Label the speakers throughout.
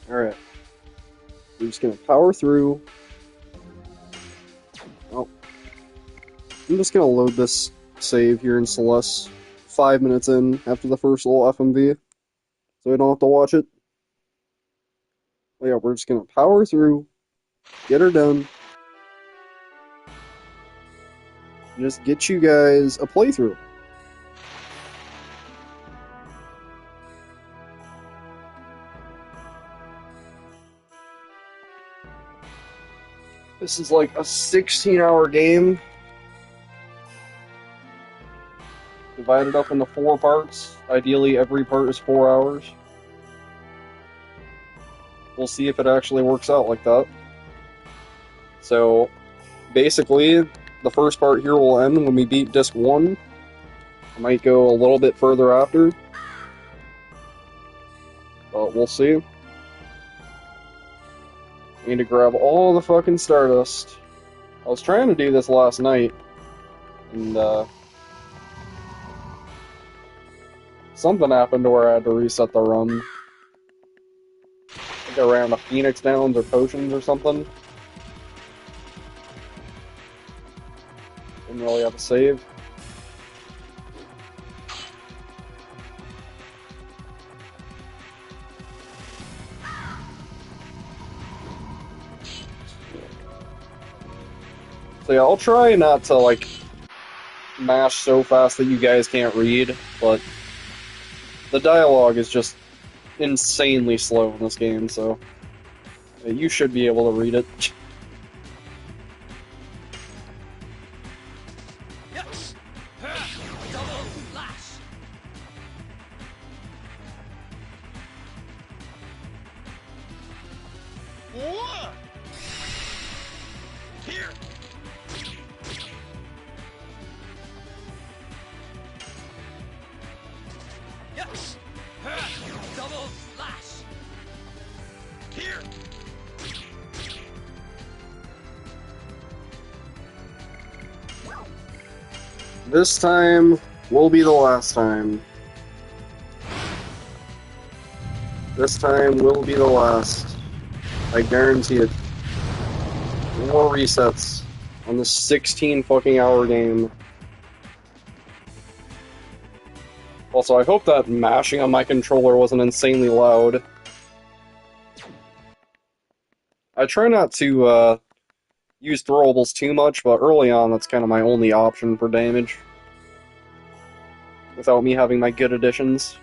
Speaker 1: Alright. We're just gonna power through. Oh. I'm just gonna load this save here in Celeste 5 minutes in after the first little FMV, so we don't have to watch it. But yeah, we're just gonna power through, get her done, and just get you guys a playthrough. This is like a 16-hour game, divided up into 4 parts. Ideally, every part is 4 hours. We'll see if it actually works out like that. So, basically, the first part here will end when we beat Disc 1. I might go a little bit further after, but we'll see. I need to grab all the fucking Stardust. I was trying to do this last night, and something happened where I had to reset the run. I think I ran the Phoenix Downs or Potions or something. Didn't really have a save. So yeah, I'll try not to, like, mash so fast that you guys can't read, but the dialogue is just insanely slow in this game, so you should be able to read it. This time will be the last time. This time will be the last. I guarantee it. More resets on this 16 fucking hour game. Also, I hope that mashing on my controller wasn't insanely loud. I try not to use throwables too much, but early on that's kind of my only option for damage. Without me having my good additions.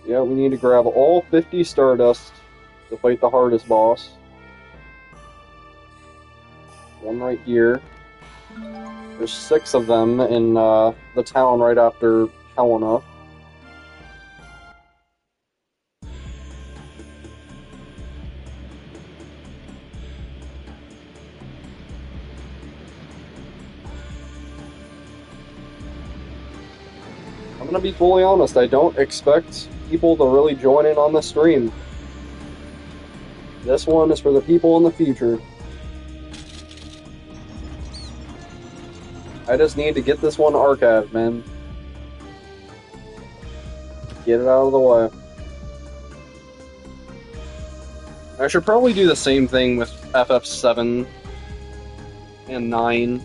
Speaker 1: Yeah, we need to grab all 50 Stardust to fight the hardest boss. One right here. There's 6 of them in the town right after Helena. I'm gonna be fully honest, I don't expect people to really join in on the stream. This one is for the people in the future. I just need to get this one archived, man. Get it out of the way. I should probably do the same thing with FF7 and 9.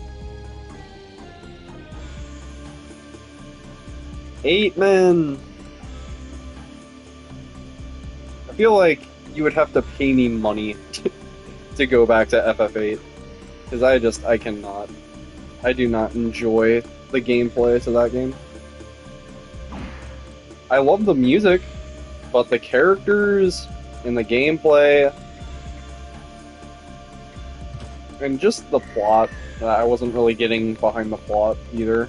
Speaker 1: 8, man! I feel like you would have to pay me money to go back to FF8. Because I cannot. I do not enjoy the gameplay to that game. I love the music, but the characters and the gameplay and just the plot, I wasn't really getting behind the plot either.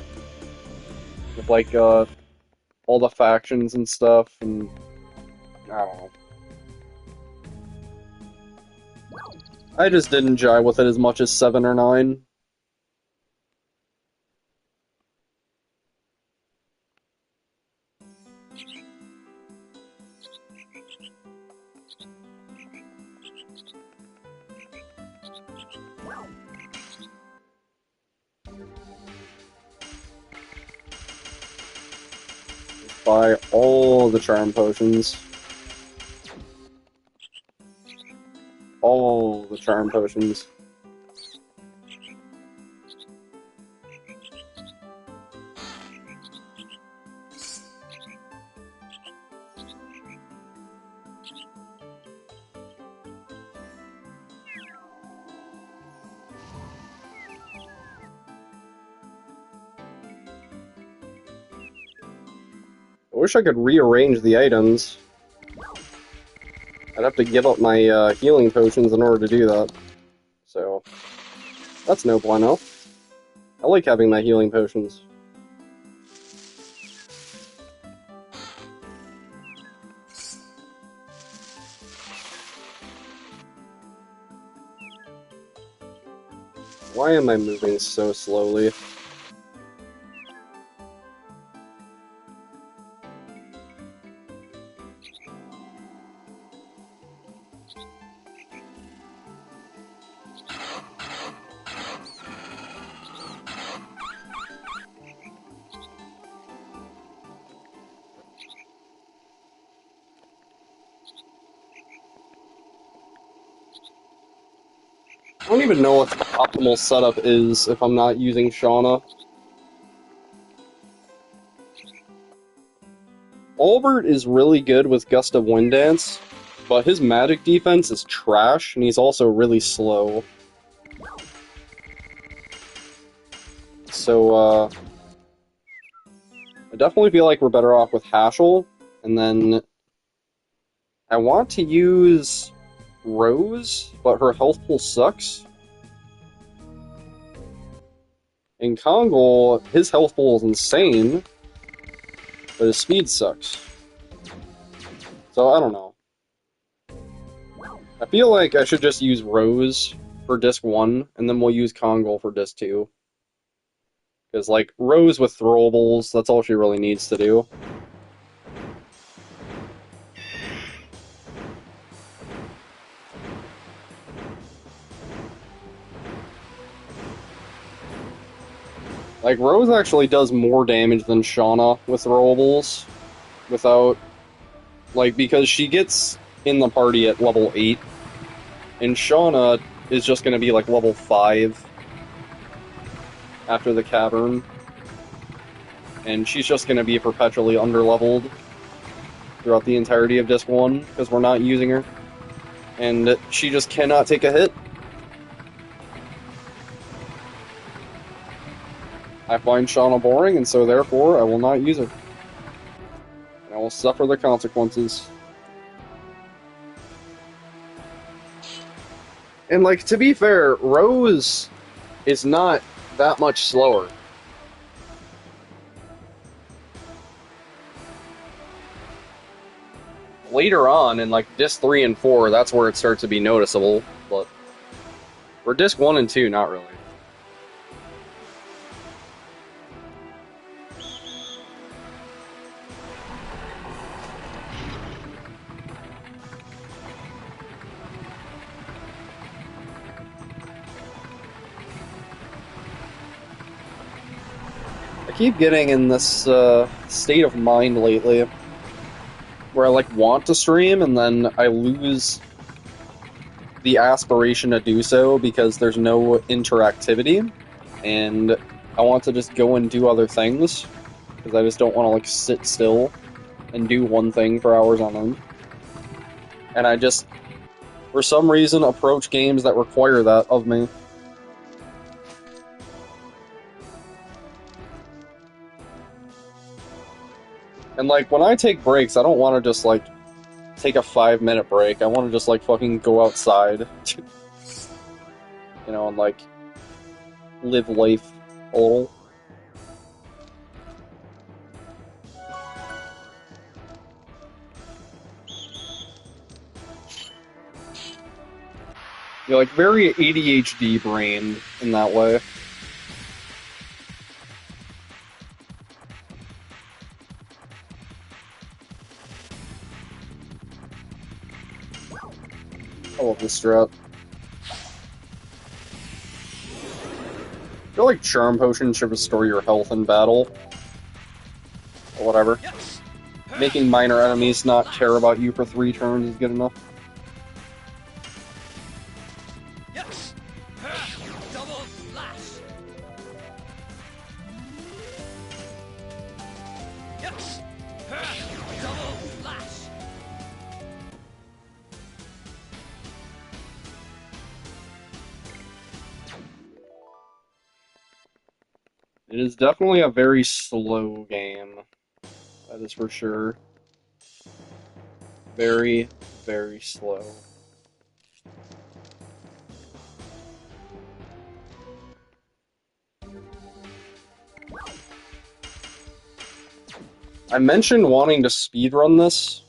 Speaker 1: With like all the factions and stuff, and I don't know. I just didn't jive with it as much as 7 or 9. buy all the charm potions. All the charm potions. I wish I could rearrange the items. I'd have to give up my healing potions in order to do that. So, that's no bueno. I like having my healing potions. Why am I moving so slowly? I don't even know what the optimal setup is if I'm not using Shauna. Albert is really good with Gust of Wind Dance, but his magic defense is trash, and he's also really slow. So, I definitely feel like we're better off with Hashel, and then I want to use Rose, but her health pool sucks. And Kongol, his health pool is insane, but his speed sucks. So, I don't know. I feel like I should just use Rose for Disc 1, and then we'll use Kongol for Disc 2. Because, like, Rose with throwables, that's all she really needs to do. Like, Rose actually does more damage than Shauna with throwables. Without... Like, because she gets in the party at level 8, and Shauna is just going to be, like, level 5 after the cavern. And she's just going to be perpetually underleveled throughout the entirety of Disc 1, because we're not using her. And she just cannot take a hit. I find Shauna boring, and so therefore I will not use her. And I will suffer the consequences. And, like, to be fair, Rose is not that much slower. Later on, in, like, Disc 3 and 4, that's where it starts to be noticeable, but for Disc 1 and 2, not really. I keep getting in this state of mind lately where I like want to stream and then I lose the aspiration to do so because there's no interactivity and I want to just go and do other things because I just don't want to like sit still and do one thing for hours on end. And I just, for some reason, approach games that require that of me. And, like, when I take breaks, I don't want to just, like, take a 5-minute break. I want to just, like, fucking go outside. You know, and, like, live life a little. You're, like, very ADHD brained in that way. I love this strat. I feel like Charm Potion should restore your health in battle. Or whatever. Making minor enemies not care about you for 3 turns is good enough.
Speaker 2: Double slash. Double slash.
Speaker 1: It is definitely a very slow game. That is for sure. Very, very slow. I mentioned wanting to speedrun this,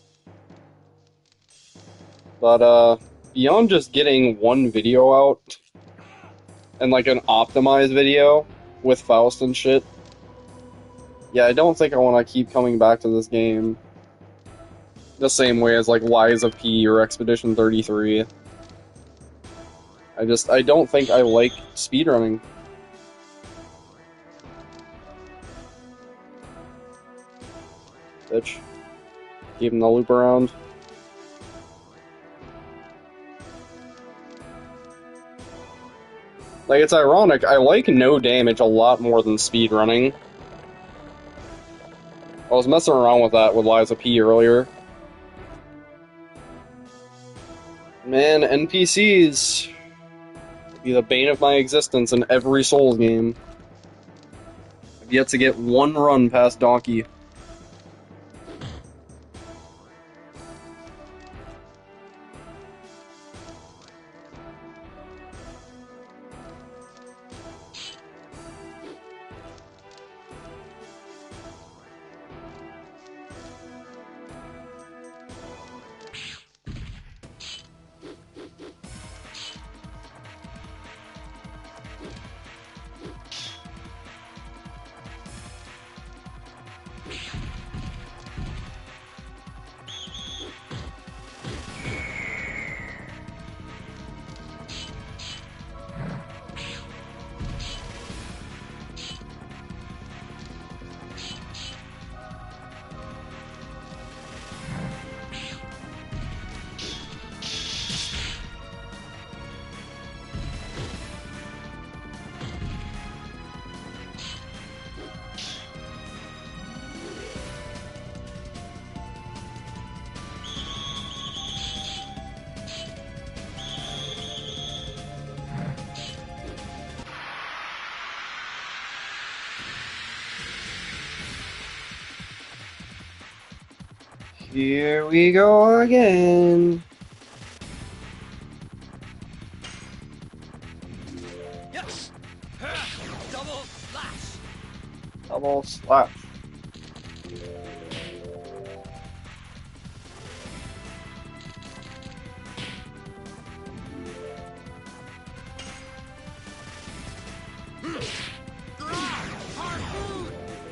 Speaker 1: but beyond just getting one video out and like an optimized video with Faust and shit, yeah, I don't think I want to keep coming back to this game the same way as like Lies of P or Expedition 33. I don't think I like speedrunning. Bitch. Keep him the loop around. Like, it's ironic, I like no damage a lot more than speedrunning. I was messing around with that with Lies of P earlier. Man, NPCs be the bane of my existence in every Souls game. I've yet to get one run past Donkey. Here we go again.
Speaker 2: Yes. Double slash.
Speaker 1: Double slash.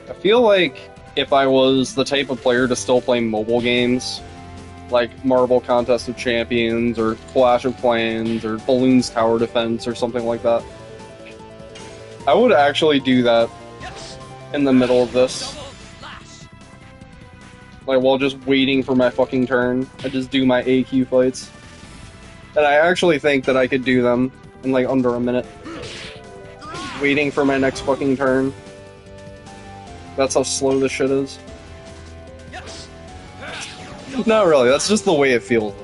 Speaker 1: I feel like if I was the type of player to still play mobile games, like Marvel Contest of Champions, or Clash of Clans, or Balloons Tower Defense, or something like that, I would actually do that in the middle of this. Like, while just waiting for my fucking turn, I just do my AQ fights. And I actually think that I could do them in, like, under a minute. Waiting for my next fucking turn. That's how slow this shit is. Not really, that's just the way it feels.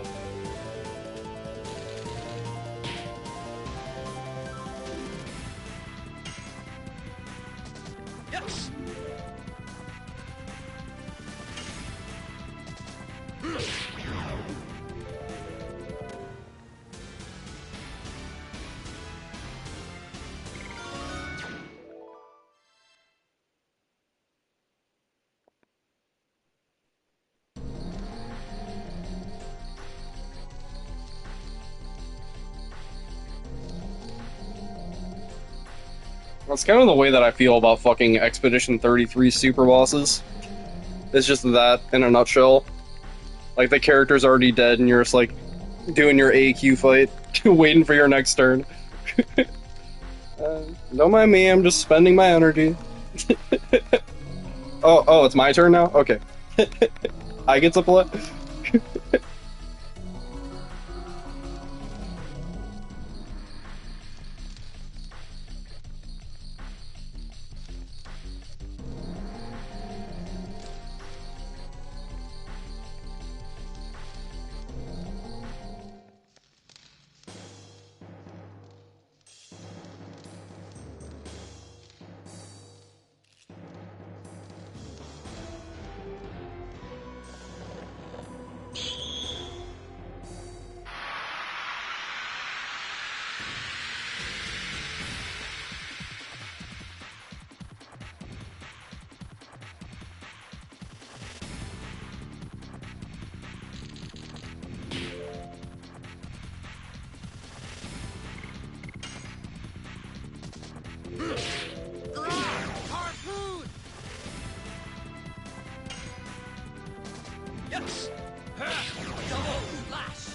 Speaker 1: That's kind of the way that I feel about fucking Expedition 33 super bosses. It's just that in a nutshell. Like, the character's already dead and you're just like doing your AQ fight, waiting for your next turn. Don't mind me, I'm just spending my energy. Oh, it's my turn now? Okay. I get to play.
Speaker 2: Harpoon! Yes! Double slash!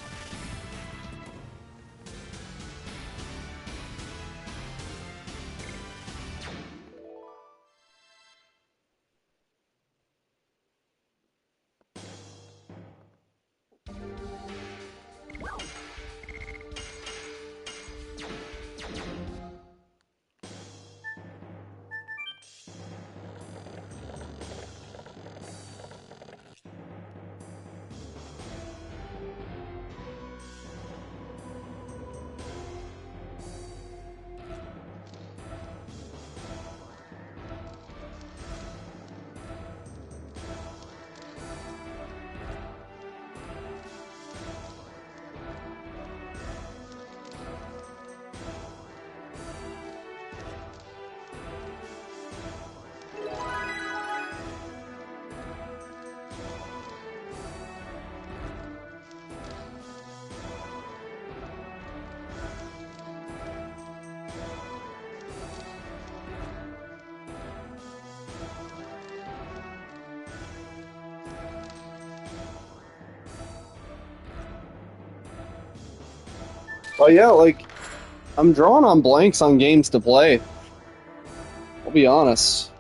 Speaker 1: But yeah, like, I'm drawing on blanks on games to play. I'll be honest.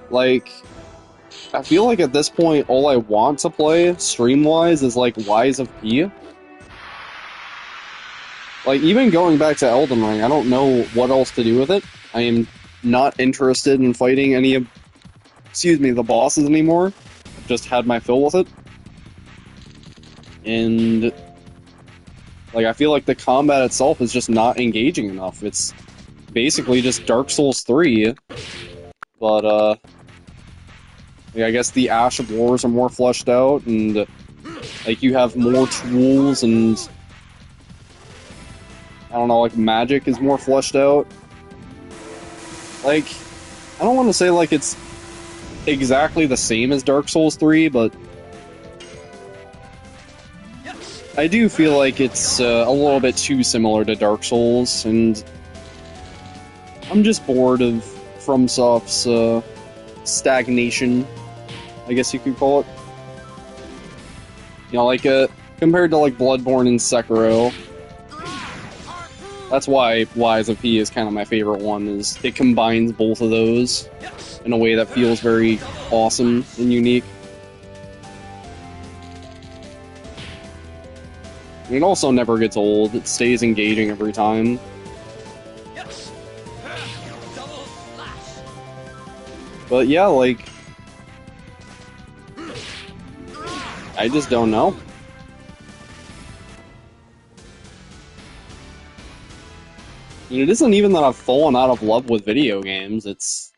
Speaker 1: Like, I feel like at this point, all I want to play, stream-wise, is like Wise of P. Like, even going back to Elden Ring, I don't know what else to do with it. I am not interested in fighting any of, excuse me, the bosses anymore. I've just had my fill with it. And, like, I feel like the combat itself is just not engaging enough. It's basically just Dark Souls 3, but, yeah, I guess the Ash of Wars are more fleshed out, and, like, you have more tools, and, I don't know, like, magic is more fleshed out. Like, I don't want to say, like, it's exactly the same as Dark Souls 3, but I do feel like it's a little bit too similar to Dark Souls, and I'm just bored of FromSoft's stagnation, I guess you could call it. You know, like, compared to, like, Bloodborne and Sekiro, that's why Wise of P is kind of my favorite one, is it combines both of those in a way that feels very awesome and unique. And it also never gets old, it stays engaging every time.
Speaker 2: Double slash!
Speaker 1: But yeah, like, I just don't know. And it isn't even that I've fallen out of love with video games, it's...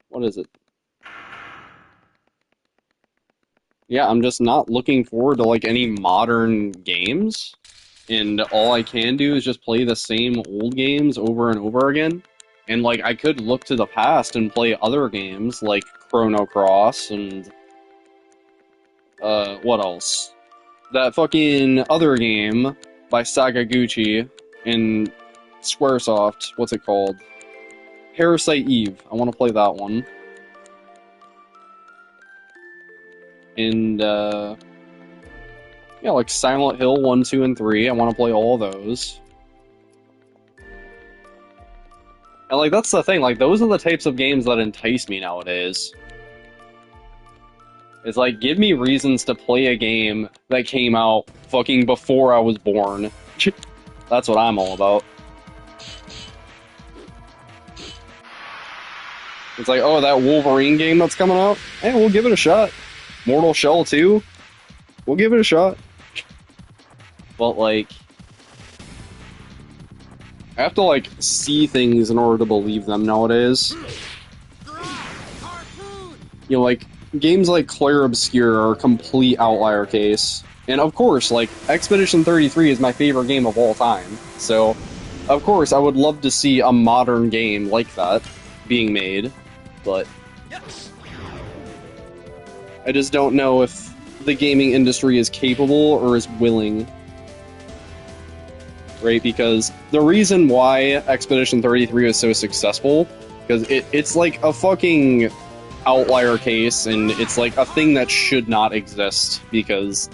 Speaker 1: What is it? Yeah, I'm just not looking forward to, like, any modern games. And all I can do is just play the same old games over and over again. And, like, I could look to the past and play other games, like Chrono Cross and... what else? That fucking other game by Sakaguchi in Squaresoft, what's it called? Parasite Eve. I want to play that one. And, yeah, like Silent Hill 1, 2, and 3. I want to play all those. And like that's the thing, like those are the types of games that entice me nowadays. It's like give me reasons to play a game that came out fucking before I was born. That's what I'm all about. It's like, oh, that Wolverine game that's coming out? Hey, we'll give it a shot. Mortal Shell 2? We'll give it a shot. But like I have to like see things in order to believe them nowadays.
Speaker 2: Harpoon!
Speaker 1: You know, like games like Clair Obscur are a complete outlier case. And of course, like Expedition 33 is my favorite game of all time. So, of course, I would love to see a modern game like that being made, but I just don't know if the gaming industry is capable or is willing. Right? Because the reason why Expedition 33 is so successful, because it's like a fucking outlier case, and it's like a thing that should not exist, because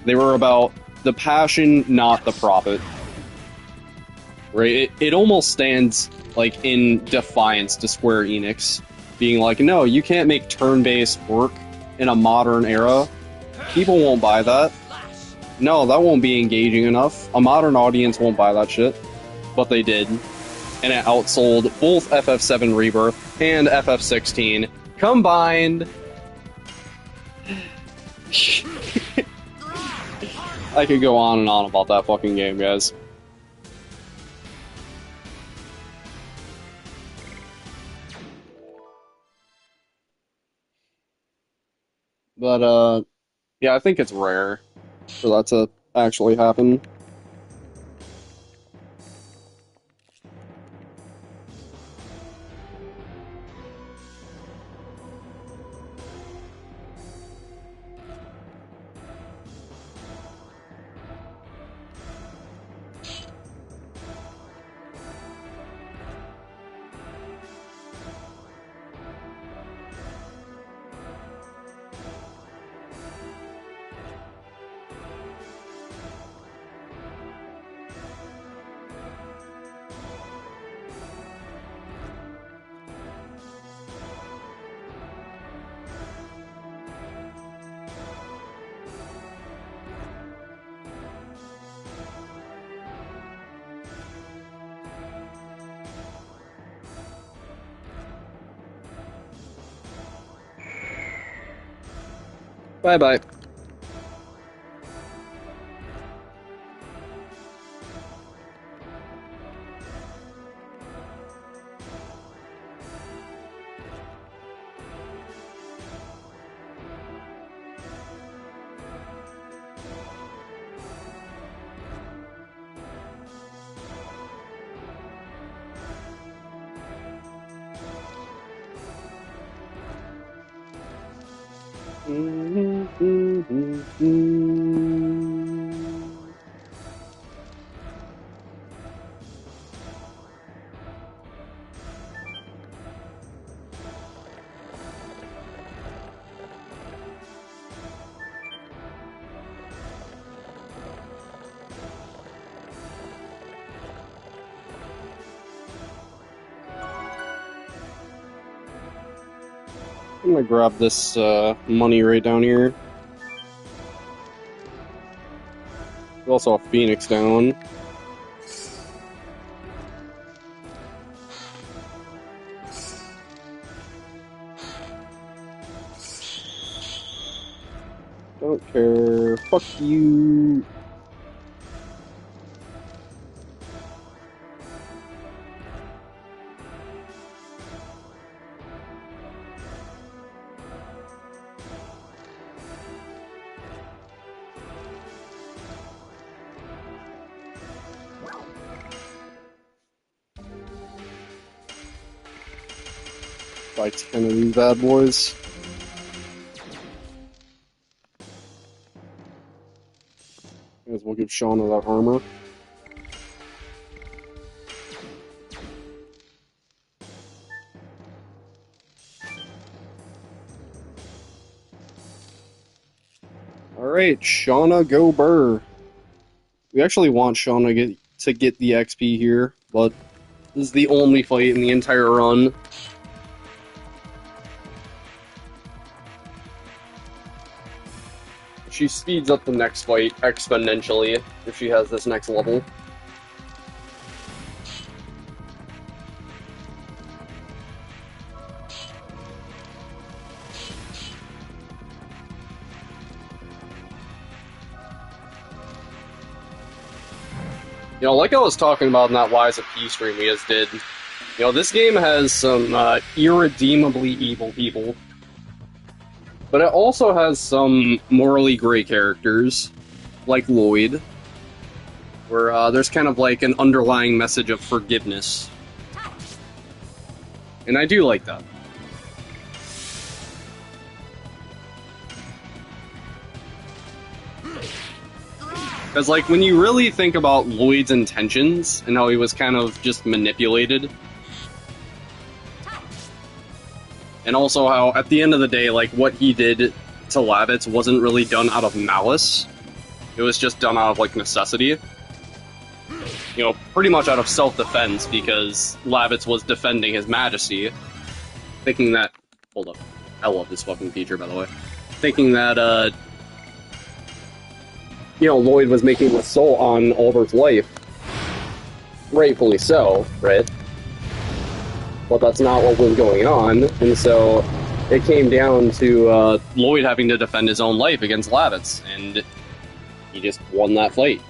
Speaker 1: they were about the passion, not the profit. Right? It almost stands like in defiance to Square Enix, being like, no, you can't make turn-based work in a modern era. People won't buy that. No, that won't be engaging enough. A modern audience won't buy that shit. But they did. And it outsold both FF7 Rebirth and FF16 combined. I could go on and on about that fucking game, guys. But, yeah, I think it's rare for that to actually happen. Bye-bye. I'm gonna grab this money right down here. There's also a Phoenix down. Don't care. Fuck you. Buy 10 of these bad boys. As we'll give Shauna that armor. Alright, Shauna go Burr. We actually want Shauna to get the XP here, but This is the only fight in the entire run. She speeds up the next fight exponentially if she has this next level. You know, like I was talking about in that Lies of P stream we just did, you know, this game has some irredeemably evil people. But it also has some morally gray characters, like Lloyd, where there's kind of like an underlying message of forgiveness. And I do like that. Because, like, when you really think about Lloyd's intentions and how he was kind of just manipulated, and also how, at the end of the day, like, what he did to Lavitz wasn't really done out of malice. It was just done out of, like, necessity. You know, pretty much out of self-defense, because Lavitz was defending his majesty. Thinking that... Hold up. I love this fucking feature, by the way. Thinking that, you know, Lloyd was making an assault on Albert's life. Rightfully so, right? But that's not what was going on, and so it came down to Lloyd having to defend his own life against Lavitz, and he just won that fight.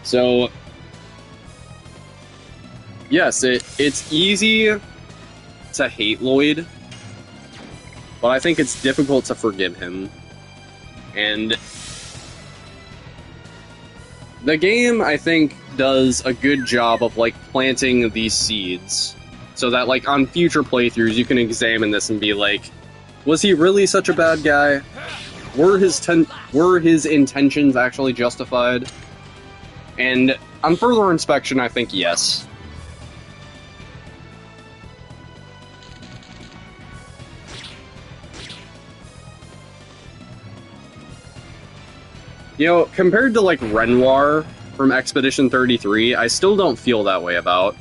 Speaker 1: So, yes, it's easy to hate Lloyd, but I think it's difficult to forgive him. And the game, I think, does a good job of, like, planting these seeds, so that, like, on future playthroughs you can examine this and be like, was he really such a bad guy? Were his intentions actually justified? And on further inspection, I think yes. You know, compared to, like, Renoir from Expedition 33, I still don't feel that way about.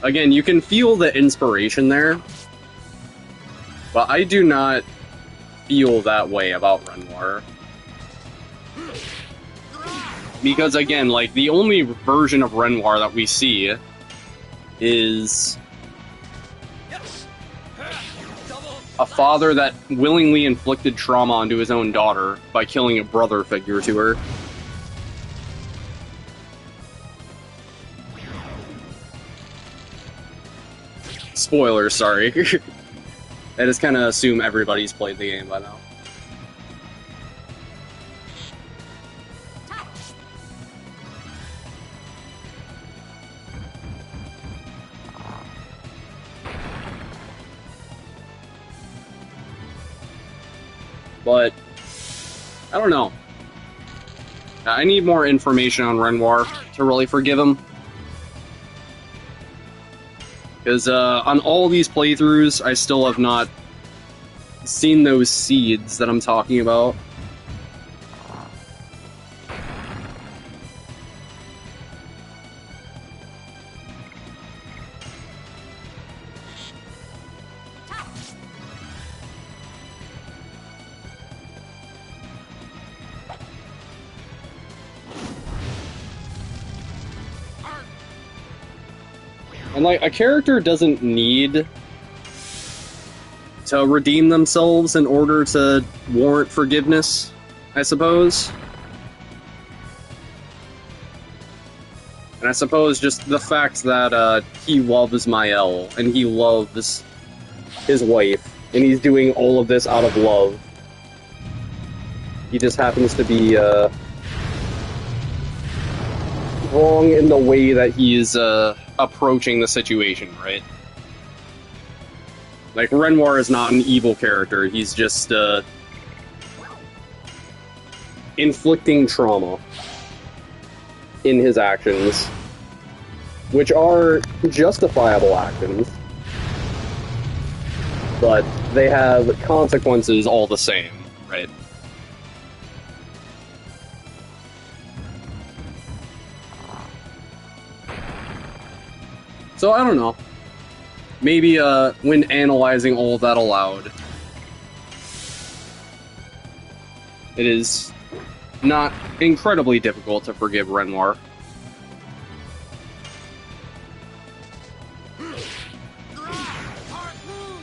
Speaker 1: Again, you can feel the inspiration there, but I do not feel that way about Renoir. Because, again, like, the only version of Renoir that we see is a father that willingly inflicted trauma onto his own daughter by killing a brother figure to her. Spoilers, sorry. I just kind of assume everybody's played the game by now. But, I don't know. I need more information on Renoir to really forgive him. Because on all these playthroughs, I still have not seen those seeds that I'm talking about. And, like, a character doesn't need to redeem themselves in order to warrant forgiveness, I suppose. And I suppose just the fact that he loves Mael, and he loves his wife, and he's doing all of this out of love. He just happens to be wrong in the way that he's approaching the situation, right? Like, Renoir is not an evil character, he's just inflicting trauma in his actions, which are justifiable actions, but they have consequences all the same, right? So I don't know. Maybe when analyzing all of that aloud, it is not incredibly difficult to forgive Renoir.
Speaker 2: Harpoon!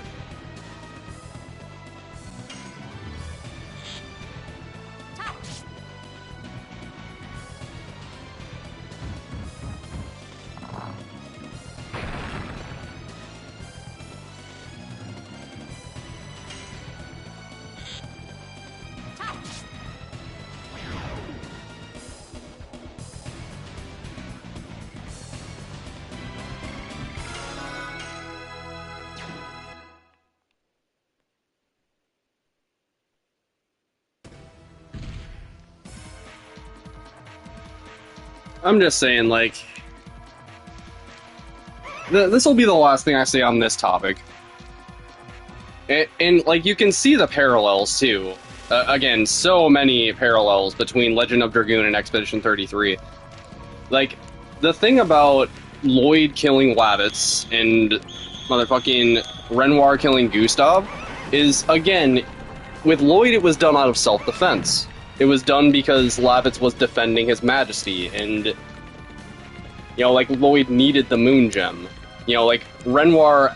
Speaker 1: I'm just saying, like, this will be the last thing I say on this topic. And like, you can see the parallels, too. Again, so many parallels between Legend of Dragoon and Expedition 33. Like, the thing about Lloyd killing Lavitz and motherfucking Renoir killing Gustav is, again, with Lloyd it was done out of self-defense. It was done because Lavitz was defending his majesty, and, you know, like, Lloyd needed the moon gem. You know, like, Renoir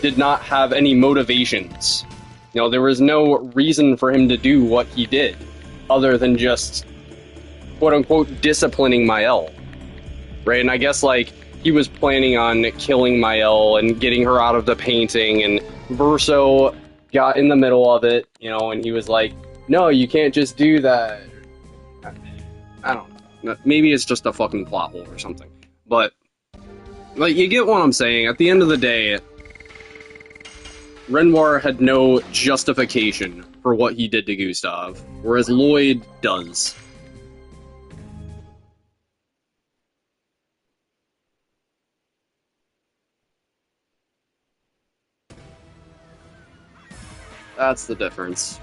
Speaker 1: did not have any motivations. You know, there was no reason for him to do what he did, other than just, quote-unquote, disciplining Mael. Right? And I guess, like, he was planning on killing Mael and getting her out of the painting, and Verso got in the middle of it, you know, and he was like, no, you can't just do that. I don't know. Maybe it's just a fucking plot hole or something. But, like, you get what I'm saying. At the end of the day, Renoir had no justification for what he did to Gustav, whereas Lloyd does. That's the difference.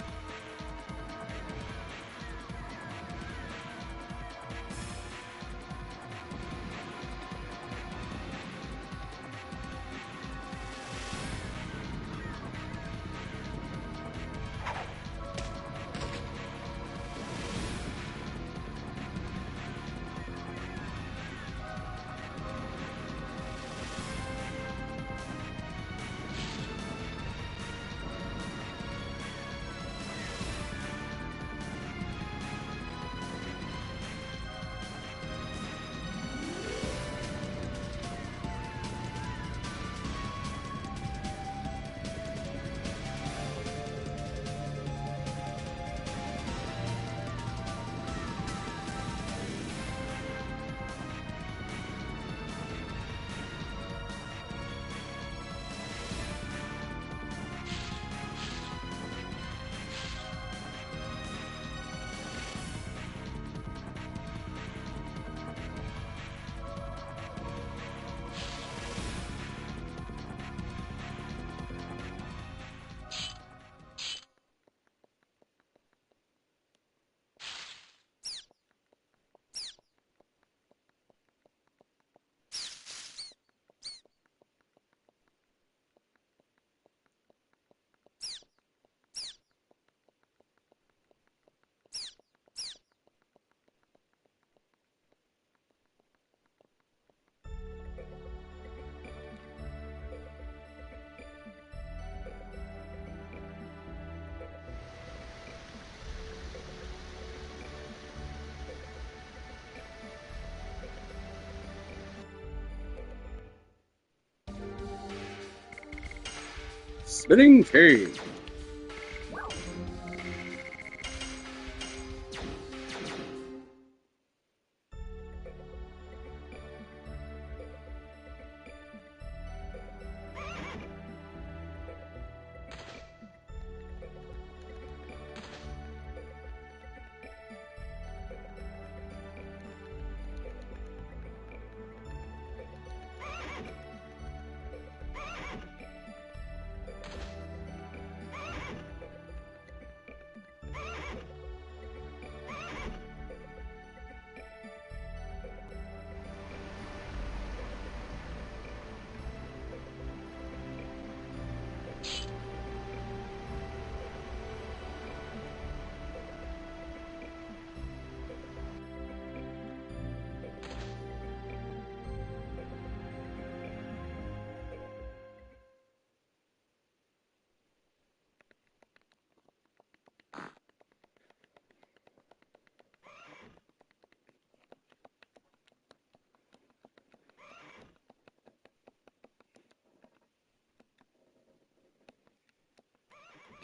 Speaker 1: Spinning cave.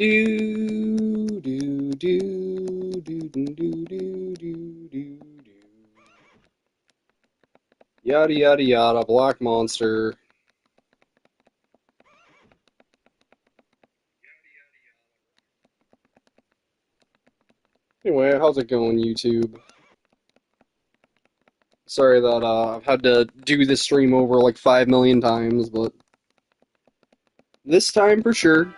Speaker 1: Do do do do do do do do do do. Yada yada yada. Black monster. Anyway, how's it going, YouTube? Sorry that I've had to do this stream over like 5 million times, but this time for sure,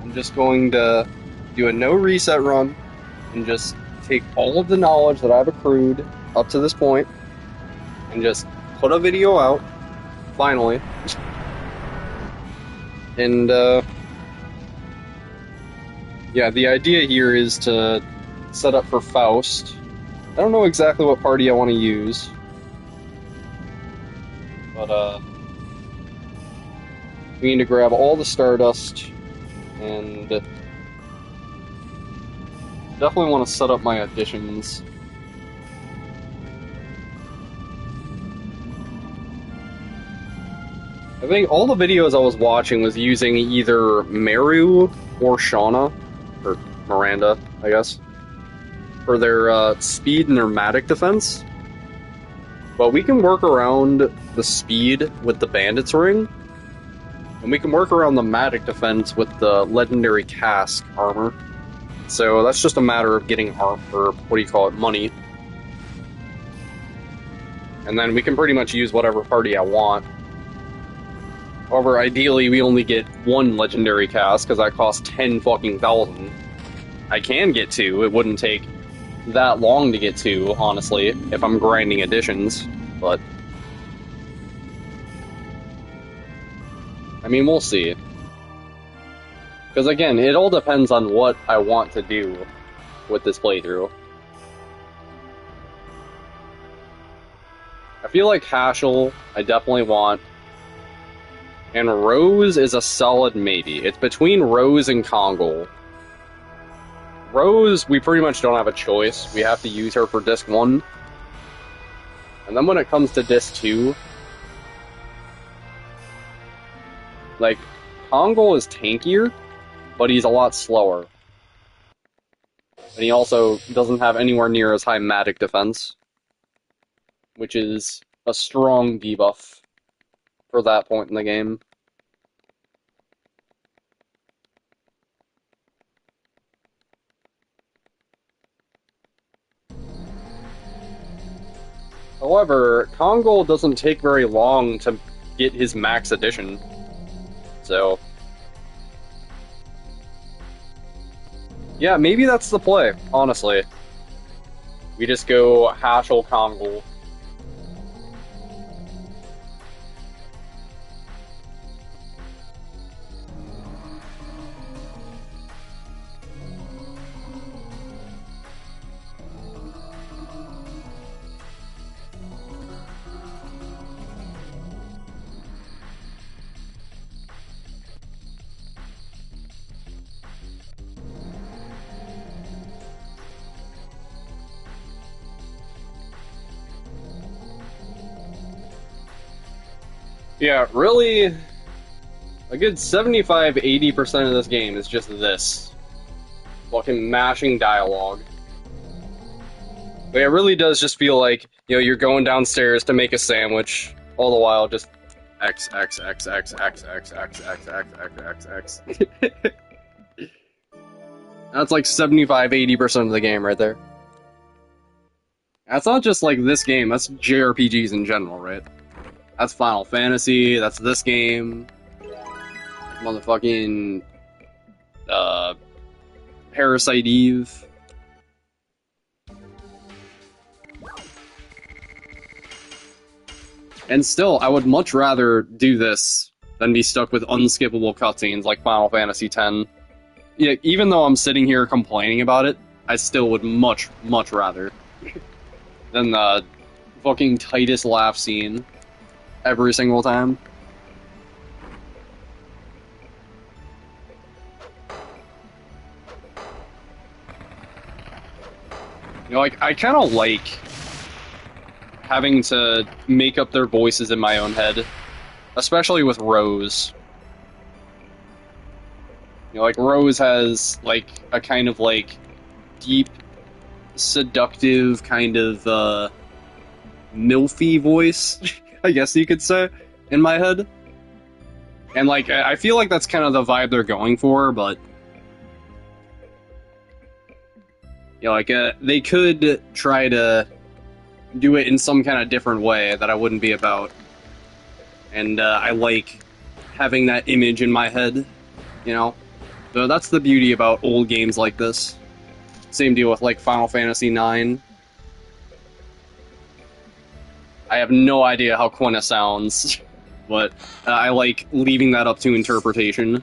Speaker 1: I'm just going to do a no reset run and just take all of the knowledge that I've accrued up to this point and just put a video out, finally. And, yeah, the idea here is to set up for Faust. I don't know exactly what party I want to use, but, we need to grab all the Stardust, and definitely want to set up my additions. I think all the videos I was watching was using either Meru or Shauna, or Miranda, I guess, for their speed and their magic defense. But we can work around the speed with the Bandit's Ring, and we can work around the magic defense with the legendary cask armor. So that's just a matter of getting or what do you call it, money. And then we can pretty much use whatever party I want. However, ideally we only get one legendary cask, because that costs 10 fucking thousand. I can get two, it wouldn't take that long to get two, honestly, if I'm grinding additions, but... I mean, we'll see. Because again, it all depends on what I want to do with this playthrough. I feel like Haschel, I definitely want. And Rose is a solid maybe. It's between Rose and Kongol. Rose, we pretty much don't have a choice. We have to use her for Disc 1. And then when it comes to Disc 2, like, Kongol is tankier, but he's a lot slower. And he also doesn't have anywhere near as high magic defense, which is a strong debuff for that point in the game. However, Kongol doesn't take very long to get his max addition, so... yeah, maybe that's the play, honestly. We just go Haschel Kongol. Yeah, really, a good 75–80% of this game is just this. Fucking mashing dialogue. But it really does just feel like, you know, you're going downstairs to make a sandwich, all the while just X, X, X, X, X, X, X, X, X, X, X, X. That's like 75–80% of the game right there. That's not just like this game, that's JRPGs in general, right? That's Final Fantasy, that's this game. Motherfucking... Parasite Eve. And still, I would much rather do this than be stuck with unskippable cutscenes like Final Fantasy X. Yeah, even though I'm sitting here complaining about it, I still would much, much rather than the fucking tightest laugh scene every single time. You know, like, I kind of like having to make up their voices in my own head, especially with Rose. You know, like Rose has like a kind of like deep, seductive kind of milfy voice, I guess you could say, in my head. And like I feel like that's kind of the vibe they're going for, but you know, like they could try to do it in some kind of different way that I wouldn't be about. And I like having that image in my head, you know? So that's the beauty about old games like this. Same deal with like Final Fantasy IX. I have no idea how Quina sounds, but I like leaving that up to interpretation.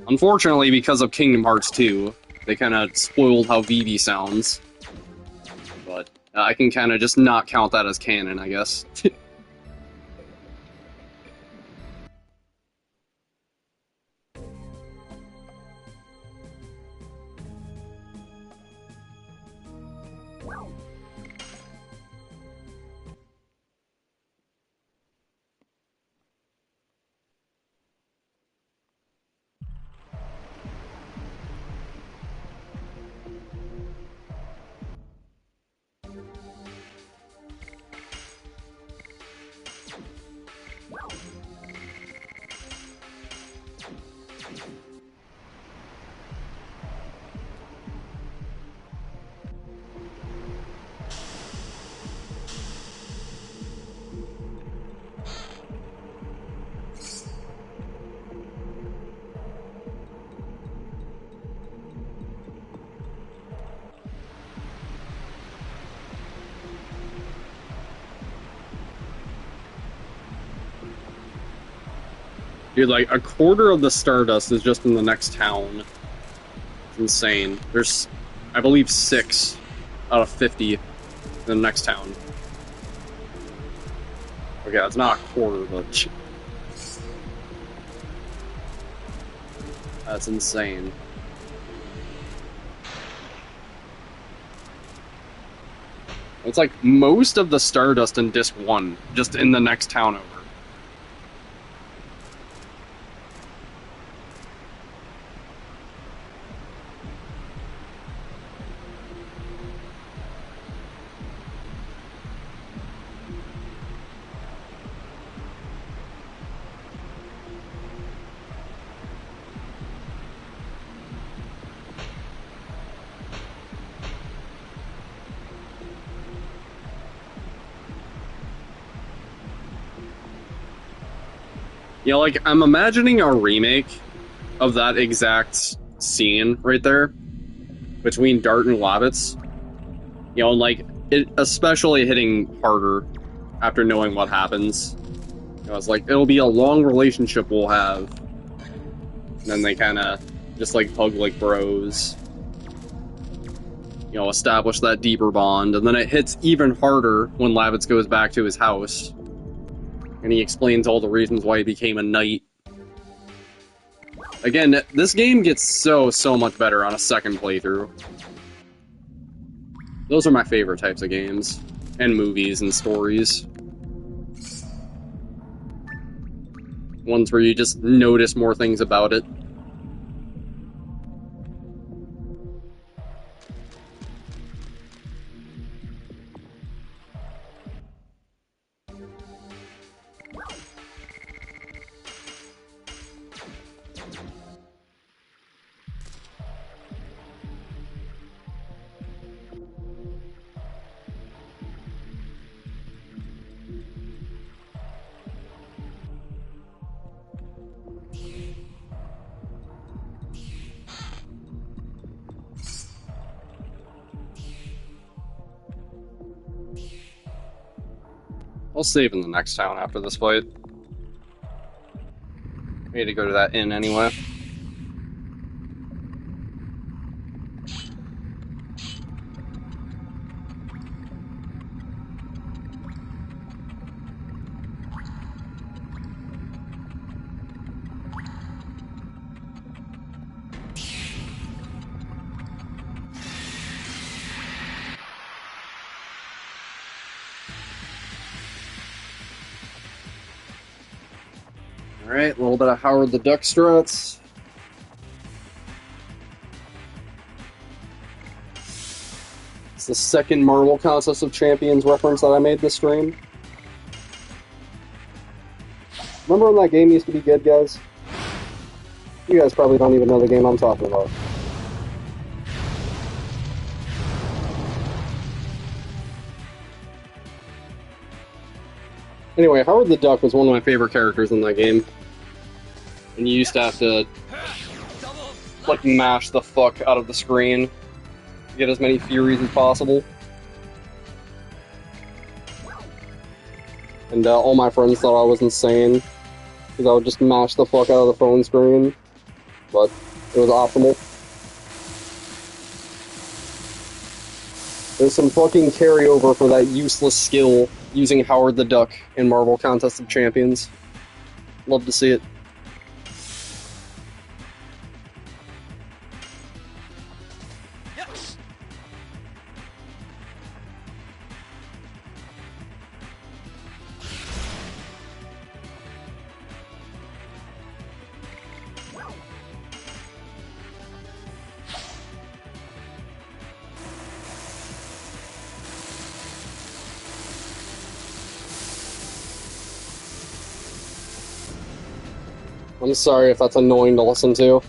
Speaker 1: Unfortunately, because of Kingdom Hearts 2, they kind of spoiled how Vivi sounds. But I can kind of just not count that as canon, I guess. Dude, like, a quarter of the Stardust is just in the next town. It's insane. There's, I believe, 6 out of 50 in the next town. Okay, that's not a quarter, but... That's insane. It's like most of the Stardust in Disc 1, just in the next town over. You know, like, I'm imagining a remake of that exact scene right there between Dart and Lavitz. You know, and, like, it especially hitting harder after knowing what happens. You know, it's like, it'll be a long relationship we'll have. And then they kind of just, like, hug like bros. You know, establish that deeper bond. And then it hits even harder when Lavitz goes back to his house. And he explains all the reasons why he became a knight. Again, this game gets so much better on a second playthrough. Those are my favorite types of games. And movies and stories. Ones where you just notice more things about it. I'll save in the next town after this fight. We need to go to that inn anyway. Alright, a little bit of Howard the Duck struts. It's the second Marvel Contest of Champions reference that I made this stream. Remember when that game used to be good, guys? You guys probably don't even know the game I'm talking about. Anyway, Howard the Duck was one of my favorite characters in that game. And you used to have to, like, mash the fuck out of the screen to get as many Furies as possible. And all my friends thought I was insane, because I would just mash the fuck out of the phone screen. But it was optimal. There's some fucking carryover for that useless skill using Howard the Duck in Marvel Contest of Champions. Love to see it. I'm sorry if that's annoying to listen to,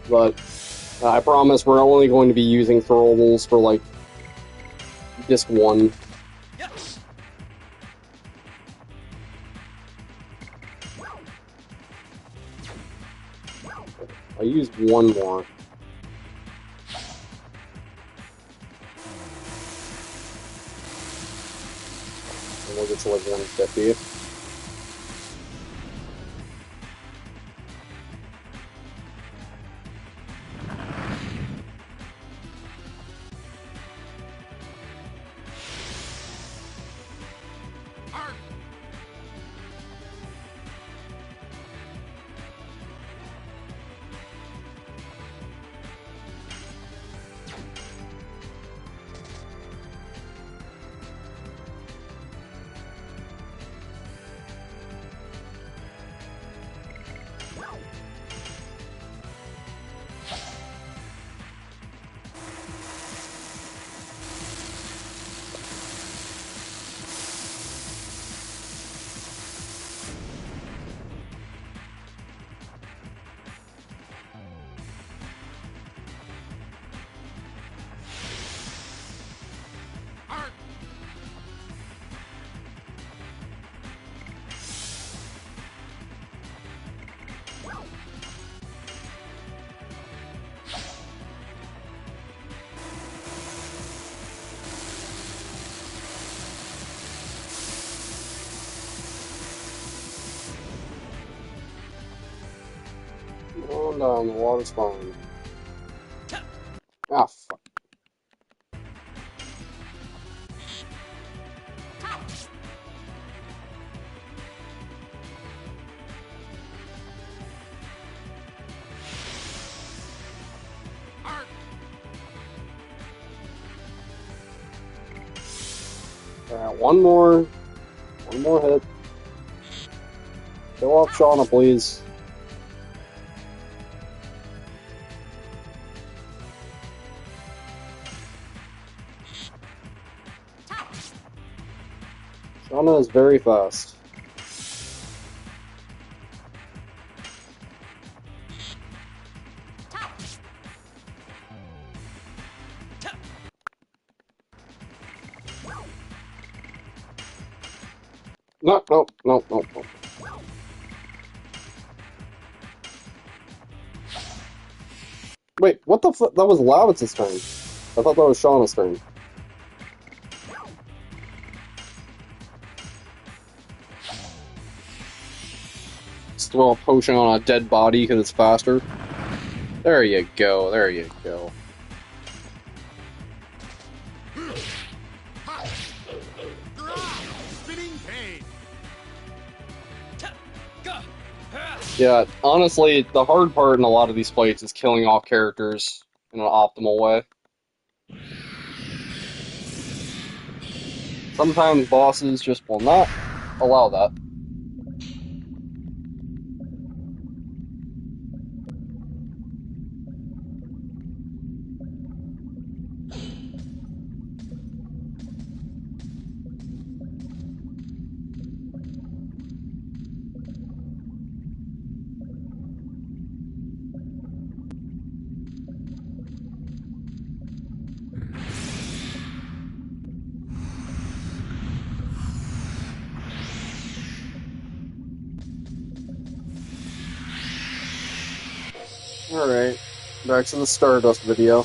Speaker 1: but I promise we're only going to be using throwables for, like, Disc 1. I used one more. And we'll get to, like, 150. Oh no, the water's fine. Ah, fuck. Alright, one more hit. Kill off Shauna, please. Shauna is very fast. No, no, no, no, no. Wait, what the fuck? That was Lavitz's turn. I thought that was Shauna's turn. Just throw a potion on a dead body because it's faster. There you go, there you go. Yeah, honestly, the hard part in a lot of these fights is killing off characters in an optimal way. Sometimes bosses just will not allow that. Alright, back to the Stardust video.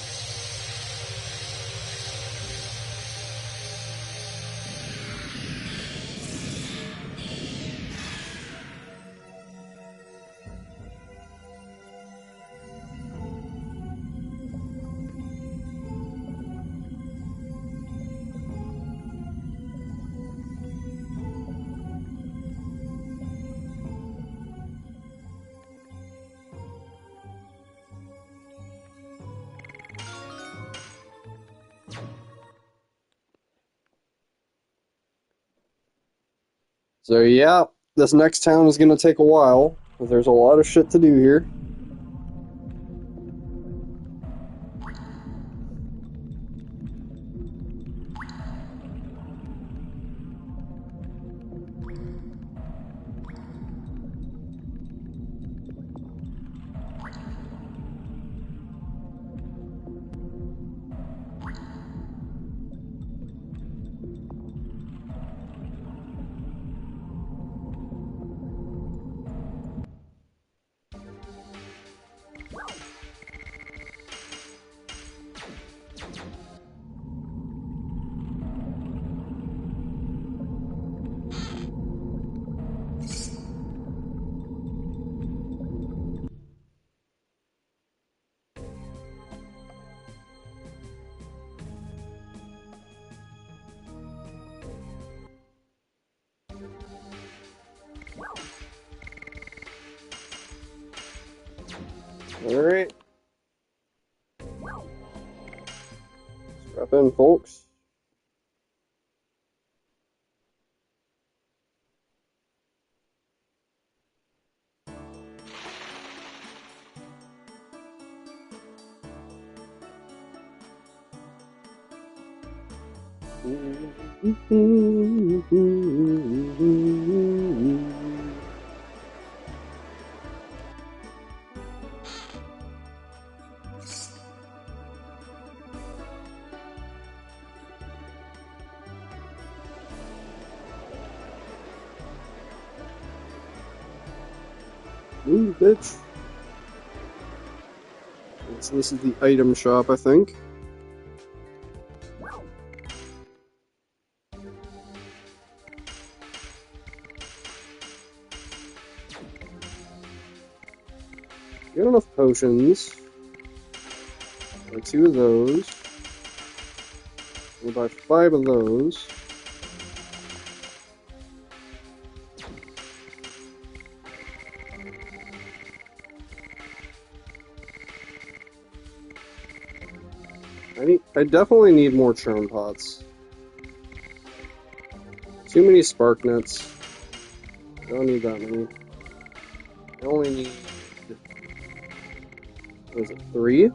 Speaker 1: So yeah, this next town is gonna take a while, because there's a lot of shit to do here. Alright. Strap in, folks. Ooh, bitch. So this is the item shop, I think. Got enough potions. Buy 2 of those. We'll buy 5 of those. I definitely need more churn pots. Too many spark nets. I don't need that many. I only need, what is it, 3?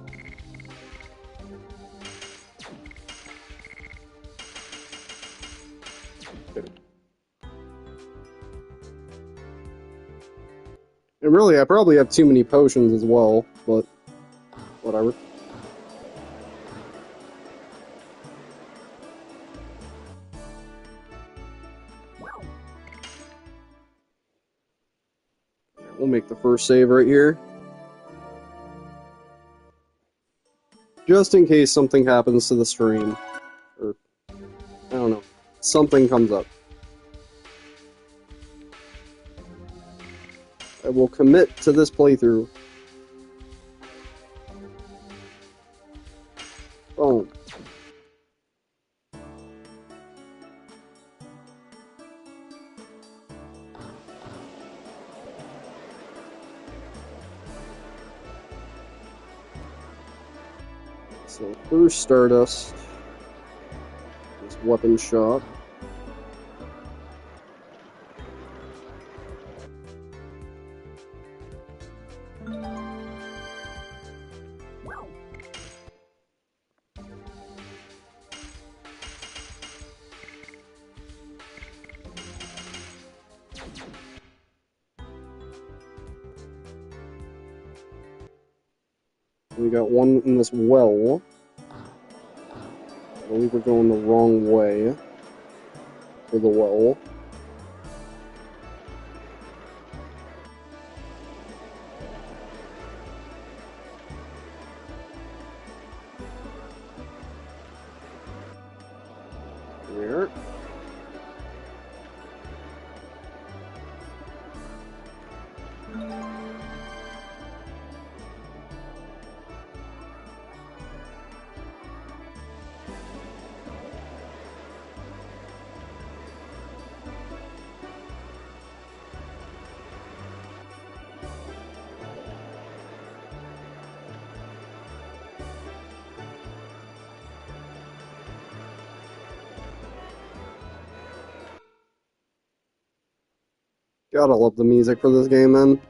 Speaker 1: Okay. And really, I probably have too many potions as well, but whatever. We'll make the first save right here. Just in case something happens to the stream. Or, I don't know. Something comes up. I will commit to this playthrough. Boom. So first Stardust, this weapon shop. We got one in this well. I believe we're going the wrong way for the well. Here. Gotta love the music for this game, man.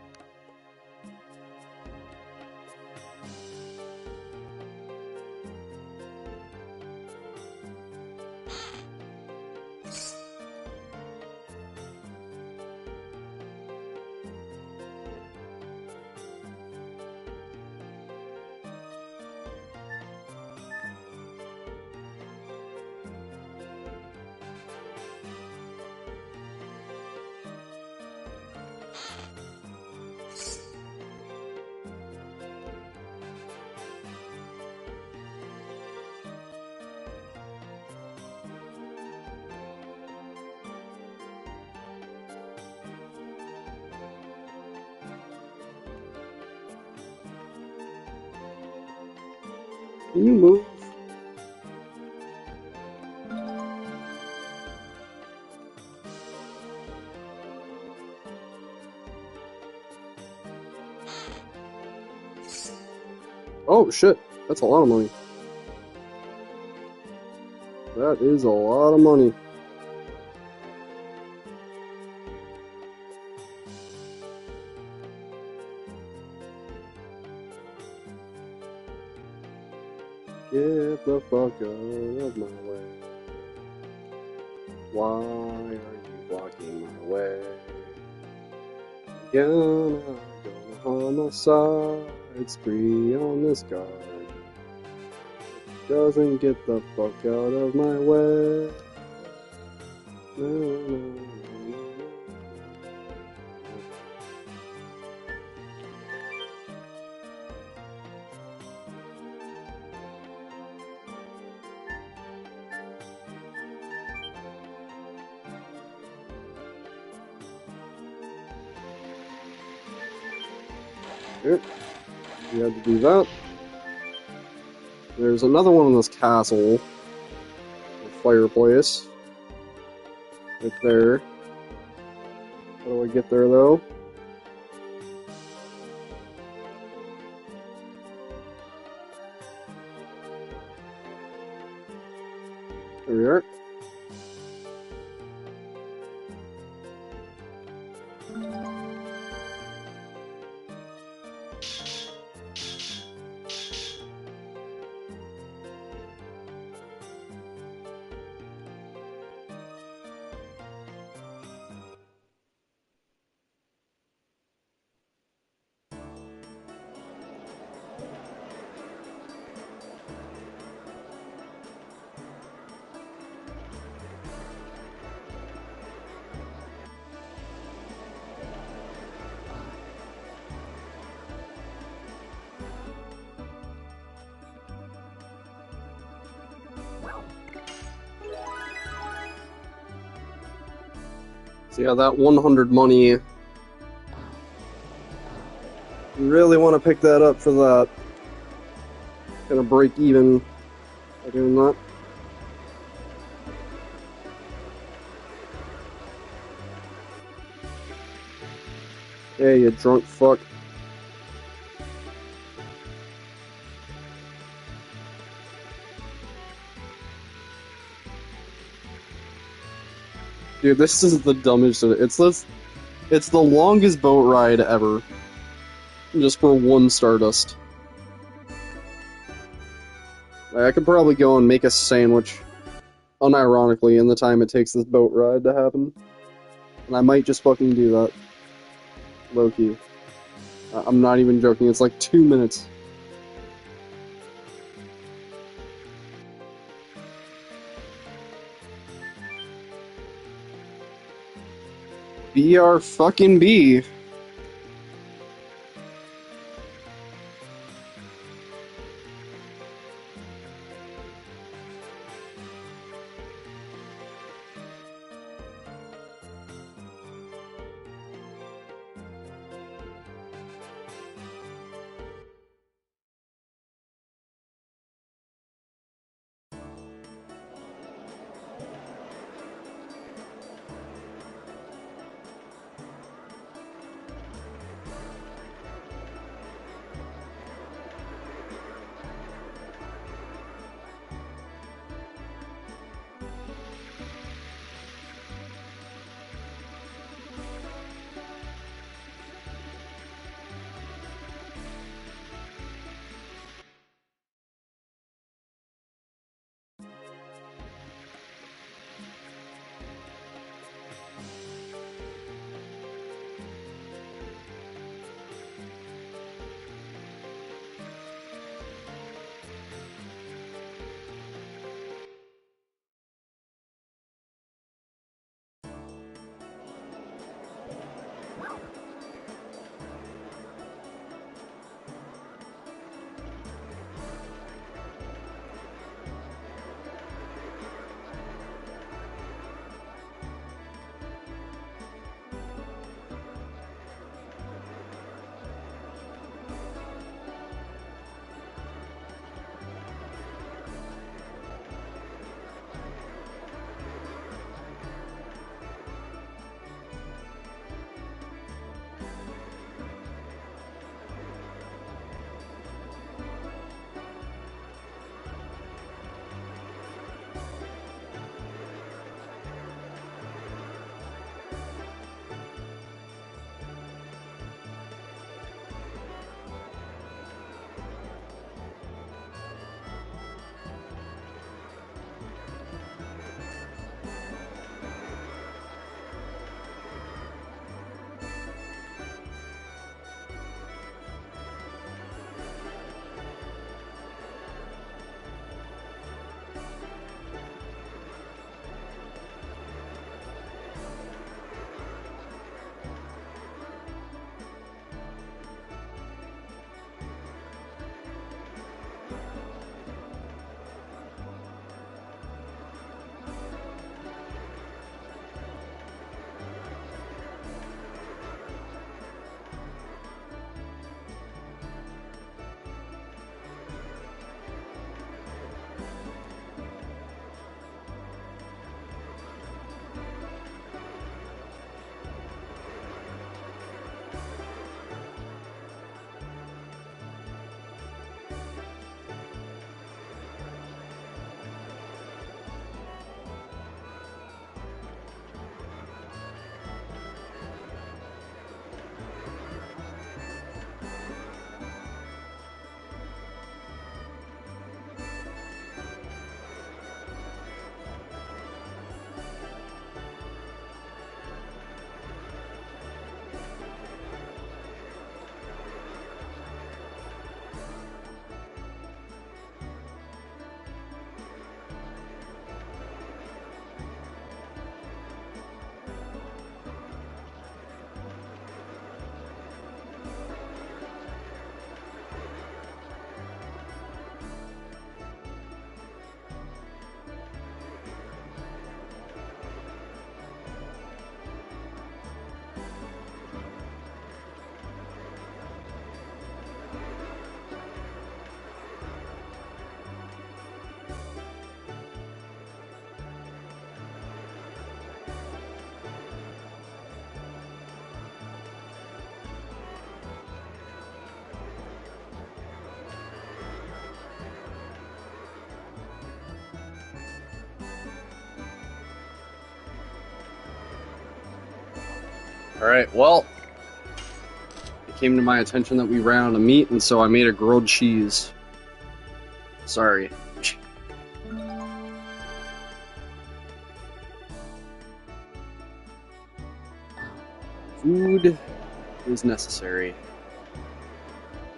Speaker 1: Can you move? Oh shit, that's a lot of money. That is a lot of money. Get the fuck out of my way. Why are you blocking my way? Gonna homicide spree on this guard. Doesn't get the fuck out of my way. No, no, no, no. Here, we had to do that. There's another one in this castle. The fireplace. Right there. How do I get there, though? There we are. So yeah, that 100 money. You really want to pick that up for that. Gonna break even by doing that. Yeah, you drunk fuck. Dude, this is the dumbest. It's the longest boat ride ever. Just for one Stardust. Like, I could probably go and make a sandwich, unironically, in the time it takes this boat ride to happen. And I might just fucking do that. Low-key. I'm not even joking, it's like 2 minutes. BR fucking B. Alright, well, it came to my attention that we ran out of meat, and so I made a grilled cheese. Sorry. Food is necessary.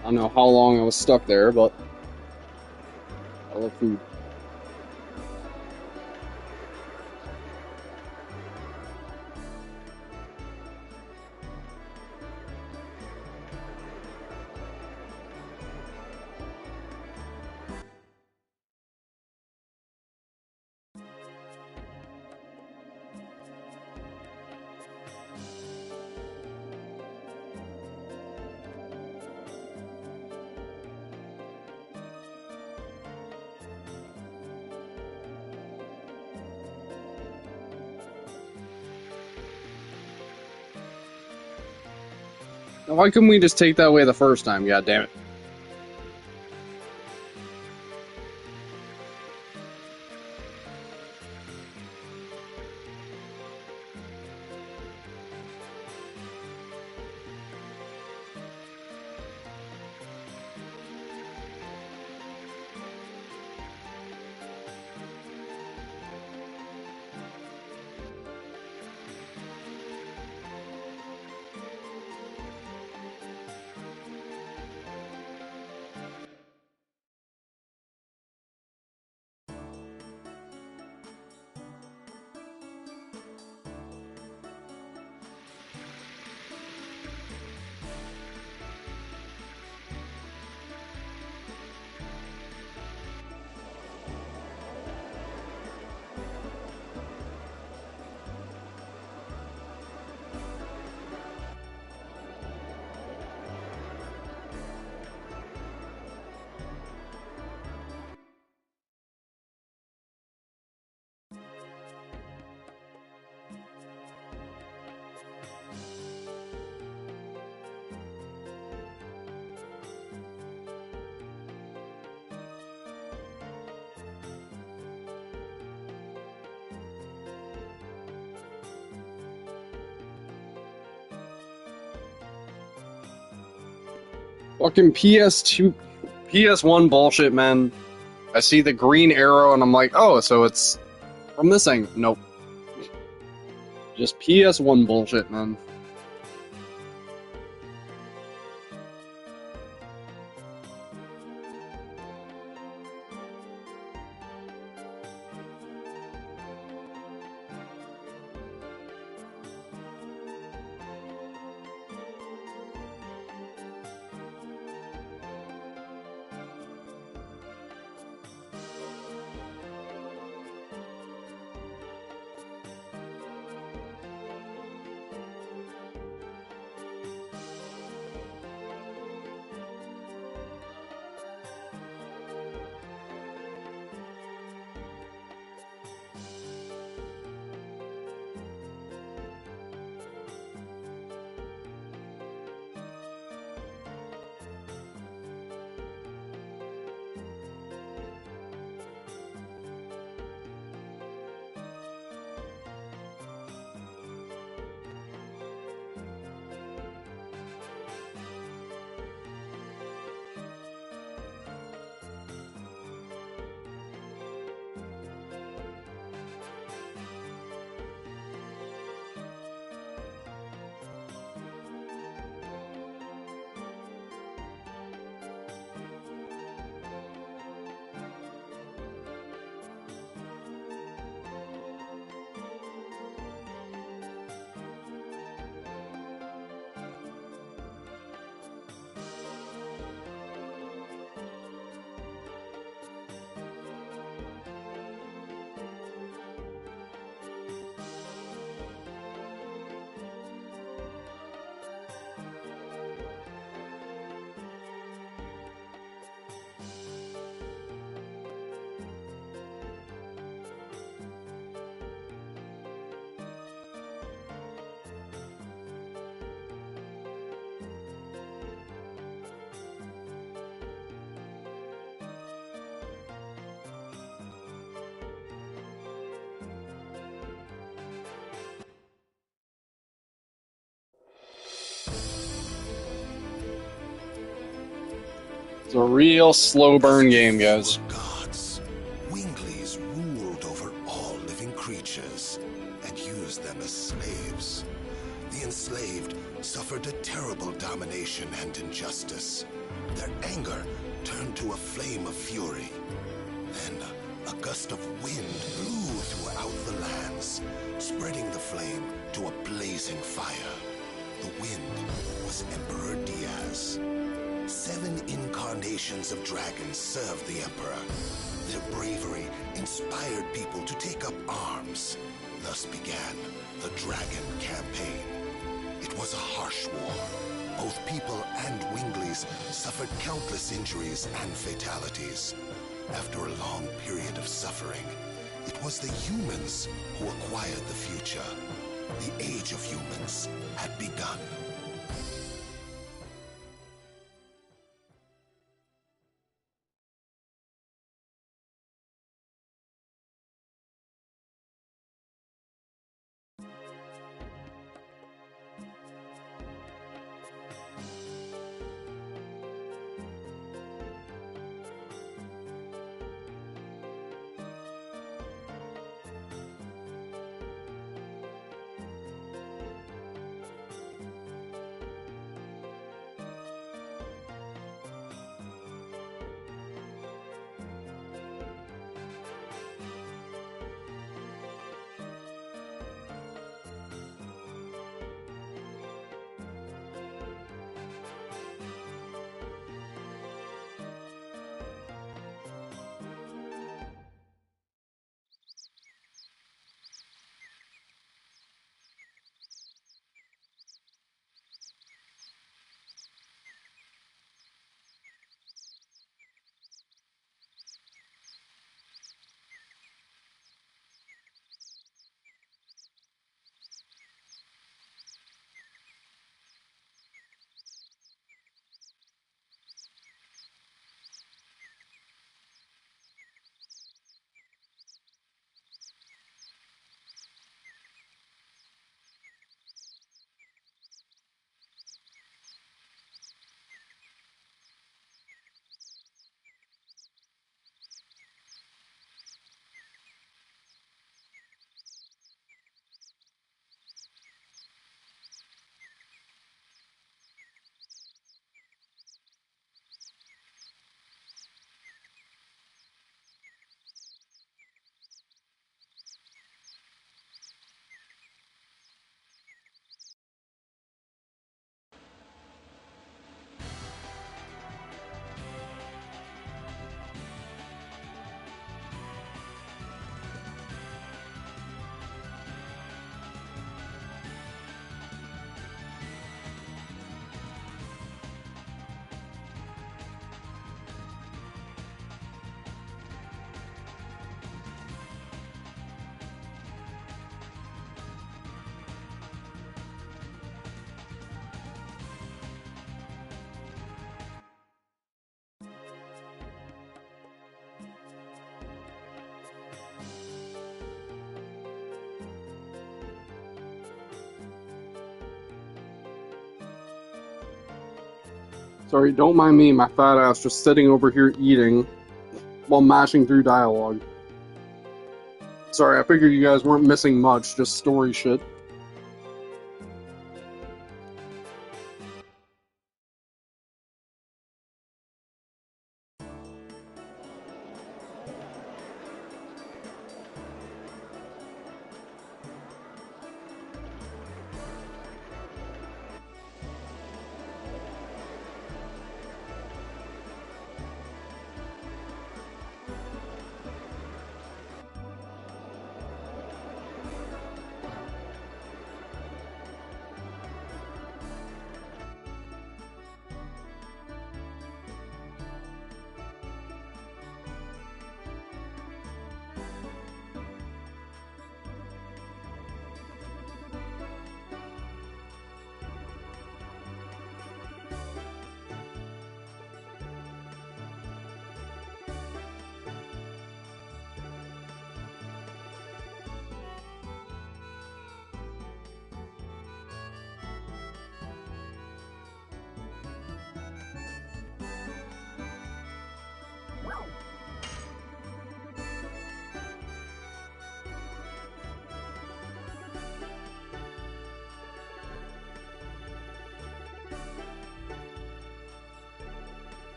Speaker 1: I don't know how long I was stuck there, but I love food. Now, why couldn't we just take that away the first time? God damn it. Fucking PS2, PS1 bullshit, man. I see the green arrow and I'm like, oh, so it's from this angle. Nope. Just PS1 bullshit, man. It's a real slow burn game, guys.
Speaker 3: Were gods. Winglies ruled over all living creatures and used them as slaves. The enslaved suffered a terrible domination and injustice. Their anger turned to a flame of fury. Then a gust of wind blew throughout the lands, spreading the flame to a blazing fire. The wind was Emperor Diaz. 7 incarnations of dragons served the Emperor. Their bravery inspired people to take up arms. Thus began the Dragon Campaign. It was a harsh war. Both people and Winglies suffered countless injuries and fatalities. After a long period of suffering, it was the humans who acquired the future. The age of humans had begun.
Speaker 1: Sorry, don't mind me, my fat ass just sitting over here eating while mashing through dialogue. Sorry, I figured you guys weren't missing much, just story shit.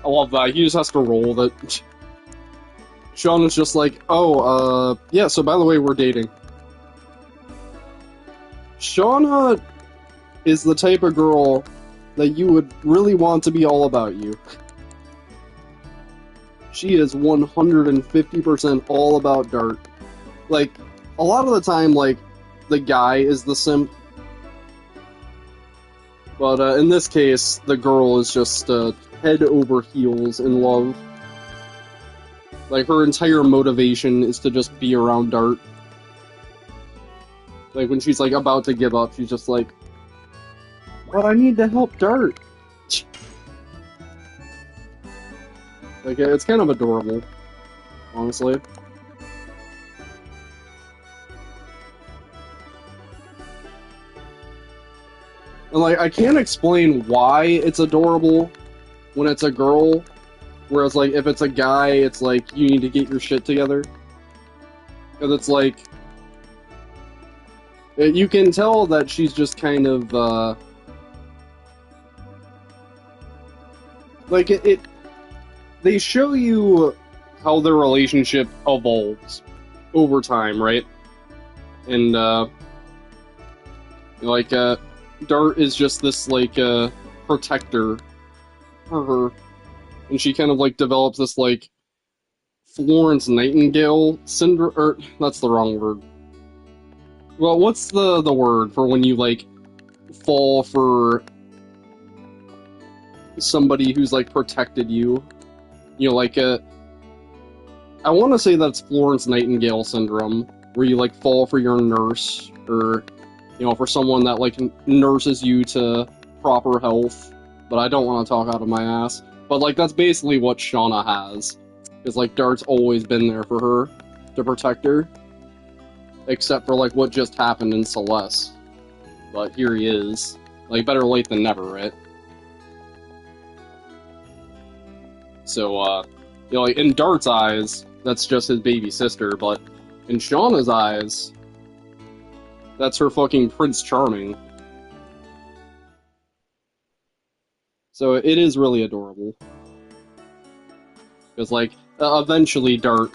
Speaker 1: I love that. He just has to roll with it. Sean is just like, oh, yeah, so by the way, we're dating. Shauna is the type of girl that you would really want to be all about you. She is 150% all about Dart. Like, a lot of the time, like, the guy is the simp. But in this case, the girl is just head over heels in love. Like, her entire motivation is to just be around Dart. Like, when she's, like, about to give up, she's just like, but I need to help Dart. Like, it's kind of adorable, honestly. And, like, I can't explain why it's adorable when it's a girl, whereas, like, if it's a guy, it's like, you need to get your shit together. Because it's like, you can tell that she's just kind of, like, they show you how their relationship evolves over time, right? And, like, Dart is just this, like, protector for her. And she kind of, like, develops this, like, Florence Nightingale syndrome, or, that's the wrong word. Well, what's the word for when you, like, fall for somebody who's, like, protected you? You know, like, I want to say that's Florence Nightingale syndrome, where you, like, fall for your nurse, or, you know, for someone that, like, nurses you to proper health, but I don't want to talk out of my ass. But, like, that's basically what Shauna has. Because, like, Dart's always been there for her, to protect her. Except for, like, what just happened in Celeste. But here he is. Like, better late than never, right? So, you know, like, in Dart's eyes, that's just his baby sister, but in Shauna's eyes, that's her fucking Prince Charming. So it is really adorable. Because, like, eventually Dart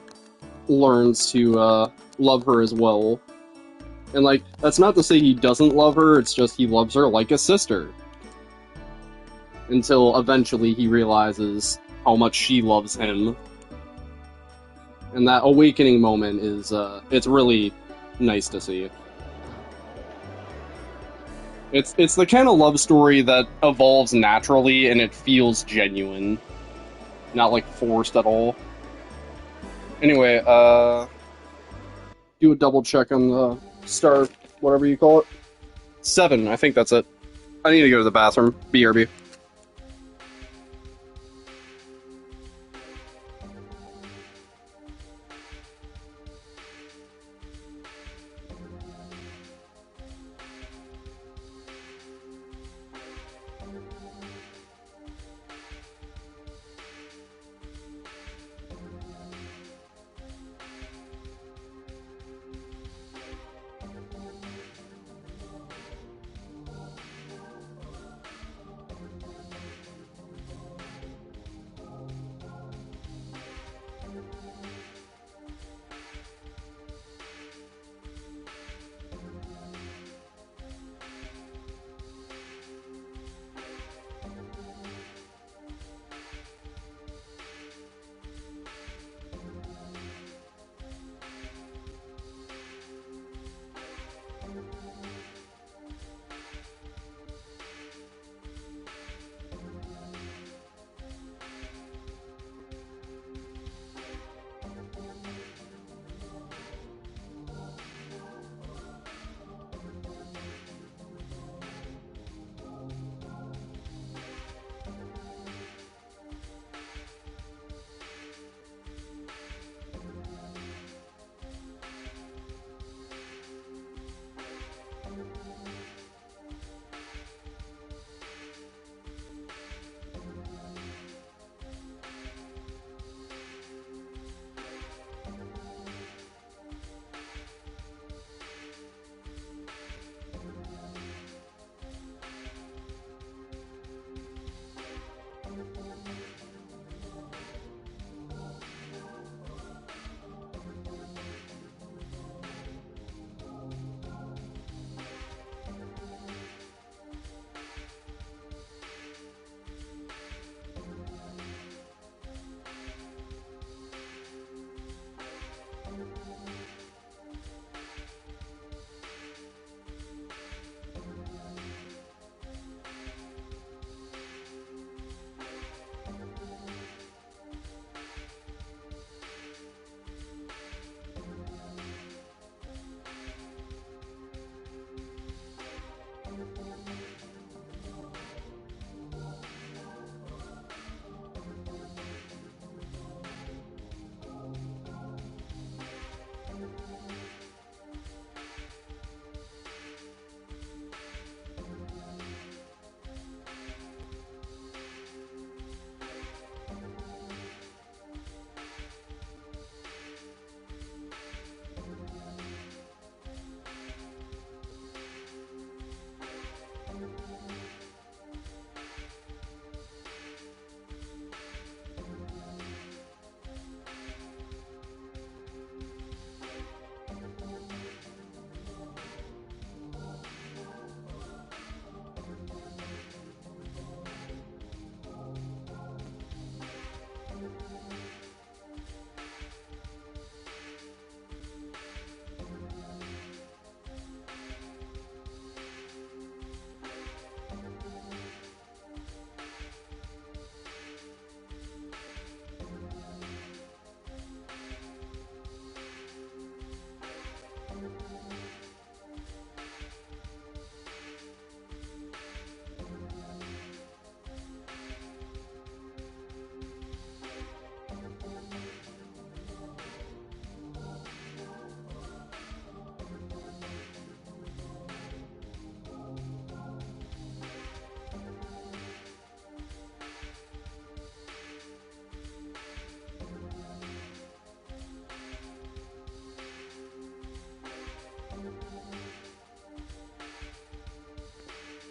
Speaker 1: learns to, love her as well. And, like, that's not to say he doesn't love her, it's just he loves her like a sister. Until eventually he realizes how much she loves him. And that awakening moment is, it's really nice to see. It's the kind of love story that evolves naturally and it feels genuine. Not, like, forced at all. Anyway, do a double check on the star, whatever you call it. 7, I think that's it. I need to go to the bathroom. BRB.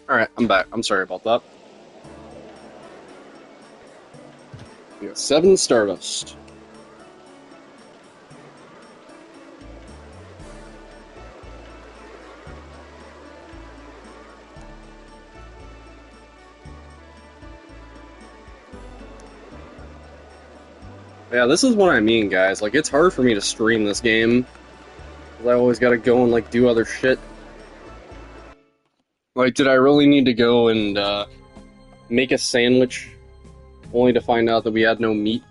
Speaker 1: Alright, I'm back. I'm sorry about that. We got 7 Stardust. Yeah, this is what I mean, guys. Like, it's hard for me to stream this game. Because I always gotta go and, like, do other shit. Like, did I really need to go and, make a sandwich only to find out that we had no meat?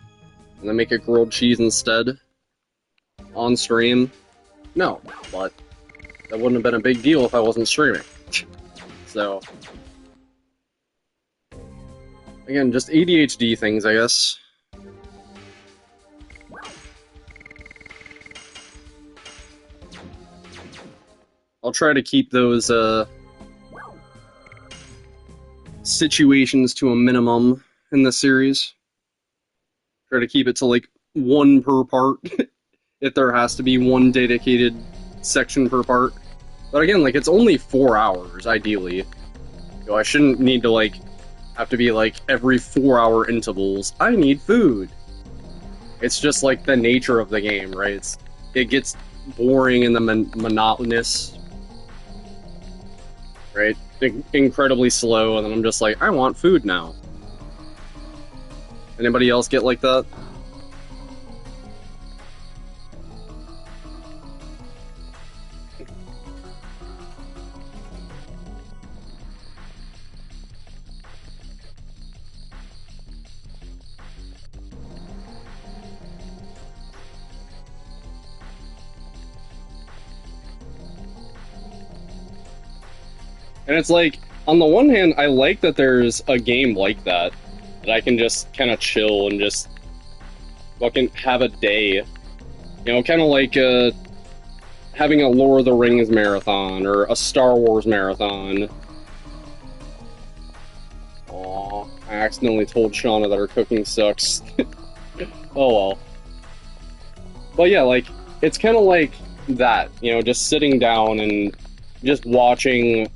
Speaker 1: And then make a grilled cheese instead? On stream? No, but that wouldn't have been a big deal if I wasn't streaming. So, again, just ADHD things, I guess. I'll try to keep those, situations to a minimum in this series. Try to keep it to, like, 1 per part, if there has to be 1 dedicated section per part. But again, like, it's only 4 hours, ideally. You know, I shouldn't need to, like, have to be, like, every 4-hour intervals, I need food. It's just, like, the nature of the game, right? It gets boring and monotonous, right? Incredibly slow, and then I'm just like, I want food now. Anybody else get like that? And it's like, on the one hand, I like that there's a game like that I can just kind of chill and just fucking have a day. You know, kind of like having a Lord of the Rings marathon or a Star Wars marathon. Aw, I accidentally told Shauna that her cooking sucks. Oh well. But yeah, like, it's kind of like that, you know, just sitting down and just watching,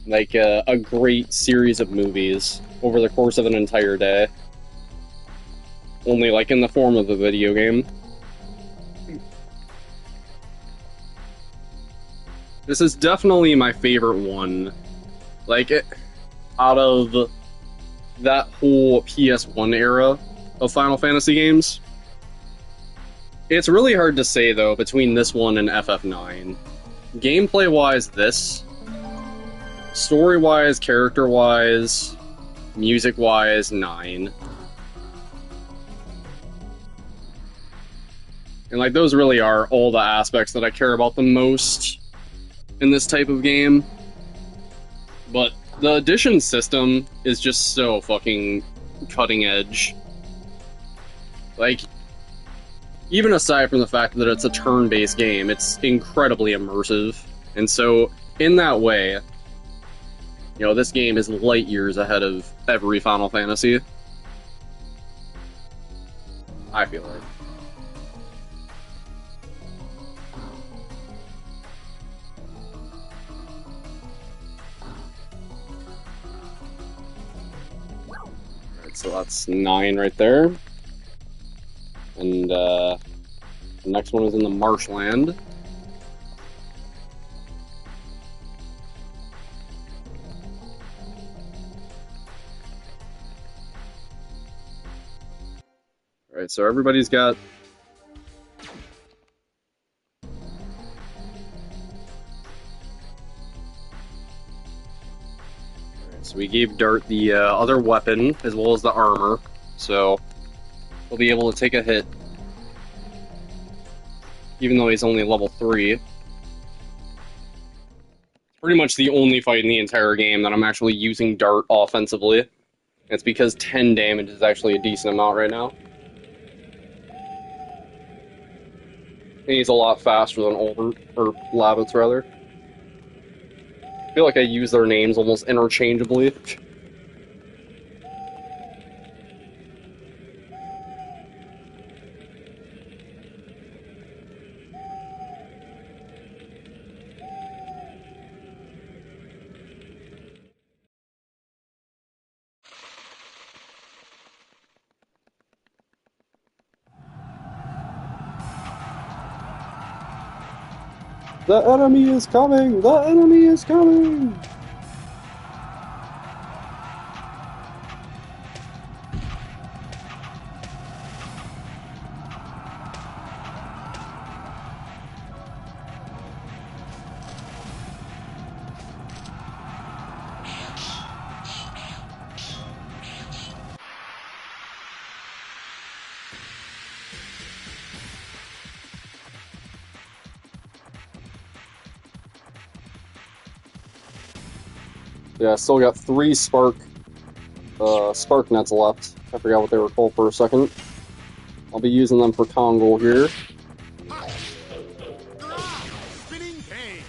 Speaker 1: like, a great series of movies over the course of an entire day. Only, like, in the form of a video game. This is definitely my favorite one. Like, out of that whole PS1 era of Final Fantasy games. It's really hard to say, though, between this one and FF9. Gameplay-wise, this. Story-wise, character-wise, music-wise, 9. And, like, those really are all the aspects that I care about the most in this type of game. But the addition system is just so fucking cutting edge. Like, even aside from the fact that it's a turn-based game, it's incredibly immersive. And so, in that way, you know, this game is light years ahead of every Final Fantasy. I feel like. Alright, so that's 9 right there. And, the next one is in the marshland. Alright, so everybody's got... Alright, so we gave Dart the other weapon, as well as the armor, so he'll be able to take a hit. Even though he's only level 3. It's pretty much the only fight in the entire game that I'm actually using Dart offensively. It's because 10 damage is actually a decent amount right now. And he's a lot faster than Olbert, or Lavitz, rather. I feel like I use their names almost interchangeably. The enemy is coming! The enemy is coming! Yeah, I still got 3 spark nets left. I forgot what they were called for a second. I'll be using them for Kongol here.
Speaker 2: Spinning cane.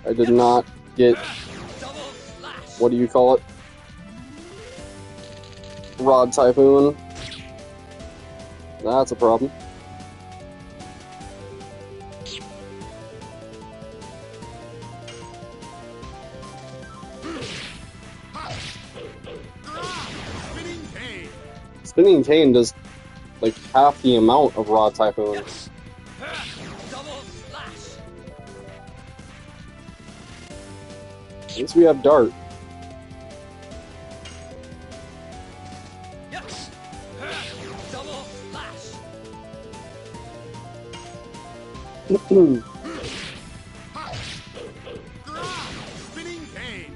Speaker 1: I did not get,
Speaker 2: Double slash.
Speaker 1: what do you call it? Rod Typhoon. That's a problem.
Speaker 2: Spinning cane.
Speaker 1: Spinning Cane does like half the amount of Rod Typhoon.
Speaker 2: Double slash.
Speaker 1: At least we have Dart.
Speaker 2: Double slash. Spinning cane. Spinning cane.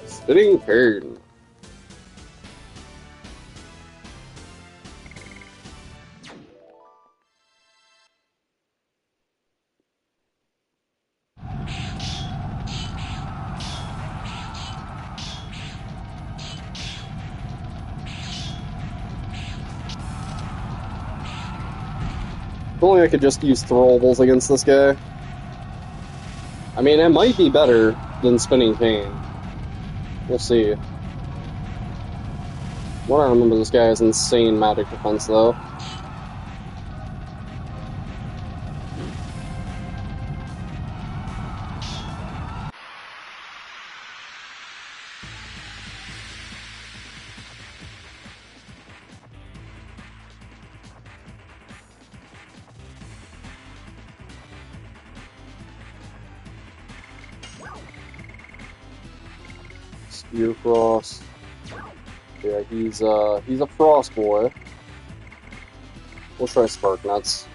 Speaker 1: Spinning Cane. If only I could just use throwables against this guy. I mean, it might be better than Spinning Cane. We'll see. What I remember, this guy has insane magic defense, though. Spear Frost. Yeah, he's a Frost boy. We'll try Spark Nuts.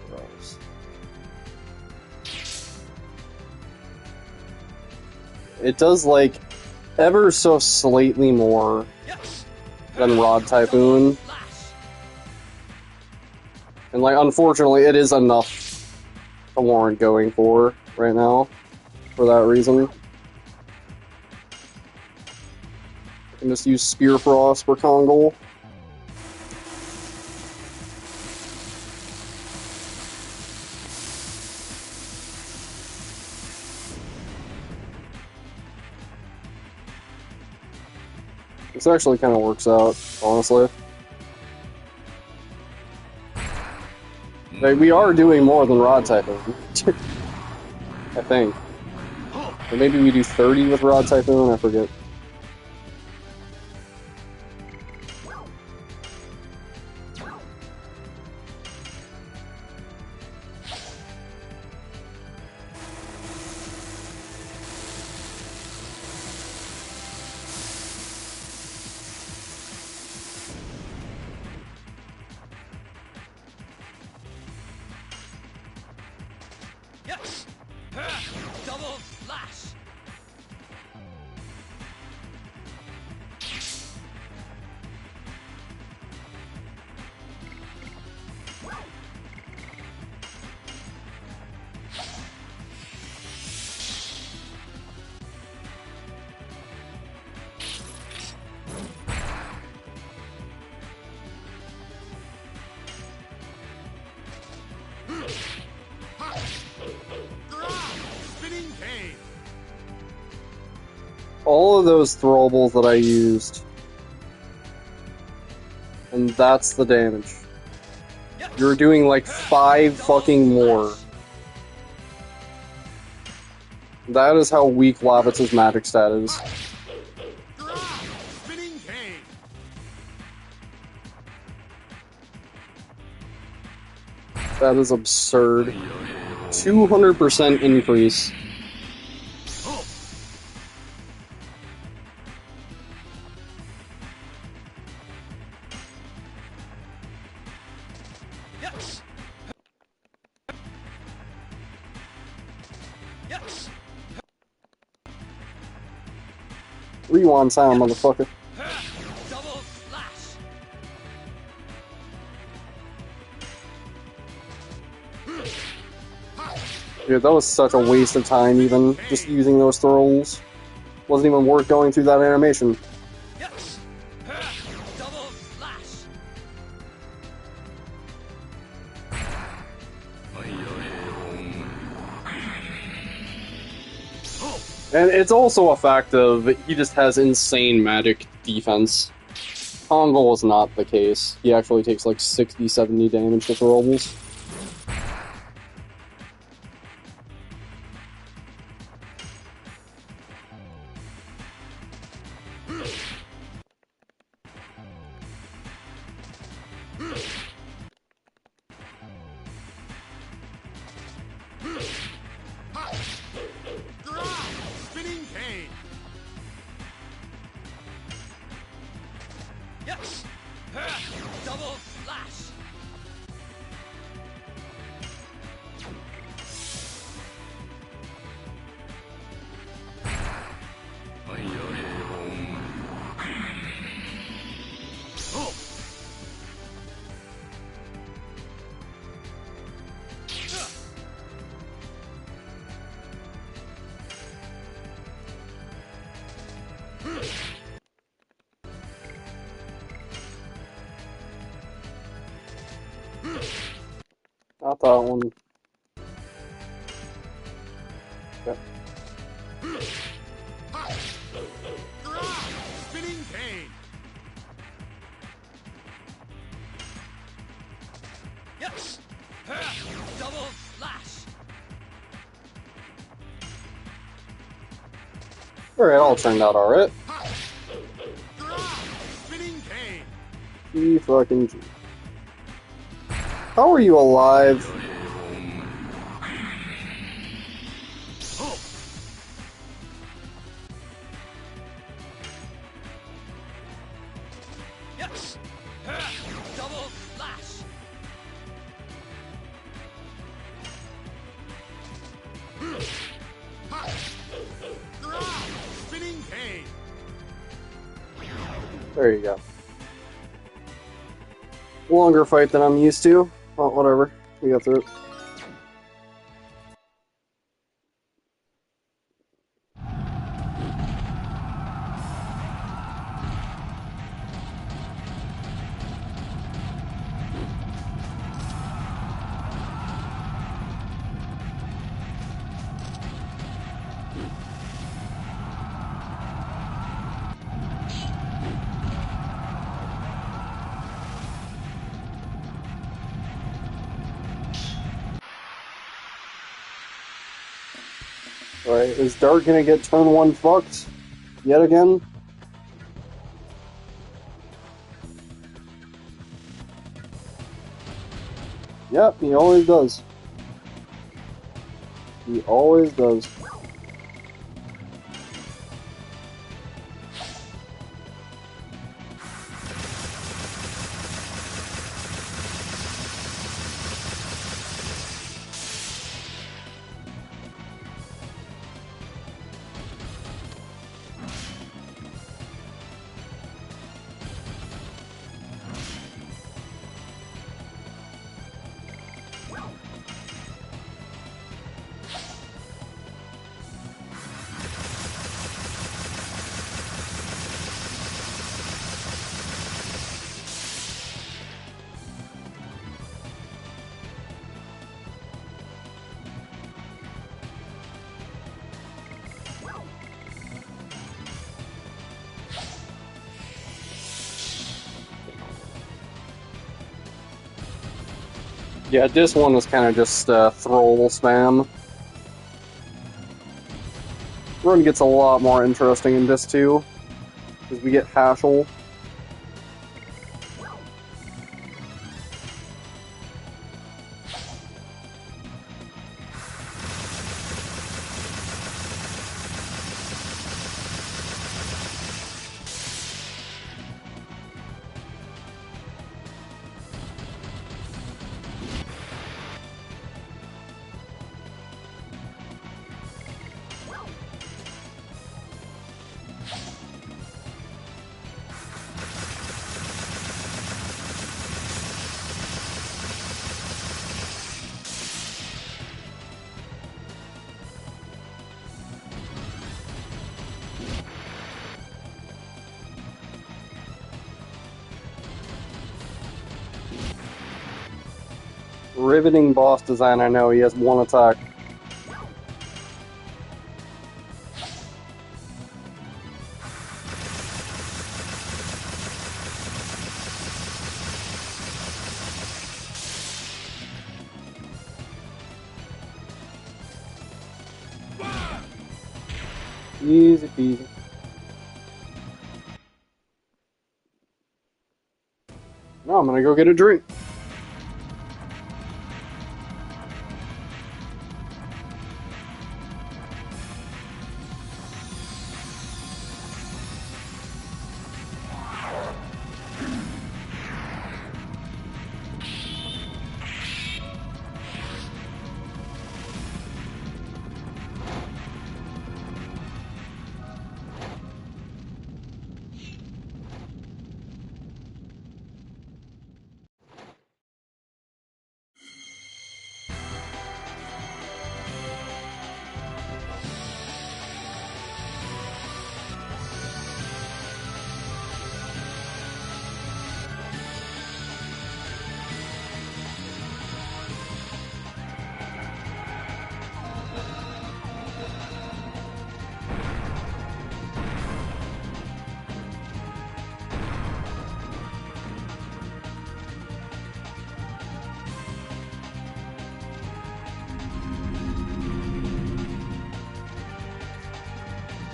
Speaker 1: Gross. It does like ever so slightly more than Rod Typhoon. And like, unfortunately, it is enough to warrant going for right now, for that reason. I can just use Spear Frost for Kongol. This actually kind of works out, honestly. Like, we are doing more than Rod Typhoon. I think. Or maybe we do 30 with Rod Typhoon, I forget.
Speaker 2: Double slash.
Speaker 1: all of those throwables that I used. And that's the damage. You're doing like 5 fucking more. That is how weak Lavitz's magic stat is.
Speaker 2: Spinning cane.
Speaker 1: That is absurd. 200% increase.
Speaker 2: Yes. Yes.
Speaker 1: Rewind sound, motherfucker.
Speaker 2: Double slash.
Speaker 1: Dude, that was such a waste of time, even just using those throws. Wasn't even worth going through that animation.
Speaker 2: Yes. Double slash.
Speaker 1: And it's also a fact of he just has insane magic defense. Pongal is not the case. He actually takes like 60, 70 damage to throwables.
Speaker 2: Spinning cane. Yes. Double slash.
Speaker 1: Not that one. Okay.
Speaker 2: Spinning cane. Yes. Double slash.
Speaker 1: Alright, all turned out alright.
Speaker 2: Spinning cane.
Speaker 1: G fucking G. How are you alive?
Speaker 2: Yes. Double slash. Spinning cane.
Speaker 1: There you go. Longer fight than I'm used to. Well, whatever. We got through it. Alright, is Dart gonna get turn 1 fucked? Yet again? Yep, he always does. He always does. Yeah, this one was kind of just throwable spam. Run gets a lot more interesting in this too, because we get Hashel. Riveting boss design, I know. He has one attack. Easy peasy. Now I'm gonna go get a drink.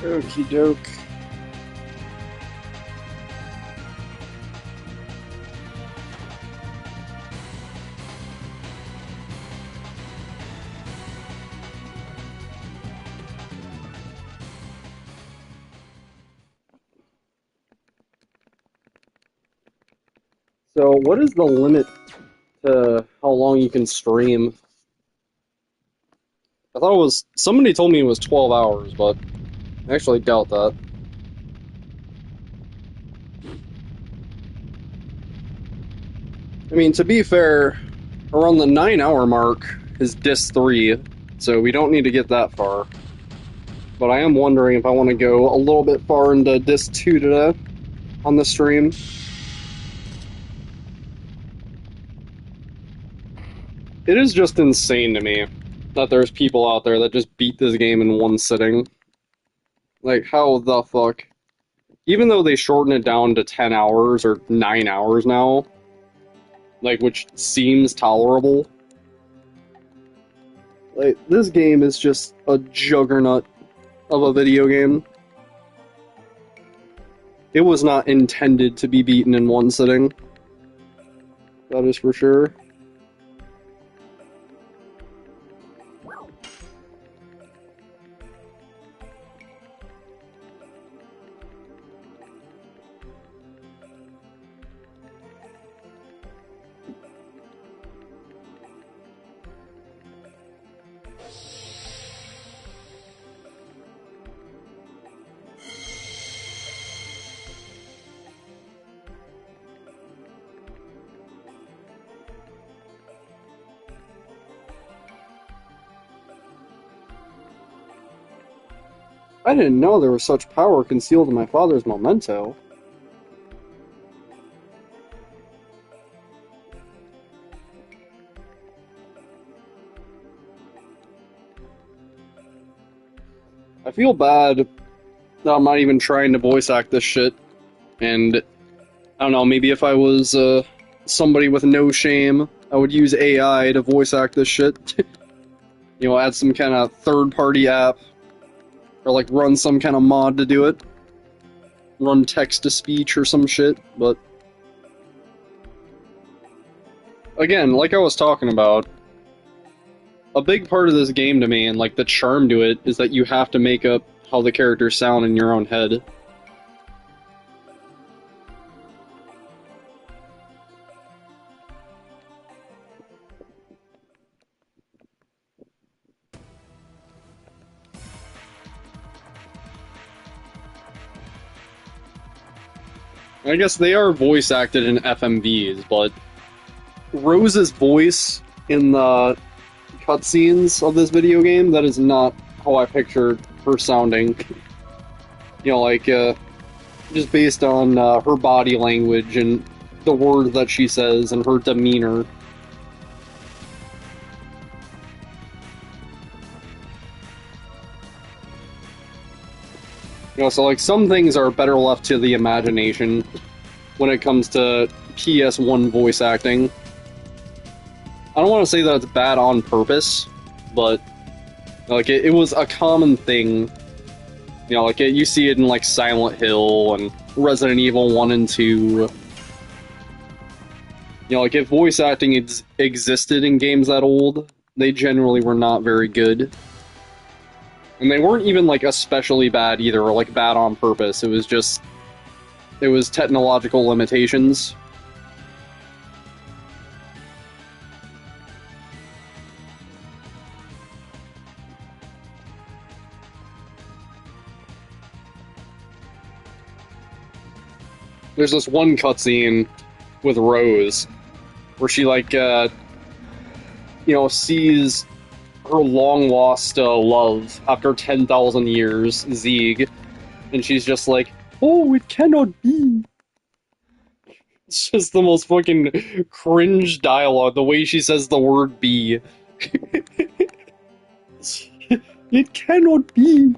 Speaker 1: Okie doke. So, what is the limit to how long you can stream? I thought it was. Somebody told me it was 12 hours, but I actually doubt that. I mean, to be fair, around the 9-hour mark is Disc 3, so we don't need to get that far. But I am wondering if I want to go a little bit far into Disc 2 today on the stream. It is just insane to me that there's people out there that just beat this game in one sitting. Like, how the fuck? Even though they shorten it down to 10 hours or 9 hours now, like, which seems tolerable, like, this game is just a juggernaut of a video game. It was not intended to be beaten in one sitting. That is for sure. I didn't know there was such power concealed in my father's memento. I feel bad that I'm not even trying to voice act this shit. And, I don't know, maybe if I was somebody with no shame, I would use AI to voice act this shit. You know, add some kind of third-party app, or like run some kind of mod to do it. Run text-to-speech or some shit, but... Again, like I was talking about, a big part of this game to me, and like the charm to it, is that you have to make up how the characters sound in your own head. I guess they are voice acted in FMVs, but Rose's voice in the cutscenes of this video game, that is not how I pictured her sounding. You know, like, just based on her body language and the words that she says and her demeanor. You know, so like some things are better left to the imagination when it comes to PS1 voice acting. I don't want to say that it's bad on purpose, but like it was a common thing. You know, like you see it in like Silent Hill and Resident Evil 1 and 2. You know, like if voice acting existed in games that old, they generally were not very good. And they weren't even like especially bad either, or like bad on purpose. It was technological limitations. There's this one cutscene with Rose where she like you know, sees her long-lost love after 10,000 years, Zieg, and she's just like, oh, it cannot be. It's just the most fucking cringe dialogue, the way she says the word be. It cannot be.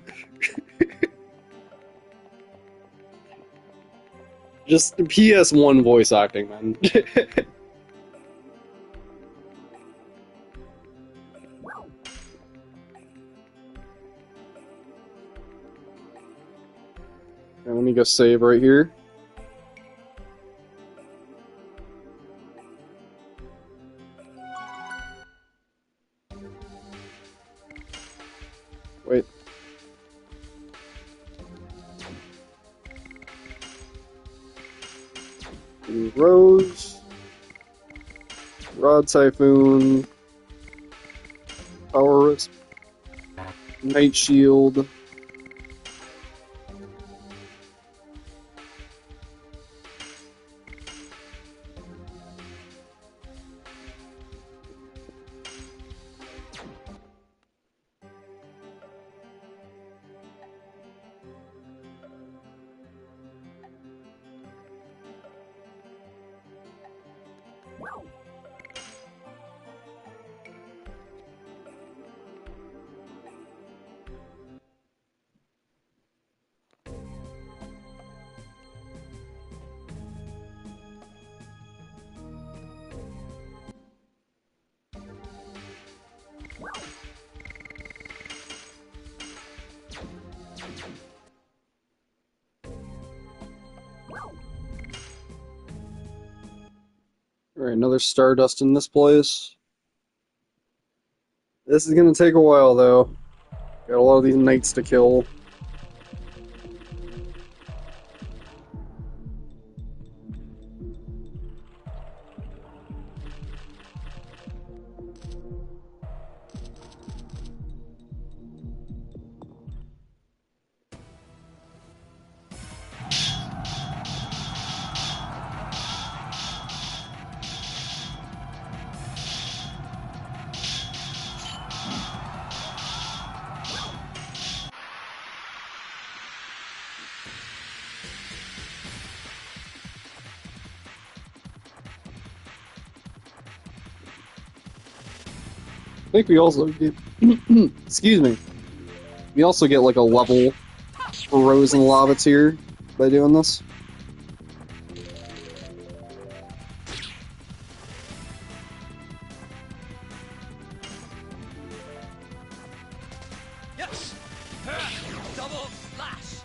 Speaker 1: Just PS1 voice acting, man. Okay, let me go save right here. Wait. Rose. Rod Typhoon. Power Wisp. Night Shield. Alright, another Stardust in this place. This is gonna take a while, though. Got a lot of these knights to kill. I think we also get... excuse me. We also get like a level for Rose and Lavateer by doing this.
Speaker 2: Yes. Double slash.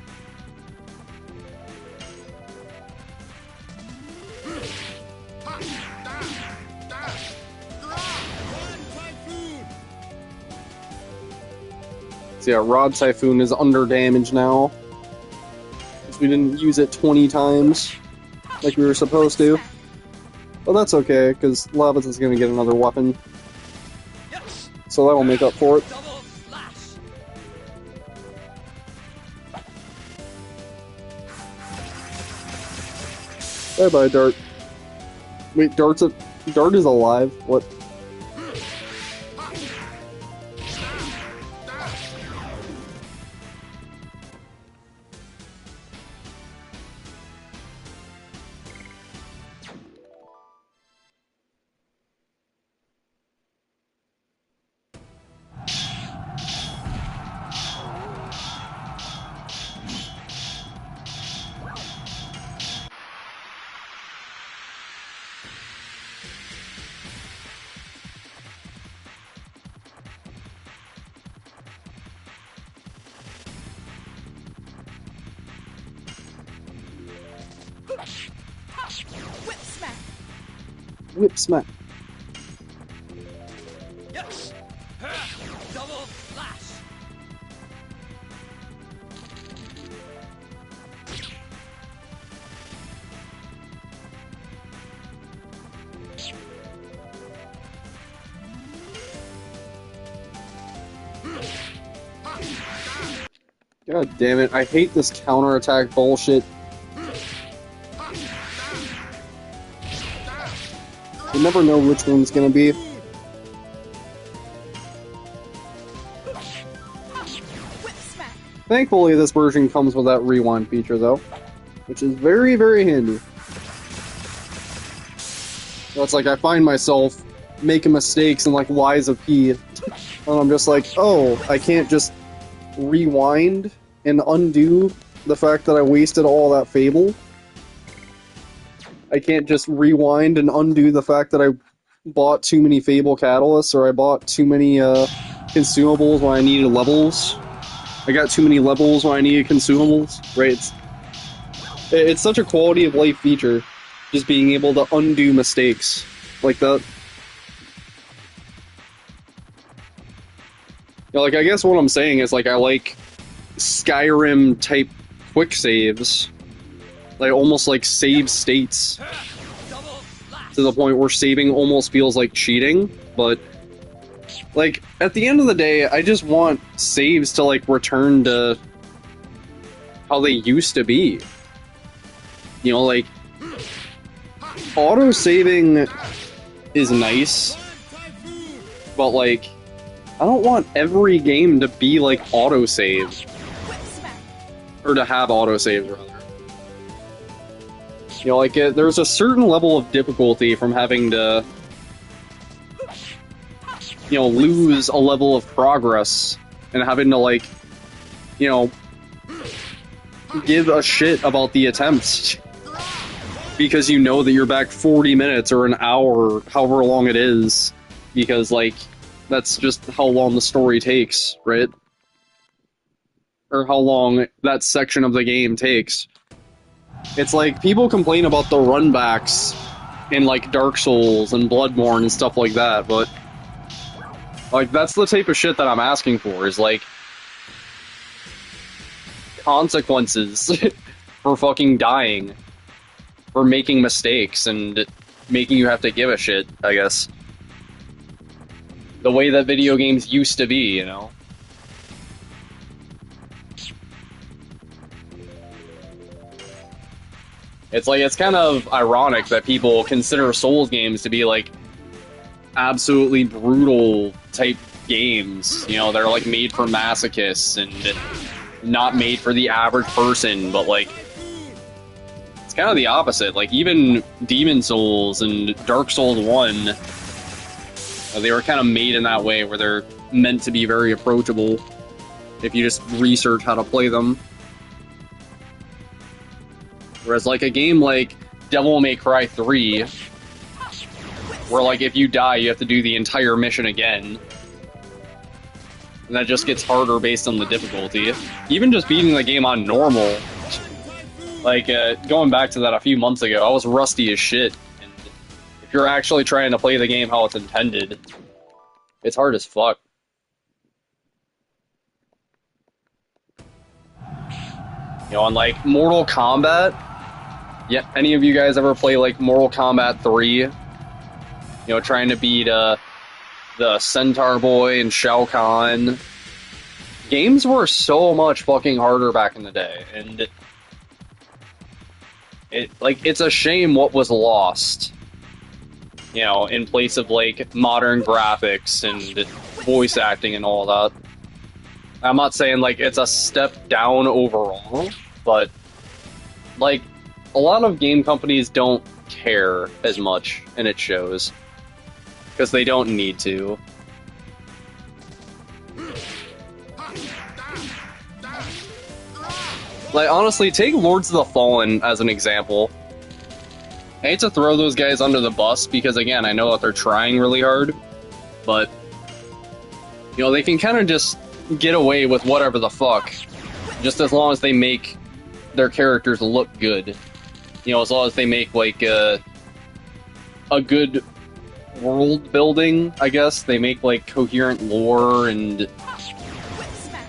Speaker 1: So yeah, Rod Typhoon is under damage now. Because we didn't use it 20 times like we were supposed to. But that's okay, because Lavitz is going to get another weapon.
Speaker 2: Yes.
Speaker 1: So that'll make up for it.
Speaker 2: Double slash.
Speaker 1: Bye-bye, Dart. Wait, Dart is alive? What?
Speaker 4: Whip smack.
Speaker 1: Whip smack.
Speaker 2: Yes. Double slash.
Speaker 1: God damn it, I hate this counterattack bullshit. You never know which one's gonna be.
Speaker 4: Whip smack.
Speaker 1: Thankfully, this version comes with that rewind feature, though, which is very, very handy. So it's like I find myself making mistakes in like Lies of P, and I'm just like, oh, I can't just rewind and undo the fact that I wasted all that Fable. I can't just rewind and undo the fact that I bought too many Fable Catalysts, or I bought too many consumables when I needed levels. I got too many levels when I needed consumables, right? It's such a quality of life feature, just being able to undo mistakes like that. You know, like, I guess what I'm saying is, like, I like Skyrim-type quick saves. Like, almost like save states.
Speaker 2: Double slash.
Speaker 1: To the point where saving almost feels like cheating, but... like, at the end of the day, I just want saves to, like, return to how they used to be. You know, like, auto-saving is nice, but, like, I don't want every game to be like autosave.
Speaker 4: Whip smack.
Speaker 1: Or to have autosaves, rather. You know, like, there's a certain level of difficulty from having to, you know, lose a level of progress and having to, like, you know, give a shit about the attempts. Because you know that you're back 40 minutes or an hour, however long it is. Because, like, that's just how long the story takes, right? Or how long that section of the game takes. It's like, people complain about the runbacks in, like, Dark Souls and Bloodborne and stuff like that, but... like, that's the type of shit that I'm asking for, is, like... consequences for fucking dying. For making mistakes and making you have to give a shit, I guess. The way that video games used to be, you know? It's like, it's kind of ironic that people consider Souls games to be, like, absolutely brutal type games. You know, they're, like, made for masochists and not made for the average person, but, like, it's kind of the opposite. Like, even Demon Souls and Dark Souls 1, they were kind of made in that way, where they're meant to be very approachable if you just research how to play them. Whereas, like, a game like Devil May Cry 3, where, like, if you die, you have to do the entire mission again.
Speaker 5: and that just gets harder based on the difficulty. Even just beating the game on normal, like going back to that a few months ago, I was rusty as shit. And if you're actually trying to play the game how it's intended, it's hard as fuck. You know, on like Mortal Kombat, yeah, any of you guys ever play like Mortal Kombat 3? You know, trying to beat the Centaur Boy and Shao Kahn. Games were so much fucking harder back in the day, and it's a shame what was lost. You know, in place of like modern graphics and voice acting and all that. I'm not saying like it's a step down overall, but like a lot of game companies don't care as much, and it shows. Because they don't need to. Like, honestly, take Lords of the Fallen as an example. I hate to throw those guys under the bus, because again, I know that they're trying really hard, but, you know, they can kind of just get away with whatever the fuck, just as long as they make their characters look good. You know, as long as they make, like, a good world building, I guess. They make like coherent lore and, you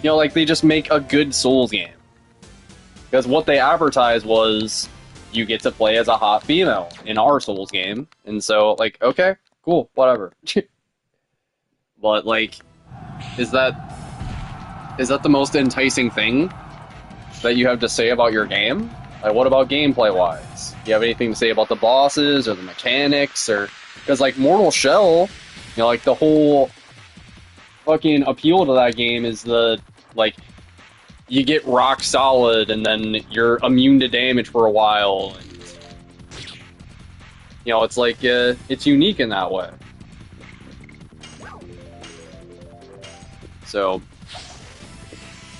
Speaker 5: know, like they just make a good Souls game. Because what they advertised was you get to play as a hot female in our Souls game. And so, like, okay, cool, whatever. But like, is that the most enticing thing that you have to say about your game? Like, what about gameplay wise? Do you have anything to say about the bosses or the mechanics or? Because, like, Mortal Shell, you know, like, the whole fucking appeal to that game is the, like, you get rock solid and then you're immune to damage for a while. And, you know, it's like, it's unique in that way. So,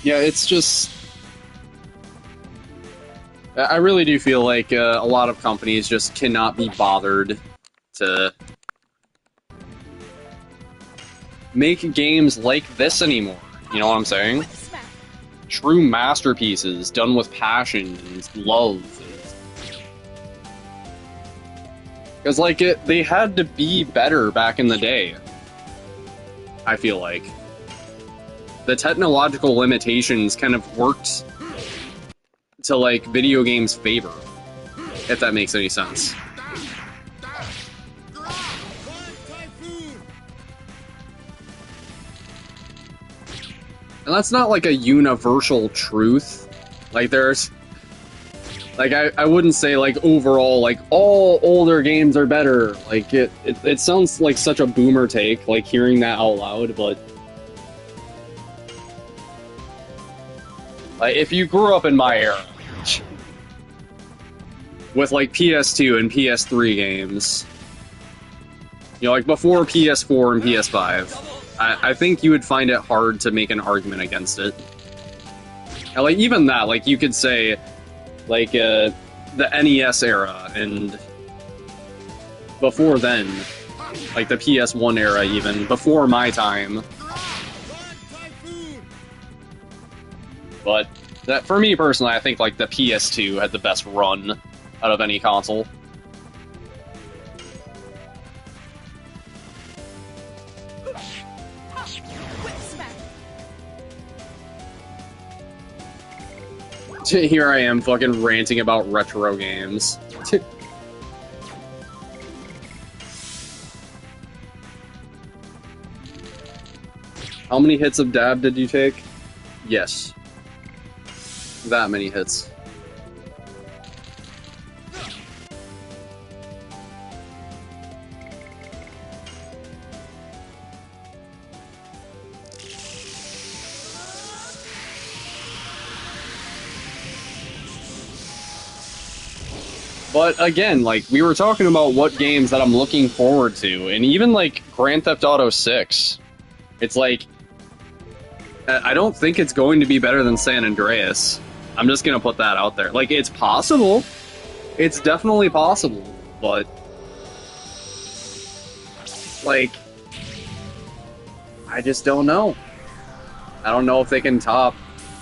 Speaker 5: yeah, it's just... I really do feel like a lot of companies just cannot be bothered to make games like this anymore. You know what I'm saying? True masterpieces done with passion and love. Because, like, they had to be better back in the day. I feel like. The technological limitations kind of worked to, like, video games' favor. If that makes any sense. And that's not, like, a universal truth. Like, there's... Like, I wouldn't say, like, overall, like, all older games are better. Like, it sounds like such a boomer take, like, hearing that out loud, but... Like, if you grew up in my era, with, like, PS2 and PS3 games, you know, like, before PS4 and PS5, I think you would find it hard to make an argument against it. And, like, even that, like, you could say, like, the NES era, and before then, like, the PS1 era even, before my time. But, that, for me personally, I think, like, the PS2 had the best run out of any console. Here I am fucking ranting about retro games. How many hits of dab did you take? Yes. That many hits. But again, like, we were talking about what games that I'm looking forward to, and even, like, Grand Theft Auto 6, it's like, I don't think it's going to be better than San Andreas. I'm just gonna put that out there. Like, it's possible. It's definitely possible, but... Like... I just don't know. I don't know if they can top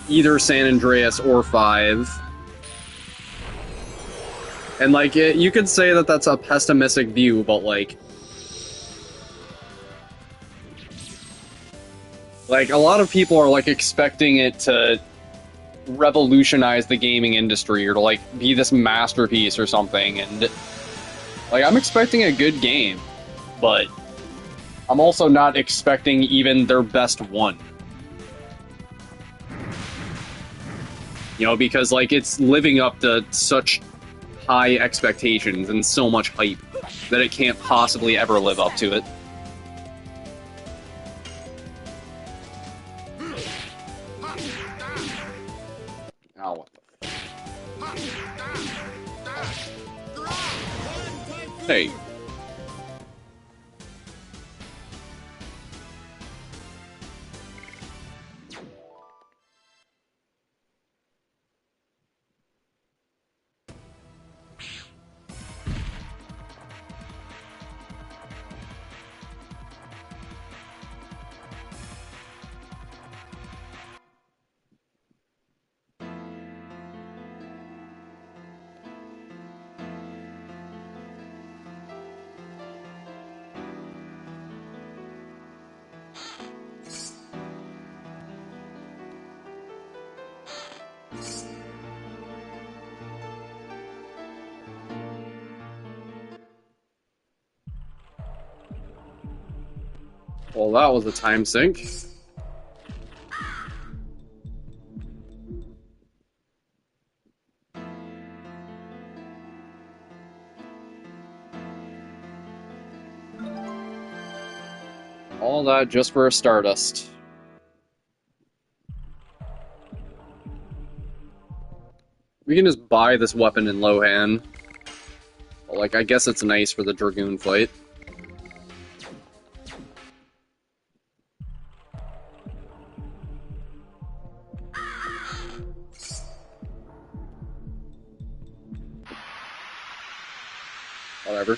Speaker 5: either San Andreas or 5. And, like, you could say that that's a pessimistic view, but, like, a lot of people are, like, expecting it to revolutionize the gaming industry or to, like, be this masterpiece or something, and, like, I'm expecting a good game, but I'm also not expecting even their best one. You know, because, like, it's living up to such high expectations and so much hype that it can't possibly ever live up to it. Oh, what the f- Hey. Well, that was a time sink. All that just for a Stardust. We can just buy this weapon in Lohan. But, like, I guess it's nice for the Dragoon fight. Whatever.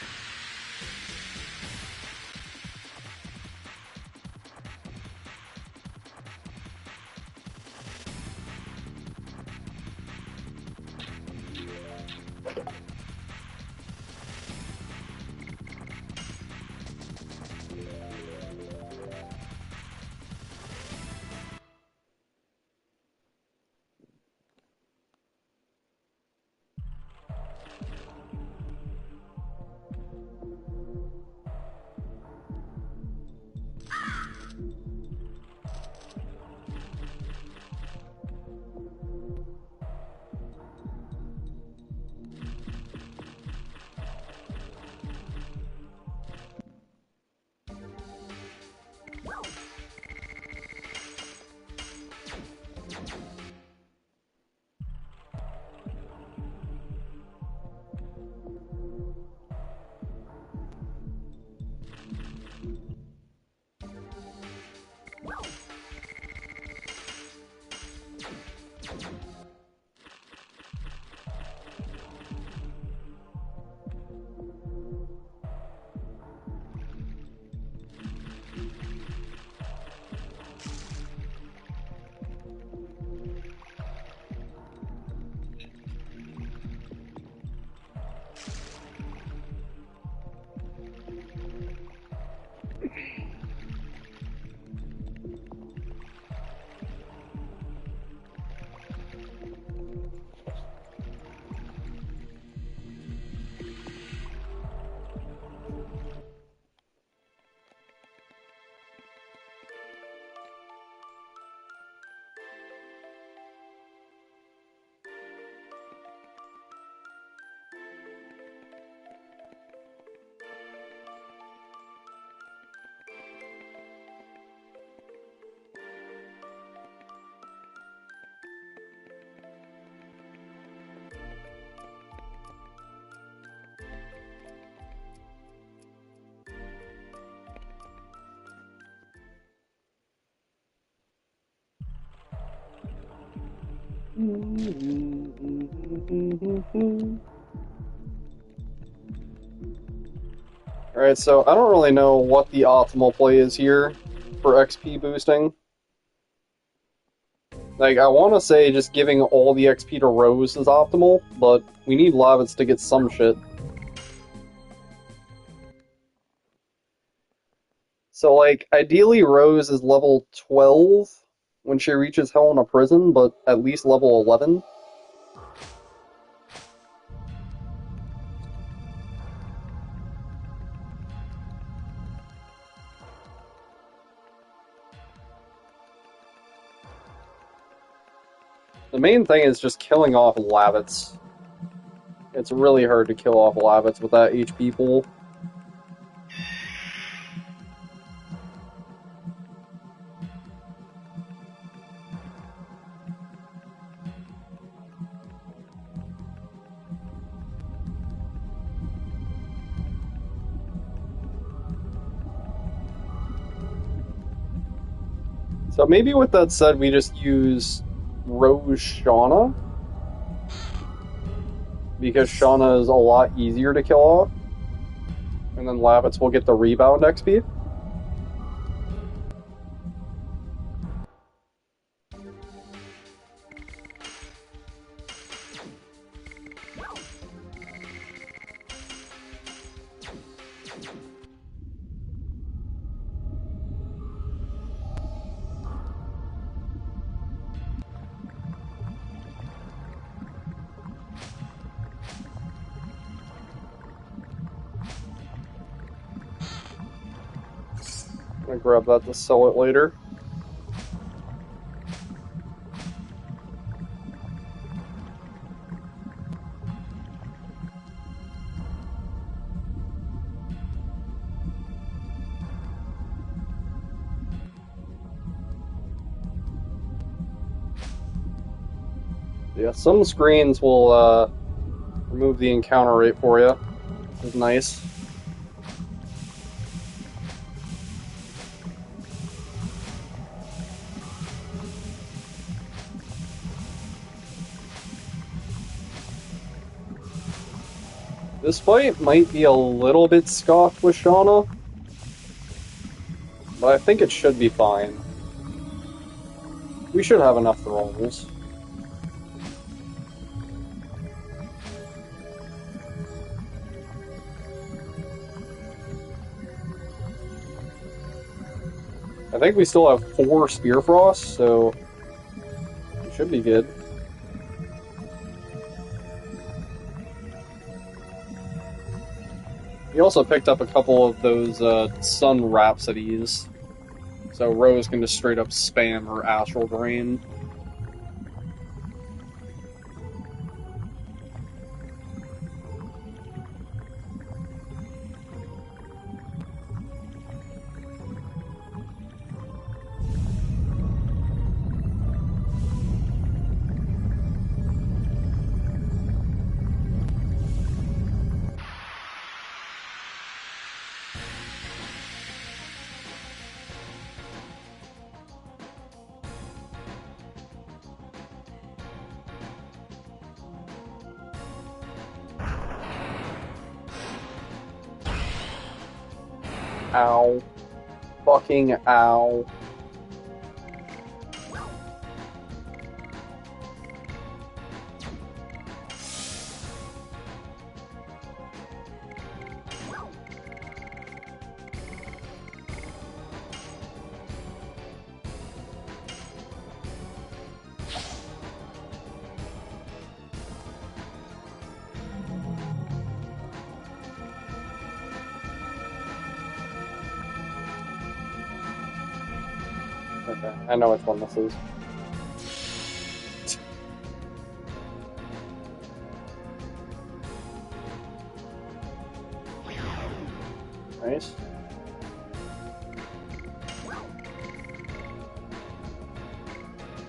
Speaker 5: Alright, so I don't really know what the optimal play is here for XP boosting.
Speaker 1: Like, I want to say just giving all the XP to Rose is optimal, but we need Lavitz to get some shit. So, like, ideally Rose is level 12 when she reaches Hell in a Prison, but at least level 11. The main thing is just killing off Lavitz. It's really hard to kill off Lavitz with that HP pool. So maybe with that said, we just use Rose Shauna, because Shauna is a lot easier to kill off, and then Lavitz will get the rebound XP. I'm gonna grab that to sell it later. Yeah, some screens will remove the encounter rate for you, which is nice. This fight might be a little bit scoffed with Shauna, but I think it should be fine. We should have enough thralls. I think we still have 4 Spear Frosts, so it should be good. We also picked up a couple of those Sun Rhapsodies, so Rose can just straight up spam her Astral Drain. Ow. Fucking ow. Okay, I know which one this is. Nice.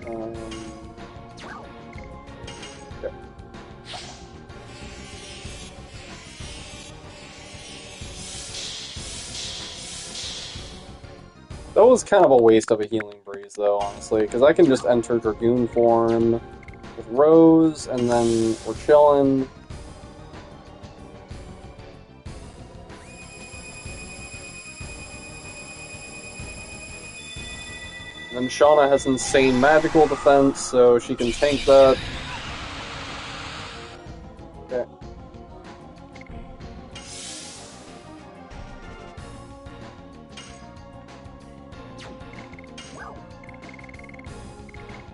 Speaker 1: Okay. That was kind of a waste of a healing breeze, though, honestly, because I can just enter Dragoon form with Rose, and then we're chilling. And then And Shauna has insane magical defense, so she can tank that. Okay.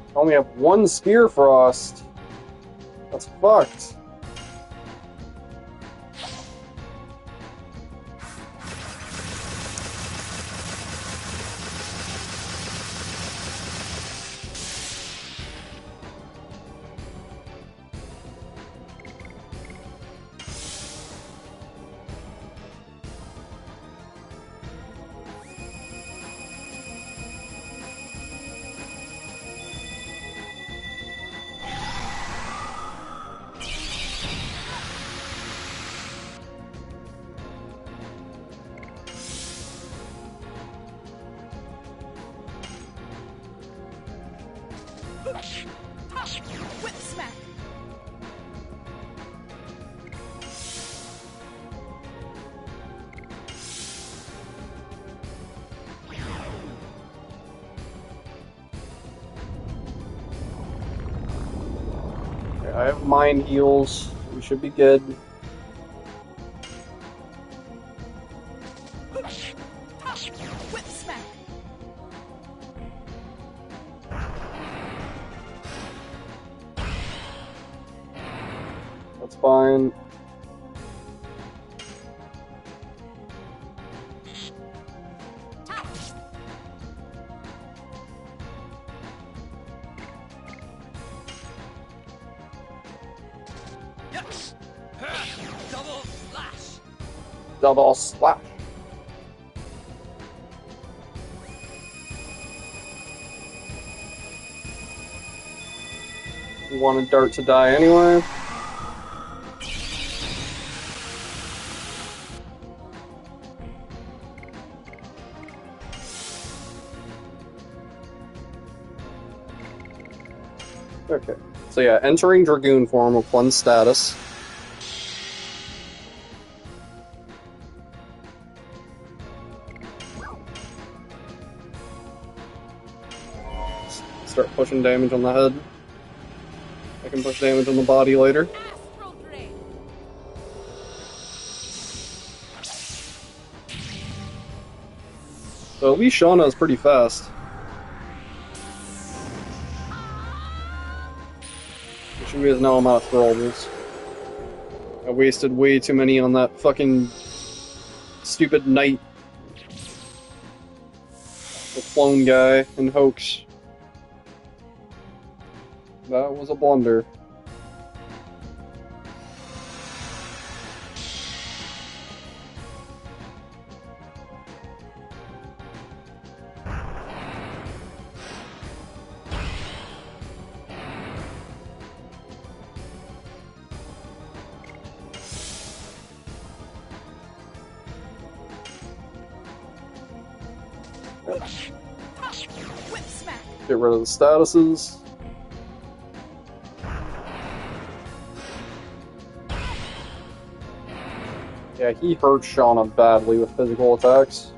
Speaker 1: I only have one Spear Frost. That's fucked.
Speaker 4: Whip smack.
Speaker 1: Okay, I have Mind Heals. We should be good.
Speaker 4: Whip smack.
Speaker 1: That's fine.
Speaker 2: Yes. Double slash.
Speaker 1: Double slash. You wanted Dart to die anyway. Okay. So yeah, entering Dragoon form with one status. Start pushing damage on the head. I can push damage on the body later.
Speaker 4: Astral drain.
Speaker 1: So at least Shauna is pretty fast. She has no amount of throwables. I wasted way too many on that fucking stupid knight. The clone guy in Hoax. That was a blunder.
Speaker 4: Whip smack.
Speaker 1: Get rid of the statuses. Yeah, he hurt Shauna badly with physical attacks.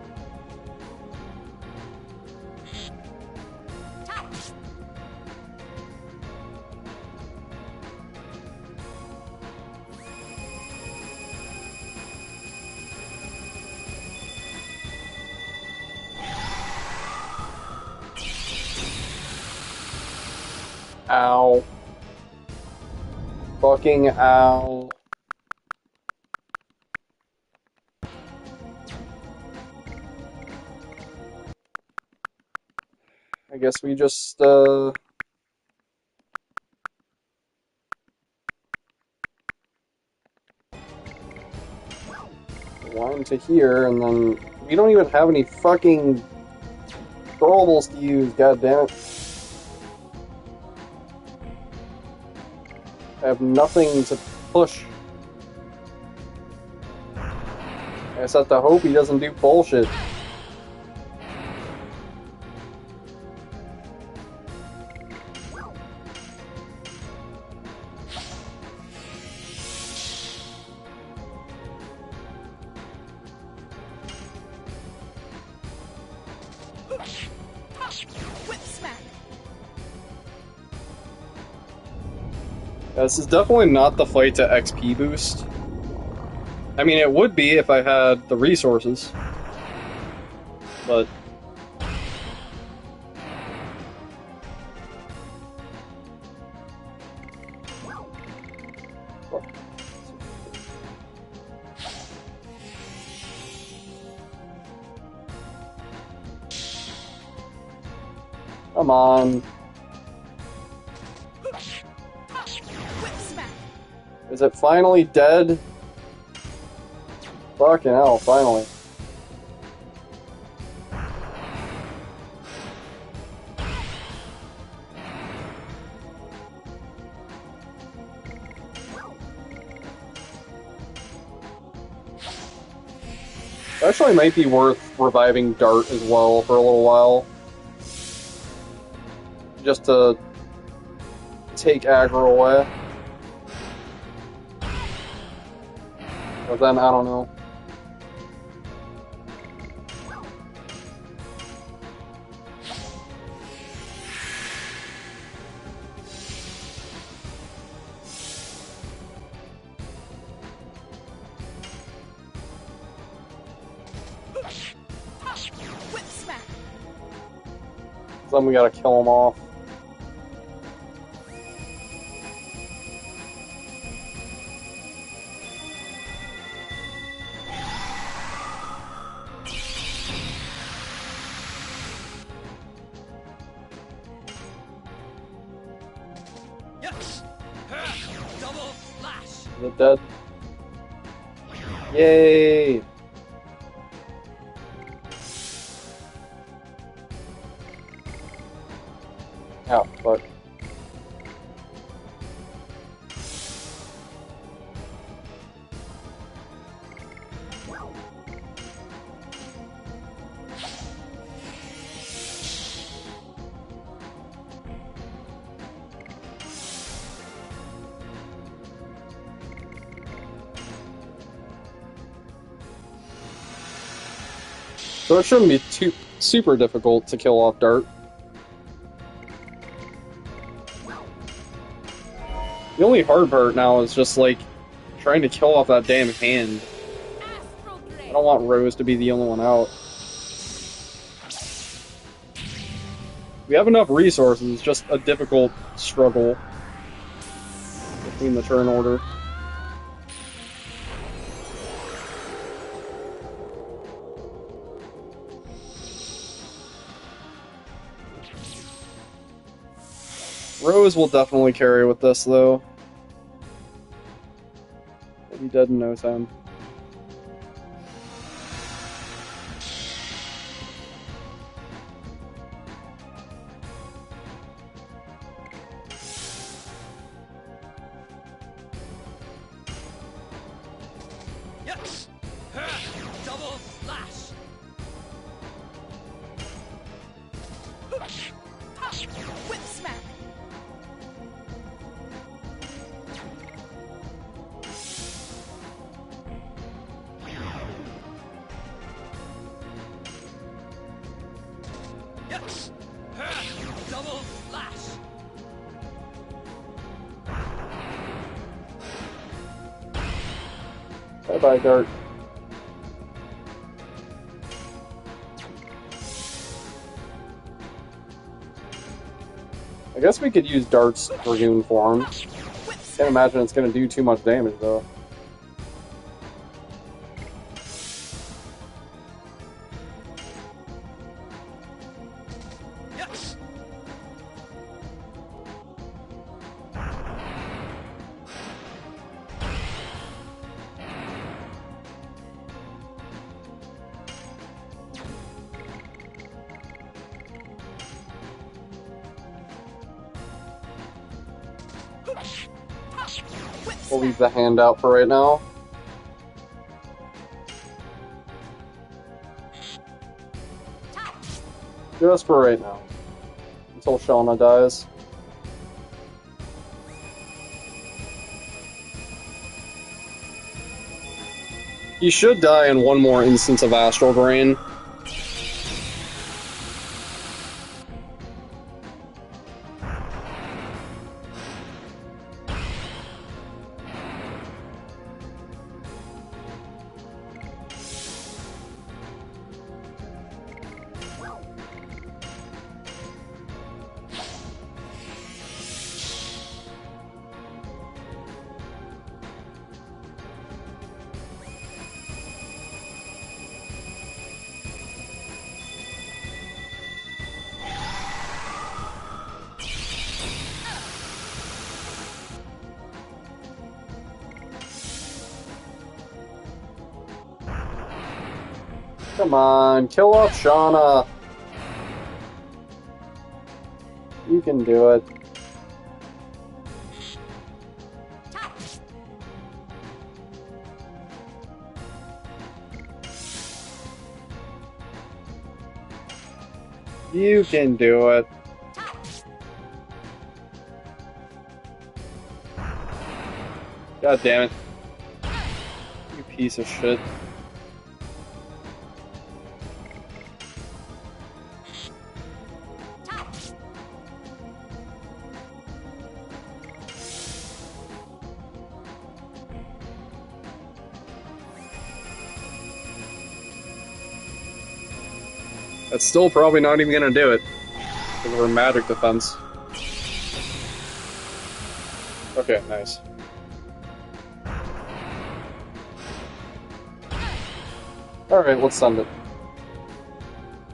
Speaker 1: Ow. Fucking ow. I guess we just, line to here, and then we don't even have any fucking throwables to use, goddammit. I have nothing to push. I just have to hope he doesn't do bullshit.
Speaker 4: Whip
Speaker 1: Yeah, this is definitely not the fight to XP boost. I mean, it would be if I had the resources. But... Come on.
Speaker 4: Whip smack.
Speaker 1: Is it finally dead? Fucking hell, finally. Actually might be worth reviving Dart as well for a little while. Just to take aggro away. But then, I don't know.
Speaker 4: Whip smack.
Speaker 1: Then we gotta kill him off.
Speaker 2: Yes. Double slash.
Speaker 1: Is it dead? Yay! Ow, fuck. So it shouldn't be too super difficult to kill off Dart. The only hard part now is just like trying to kill off that damn hand.
Speaker 4: Astral
Speaker 1: I
Speaker 4: Grade.
Speaker 1: don't want Rose to be the only one out. We have enough resources, it's just a difficult struggle between the turn order. Rose will definitely carry with this, though. He'll be dead in no time.
Speaker 2: Yes. Double slash.
Speaker 4: Whip smack.
Speaker 2: Yes. Double slash.
Speaker 1: Bye-bye, Dart. I guess we could use Dart's Dragoon form.
Speaker 4: Whip
Speaker 1: Can't
Speaker 4: smack.
Speaker 1: imagine it's gonna do too much damage, though.
Speaker 2: Yes.
Speaker 4: Whip
Speaker 1: We'll leave
Speaker 4: smack.
Speaker 1: the hand out for right now. Just for right now. Until Shauna dies. He should die in one more instance of Astral Drain. Come on, kill off Shauna. You can do it. You can do it. God damn it. You piece of shit. That's still probably not even gonna do it. Because of her magic defense. Okay, nice. Alright, let's send it.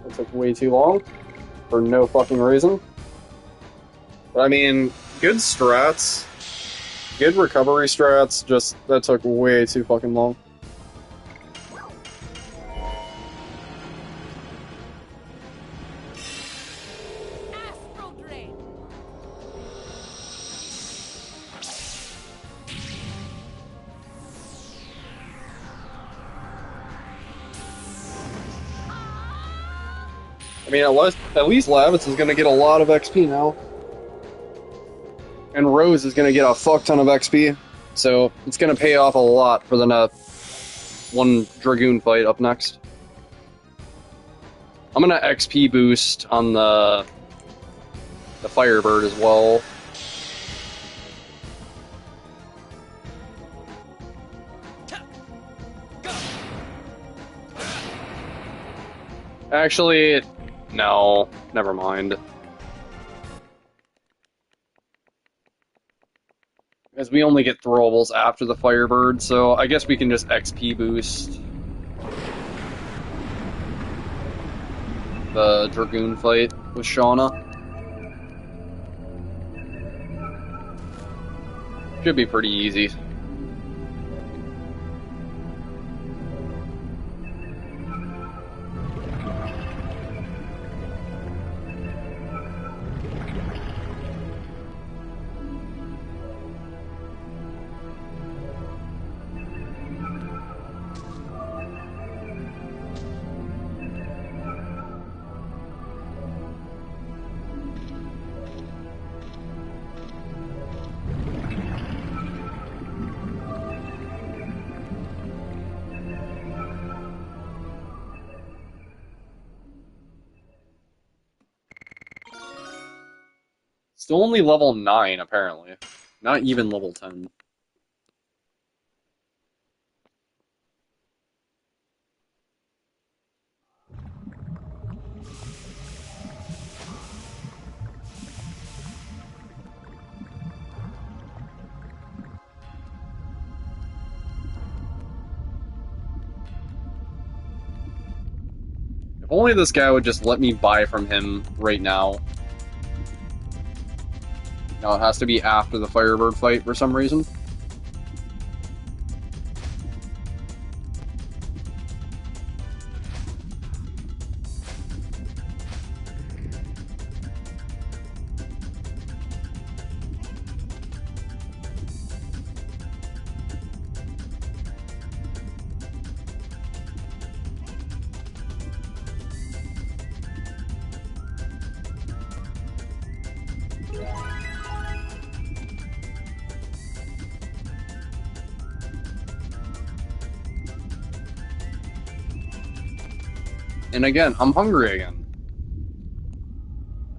Speaker 1: That took way too long. For no fucking reason. But I mean, good strats. Good recovery strats, just that took way too fucking long.
Speaker 4: Astral Drain.
Speaker 1: I mean, at least Lavitz is gonna get a lot of XP now. And Rose is gonna get a fuck ton of XP. So, it's gonna pay off a lot for the one Dragoon fight up next. I'm gonna XP boost on the Firebird as well. Actually, no, never mind. Because we only get throwables after the Firebird, so I guess we can just XP boost the Dragoon fight with Shauna. Should be pretty easy. Still only level 9, apparently. Not even level 10. If only this guy would just let me buy from him right now. No, it has to be after the Firebird fight for some reason. And again, I'm hungry again.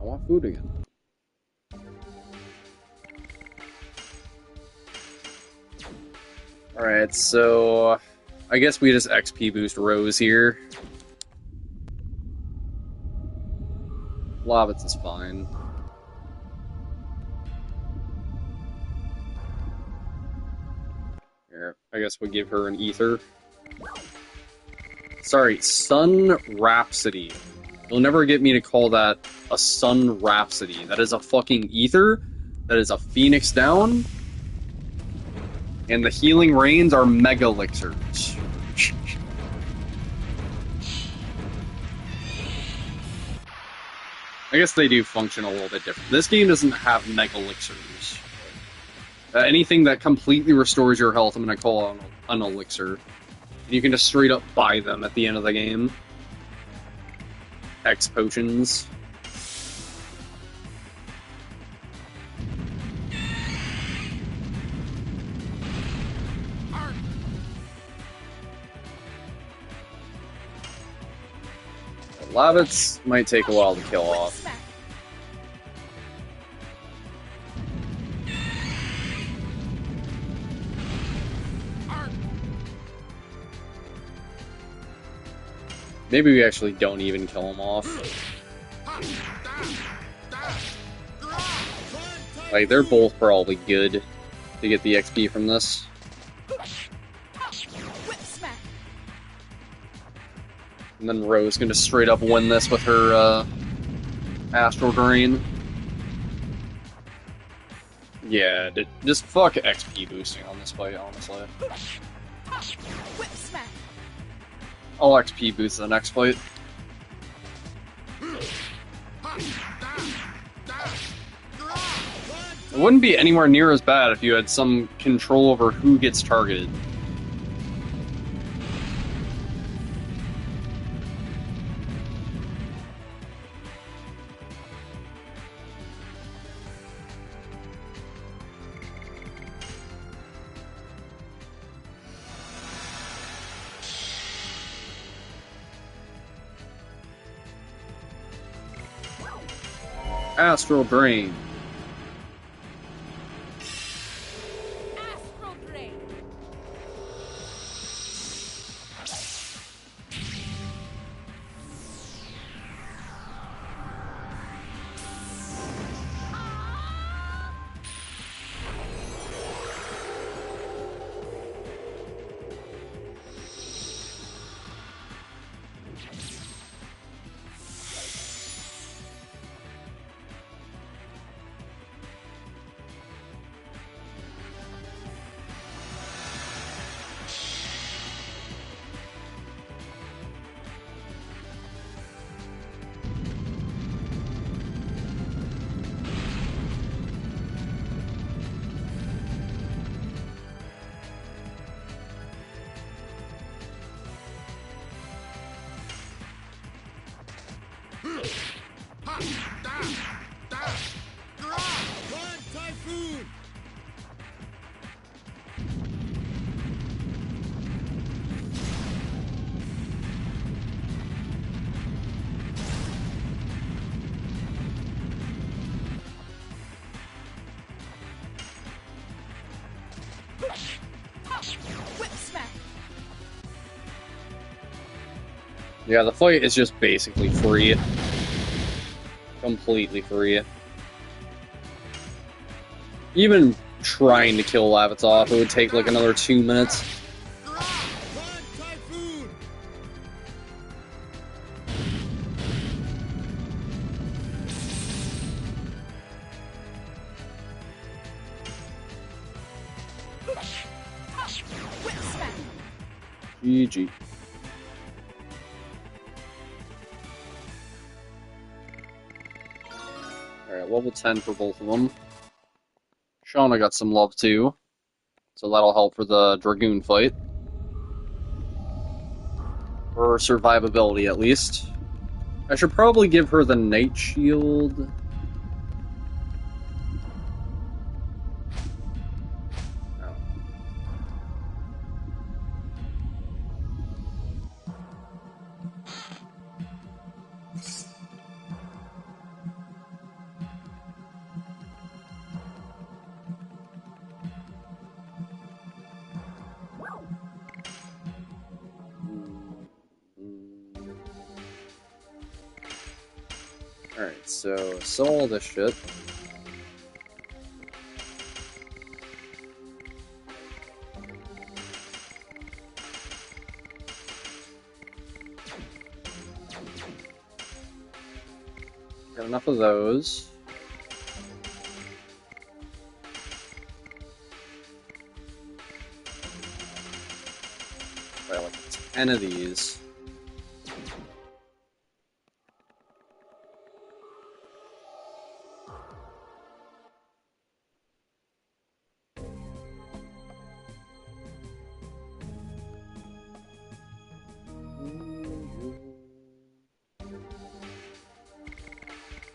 Speaker 1: I want food again. Alright, so I guess we just XP boost Rose here. Lavitz is fine. Here, I guess we give her an ether. Sorry, Sun Rhapsody. You'll never get me to call that a Sun Rhapsody. That is a fucking ether. That is a Phoenix down. And the Healing Rains are Mega Elixirs.
Speaker 5: I guess they do function a little bit different. This game doesn't have mega elixirs. Anything that completely restores your health, I'm going to call an elixir. And you can just straight up buy them at the end of the game. X potions. Lavits might take a while to kill off. Maybe we actually don't even kill him off. Like, they're both probably good to get the XP from this. And then Ro's gonna straight up win this with her, Astral Drain. Yeah, just fuck XP boosting on this fight, honestly. I'll XP boost the next fight. It wouldn't be anywhere near as bad if you had some control over who gets targeted. Astral Drain.
Speaker 4: Astral Drain. Whip smack.
Speaker 5: Yeah, the fight is just basically free. Completely free. Even trying to kill Lavitz off, it would take like another 2 minutes. GG. Alright, level 10 for both of them. Shauna got some love too, so that'll help for the Dragoon fight. For survivability, at least. I should probably give her the Night Shield. Alright, so sell all this shit. Got enough of those. Got like 10 of these.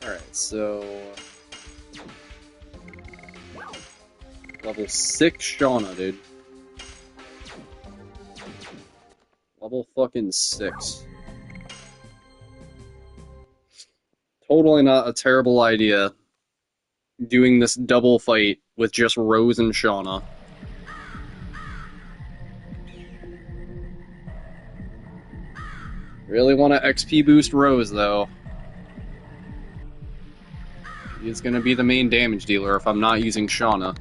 Speaker 5: Alright, so... Level 6 Shauna, dude. Level fucking 6. Totally not a terrible idea doing this double fight with just Rose and Shauna. Really want to XP boost Rose, though. She's gonna be the main damage dealer if I'm not using Shauna.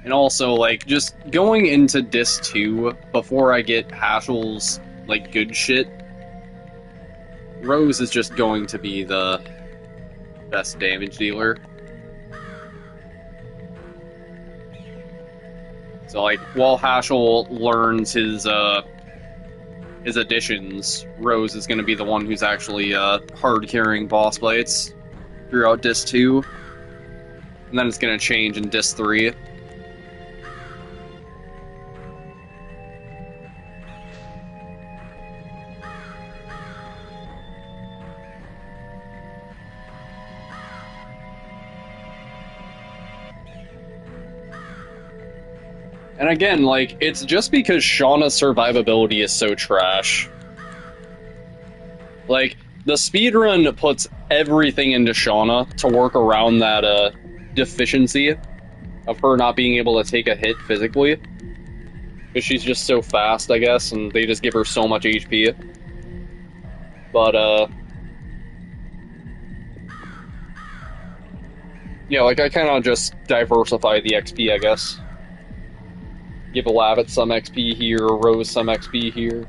Speaker 5: And also, like, just going into Dis 2 before I get Haschel's, like, good shit, Rose is just going to be the best damage dealer. So, like, while Haschel learns his additions, Rose is going to be the one who's actually hard-carrying boss fights throughout Dis 2. And then it's going to change in Dis 3. And again, like, it's just because Shauna's survivability is so trash. Like, the speedrun puts everything into Shauna to work around that, deficiency of her not being able to take a hit physically. Because she's just so fast, I guess, and they just give her so much HP. But, yeah, like, I kind of just diversify the XP, I guess. Give Lavit some XP here, Rose some XP here,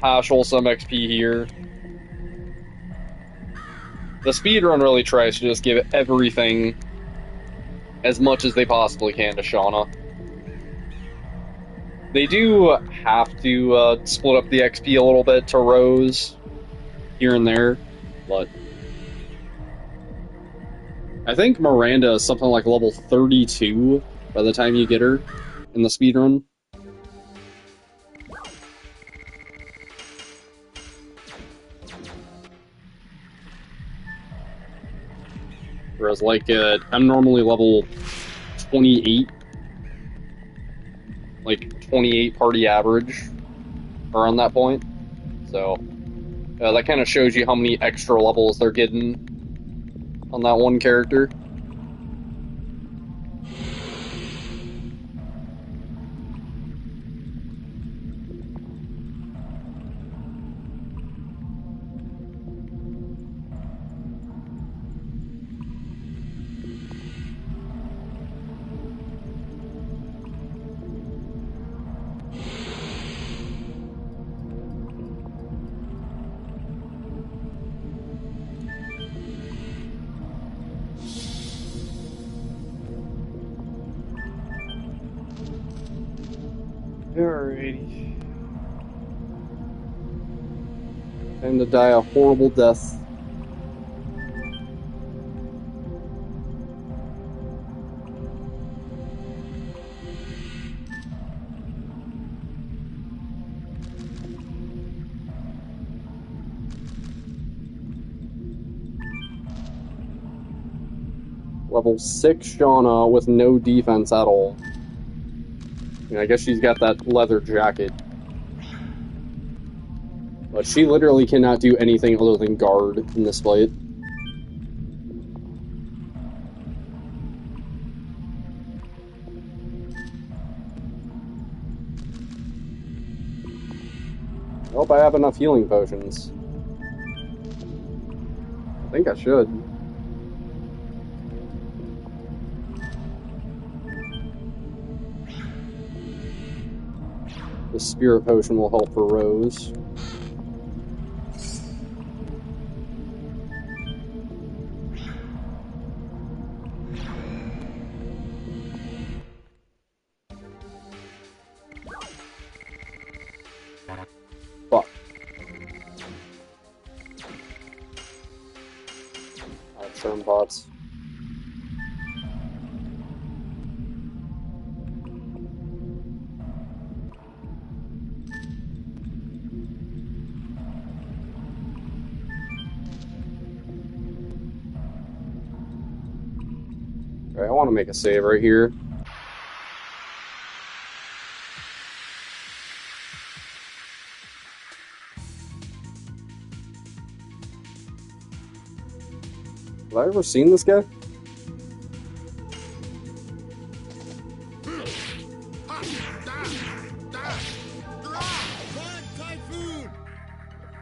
Speaker 5: Haschel some XP here. The speedrun really tries to just give everything as much as they possibly can to Shauna. They do have to split up the XP a little bit to Rose here and there, but I think Miranda is something like level 32 by the time you get her in the speedrun. Whereas, like, I'm normally level 28. Like, 28 party average around that point. So, that kind of shows you how many extra levels they're getting on that one character. Alrighty. Time to die a horrible death. Level 6 Shauna with no defense at all. I guess she's got that leather jacket. But she literally cannot do anything other than guard in this fight. I hope I have enough healing potions. I think I should. The spirit potion will help for Rose. Fuck. Churn bots.
Speaker 1: Alright, I want to make a save right here. Have I ever seen this guy?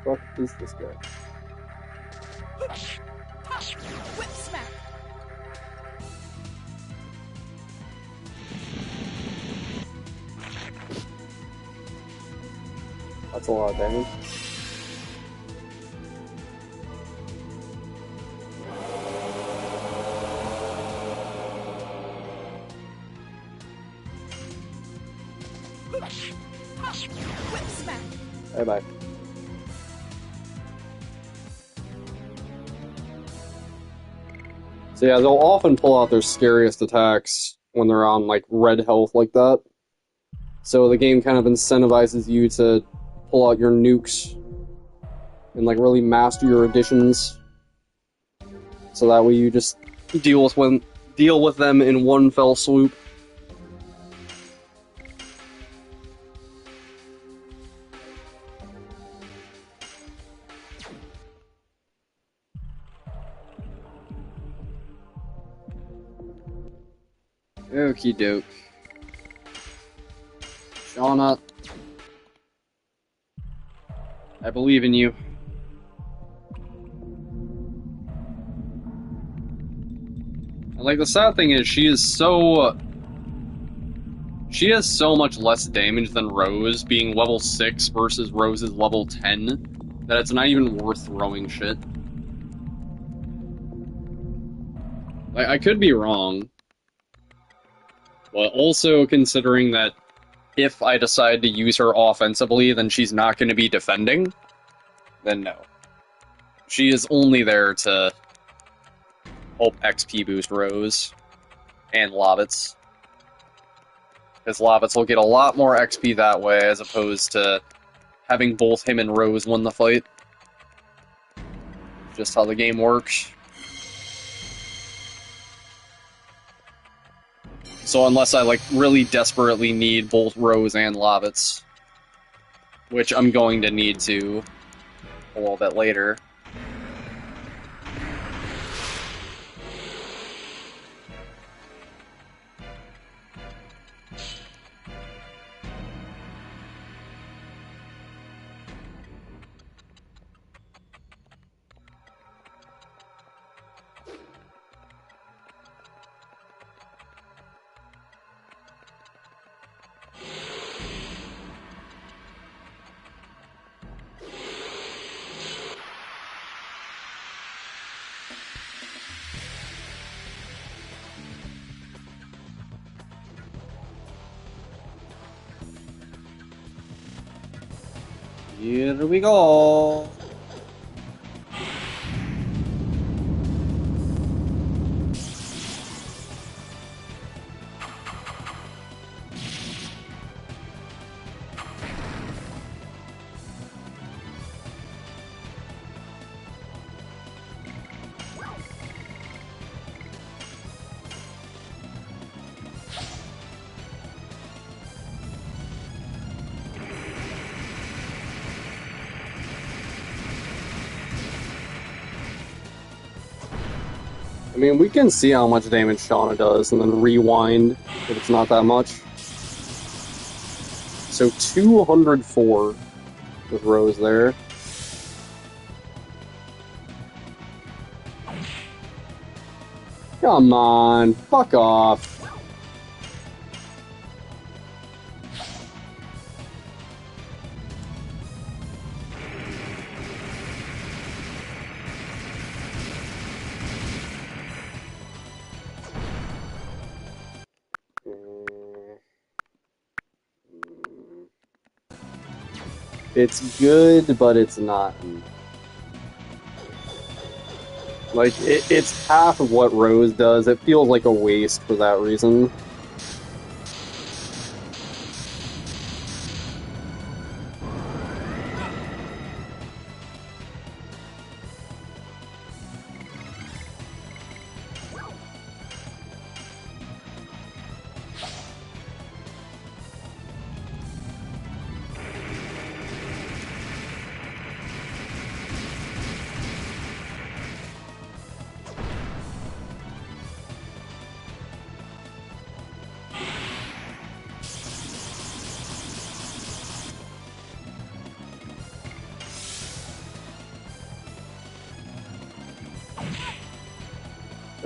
Speaker 1: What is this guy?
Speaker 4: Whip smack.
Speaker 1: That's a lot of damage.
Speaker 4: Whip smack.
Speaker 1: Bye bye. So yeah, they'll often pull out their scariest attacks when they're on like red health like that. So the game kind of incentivizes you to pull out your nukes and like really master your additions. So that way you just deal with them in one fell swoop. Okie doke. Shauna, I believe in you. And like the sad thing is she has so much less damage than Rose, being level 6 versus Rose's level 10, that it's not even worth throwing shit. Like, I could be wrong. But also considering that if I decide to use her offensively, then she's not going to be defending, then no. She is only there to help XP boost Rose and Lovitz. Because Lovitz will get a lot more XP that way as opposed to having both him and Rose win the fight. Just how the game works. So unless I, like, really desperately need both Rose and Lovitz, which I'm going to need to a little bit later. Here we go. I mean, we can see how much damage Shauna does and then rewind if it's not that much. So 204 with Rose there. Come on, fuck off. It's good, but it's not. Like, it's half of what Rose does. It feels like a waste for that reason.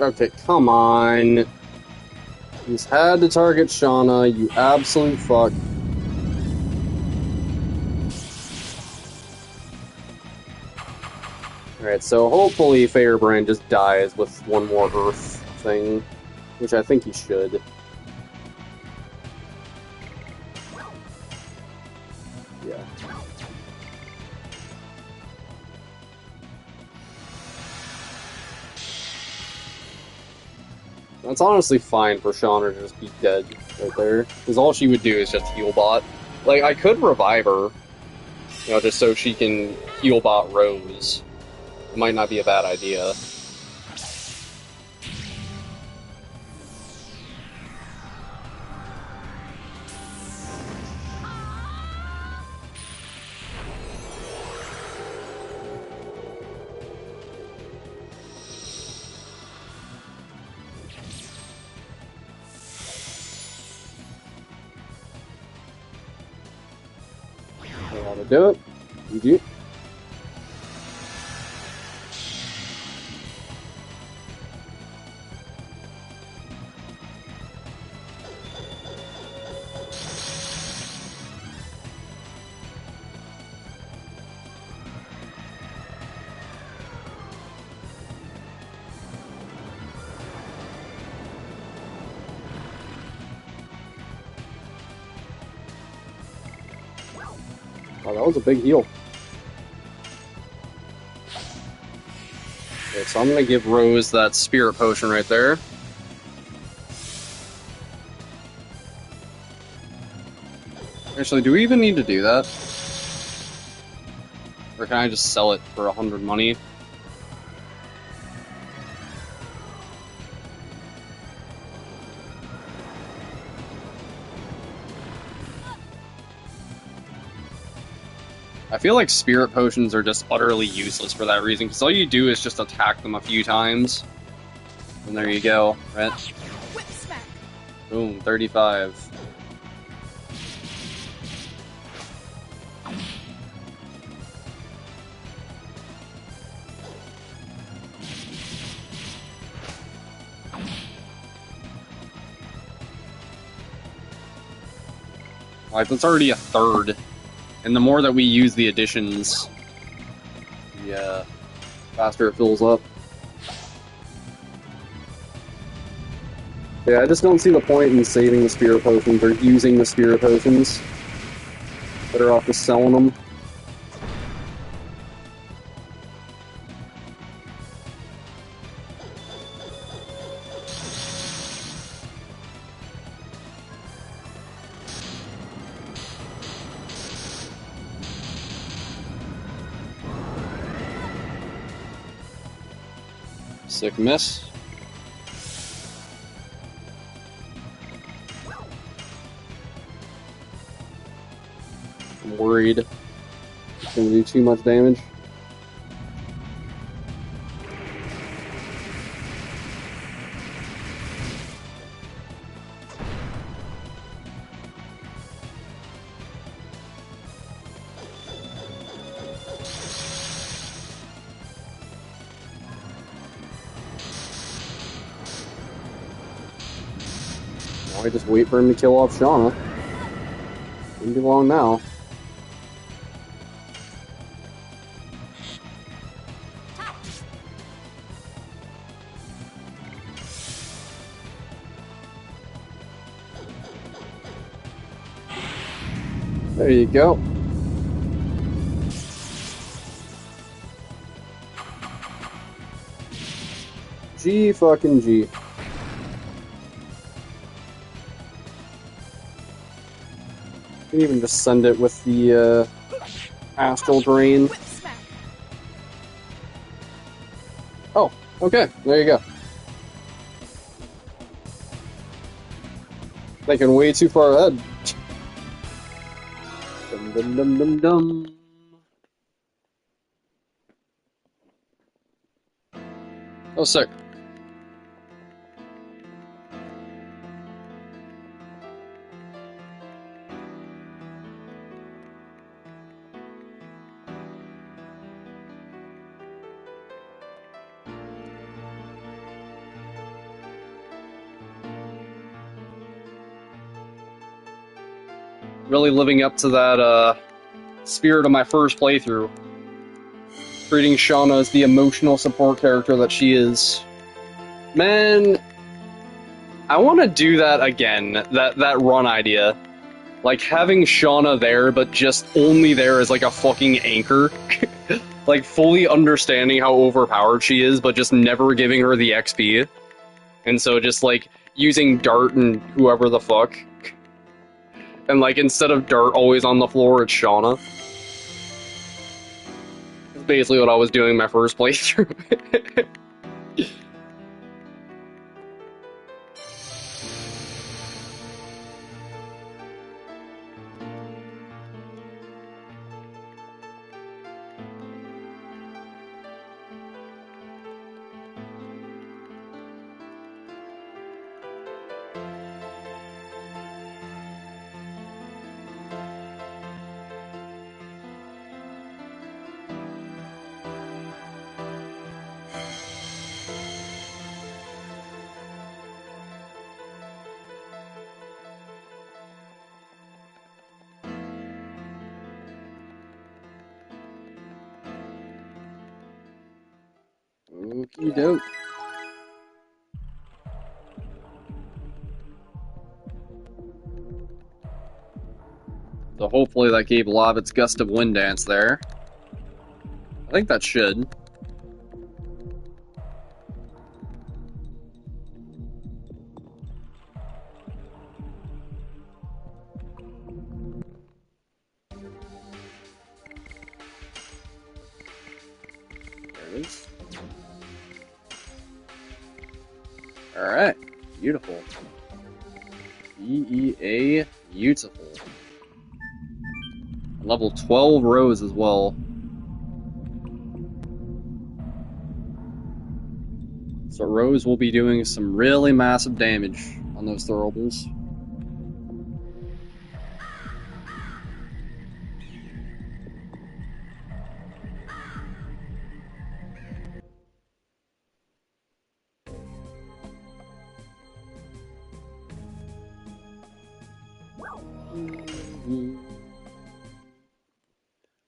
Speaker 5: Okay, come on. He's had to target Shauna, you absolute fuck. Alright, so hopefully Fairbrand just dies with one more Earth thing, which I think he should. Yeah. That's honestly fine for Shauna to just be dead right there, because all she would do is just heal bot. Like, I could revive her, you know, just so she can heal bot Rose. It might not be a bad idea. Know how to do it. GG. Wow, that was a big heal. Okay, so I'm gonna give Rose that spirit potion right there. Actually, do we even need to do that? Or can I just sell it for 100 money? I feel like spirit potions are just utterly useless for that reason, because all you do is just attack them a few times. And there you go, right?
Speaker 4: Whip smack.
Speaker 5: Boom, 35. Like, that's already a third. And the more that we use the additions, the faster it fills up. Yeah, I just don't see the point in saving the spirit potions or using the spirit potions. Better off just selling them. Sick miss. I'm worried it's gonna do too much damage. Now I just wait for him to kill off Shauna. Wouldn't be long now. There you go. G fucking G. You can even just send it with the Astral Drain.
Speaker 4: Whip smack.
Speaker 5: Oh, okay, there you go. Thinking way too far ahead. Dum dum dum dum dum. Oh, sick. Really living up to that spirit of my first playthrough. Treating Shauna as the emotional support character that she is. Man, I want to do that again, that run idea. Like, having Shauna there, but just only there as, like, a fucking anchor. Like, fully understanding how overpowered she is, but just never giving her the XP. And so just, like, using Dart and whoever the fuck. And, like, instead of Dart always on the floor, it's Shauna. That's basically what I was doing my first playthrough. Okie doke. So hopefully that gave Lavit's Gust of Wind dance there. I think that should. There it is. Alright. Beautiful. EEA. Beautiful. Level 12 Rose as well. So Rose will be doing some really massive damage on those throwables.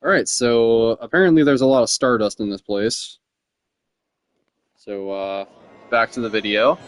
Speaker 5: Alright, so apparently there's a lot of Stardust in this place. So, back to the video.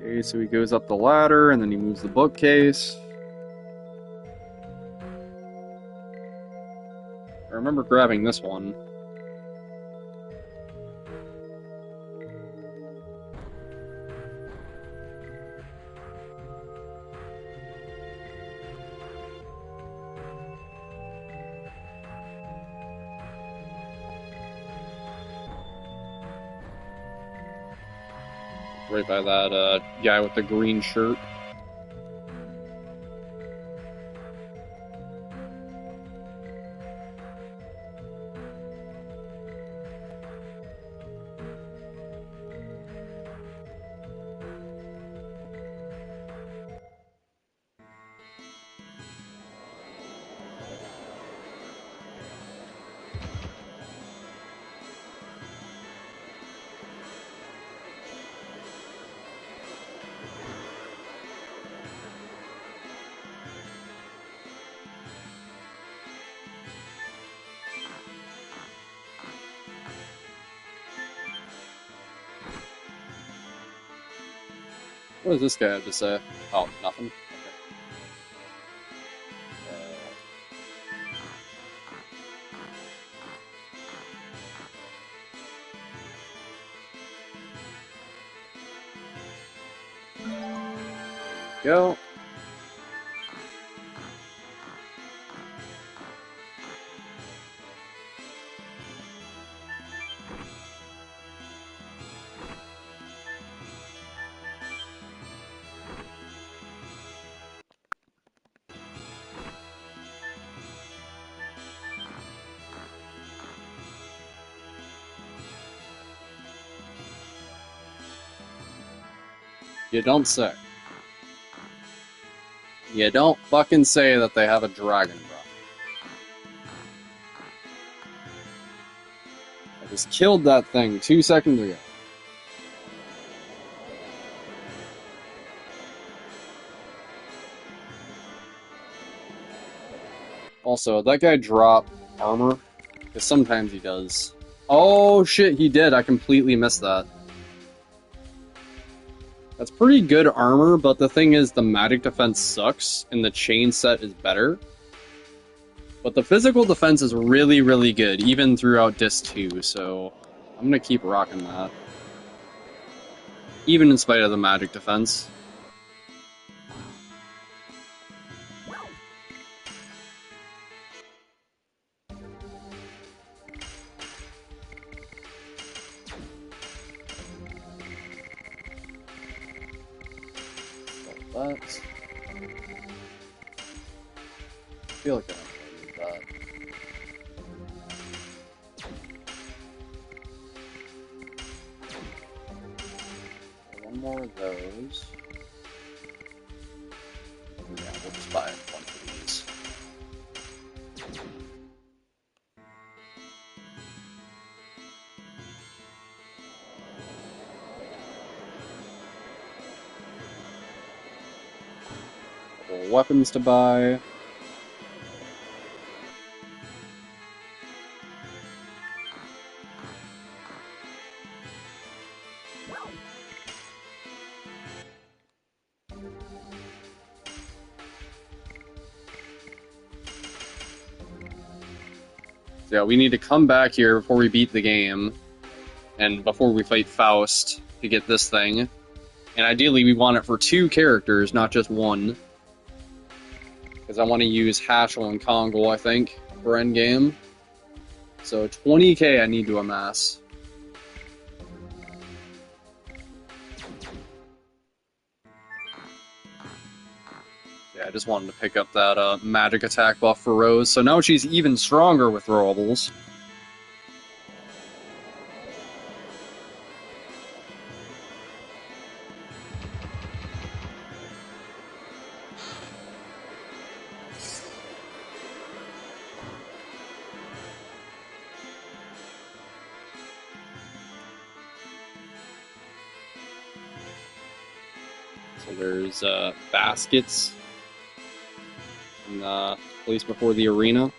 Speaker 5: Okay, so he goes up the ladder, and then he moves the bookcase. I remember grabbing this one. Right by that guy with the green shirt. What does this guy have to say? Oh, nothing. Go. You don't say. You don't fucking say that they have a dragon, bro. I just killed that thing 2 seconds ago. Also, that guy drop armor? Because sometimes he does. Oh shit, he did. I completely missed that. That's pretty good armor, but the thing is, the magic defense sucks, and the chain set is better. But the physical defense is really, really good, even throughout Disc 2, so I'm gonna keep rocking that. Even in spite of the magic defense. That. I feel like I don't need that. One more of those. Yeah, we'll just buy a bunch of these. Couple weapons to buy. So yeah, we need to come back here before we beat the game, and before we fight Faust to get this thing. And ideally, we want it for 2 characters, not just 1. Because I want to use Haschel and Kongol, I think, for endgame. So 20k I need to amass. Yeah, I just wanted to pick up that magic attack buff for Rose, so now she's even stronger with throwables. So there's baskets in the place before the arena.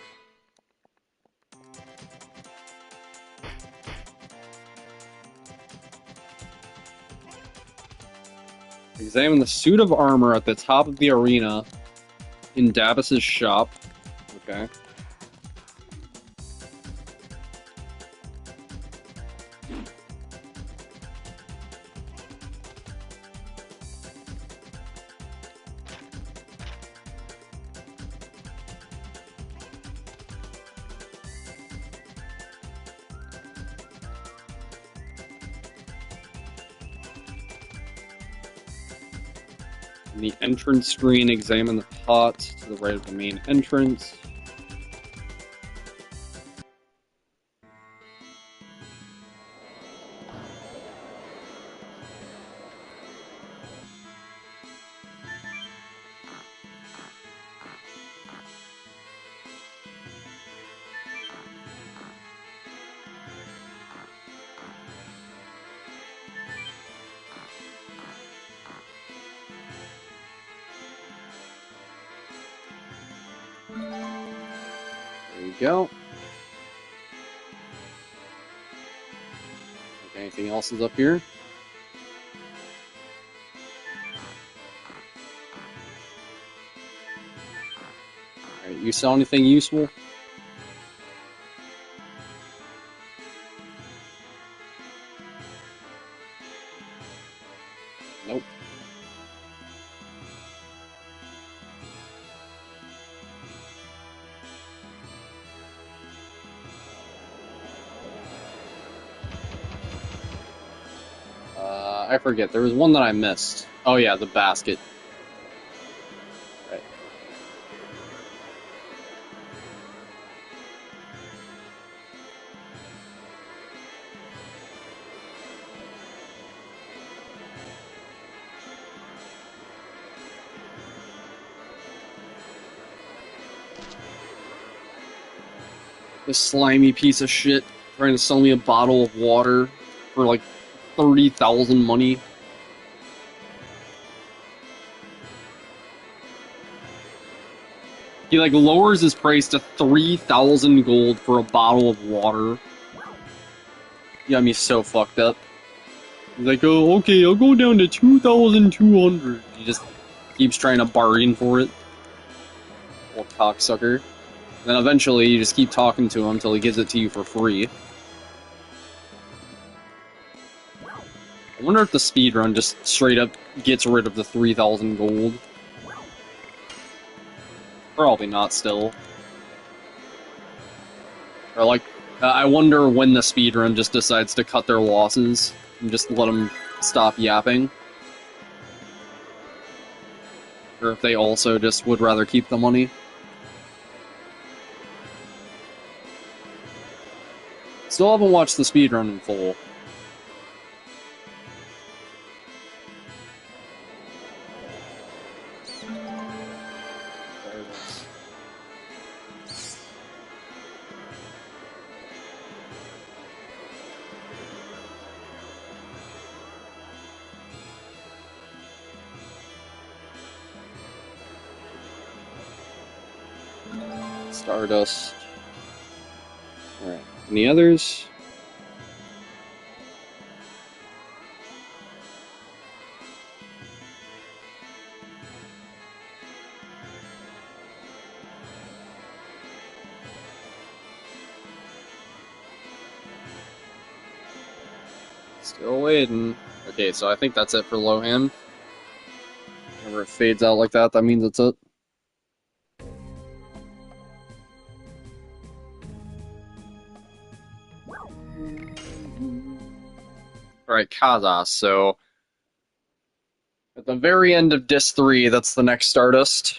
Speaker 5: Examine the suit of armor at the top of the arena in Dabas's shop. Okay. In the entrance screen, examine the pot to the right of the main entrance. There you go. Okay, anything else is up here? Alright, you saw anything useful? Nope. I forget. There was one that I missed. Oh yeah, the basket. Right. This slimy piece of shit trying to sell me a bottle of water for like 30,000 money. He like lowers his price to 3,000 gold for a bottle of water. Got me so fucked up. He's like, oh, okay, I'll go down to 2,200. He just keeps trying to bargain for it. Little cocksucker. Then eventually you just keep talking to him until he gives it to you for free. I wonder if the speedrun just straight up gets rid of the 3,000 gold. Probably not still. Or like, I wonder when the speedrun just decides to cut their losses and just let them stop yapping. Or if they also just would rather keep the money. Still haven't watched the speedrun in full. Stardust. Alright. Any others? Still waiting. Okay, so I think that's it for Lohan. Whenever it fades out like that, that means it's it. Alright, Kazas, so at the very end of Disc 3, that's the next Stardust.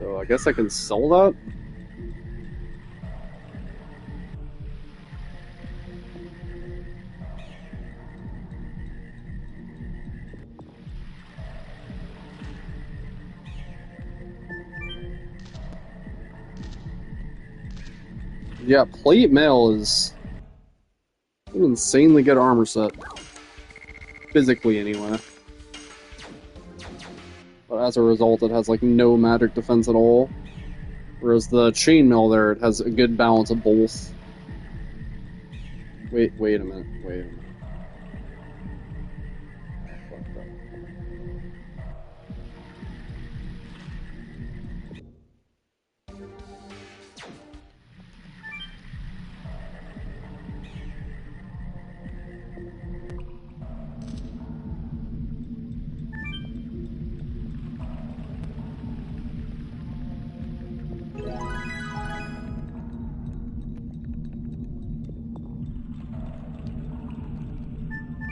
Speaker 5: So I guess I can sell that? Yeah, plate mail is an insanely good armor set. Physically, anyway. But as a result, it has like no magic defense at all. Whereas the chainmail there, it has a good balance of both. Wait a minute. Fucked up.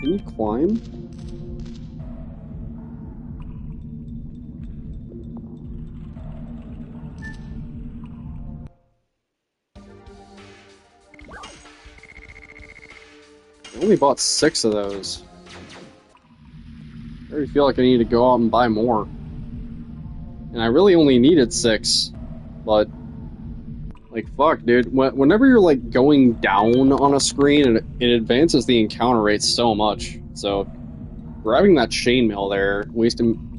Speaker 5: Can you climb? I only bought 6 of those. I already feel like I need to go out and buy more. And I really only needed 6, but like, fuck, dude. Whenever you're, like, going down on a screen, it advances the encounter rate so much. So, grabbing that chainmail there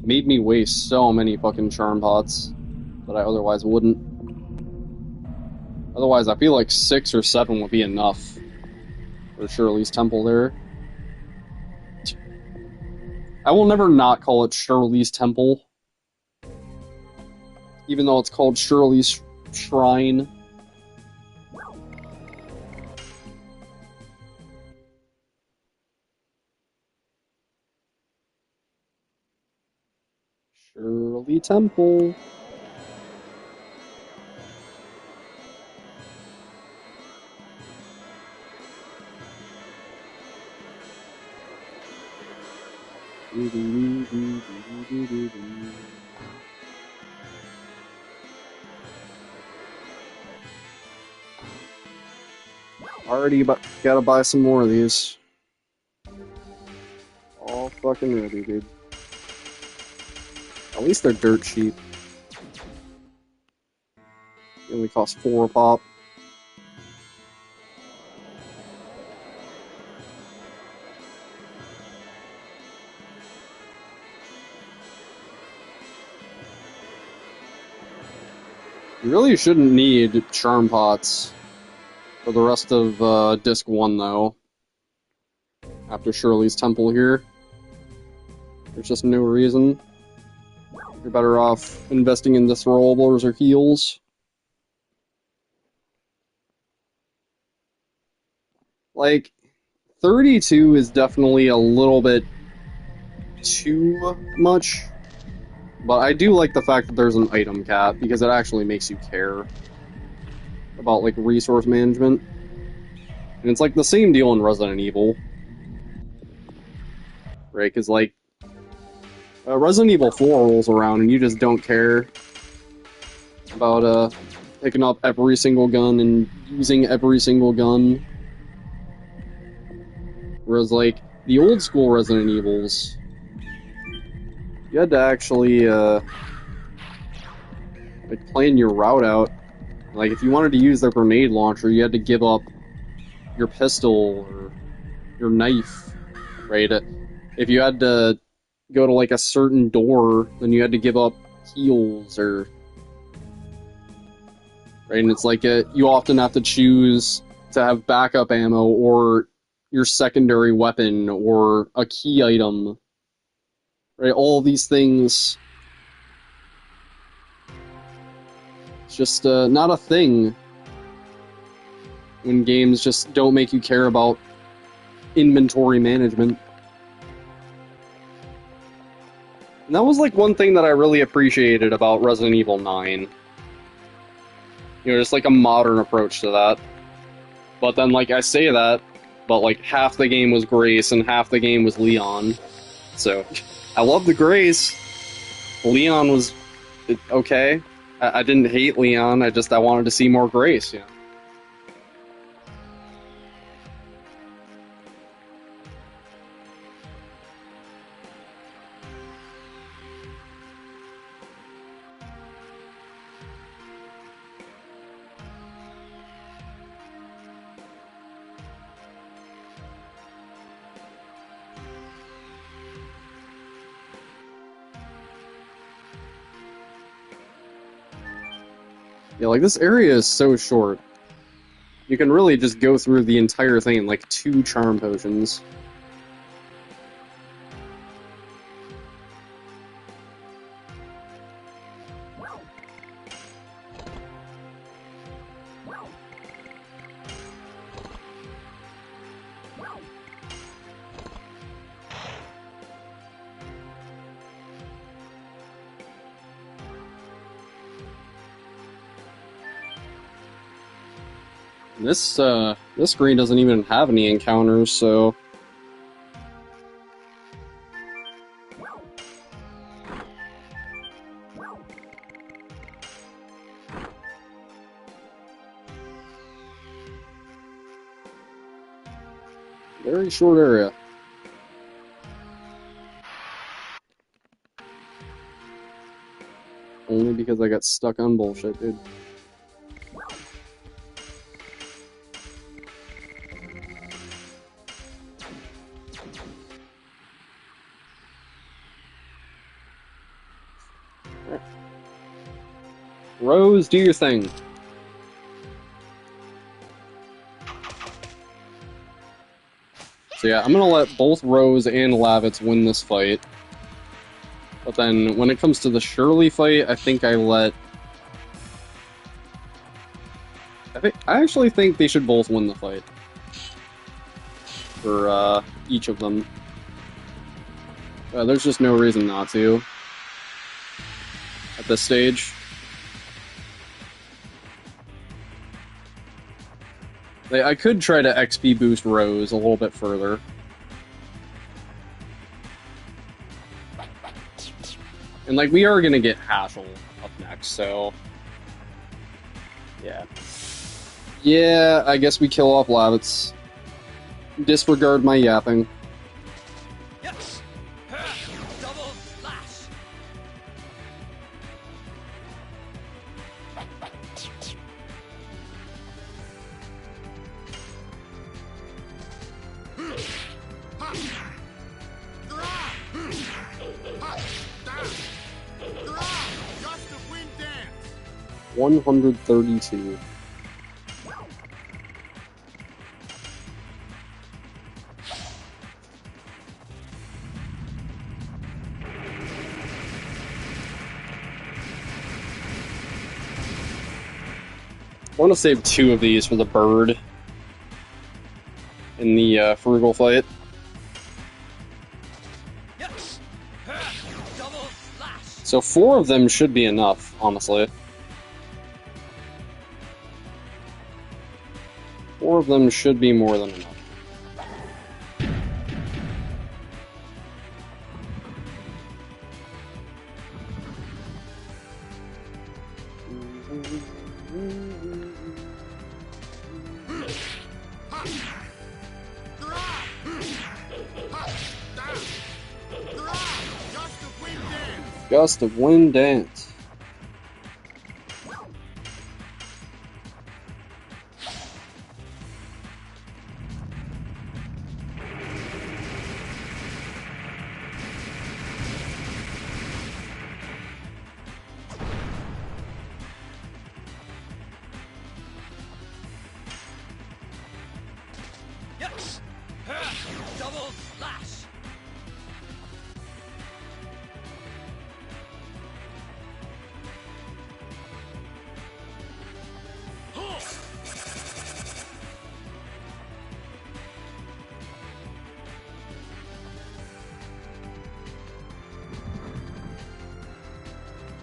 Speaker 5: made me waste so many fucking charm pots that I otherwise wouldn't. Otherwise, I feel like 6 or 7 would be enough for Shirley's Temple there. I will never not call it Shirley's Temple. Even though it's called Shirley's Shrine.
Speaker 1: Shirley Temple. Already gotta buy some more of these. All fucking ready, dude. At least they're dirt cheap. They only cost 4 a pop. You really shouldn't need charm pots for the rest of Disc 1, though. After Shirley's Temple here. There's just no reason. You're better off investing in the throwables or heals. Like, 32 is definitely a little bit too much. But I do like the fact that there's an item cap, because it actually makes you care about, like, resource management. And it's like the same deal in Resident Evil. Right, because, like, Resident Evil 4 rolls around and you just don't care about, picking up every single gun and using every single gun. Whereas, like, the old school Resident Evils, you had to actually, like, plan your route out. Like, if you wanted to use the grenade launcher, you had to give up your pistol or your knife, right? If you had to go to, like, a certain door, then you had to give up heals, or... Right, and it's like, you often have to choose to have backup ammo, or your secondary weapon, or a key item. Right, all these things... It's just, not a thing when games just don't make you care about inventory management. And that was, like, one thing that I really appreciated about Resident Evil 9. You know, just, like, a modern approach to that. But then, like, I say that, but, like, half the game was Grace and half the game was Leon. So, I love the Grace. Leon was okay. I didn't hate Leon, I wanted to see more Grace, you know. Yeah, like, this area is so short. You can really just go through the entire thing in, like, 2 charm potions. This screen doesn't even have any encounters, so... Very short area. Only because I got stuck on bullshit, dude. Rose, do your thing. So yeah, I'm gonna let both Rose and Lavitz win this fight. But then, when it comes to the Shirley fight, I think I actually think they should both win the fight. For, each of them. There's just no reason not to.
Speaker 5: at this stage. I could try to XP boost Rose a little bit further. And, like, we are gonna get Haschel up next, so... Yeah. Yeah, I guess we kill off Lavitz. Disregard my yapping.
Speaker 2: Yes. Double slash.
Speaker 3: Just a wind dance.
Speaker 1: 132. I want to save 2 of these for the bird in the frugal fight.
Speaker 2: Yes. Double slash.
Speaker 1: So 4 of them should be enough, honestly. 4 of them should be more than enough. Gust of Wind Dance.
Speaker 2: Yes. Double slash.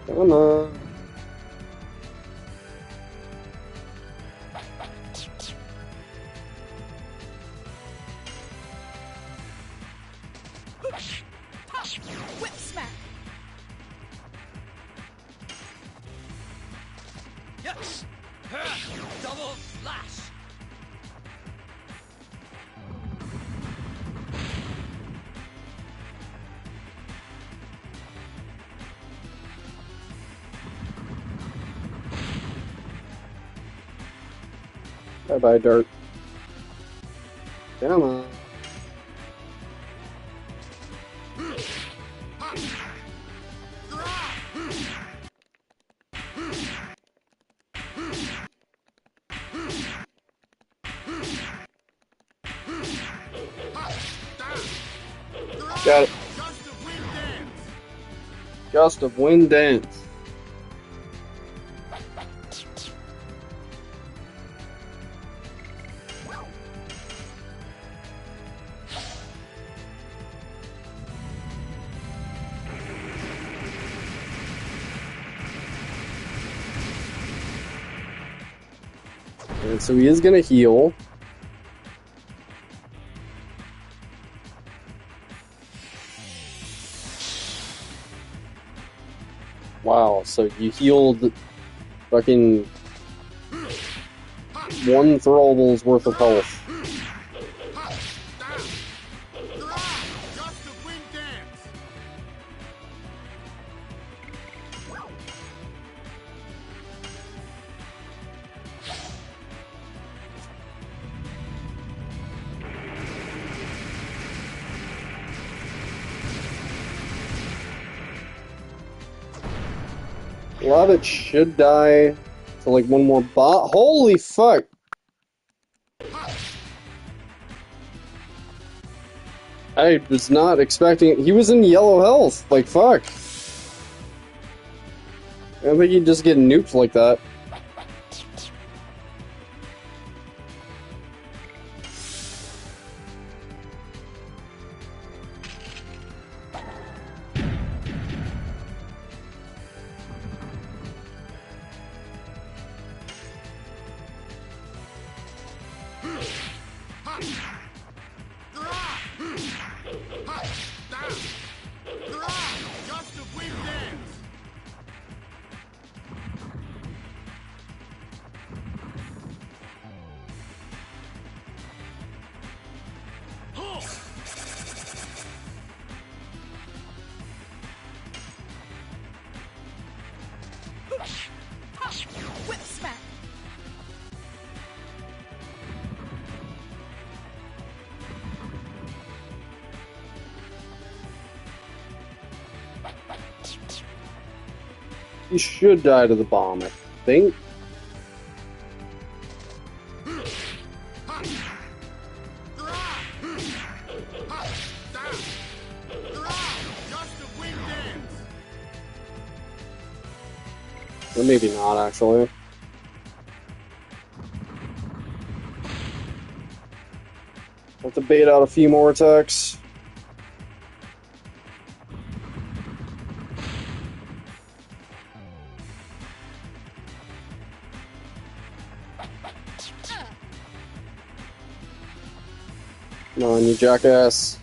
Speaker 1: Come on.
Speaker 4: Whip smack.
Speaker 2: Yes. Double slash.
Speaker 1: Bye bye, Dart. Come on. Got it. Gust of Wind Dance. And so he is gonna heal. Wow, so you healed fucking 1 throwable's worth of health. A lot of it should die to like 1 more bot. Holy fuck! I was not expecting it. He was in yellow health. Like, fuck. I don't think he'd just get nuked like that. You should die to the bomb, I think. Or maybe not, actually. I'll have to bait out a few more attacks. Come on, you jackass.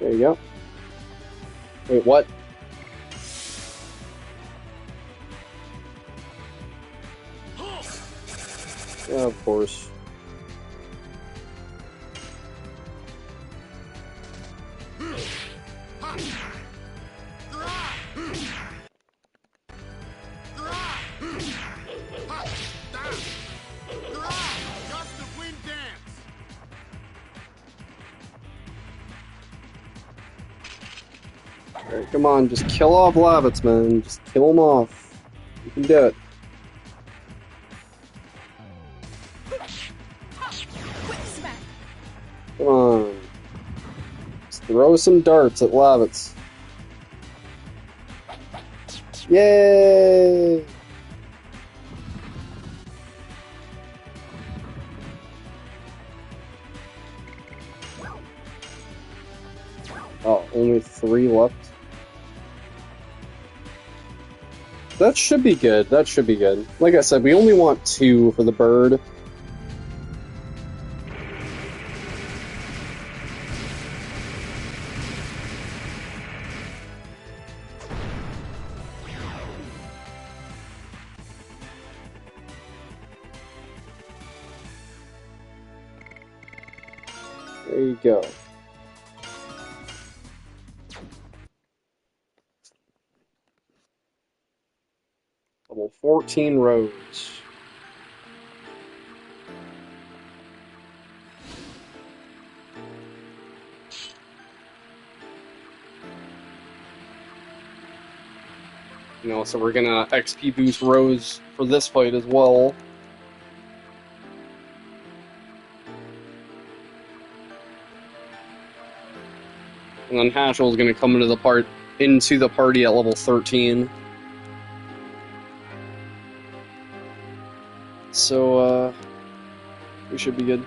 Speaker 1: There you go. Wait, what? Yeah, of course. Alright, come on, just kill off Lavitz, man. Just kill them off. You can do it.
Speaker 4: Whip smack.
Speaker 1: Come on. Just throw some darts at Lavitz. Yay! Oh, only 3 left. That should be good. That should be good. Like I said, we only want 2 for the bird. There you go. Level 14 roads. You know, so we're gonna XP boost Rose for this fight as well. And then Hashel's gonna come into the party at level 13. So, we should be good.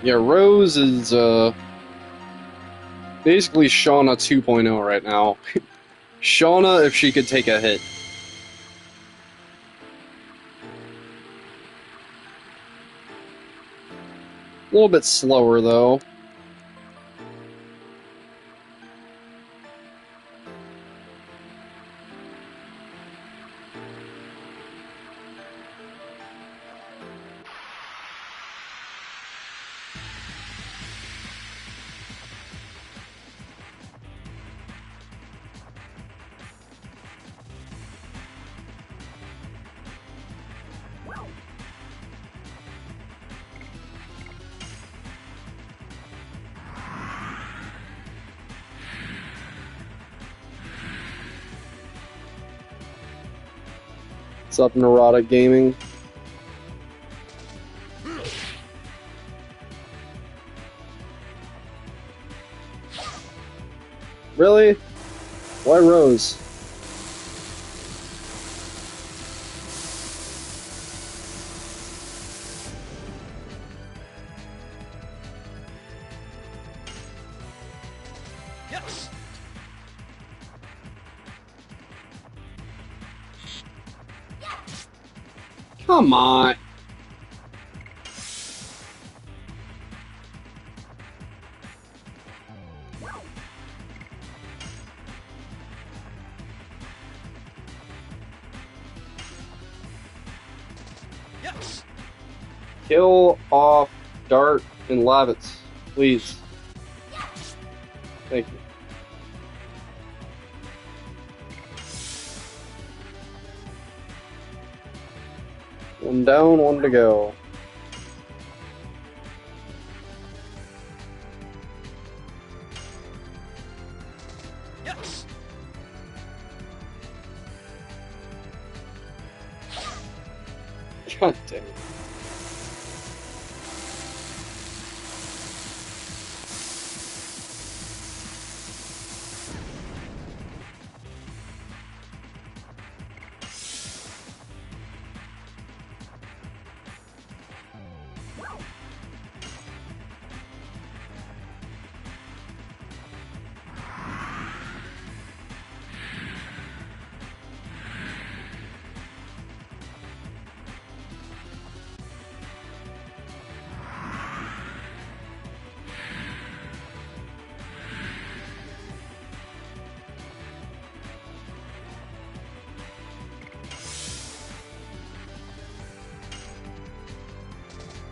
Speaker 1: Yeah, Rose is, basically Shauna 2.0 right now. Shauna, if she could take a hit. A little bit slower, though. What's up, Neurotic Gaming? Really? Why Rose?
Speaker 2: Yes.
Speaker 1: Come on.
Speaker 2: Yes.
Speaker 1: Kill off Dart and Lavitz.
Speaker 5: Please. Thank you. One down, one to go.
Speaker 2: Yes.
Speaker 5: God damn it.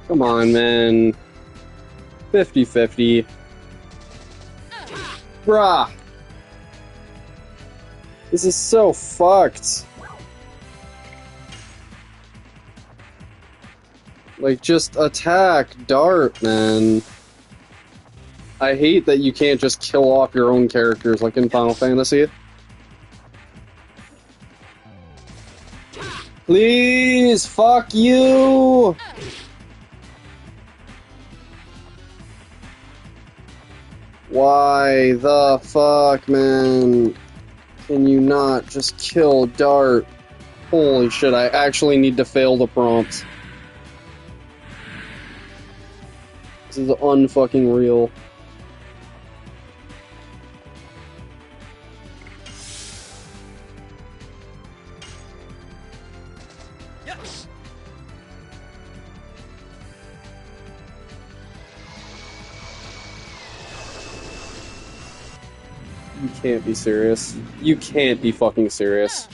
Speaker 5: Come on, man. 50-50. Bruh. This is so fucked. Like, just attack Dart, man. I hate that you can't just kill off your own characters like in Final Fantasy. Please, fuck you! Why the fuck, man? Can you not just kill Dart? Holy shit, I actually need to fail the prompt. This is unfucking real.
Speaker 2: Yes.
Speaker 5: You can't be serious. You can't be fucking serious.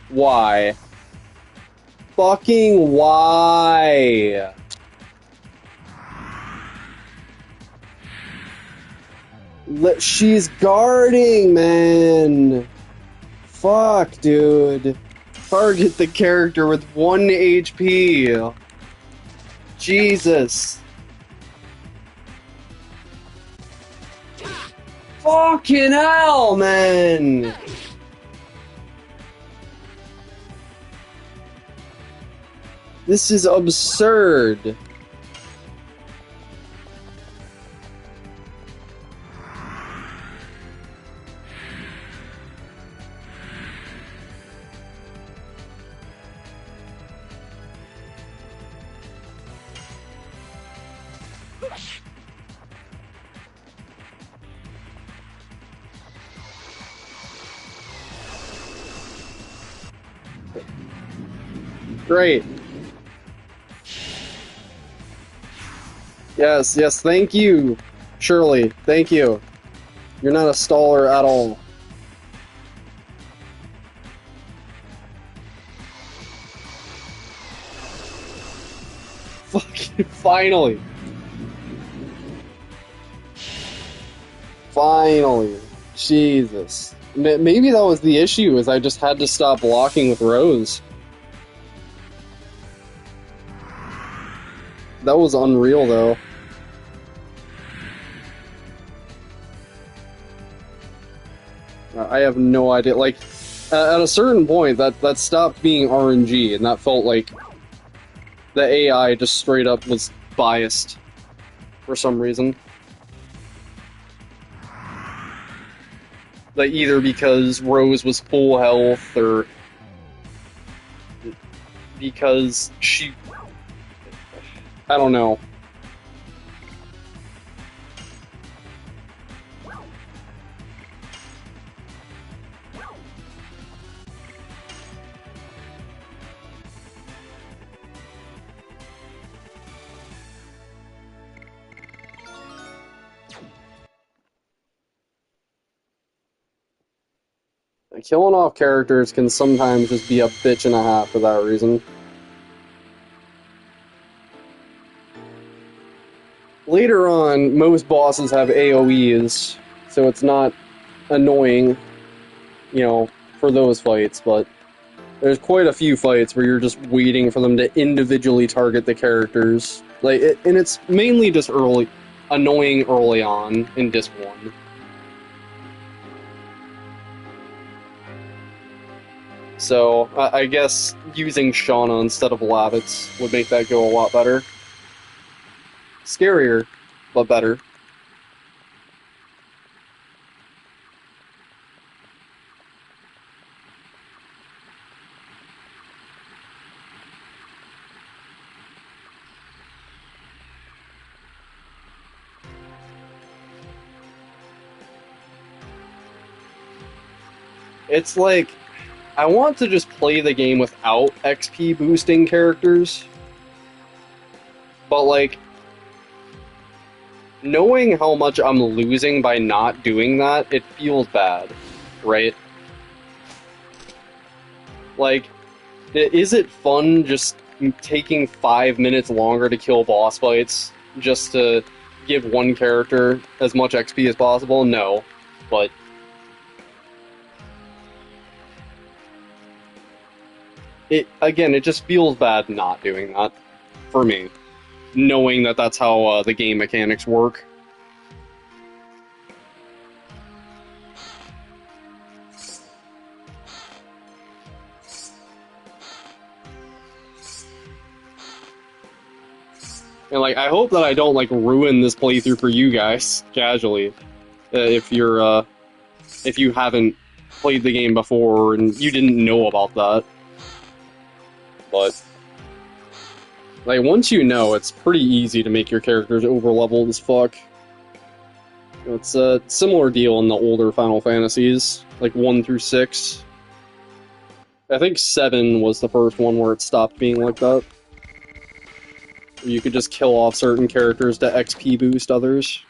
Speaker 5: Why? Fucking why? She's guarding, man. Fuck, dude. Target the character with 1 HP. Jesus. Fucking hell, man! This is absurd. Great. Yes, yes, thank you, Shirley. Thank you. You're not a staller at all. Fucking finally. Finally. Jesus. Maybe that was the issue, is I just had to stop blocking with Rose. That was unreal, though. I have no idea. Like, at a certain point, that stopped being RNG, and that felt like the AI just straight up was biased for some reason. Like, either because Rose was full health, or because she... I don't know. Killing off characters can sometimes just be a bitch and a half for that reason.
Speaker 1: later on, most bosses have AoEs, so it's not annoying, for those fights, but there's quite a few fights where you're just waiting for them to individually target the characters. And it's mainly just annoying early on in Disc 1. So, I guess using Shauna instead of Lavitz would make that go a lot better. Scarier, but better. It's like, I want to just play the game without XP boosting characters, but like, knowing how much I'm losing by not doing that, it feels bad, right? Like, is it fun just taking 5 minutes longer to kill boss fights just to give one character as much XP as possible? No, but it just feels bad not doing that for me, knowing that that's how the game mechanics work. And like, I hope that I don't like ruin this playthrough for you guys casually, if you haven't played the game before and you didn't know about that. But like, once you know, it's pretty easy to make your characters overleveled as fuck. It's a similar deal in the older Final Fantasies, like 1 through 6. I think 7 was the first one where it stopped being like that. You could just kill off certain characters to XP boost others.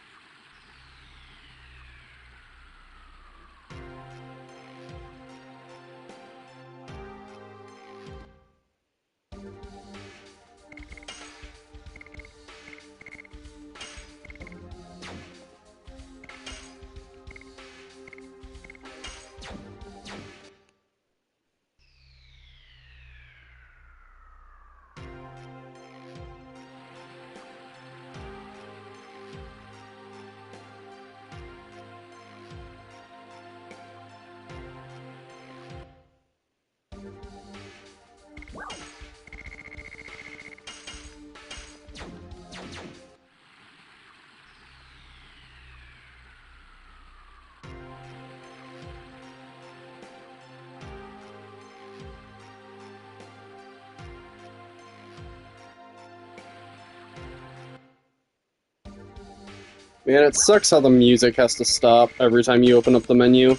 Speaker 1: Man, it sucks how the music has to stop every time you open up the menu.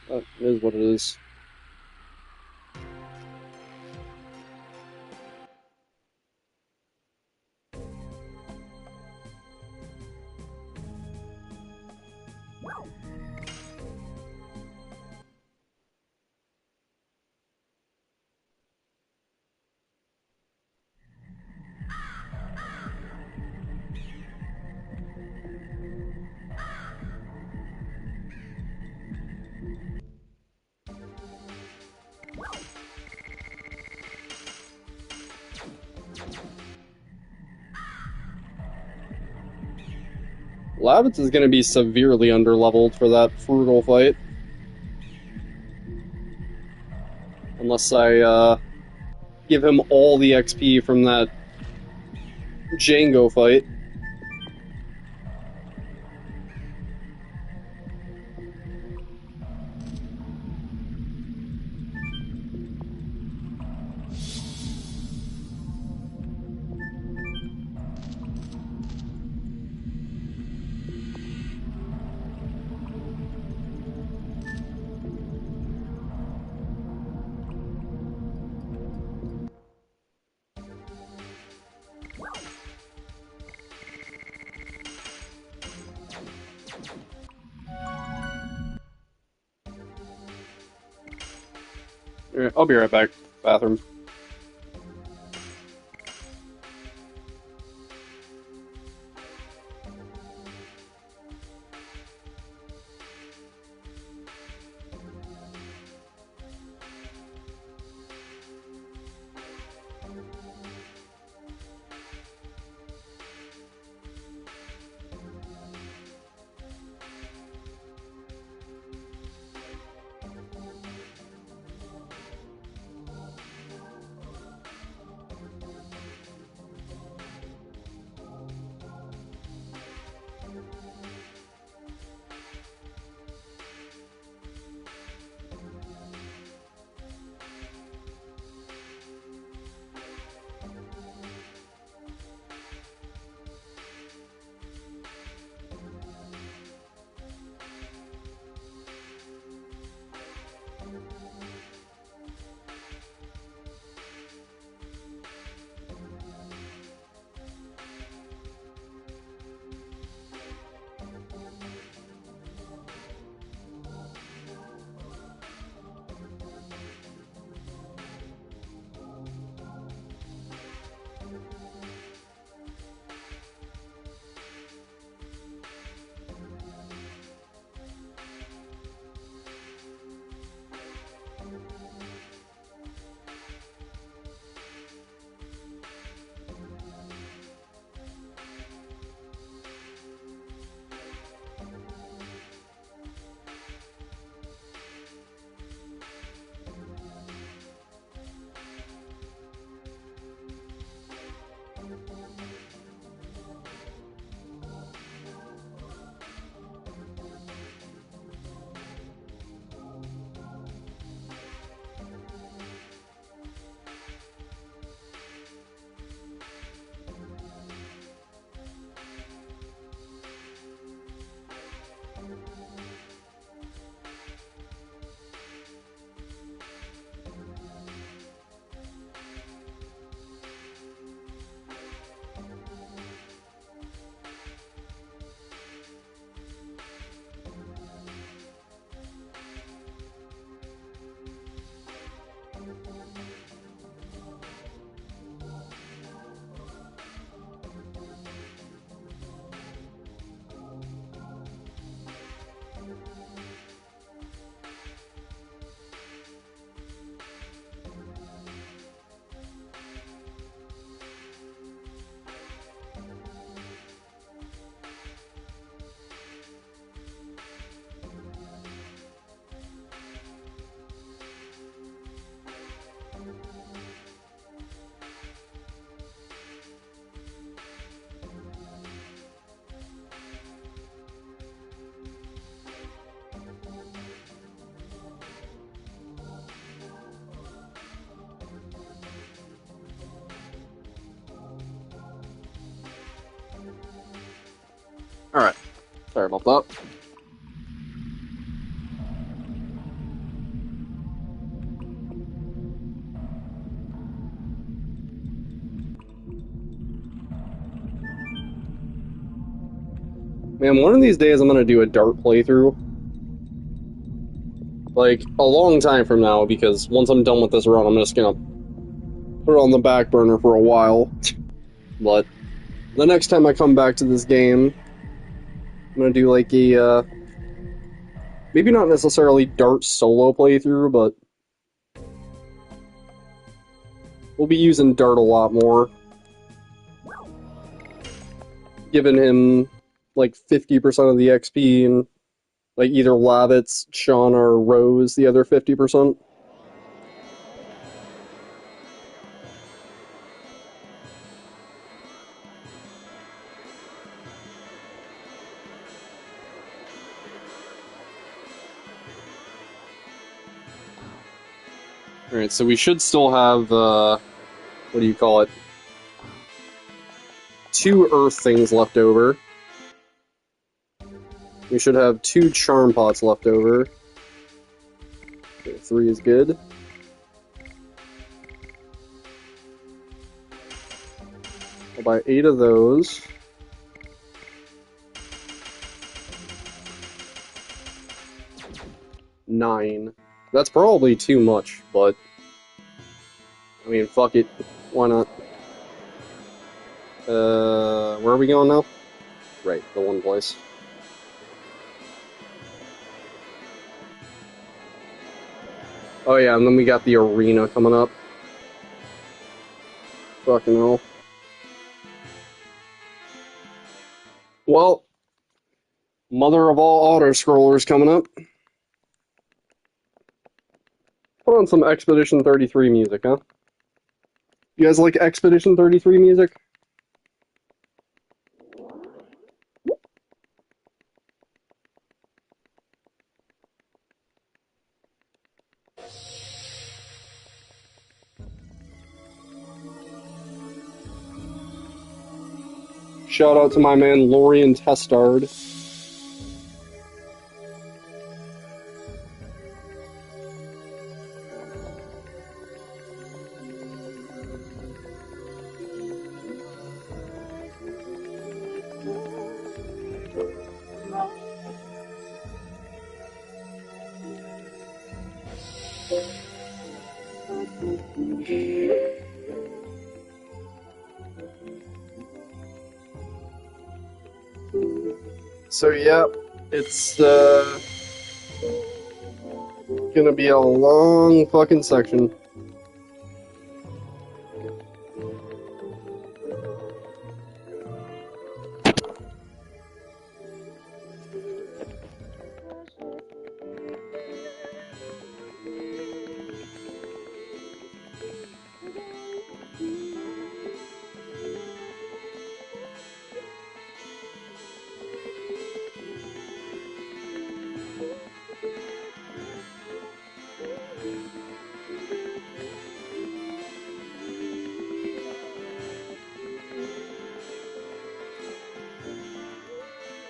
Speaker 1: But it is what it is. Lavitz is going to be severely underleveled for that Frugal fight. Unless I give him all the XP from that Django fight. I'll be right back. Bathroom.
Speaker 5: Alright. Sorry about that. Man, one of these days I'm gonna do a dart playthrough. Like, a long time from now, because once I'm done with this run, I'm just gonna put it on the back burner for a while. But the next time I come back to this game, I'm gonna do like a, maybe not necessarily dart solo playthrough, but we'll be using dart a lot more. Giving him like 50% of the XP and like either Lavitz, Shauna, or Rose the other 50%. Alright, so we should still have, what do you call it? 2 Earth things left over. We should have 2 Charm Pots left over. Okay, 3 is good. I'll buy 8 of those. Nine. That's probably too much, but I mean, fuck it. Why not? Where are we going now? Right, the one place. Oh yeah, and then we got the arena coming up. Fucking hell. Well, mother of all auto-scrollers coming up. Put on some Expedition 33 music, huh? You guys like Expedition 33 music? Shout out to my man Lorian Testard. So yeah, it's gonna be a long fucking section.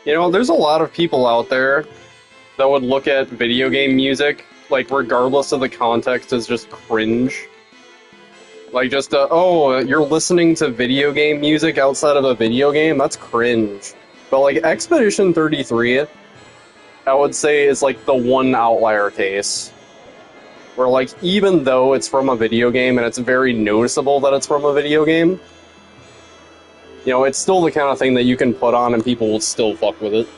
Speaker 5: You know, there's a lot of people out there that would look at video game music, like, regardless of the context, as just cringe. Like, just, oh, you're listening to video game music outside of a video game? That's cringe. But, like, Expedition 33, I would say, is, like, the one outlier case. Where, like, even though it's from a video game, and it's very noticeable that it's from a video game, you know, it's still the kind of thing that you can put on and people will still fuck with it.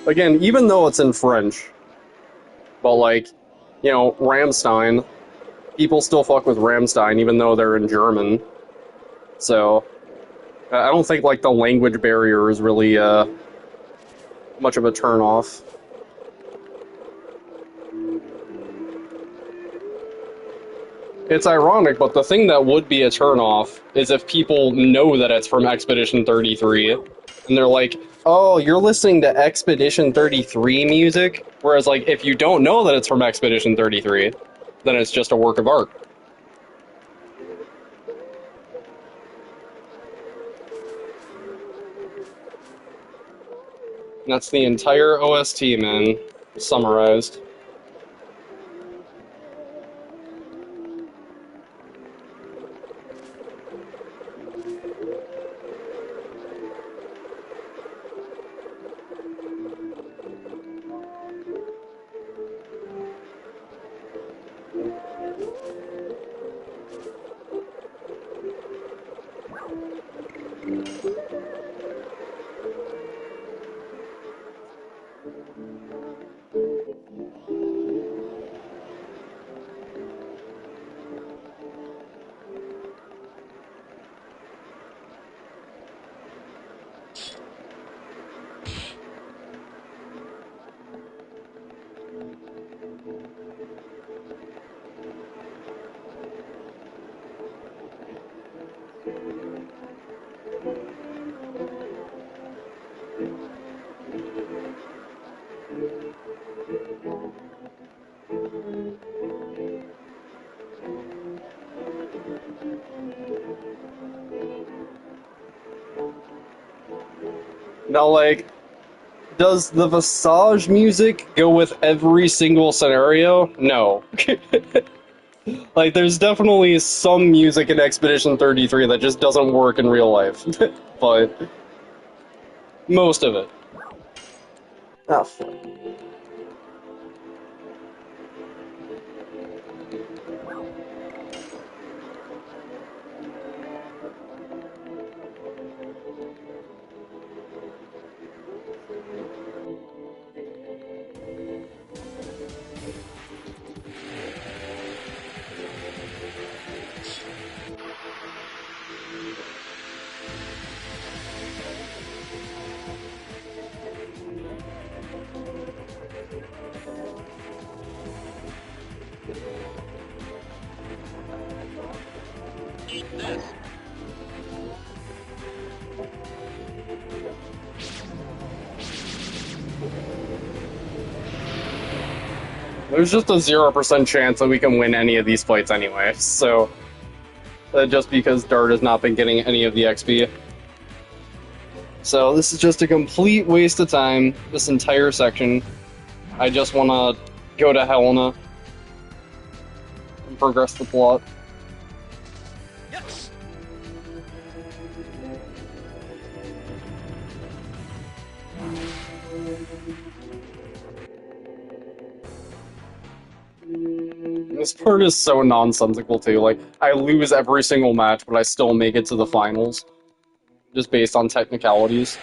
Speaker 5: Again, even though it's in French, but like, you know, Rammstein, people still fuck with Rammstein even though they're in German. So, I don't think like the language barrier is really much of a turn-off. It's ironic, but the thing that would be a turnoff is if people know that it's from Expedition 33, and they're like, oh, you're listening to Expedition 33 music? Whereas, like, if you don't know that it's from Expedition 33, then it's just a work of art. That's the entire OST, man, summarized. Now, like, does the Visage music go with every single scenario? No. Like, there's definitely some music in Expedition 33 that just doesn't work in real life. But most of it. Ah, fuck.
Speaker 2: Eat this.
Speaker 5: There's just a 0% chance that we can win any of these fights anyway, so... just because Dart has not been getting any of the XP. So this is just a complete waste of time, this entire section. I just want to go to Helena and progress the plot.
Speaker 2: Yes.
Speaker 5: This part is so nonsensical too, like, I lose every single match, but I still make it to the finals. Just based on technicalities.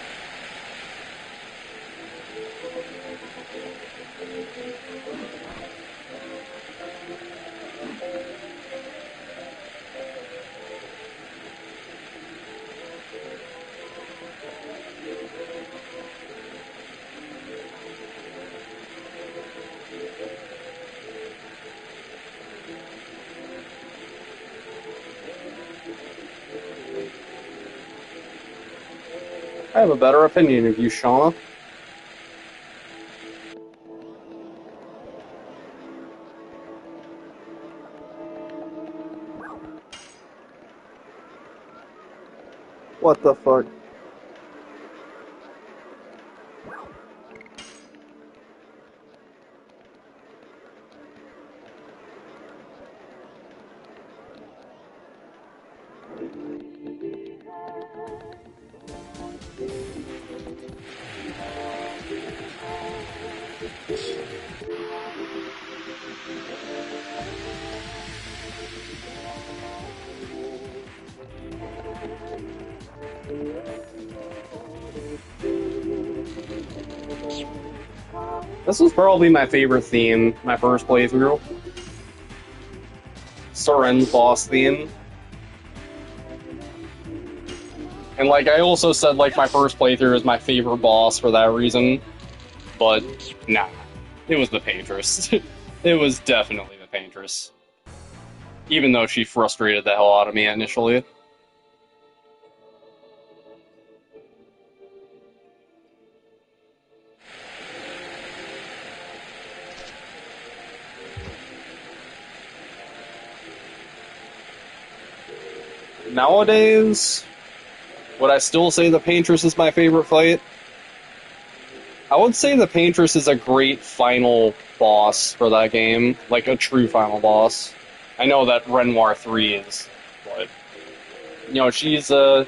Speaker 5: I have a better opinion of you, Shauna.
Speaker 1: What the fuck?
Speaker 5: This was probably my favorite theme, my first playthrough. Soren's boss theme. And like, I also said like my first playthrough is my favorite boss for that reason. But, nah. It was the Paintress. It was definitely the Paintress. Even though she frustrated the hell out of me initially. Nowadays, would I still say the Paintress is my favorite fight? I would say the Paintress is a great final boss for that game, like a true final boss. I know that Renoir 3 is, but she's the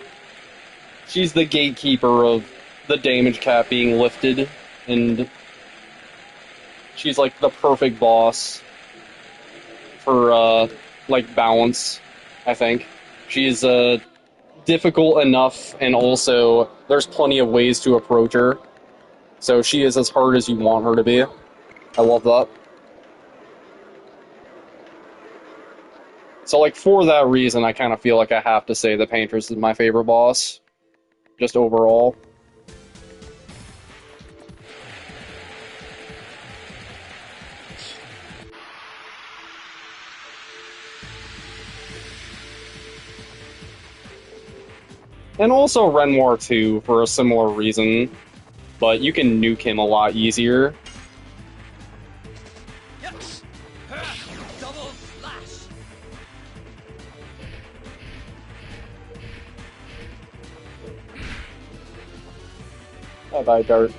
Speaker 5: gatekeeper of the damage cap being lifted, and she's like the perfect boss for like balance, I think. She's difficult enough, and also there's plenty of ways to approach her. So she is as hard as you want her to be. I love that. So like for that reason, I kind of feel like I have to say the Paintress is my favorite boss, just overall. And also Renoir 2 for a similar reason, but you can nuke him a lot easier.
Speaker 2: Double slash.
Speaker 5: Bye-bye, Dart.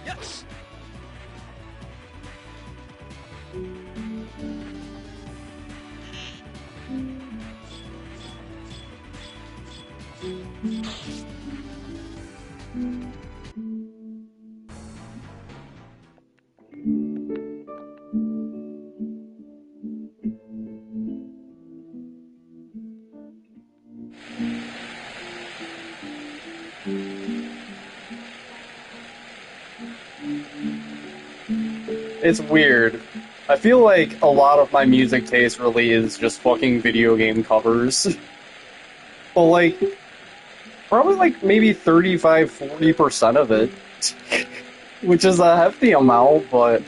Speaker 2: Yes.
Speaker 5: It's weird. I feel like a lot of my music taste really is just fucking video game covers. But like, probably like maybe 35–40% of it. Which is a hefty amount, but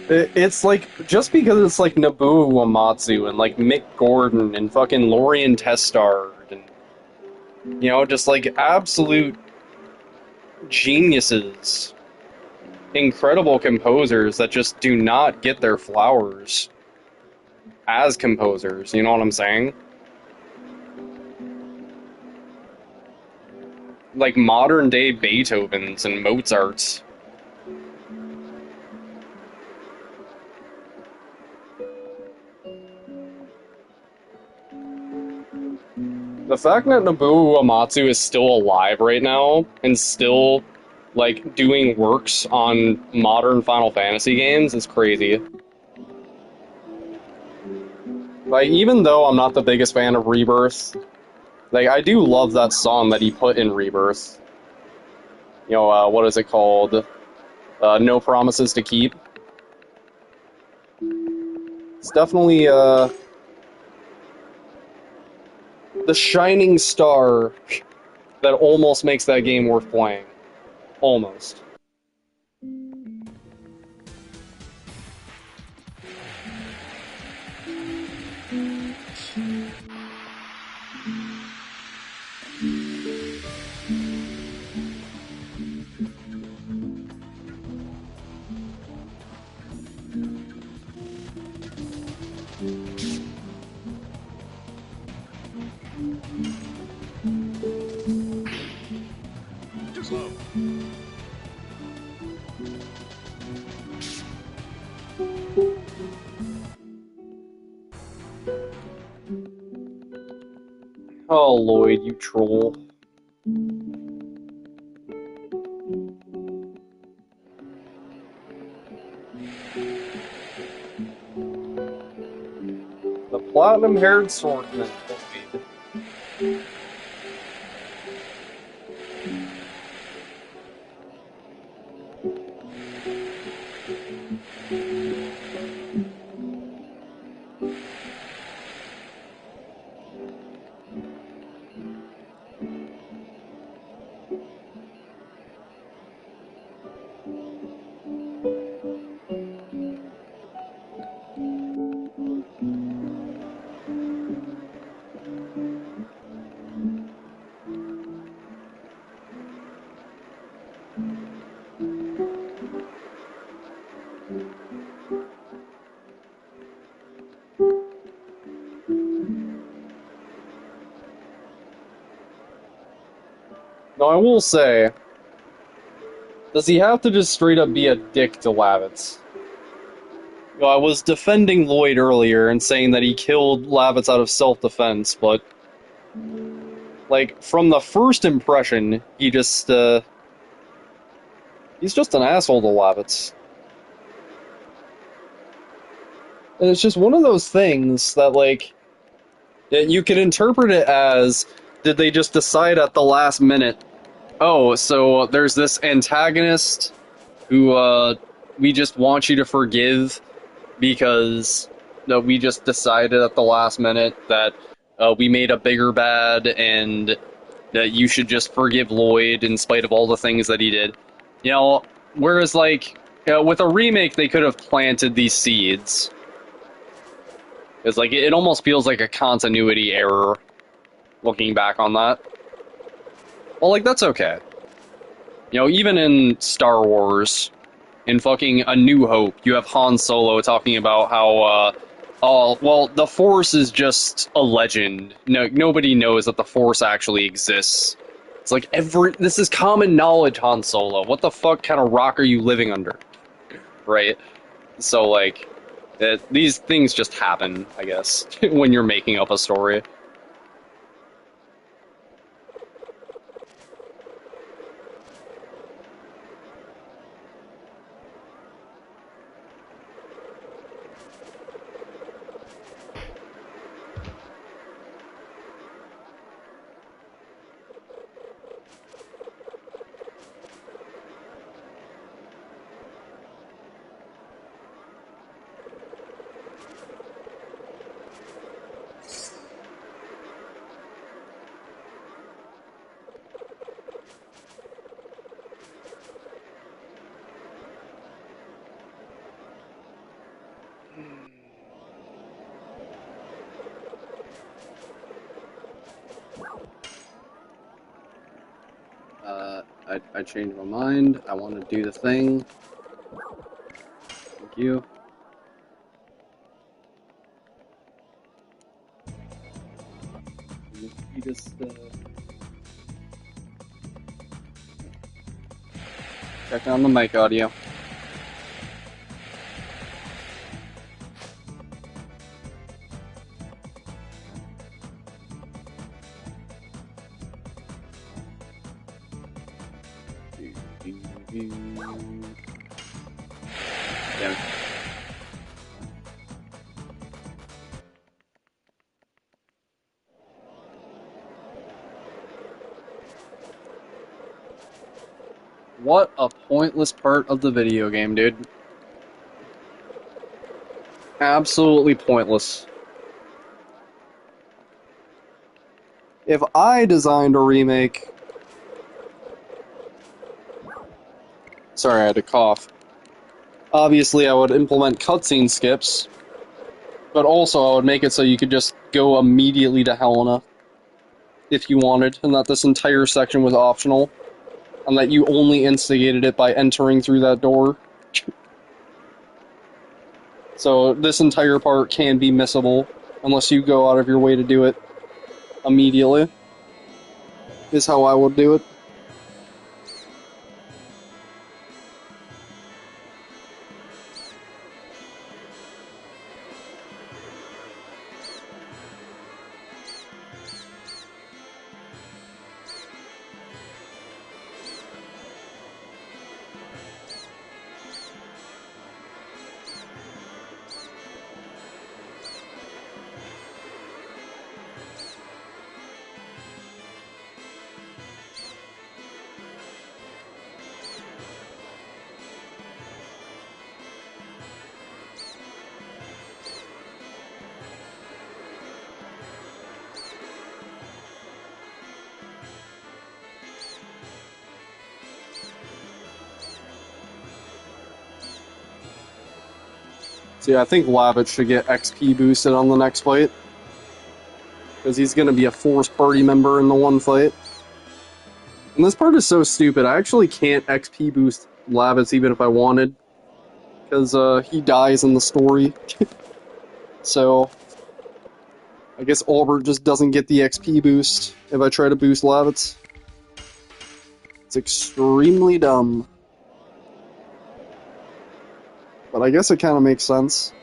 Speaker 5: it's like, just because it's like Nobuo Uematsu and like Mick Gordon and fucking Lorien Testard and, just like absolute geniuses. Incredible composers that just do not get their flowers as composers, you know what I'm saying? Like modern day Beethovens and Mozarts. The fact that Nobuo Uematsu is still alive right now and still like doing works on modern Final Fantasy games is crazy. Like, even though I'm not the biggest fan of Rebirth, like, I do love that song that he put in Rebirth. What is it called? No Promises to Keep. It's definitely, the shining star that almost makes that game worth playing. Almost.
Speaker 2: Too slow.
Speaker 5: Oh, Lloyd, you troll. The platinum-haired swordsman, Lloyd. Now, I will say, does he have to just straight up be a dick to Lavitz? You know, I was defending Lloyd earlier and saying that he killed Lavitz out of self-defense, but, like, from the first impression, he's just an asshole to Lavitz. And it's just one of those things that, like, you can interpret it as, did they just decide at the last minute, oh, so there's this antagonist who, we just want you to forgive because we just decided at the last minute that we made a bigger bad and that you should just forgive Lloyd in spite of all the things that he did. You know, whereas, like, with a remake, they could have planted these seeds. It's like, it almost feels like a continuity error, looking back on that. Well, like, that's okay. You know, even in Star Wars, in fucking A New Hope, you have Han Solo talking about how, oh, well, the Force is just a legend. No, nobody knows that the Force actually exists. It's like, this is common knowledge, Han Solo. What the fuck kind of rock are you living under? Right? So, like, these things just happen, I guess, when you're making up a story. I changed my mind. I want to do the thing. Thank you. You just, check on the mic audio. Damn it. What a pointless part of the video game, dude. Absolutely pointless. If I designed a remake... Sorry, I had to cough. Obviously, I would implement cutscene skips. But also, I would make it so you could just go immediately to Helena if you wanted, and that this entire section was optional, and that you only instigated it by entering through that door. So this entire part can be missable unless you go out of your way to do it immediately, is how I would do it. So yeah, I think Lavitt should get XP boosted on the next fight, because he's going to be a Force Party member in the one fight. And this part is so stupid, I actually can't XP boost Lavitt even if I wanted, because he dies in the story. So I guess Albert just doesn't get the XP boost if I try to boost Lavitt. It's extremely dumb. But I guess it kind of makes sense.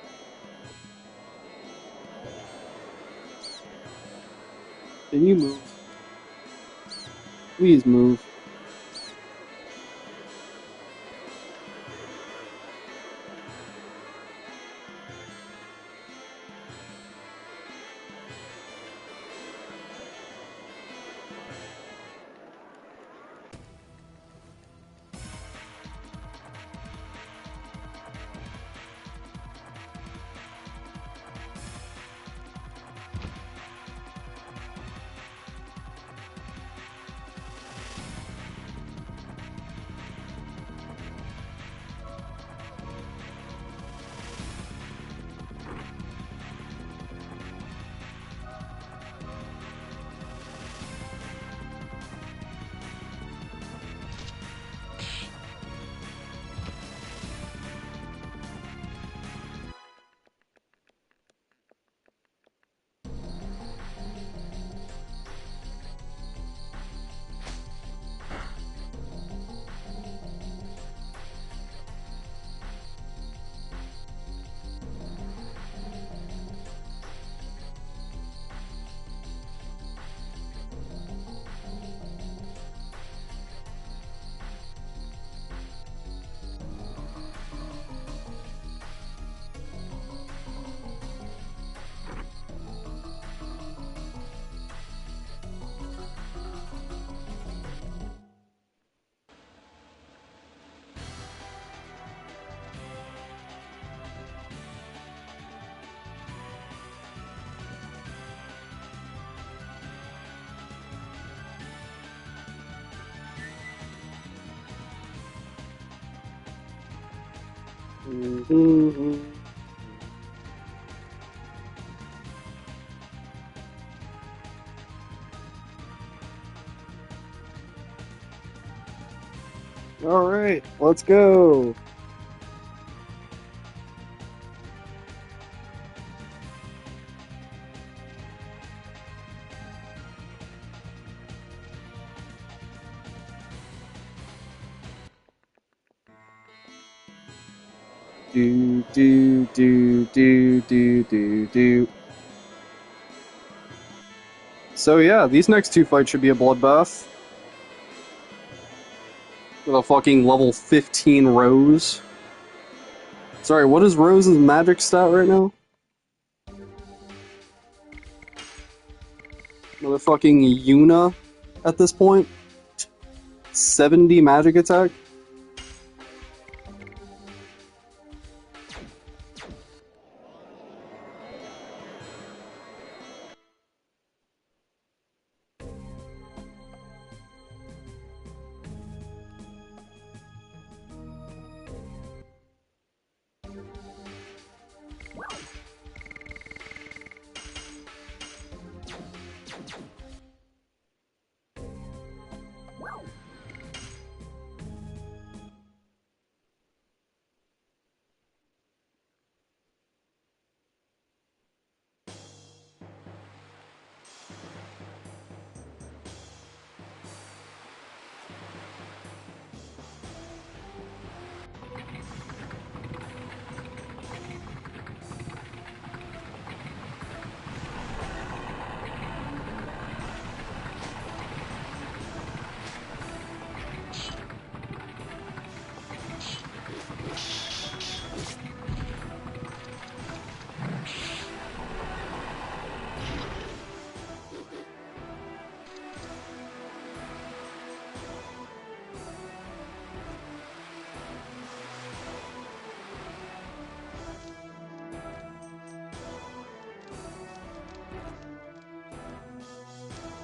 Speaker 5: Can you move? Please move. Mm-hmm. Alright, let's go. Do, do, do, do, do, do, do. So yeah, these next two fights should be a bloodbath. With a fucking level 15 Rose. Sorry, what is Rose's magic stat right now? Motherfucking Yuna at this point. 70 magic attack.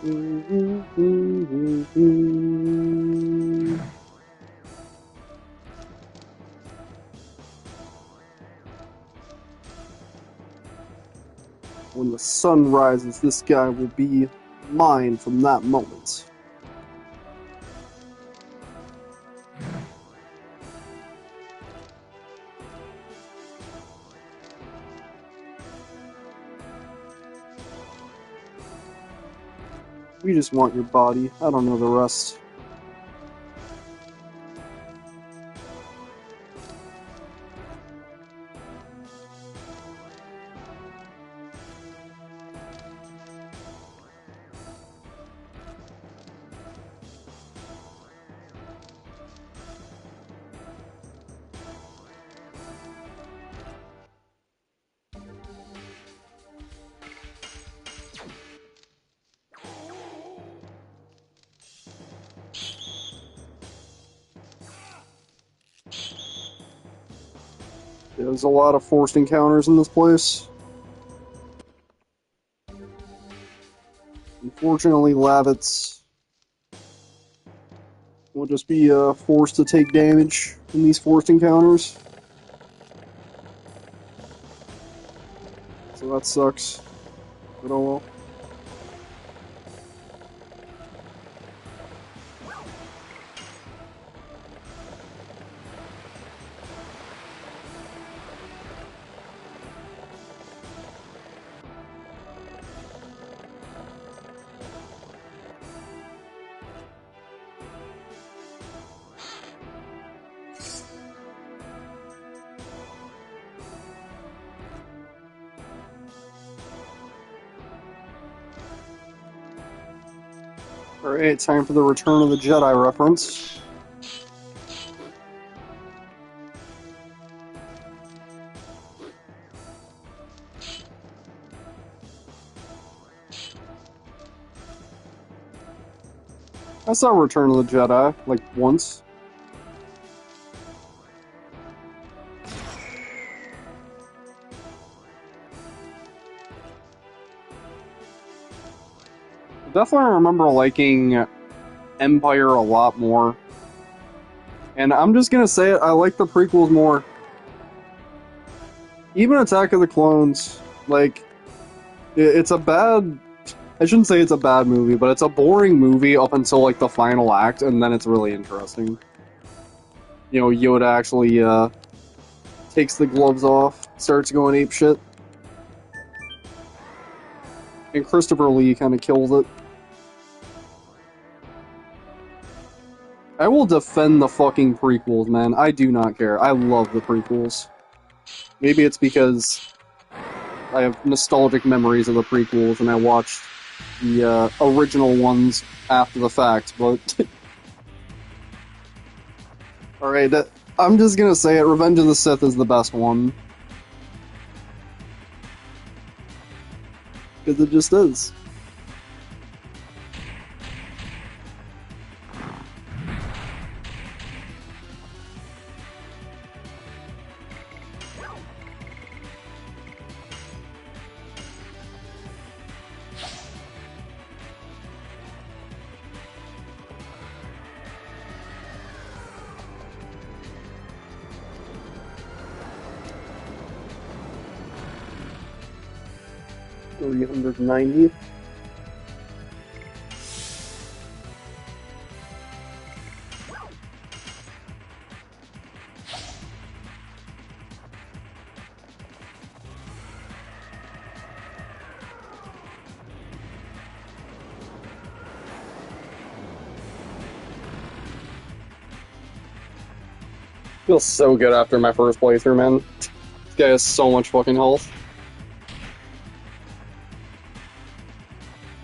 Speaker 1: When the sun rises, this guy will be mine from that moment. We just want your body. I don't know the rest. There's a lot of forced encounters in this place. Unfortunately, Lavitz will just be forced to take damage in these forced encounters. So that sucks. But oh well. Alright, time for the Return of the Jedi reference. I saw Return of the Jedi, like, once. Definitely remember liking Empire a lot more. And I'm just gonna say it, I like the prequels more. Even Attack of the Clones, like, it's a bad... I shouldn't say it's a bad movie, but it's a boring movie up until, like, the final act, and then it's really interesting. You know, Yoda actually, takes the gloves off, starts going apeshit. And Christopher Lee kind of kills it. I will defend the fucking prequels, man. I do not care. I love the prequels. Maybe it's because I have nostalgic memories of the prequels and I watched the original ones after the fact, but... Alright, I'm just gonna say it, Revenge of the Sith is the best one. Because it just is. $390. Feels so good after my first playthrough, man. This guy has so much fucking health.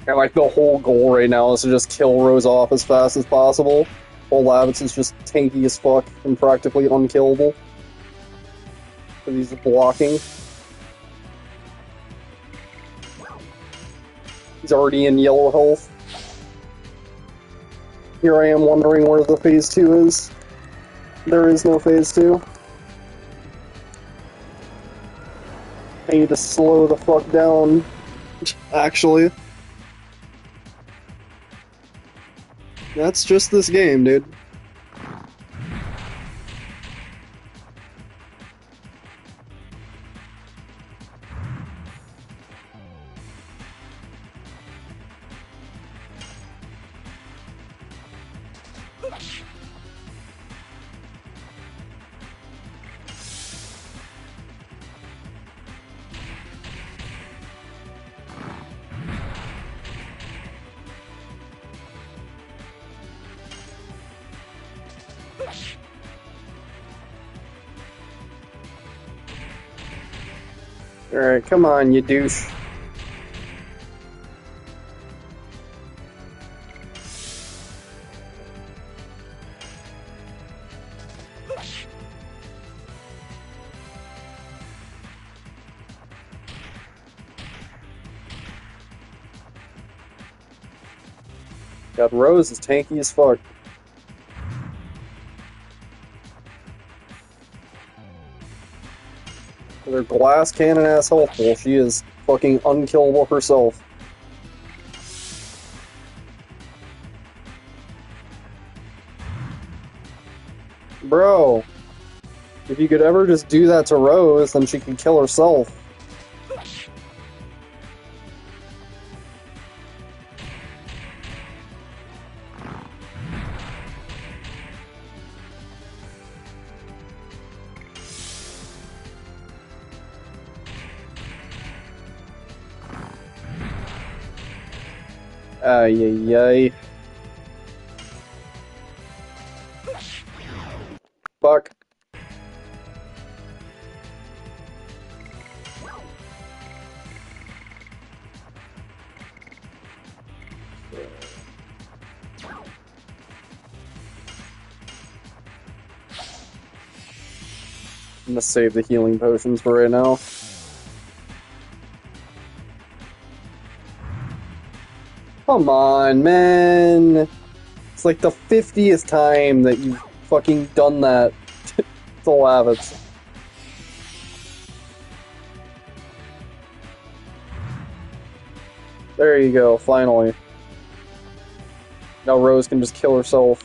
Speaker 1: And like the whole goal right now is to just kill Rose off as fast as possible. While Lavitz is just tanky as fuck and practically unkillable. Because he's blocking. He's already in yellow health. Here I am wondering where the phase 2 is. There is no phase 2. I need to slow the fuck down, actually. That's just this game, dude. Alright, come on, you douche. God, Rose is tanky as fuck. With her glass cannon ass health pool, she is fucking unkillable herself. Bro, if you could ever just do that to Rose, then she could kill herself. Ay, ay, ay. Fuck. I'm gonna save the healing potions for right now. Come on, man. It's like the 50th time that you've fucking done that. Still have it. There you go, finally. Now Rose can just kill herself.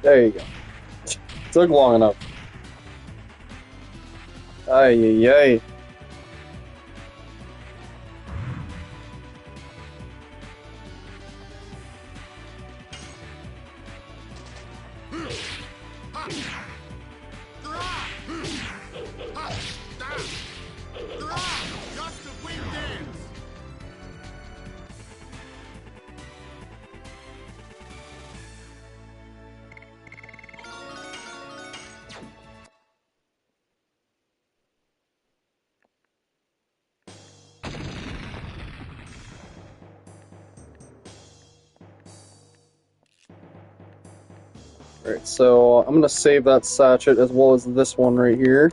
Speaker 1: There you go. Took long enough. Ay, ay, ay. Alright, so I'm gonna save that sachet as well as this one right here.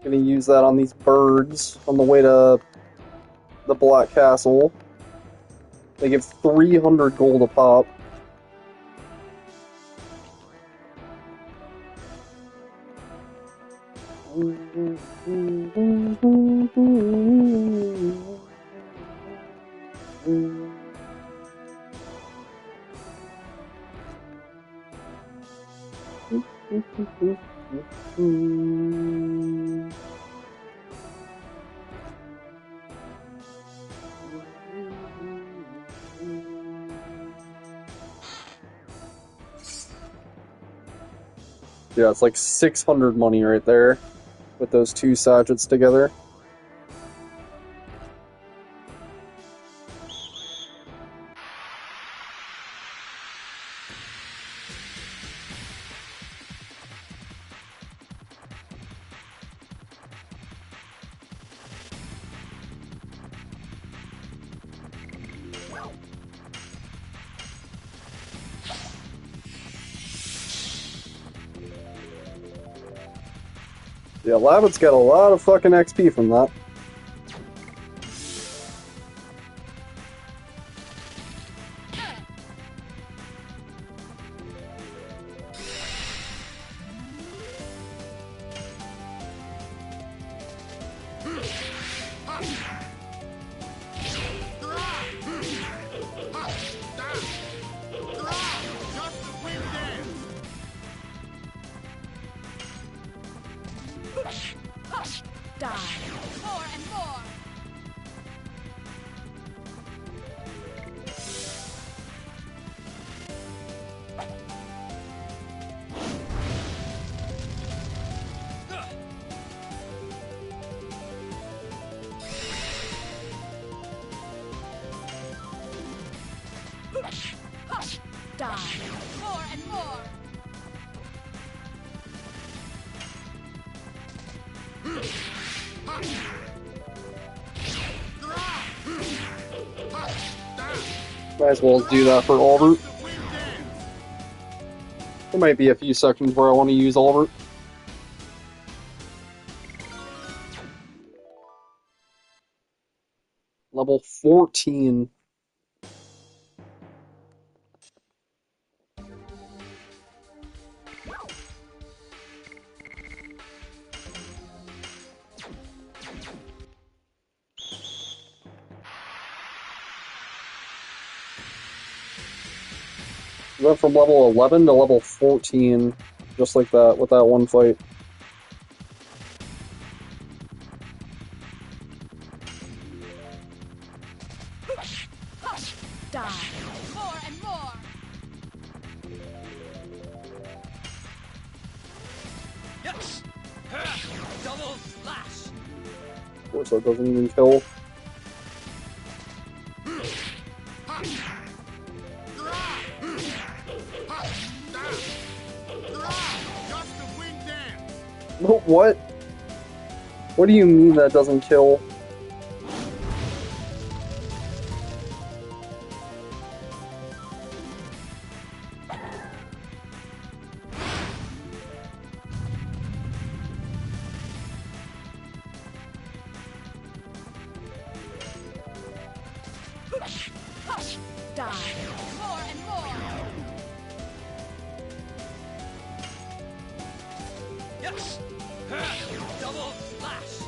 Speaker 1: Gonna use that on these birds on the way to the Black Castle. They give 300 gold a pop. Yeah, it's like 600 money right there with those two sachets together. Yeah, Labbit's got a lot of fucking XP from that.
Speaker 4: Die. More and more. Die. More and more.
Speaker 1: Might as well do that for Albert. There might be a few sections where I want to use Albert. Level 14. Went from level 11 to level 14, just like that, with that one fight.
Speaker 4: Die. More and more.
Speaker 2: Yes! Double slash!
Speaker 1: Of course, that doesn't even kill. What? What do you mean that doesn't kill?
Speaker 4: Die. More and more.
Speaker 2: Yes! Double slash!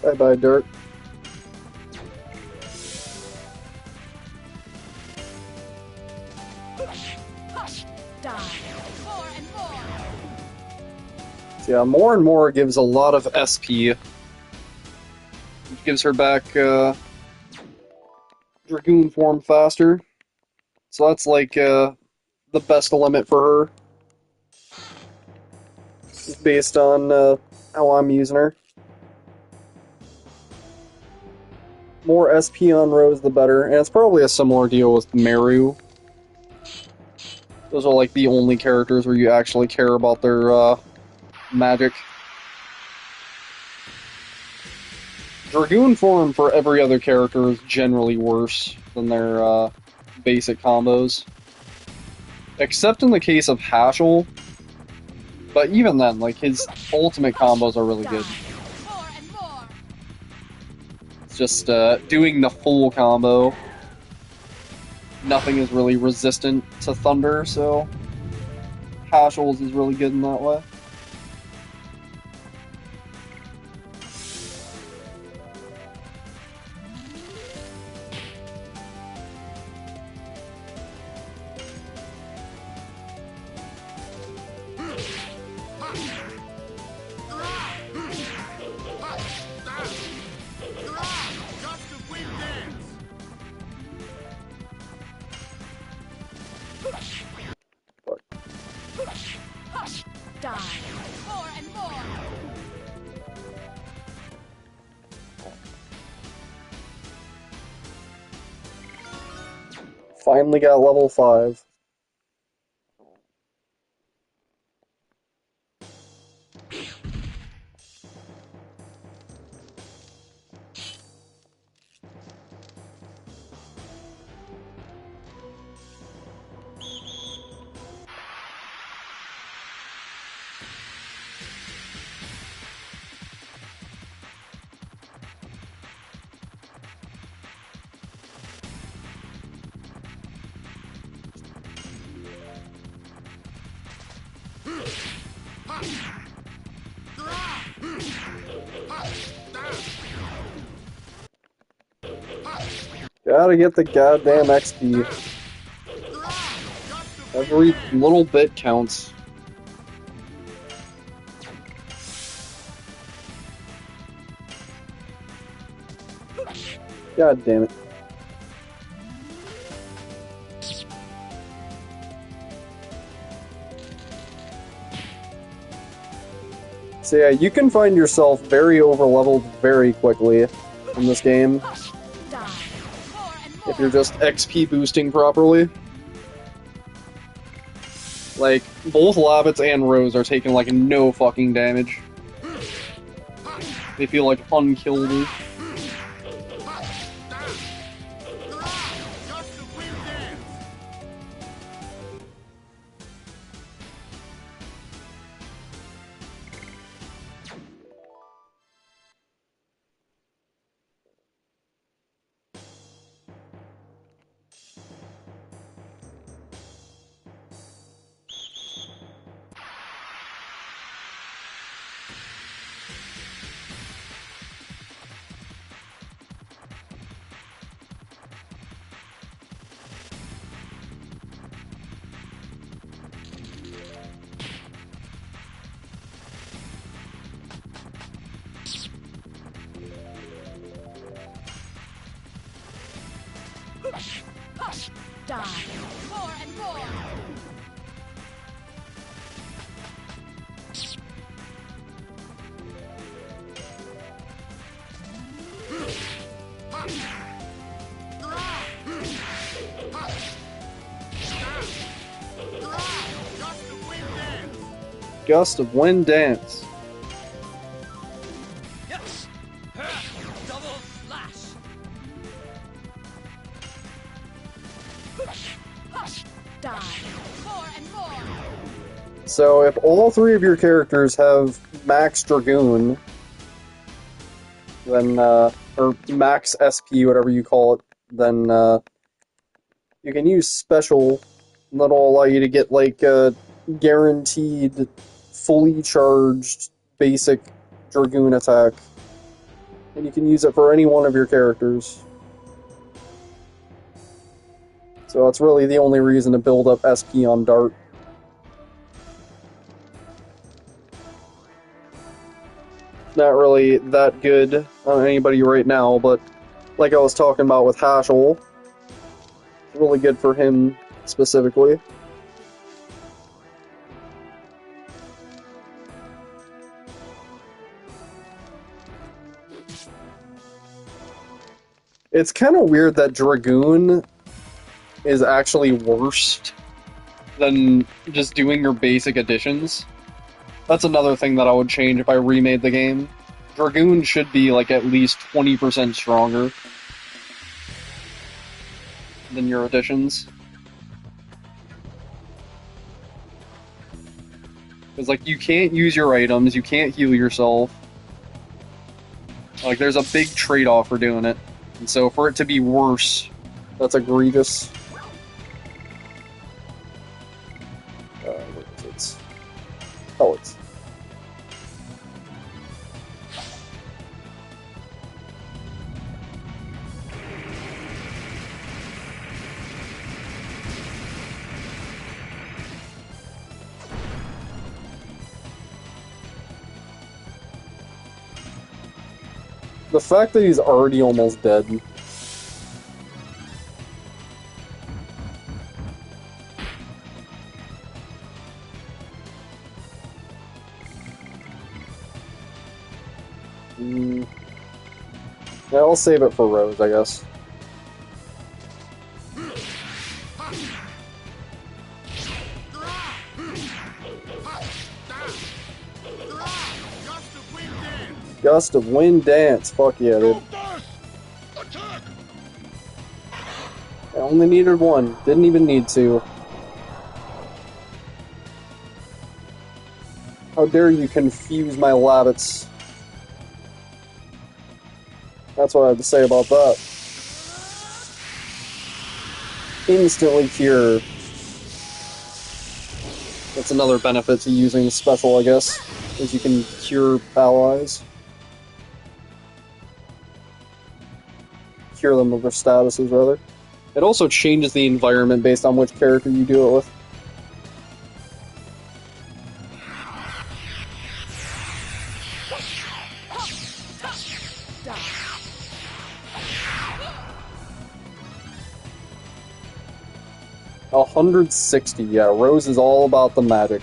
Speaker 1: Bye bye, Dirt.
Speaker 4: Die. More and more.
Speaker 1: So yeah, more and more gives a lot of SP. It gives her back Dragoon form faster. So that's like the best limit for her. Just based on how I'm using her. More SP on Rose, the better. And it's probably a similar deal with Meru. Those are like the only characters where you actually care about their magic. Dragoon form for every other character is generally worse than their basic combos. Except in the case of Hashel. But even then, like, his ultimate combos are really good.
Speaker 4: More and more.
Speaker 1: It's just doing the full combo. Nothing is really resistant to Thunder, so Hashel's is really good in that way.
Speaker 4: Die. More and more.
Speaker 1: Finally got level 5. Gotta get the goddamn XP. Every little bit counts. God damn it. So yeah, you can find yourself very overleveled very quickly in this game
Speaker 4: Die. More and more.
Speaker 1: if you're just XP boosting properly. Like, both Labbits and Rose are taking like no fucking damage. They feel like unkillable.
Speaker 4: Die. More and more.
Speaker 1: Gust of Wind Dance.
Speaker 2: Yes! Double slash!
Speaker 4: Die. More and more.
Speaker 1: So if all three of your characters have max Dragoon, then, or max SP, whatever you call it, then, you can use special, and that'll allow you to get, like, a guaranteed, fully charged, basic Dragoon attack. And you can use it for any one of your characters. So that's really the only reason to build up SP on Dart. Not really that good on anybody right now, but like I was talking about with Hashel, it's really good for him specifically. It's kind of weird that Dragoon is actually worse than just doing your basic additions. That's another thing that I would change if I remade the game. Dragoon should be like at least 20% stronger than your additions. Because like you can't use your items, you can't heal yourself. Like there's a big trade-off for doing it. And so for it to be worse, that's egregious. Where is it? Oh, it's... The fact that he's already almost dead. Yeah, I'll save it for Rose, I guess. Gust of Wind Dance. Fuck yeah, dude. I only needed one. Didn't even need to. How dare you confuse my Labbits. That's what I have to say about that. Instantly cure. That's another benefit to using special, I guess, is you can cure allies. cure them of their statuses, rather. It also changes the environment based on which character you do it with.
Speaker 4: Die.
Speaker 1: 160, yeah. Rose is all about the magic.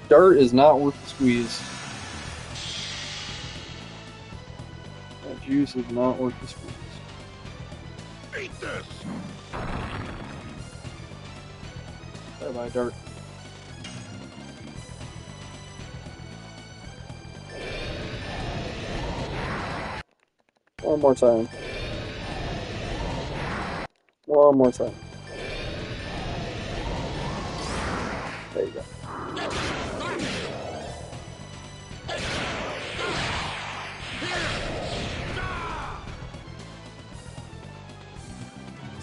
Speaker 1: Dart is not worth the squeeze. That juice is not worth the squeeze.
Speaker 3: Eat this!
Speaker 1: Bye-bye, Dart. One more time. One more time. There you go.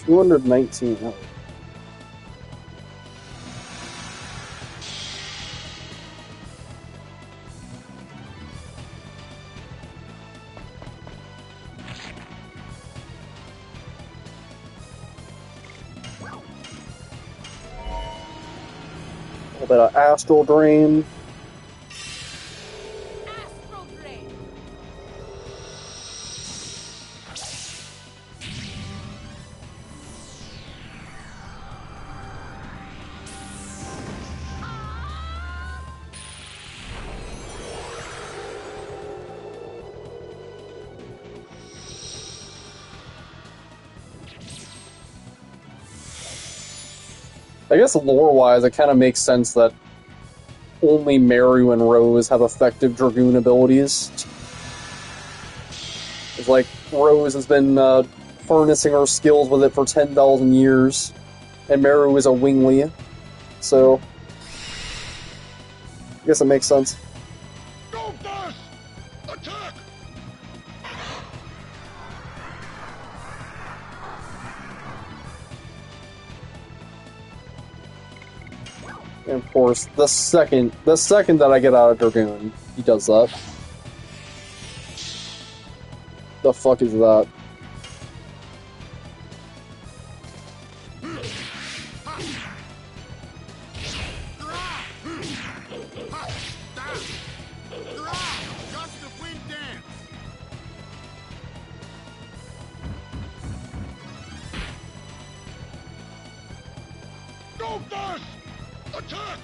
Speaker 1: $219. Oh. A little bit of Astral Drain.
Speaker 4: Astral Drain.
Speaker 1: I guess lore-wise, it kind of makes sense that only Meru and Rose have effective Dragoon abilities. It's like Rose has been harnessing her skills with it for 10,000 years, and Meru is a wingly, so I guess it makes sense.
Speaker 3: Go Dust! Attack!
Speaker 1: And of course, the second that I get out of Dragoon, he does that. The fuck is that?
Speaker 3: Just the wind dance! Go Dust! Attack!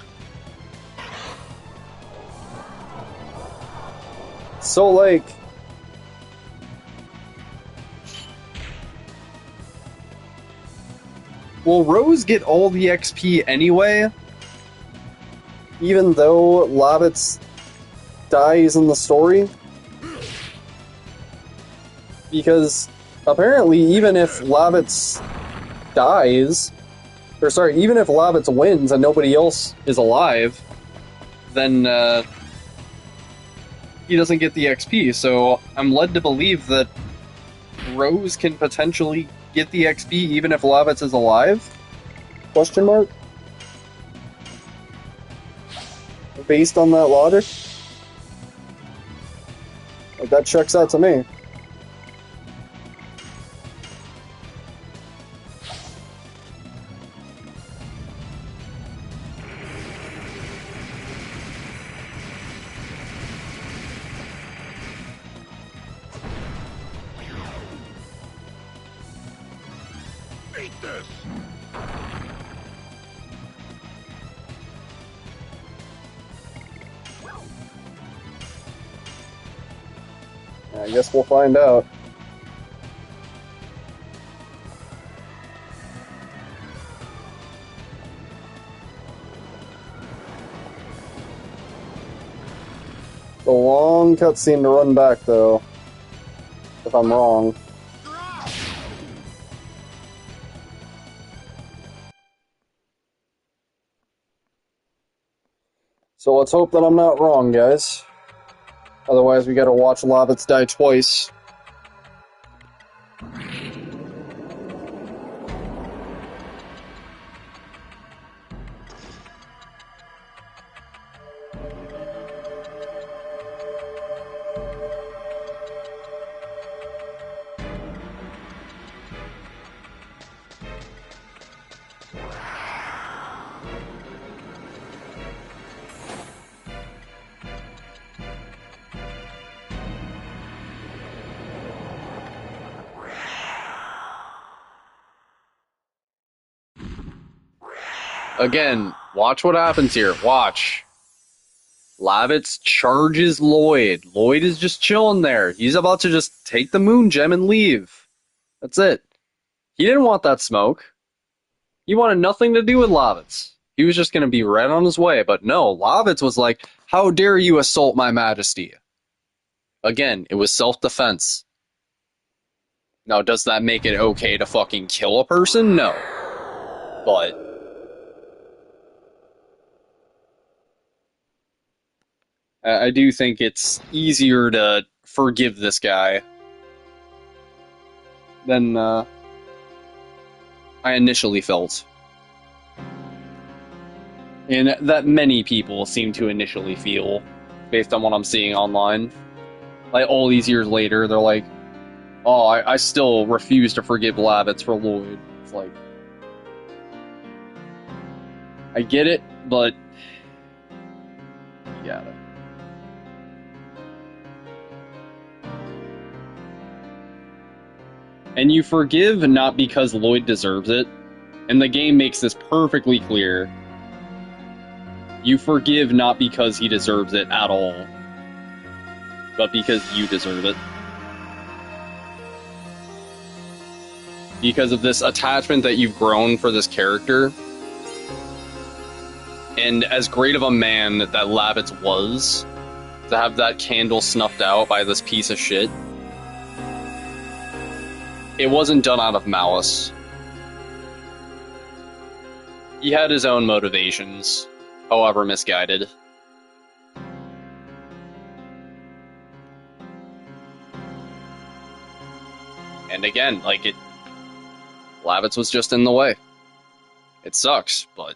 Speaker 1: So, like, will Rose get all the XP anyway? Even though Lavitz dies in the story? Because apparently, even if Lavitz dies, or sorry, even if Lavitz wins and nobody else is alive, then he doesn't get the XP. So I'm led to believe that Rose can potentially get the XP even if Lavitz is alive? Question mark? Based on that logic? Like, that checks out to me.
Speaker 3: Eat this!
Speaker 1: I guess we'll find out. The long cutscene to run back, though. If I'm wrong. So let's hope that I'm not wrong, guys. Otherwise, we gotta watch Lavitz die twice.
Speaker 5: Again, watch what happens here. Watch. Lavitz charges Lloyd. Lloyd is just chilling there. He's about to just take the moon gem and leave. That's it. He didn't want that smoke. He wanted nothing to do with Lavitz. He was just going to be right on his way. But no, Lavitz was like, how dare you assault my majesty? Again, it was self-defense. Now, does that make it okay to fucking kill a person? No. But I do think it's easier to forgive this guy than I initially felt. And that many people seem to initially feel, based on what I'm seeing online. Like, all these years later, they're like, oh, I still refuse to forgive Lavitz for Lloyd. It's like, I get it, but you gotta. And you forgive not because Lloyd deserves it, and the game makes this perfectly clear. You forgive not because he deserves it at all, but because you deserve it. Because of this attachment that you've grown for this character, and as great of a man that Lavitz was, to have that candle snuffed out by this piece of shit, it wasn't done out of malice. He had his own motivations, however misguided. And again, like, Lavitz was just in the way. It sucks, but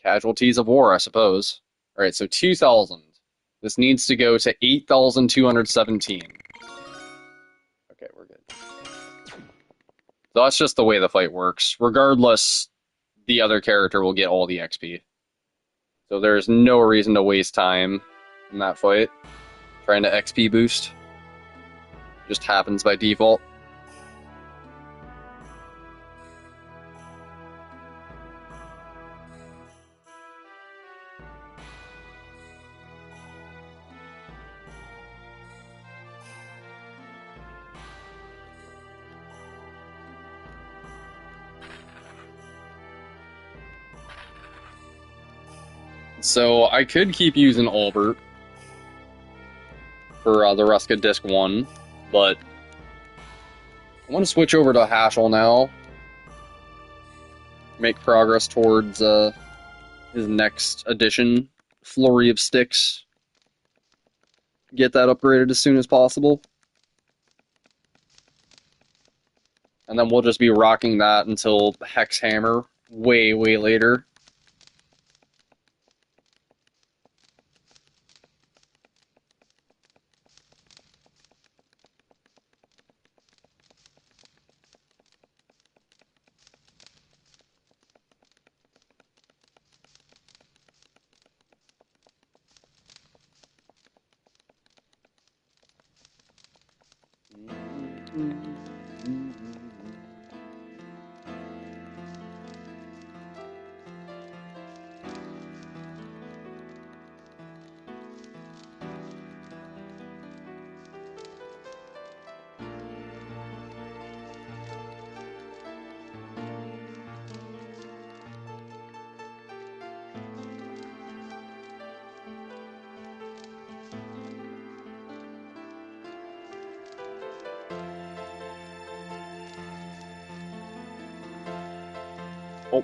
Speaker 5: casualties of war, I suppose. Alright, so 2,000. This needs to go to 8,217. Okay, we're good. So that's just the way the fight works. Regardless, the other character will get all the XP. So there's no reason to waste time in that fight. Trying to XP boost. Just happens by default. So I could keep using Albert for the Ruska Disc 1, but I want to switch over to Hashel now. Make progress towards his next edition, Flurry of Sticks. Get that upgraded as soon as possible. And then we'll just be rocking that until Hex Hammer way, way later. Oh.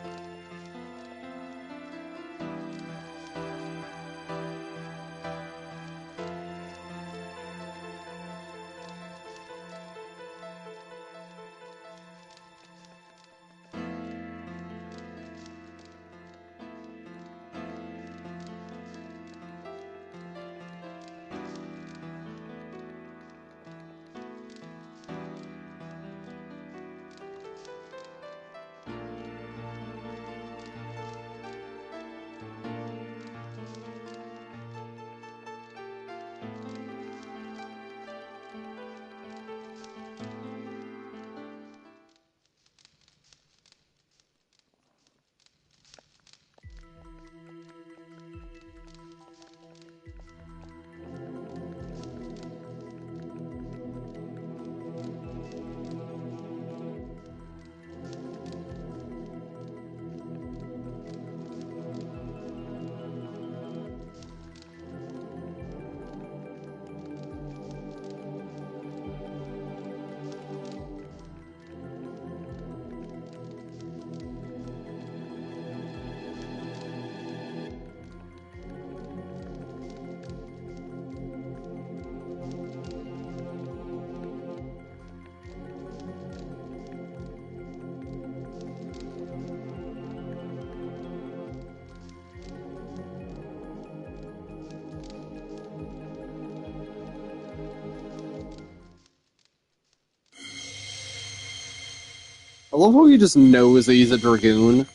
Speaker 5: I love how he just knows that he's a Dragoon.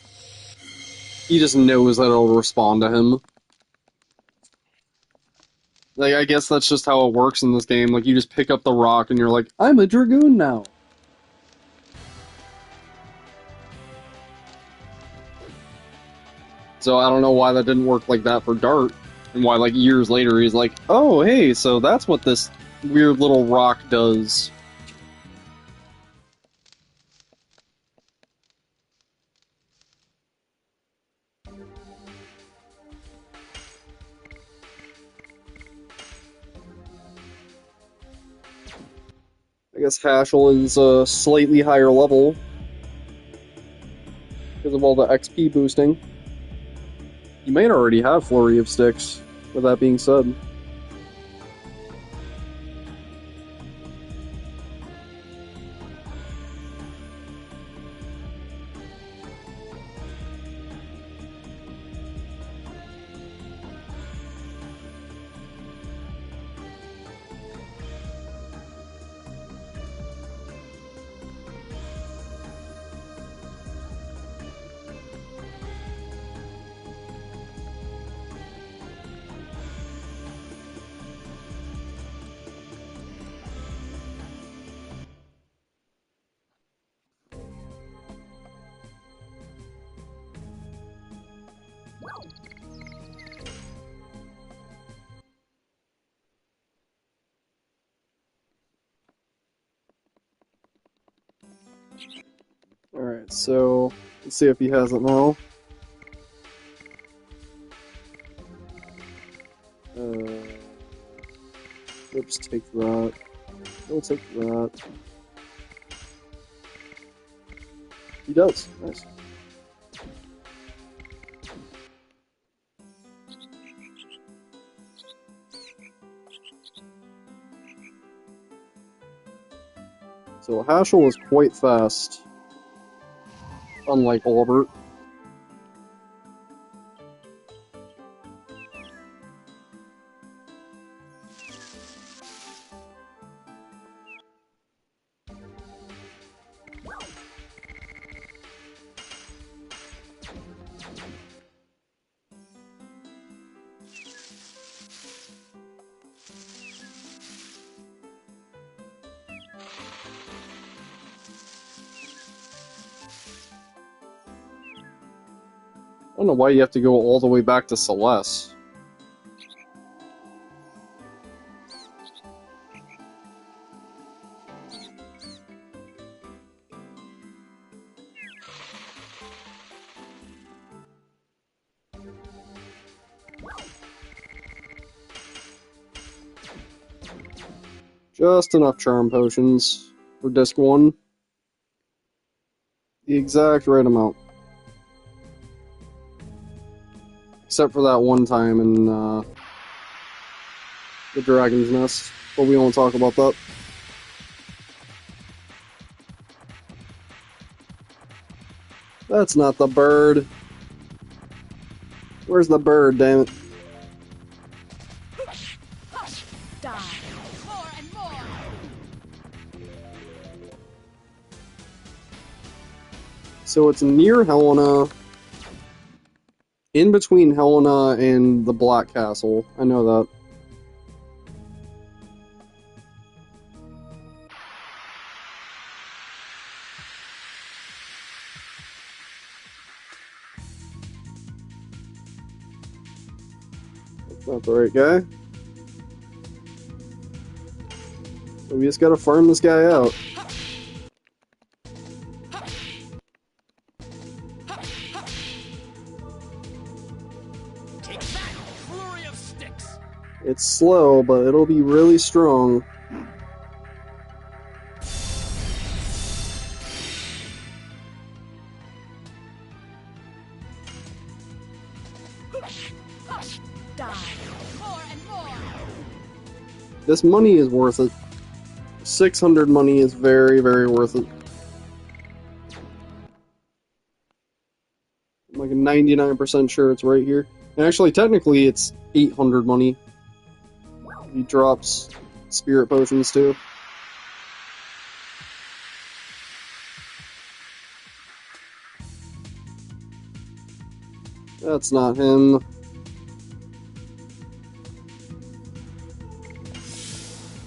Speaker 5: He just knows that it'll respond to him. Like, I guess that's just how it works in this game. Like, you just pick up the rock and you're like, I'm a Dragoon now. So I don't know why that didn't work like that for Dart. And why, like, years later, he's like, oh, hey, so that's what this weird little rock does. I guess Haschel is a slightly higher level because of all the XP boosting. You might already have Flurry of Sticks, with that being said. Alright, so let's see if he has it now. Oops, take that. We'll take that. He does. Nice. So Haschel is quite fast, unlike Albert. I don't know why you have to go all the way back to Celeste. Just enough charm potions for disc 1. The exact right amount. Except for that one time in the Dragon's Nest, but we won't talk about that. That's not the bird. Where's the bird, damn it?
Speaker 4: Die. More and more.
Speaker 1: So it's near Helena, in between Helena and the Black Castle. I know that. That's not the right guy. So we just gotta farm this guy out.
Speaker 2: Take that, flurry of sticks.
Speaker 1: It's slow, but it'll be really strong.
Speaker 4: Die. More and more.
Speaker 1: This money is worth it. 600 money is very, very worth it. I'm like 99% sure it's right here. And actually, technically, it's 800 money. He drops spirit potions too. That's not him.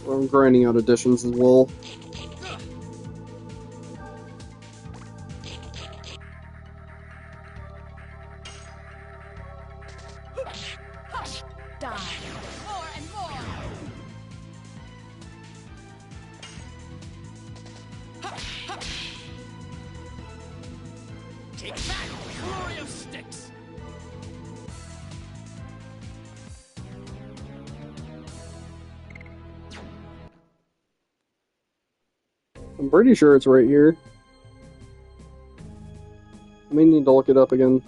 Speaker 1: I'm grinding out additions as well.
Speaker 4: Die. More and more.
Speaker 2: Take that, flurry of sticks.
Speaker 1: I'm pretty sure it's right here. I may need to look it up again.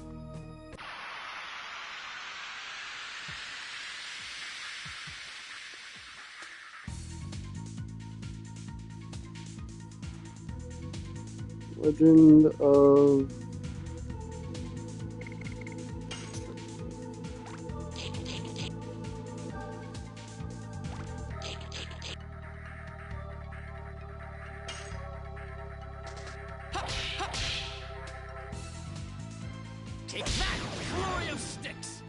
Speaker 1: Legend of...
Speaker 2: Take that, flurry of sticks.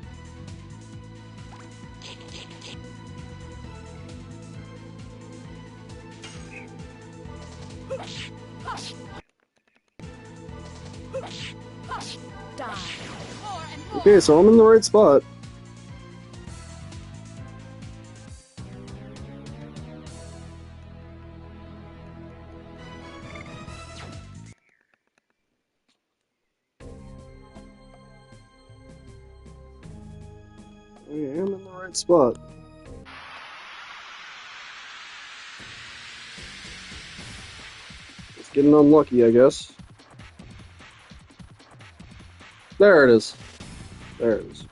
Speaker 4: Die. More and more.
Speaker 1: Okay, so I'm in the right spot. I am in the right spot. Just getting unlucky, I guess. There it is. There it is.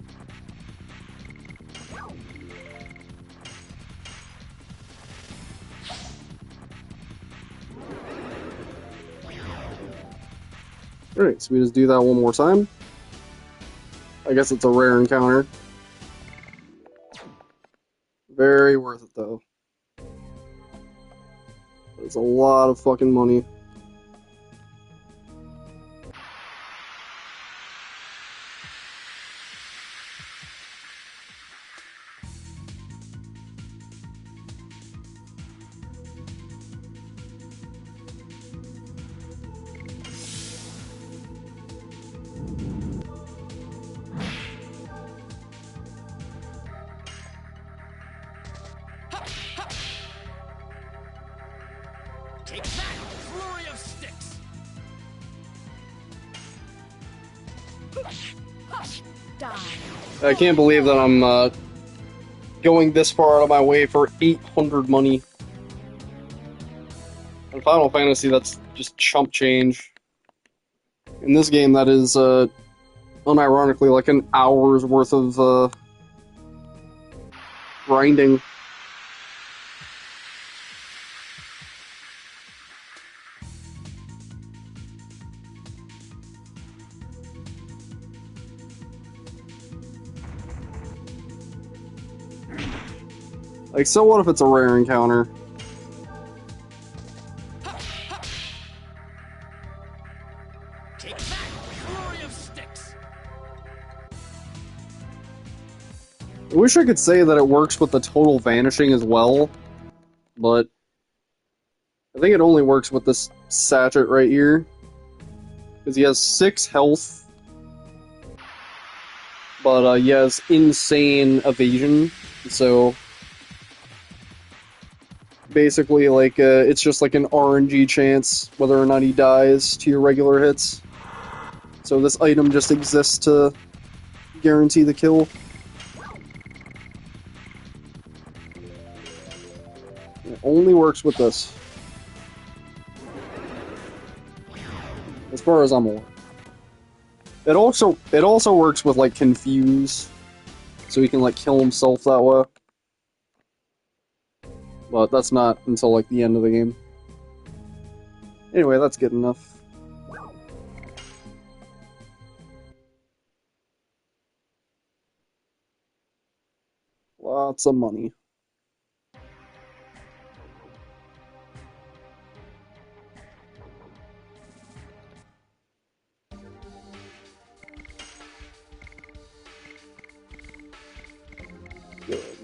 Speaker 1: Alright, so we just do that one more time. I guess it's a rare encounter. Very worth it, though. It's a lot of fucking money.
Speaker 2: Take that, flurry of sticks.
Speaker 4: Die.
Speaker 1: I can't believe that I'm going this far out of my way for 800 money. In Final Fantasy, that's just chump change. In this game, that is, unironically, like an hour's worth of, grinding. Like, so what if it's a rare encounter?
Speaker 2: Take that, flurry of sticks.
Speaker 1: I wish I could say that it works with the total vanishing as well, but I think it only works with this Sachet right here. Because he has 6 health, but he has insane evasion, so basically, like, it's just like an RNG chance whether or not he dies to your regular hits. So this item just exists to guarantee the kill. It only works with this. As far as I'm aware. It also works with, like, Confuse, so he can, like, kill himself that way. But that's not until, like, the end of the game. Anyway, that's good enough. Lots of money.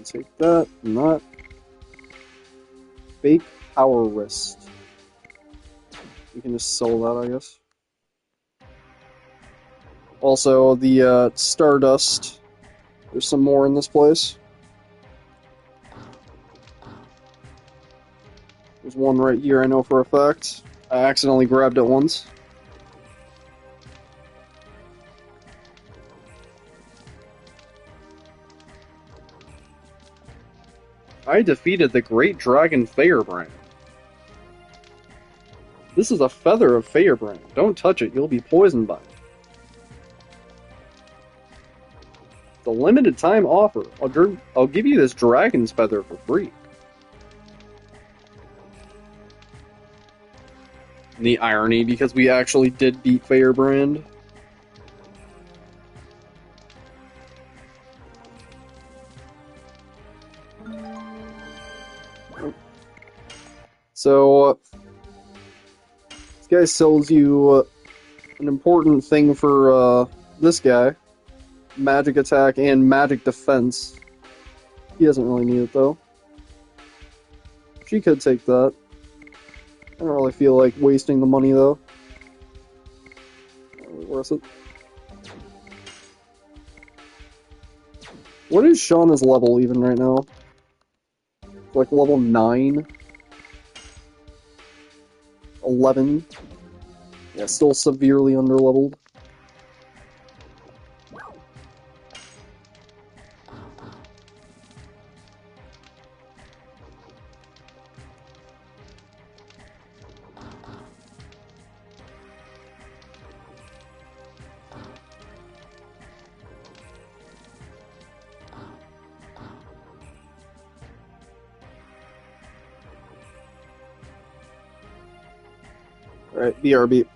Speaker 1: take that and that. Fake power wrist. We can just sell that, I guess. Also, the Stardust. There's some more in this place. There's one right here, I know for a fact. I accidentally grabbed it once. I defeated the Great Dragon Firebrand. This is a feather of Firebrand. Don't touch it, you'll be poisoned by it. It's a limited time offer. I'll give you this dragon's feather for free. The irony, because we actually did beat Firebrand. So, this guy sells you an important thing for this guy. Magic attack and magic defense. He doesn't really need it, though. She could take that. I don't really feel like wasting the money, though. Not really worth it. What is Shauna's level even right now? Like level 9? 11? Yeah, still severely underleveled. Alright, BRB.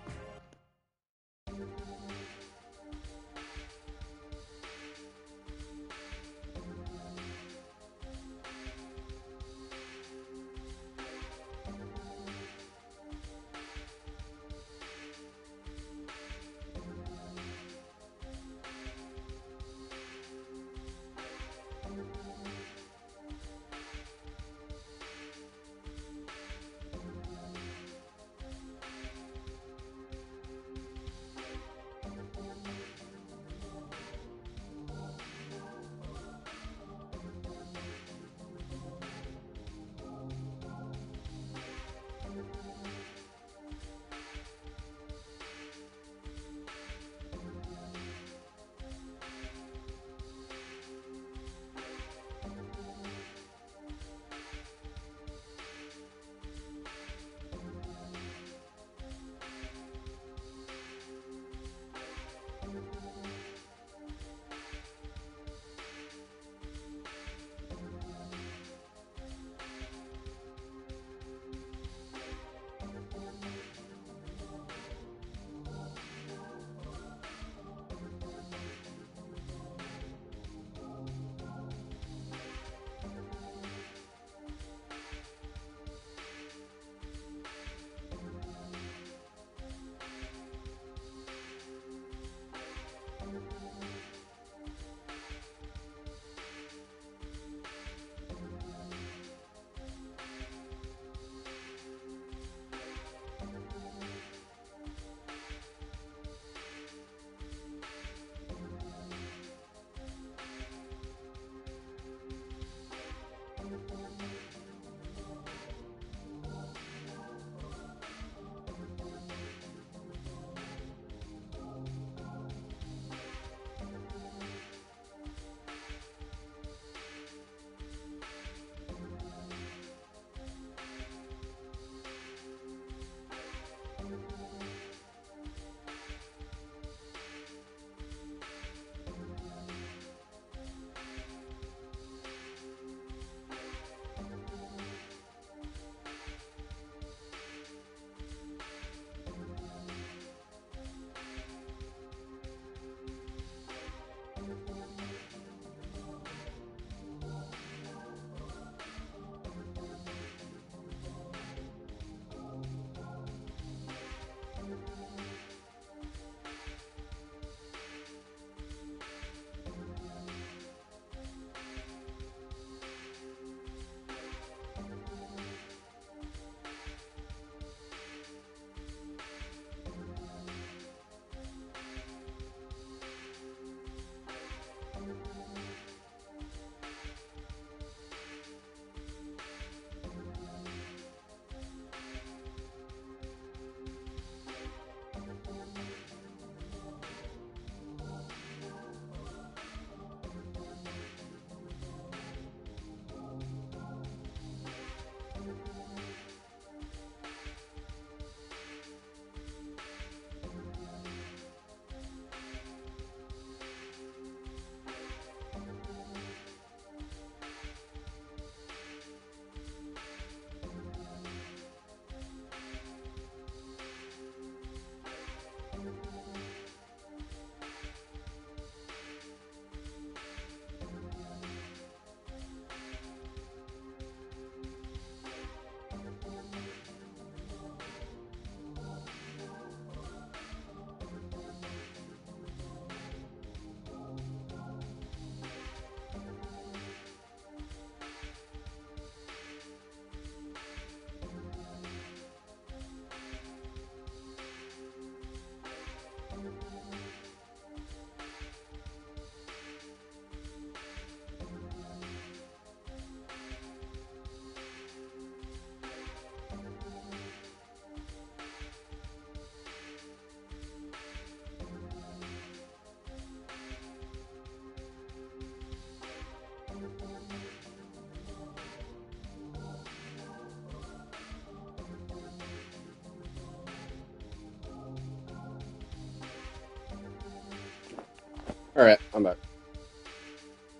Speaker 1: Alright, I'm back.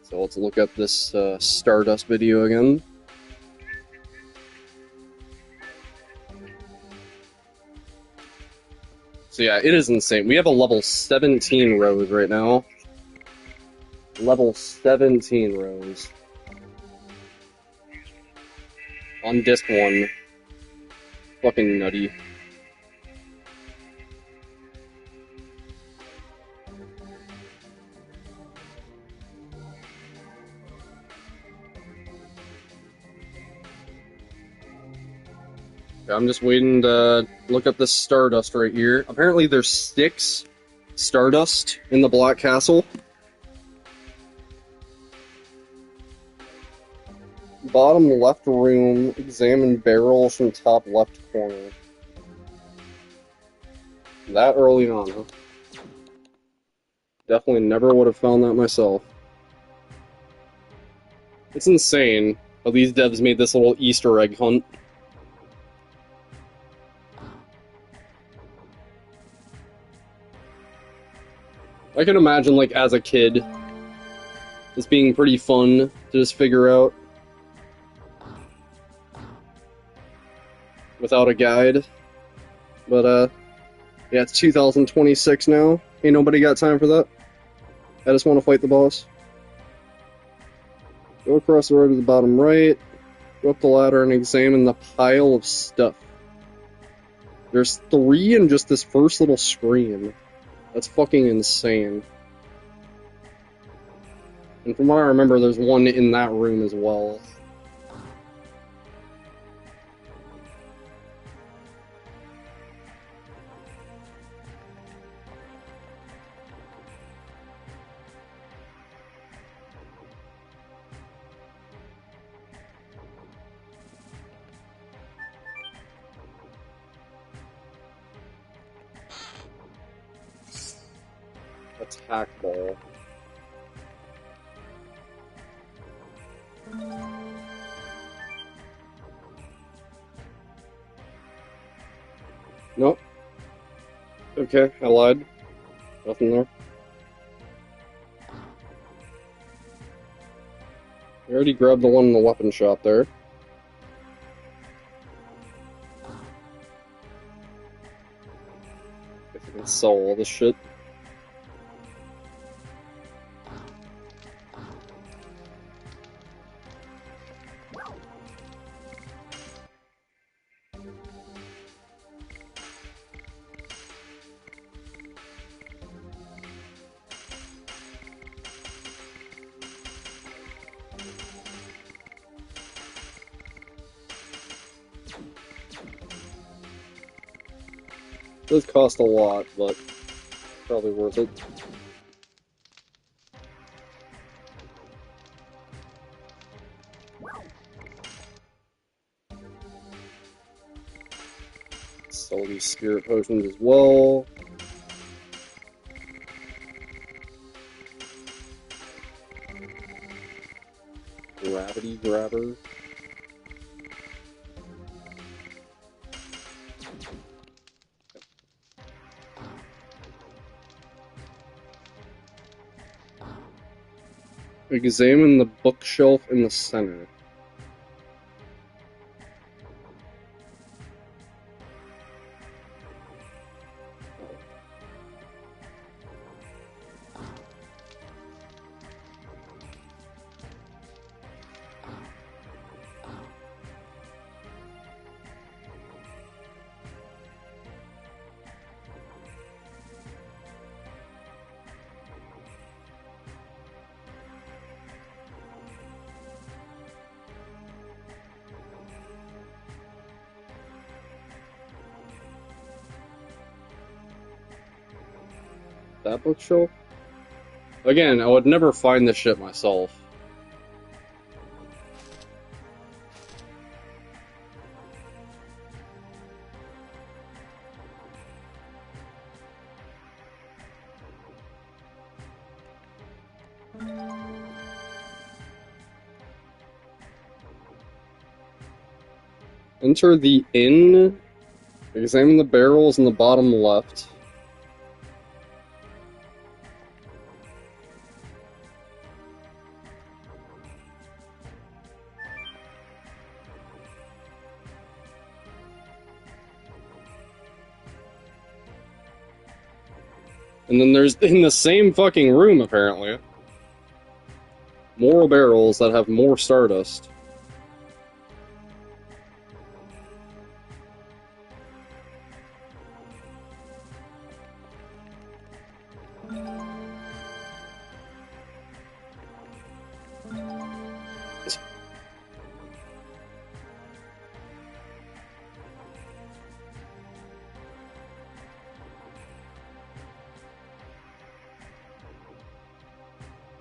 Speaker 1: So let's look at this Stardust video again. So yeah, it is insane. We have a level 17 Rose right now. Level 17 Rose. On disc 1. Fucking nutty. I'm just waiting to look up this Stardust right here. Apparently there's 6 Stardust in the Black Castle. Bottom left room, examine barrels from top left corner. That early on, huh? Definitely never would have found that myself. It's insane how these devs made this little Easter egg hunt. I can imagine, like, as a kid, this being pretty fun to just figure out without a guide. But, yeah, it's 2026 now. Ain't nobody got time for that. I just want to fight the boss. Go across the road to the bottom right, go up the ladder and examine the pile of stuff. There's 3 in just this first little screen. That's fucking insane. And from what I remember, there's 1 in that room as well. Attack ball. Nope. Okay, I lied. Nothing there. I already grabbed the one in the weapon shop there. If I can sell all this shit. It does cost a lot, but probably worth it. Sell these spirit potions as well. Gravity grabber. Examine the bookshelf in the center. That bookshelf? Again, I would never find this shit myself. Enter the inn. Examine the barrels in the bottom left.
Speaker 5: And then there's, in the same fucking room, apparently, more barrels that have more Stardust.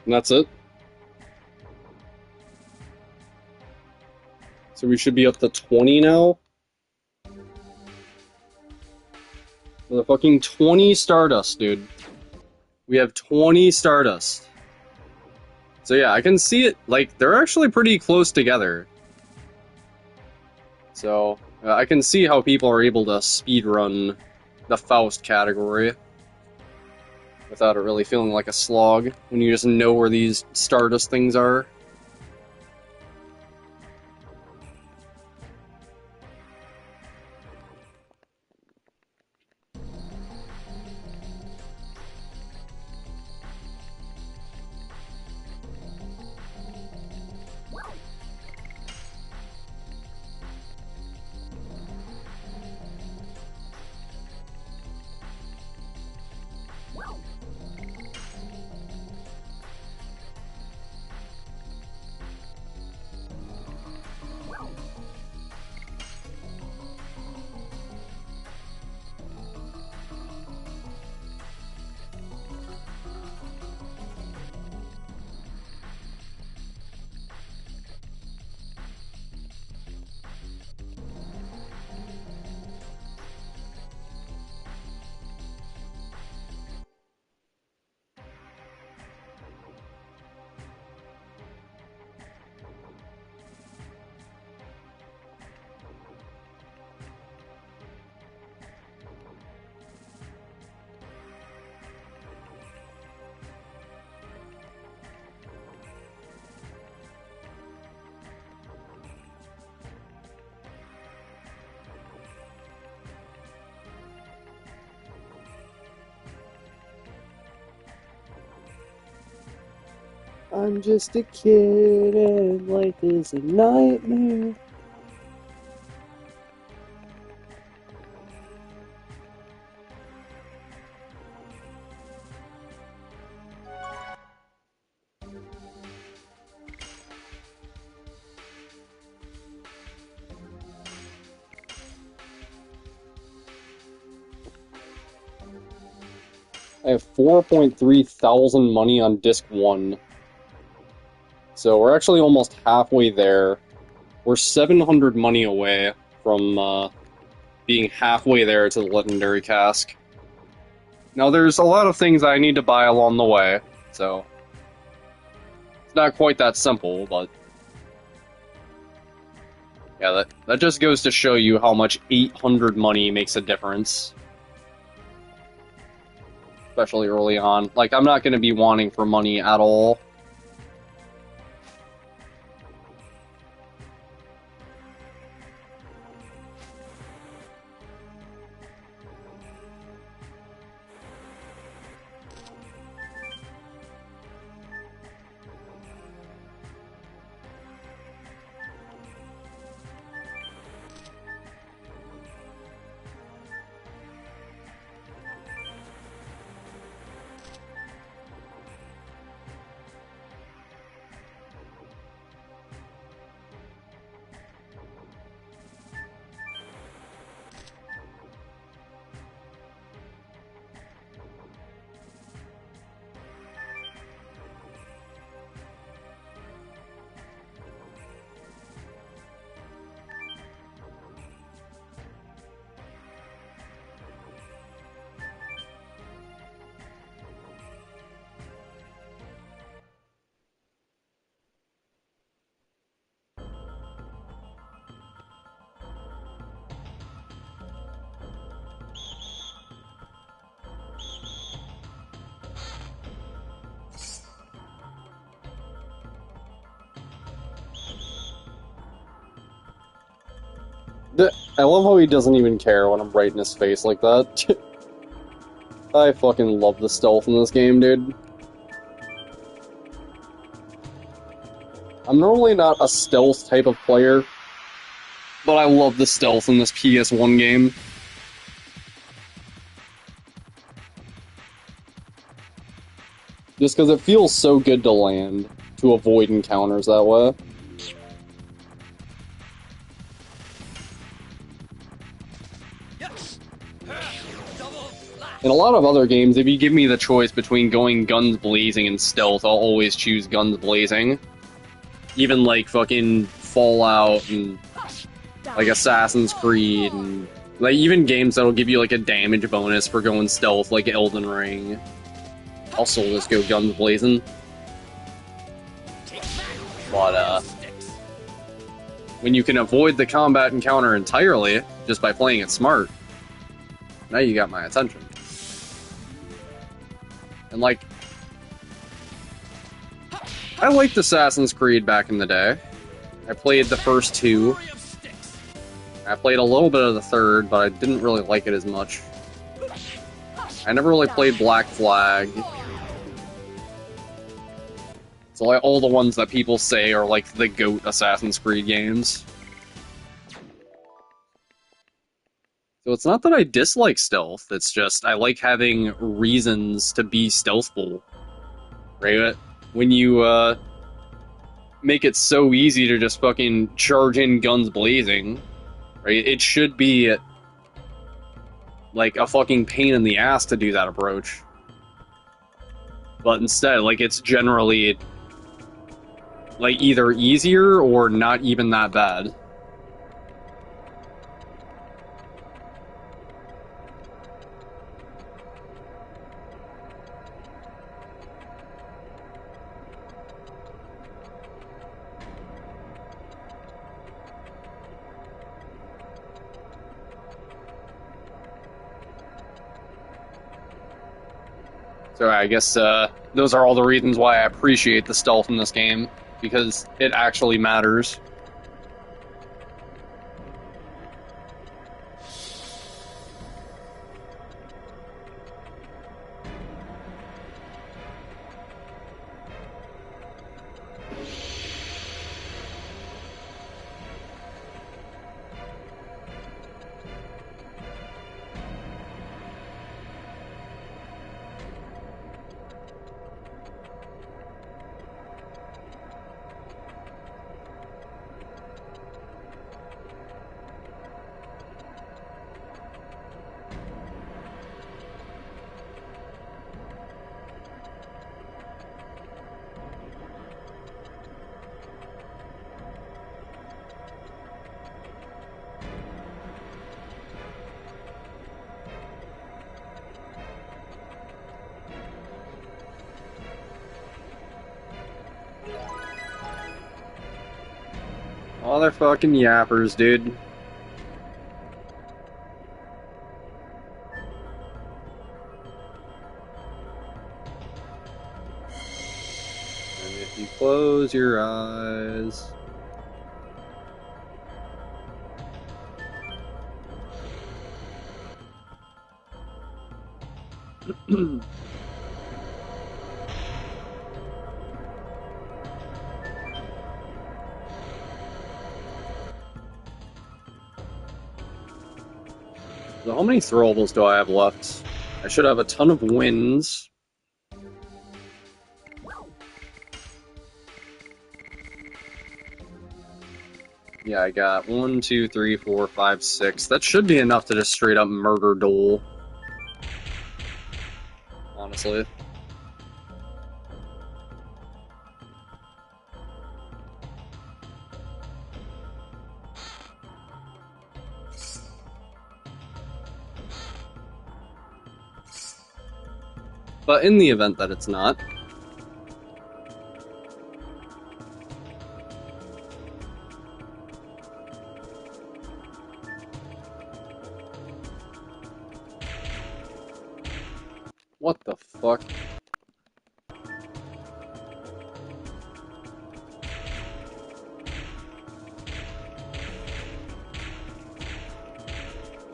Speaker 5: And that's it. So we should be up to 20 now. The fucking 20 Stardust, dude. We have 20 Stardust. So yeah, I can see it, like, they're actually pretty close together. So, I can see how people are able to speedrun the Faust category without it really feeling like a slog, when you just know where these Stardust things are. I'm just a kid and life is a nightmare. I have 4.3 thousand money on disc 1. So we're actually almost halfway there. We're 700 money away from being halfway there to the legendary cask. Now there's a lot of things I need to buy along the way, so it's not quite that simple, but yeah, that just goes to show you how much 800 money makes a difference. Especially early on. Like, I'm not going to be wanting for money at all. I love how he doesn't even care when I'm right in his face like that. I fucking love the stealth in this game, dude. I'm normally not a stealth type of player, but I love the stealth in this PS1 game. Just because it feels so good to land, to avoid encounters that way. In a lot of other games, if you give me the choice between going guns blazing and stealth, I'll always choose guns blazing. Even like fucking Fallout and like Assassin's Creed and like even games that'll give you like a damage bonus for going stealth, like Elden Ring. I'll still just go guns blazing. But when you can avoid the combat encounter entirely just by playing it smart, now you got my attention. And like, I liked Assassin's Creed back in the day. I played the first two. I played a little bit of the third, but I didn't really like it as much. I never really played Black Flag. So like all the ones that people say are like the GOAT Assassin's Creed games. So it's not that I dislike stealth, it's just I like having reasons to be stealthful. Right? When you make it so easy to just fucking charge in guns blazing, right? It should be like a fucking pain in the ass to do that approach. But instead, like, it's generally like either easier or not even that bad. So I guess those are all the reasons why I appreciate the stealth in this game, because it actually matters. Motherfucking yappers, dude. And if you close your eyes... So how many throwables do I have left? I should have a ton of wins. Yeah, I got 1, 2, 3, 4, 5, 6. That should be enough to just straight up murder Dole. Honestly. But in the event that it's not... What the fuck?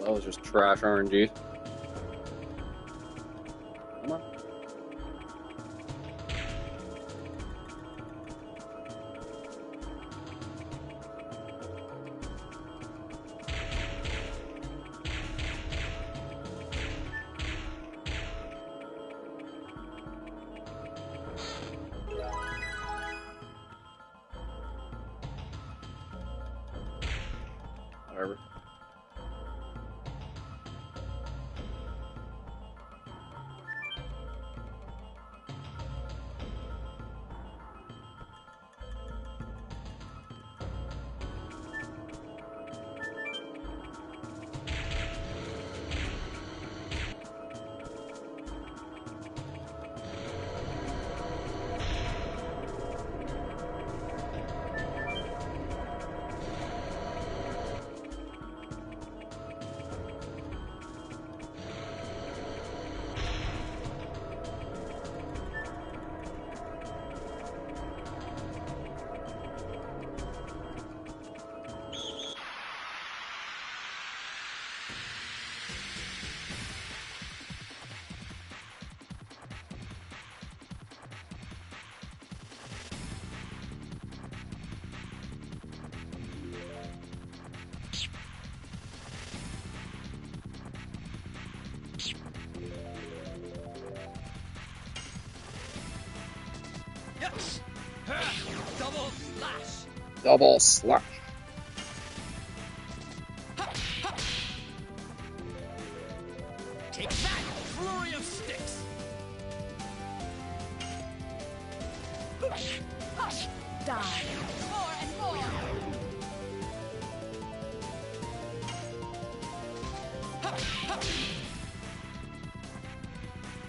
Speaker 5: That was just trash RNG.
Speaker 2: Double slash.
Speaker 5: Double slash.
Speaker 2: Take that! Flurry of sticks!
Speaker 4: Die. More and more.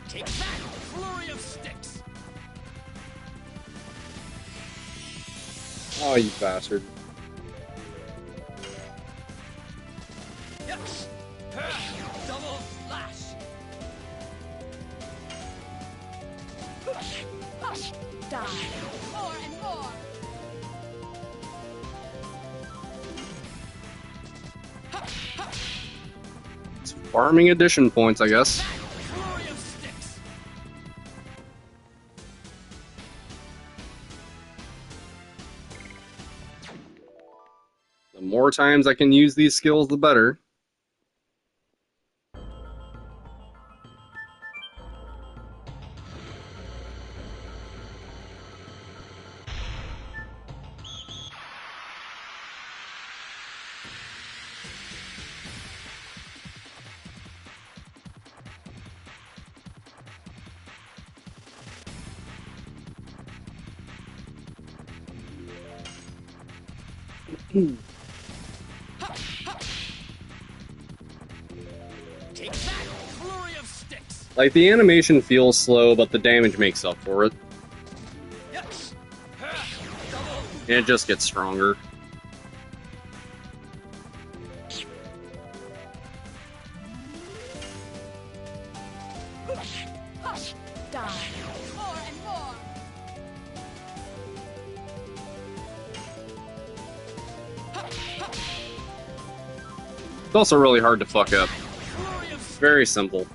Speaker 2: Take that! Flurry of sticks!
Speaker 5: Oh, you bastard.
Speaker 2: Double slash!
Speaker 4: Die. More and more.
Speaker 5: It's farming addition points, I guess.
Speaker 2: Flurry of sticks!
Speaker 5: The more times I can use these skills, the better.
Speaker 2: Take that! Flurry of sticks!
Speaker 5: Like, the animation feels slow, but the damage makes up for it.
Speaker 2: Double
Speaker 5: And it just gets stronger.
Speaker 4: Die. More and more.
Speaker 5: It's also really hard to fuck up.
Speaker 2: flurry of sticks!
Speaker 5: Very simple.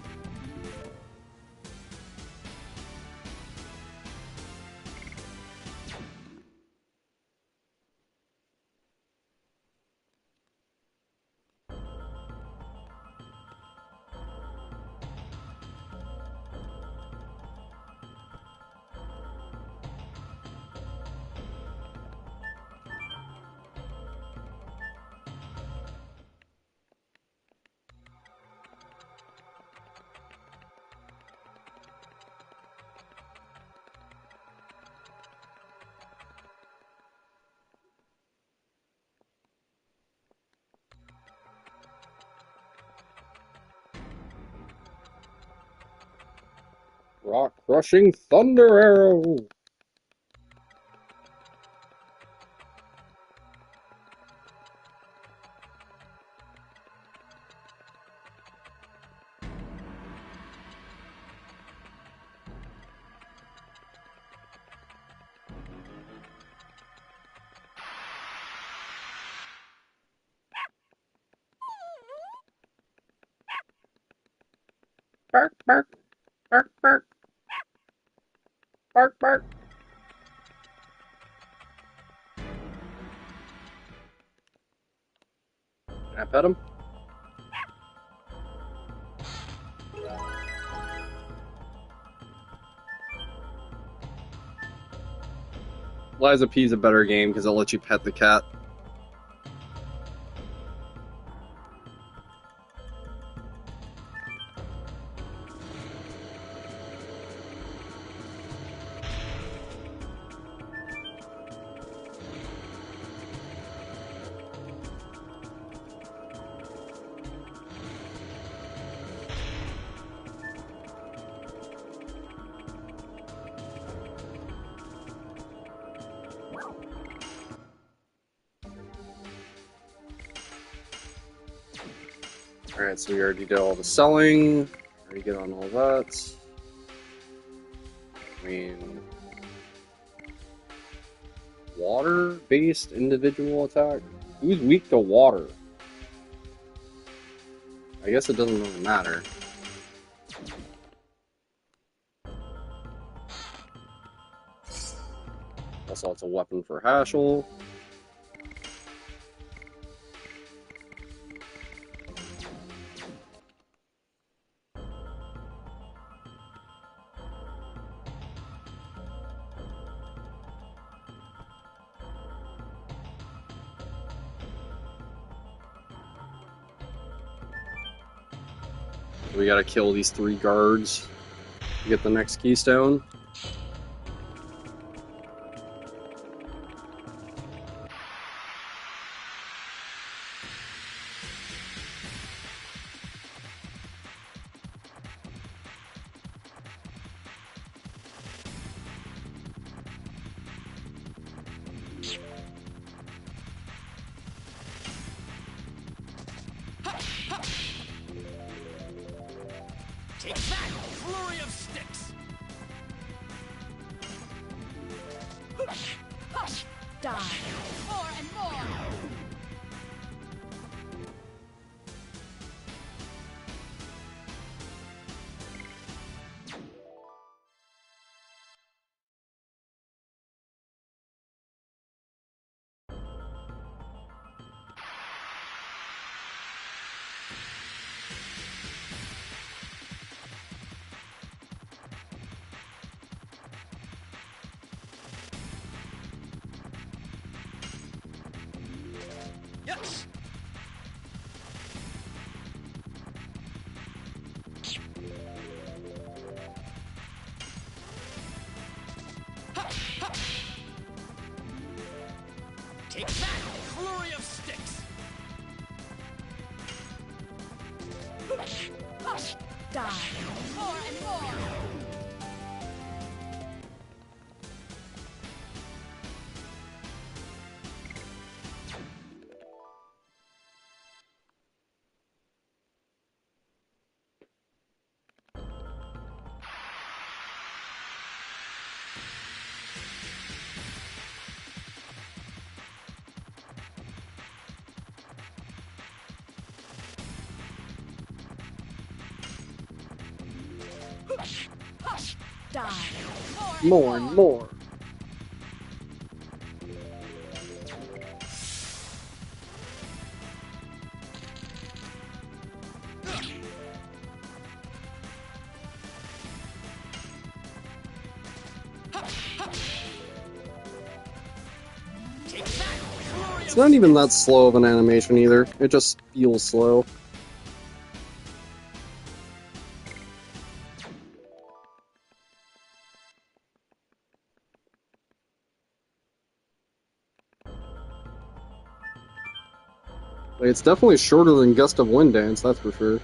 Speaker 5: Rock crushing thunder arrow. Bark, bark, bark, bark, bark, bark. Can I pet him? Liza P's a better game because it lets you pet the cat. Alright, so we already did all the selling. Already get on all that. I mean, water-based individual attack? Who's weak to water? I guess it doesn't really matter. Also, it's a weapon for Hashel. We gotta kill these 3 guards to get the next keystone.
Speaker 2: Take that! Flurry of sticks!
Speaker 4: Die. More and more.
Speaker 2: Yes! Take that! Flurry of sticks!
Speaker 4: Die. More and more. Die.
Speaker 1: More and more.
Speaker 2: Take that! Flurry
Speaker 1: It's
Speaker 2: of
Speaker 1: not even
Speaker 2: sticks!
Speaker 1: that slow of an animation either. It just feels slow. Like, it's definitely shorter than Gust of Wind Dance, that's for sure.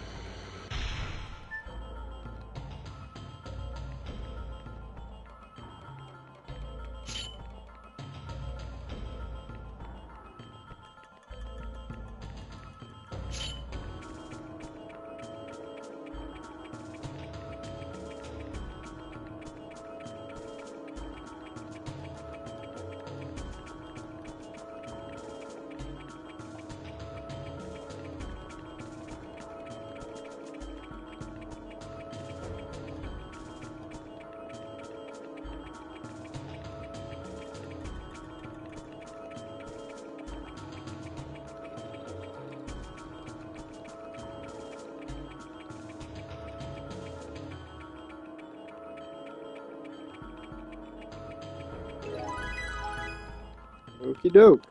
Speaker 1: Okie doke.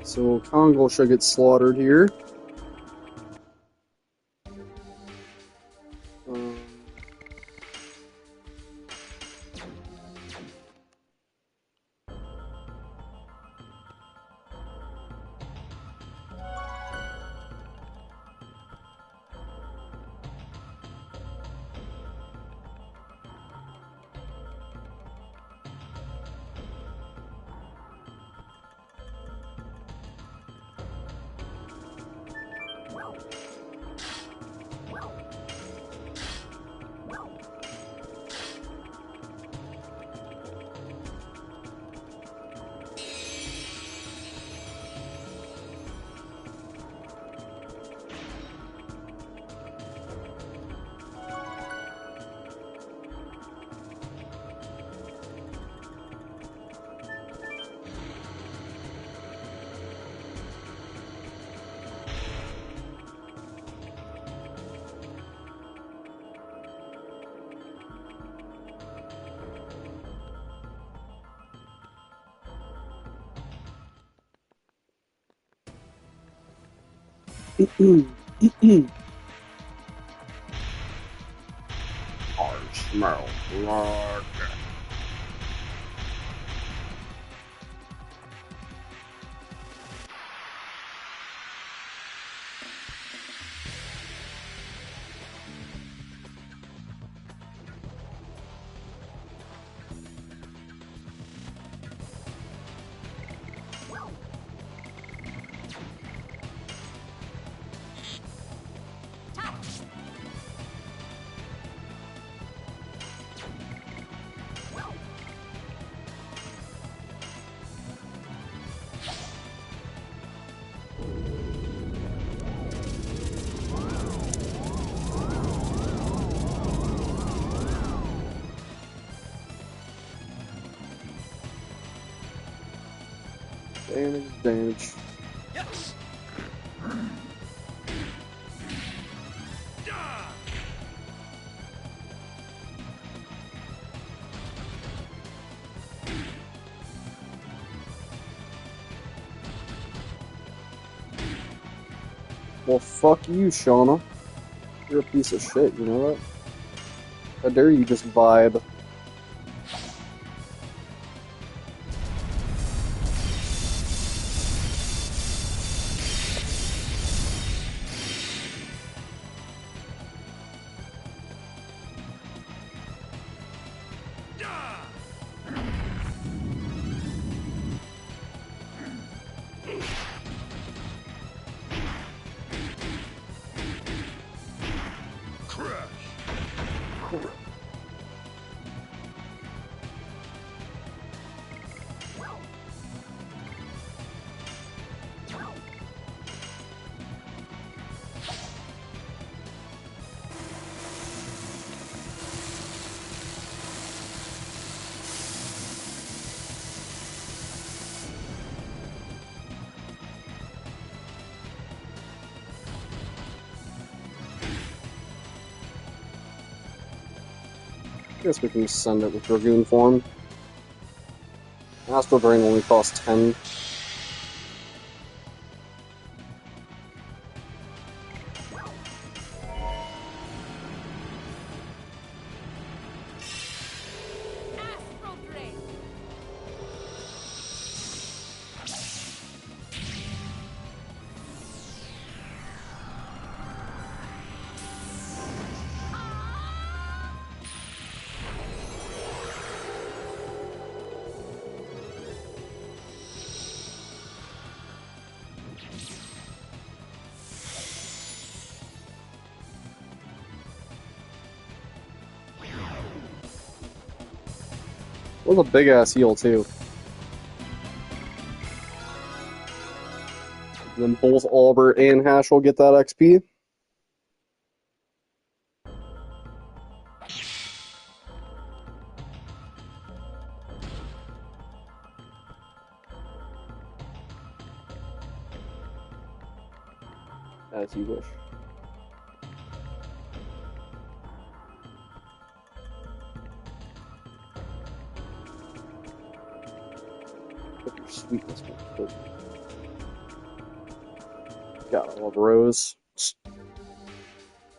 Speaker 1: So Kongo should get slaughtered here. Um,
Speaker 5: Smell blood.
Speaker 1: Damage.
Speaker 2: Yes.
Speaker 1: Well, fuck you, Shauna. You're a piece of shit, you know that? How dare you just vibe? I guess we can just send it with Dragoon form. Astral Drain only costs 10.
Speaker 4: Astral Drain.
Speaker 1: That was a big ass heal, too. And then both Albert and Hash will get that XP. As you wish. Put your sweetness with it. God, I love Rose.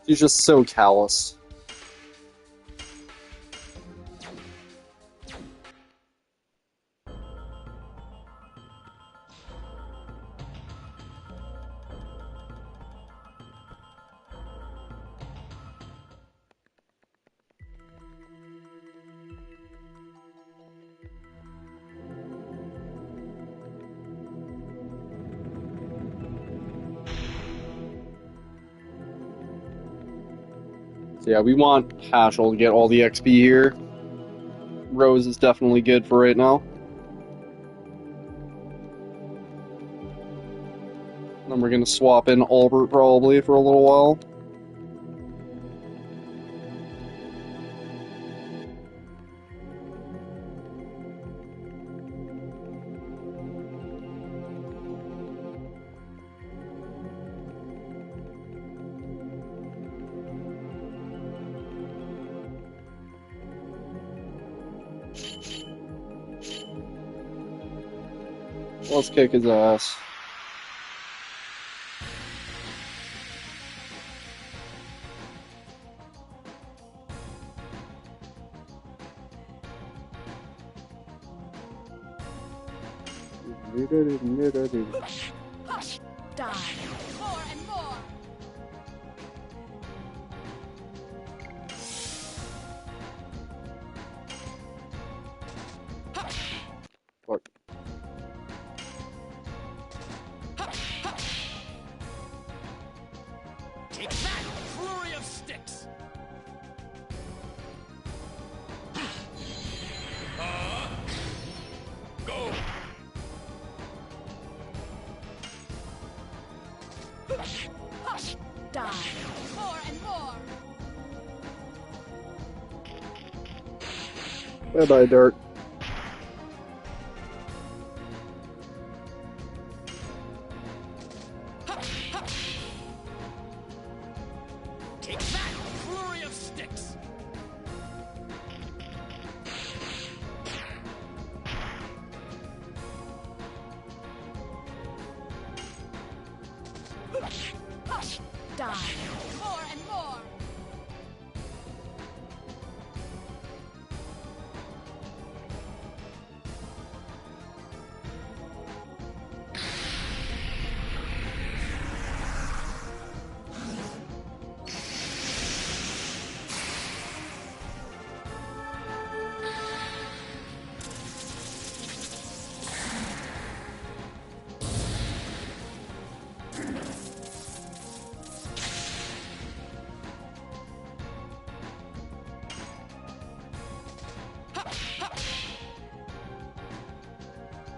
Speaker 1: She's just so callous. So yeah, we want Hashel to get all the XP here. Rose is definitely good for right now. Then we're gonna swap in Albert probably for a little while. Let's kick his ass.
Speaker 4: Die. More and more.
Speaker 1: Fuck.
Speaker 2: Take that! Flurry of sticks! Go!
Speaker 4: Die. More and more.
Speaker 1: Bye-bye, Dart.
Speaker 2: Take that! Flurry of sticks!
Speaker 4: Die. More and more.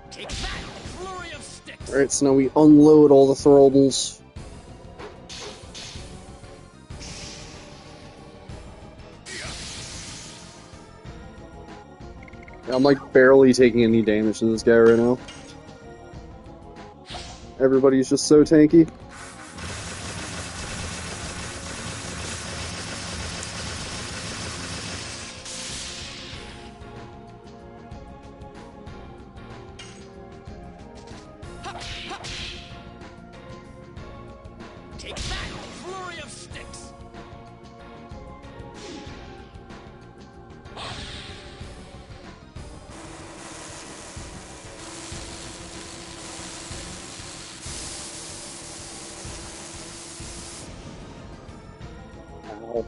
Speaker 2: Take that! Flurry of sticks!
Speaker 1: Alright, so now we unload all the throwables. Yeah, I'm like barely taking any damage to this guy right now. Everybody's just so tanky.
Speaker 2: Take that! Flurry of sticks!
Speaker 1: Ow.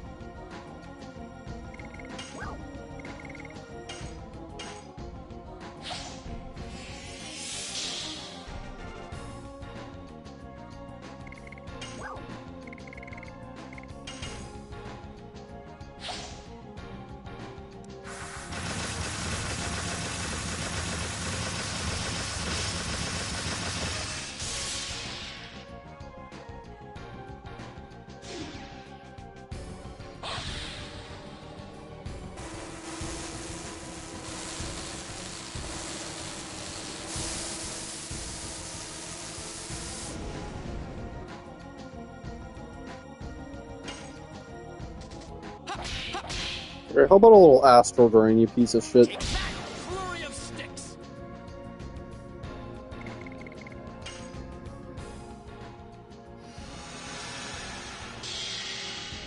Speaker 1: Alright, how about a little astral drain, you piece of shit?
Speaker 2: Take that! Flurry of sticks!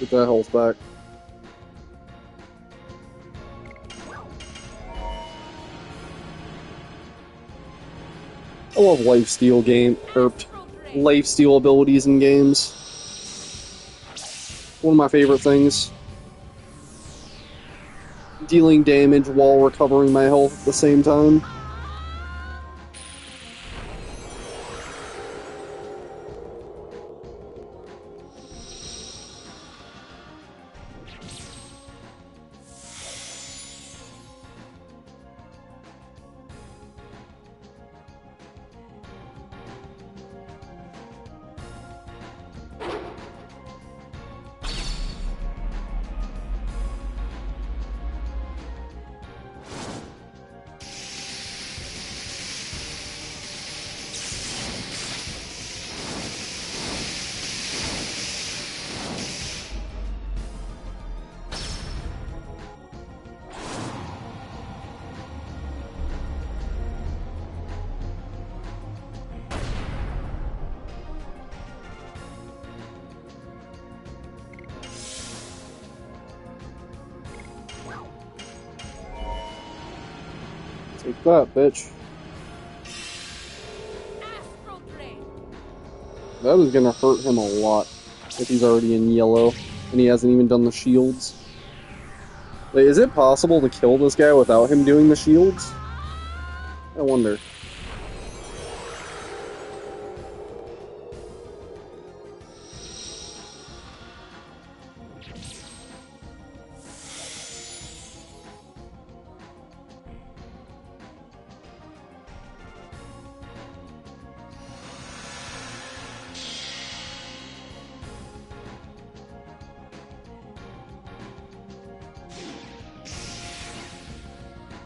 Speaker 1: Get that health back. I love lifesteal lifesteal abilities in games. One of my favorite things. Dealing damage while recovering my health at the same time. Take that, bitch. That is gonna hurt him a lot if he's already in yellow and he hasn't even done the shields. Wait, is it possible to kill this guy without him doing the shields? I wonder.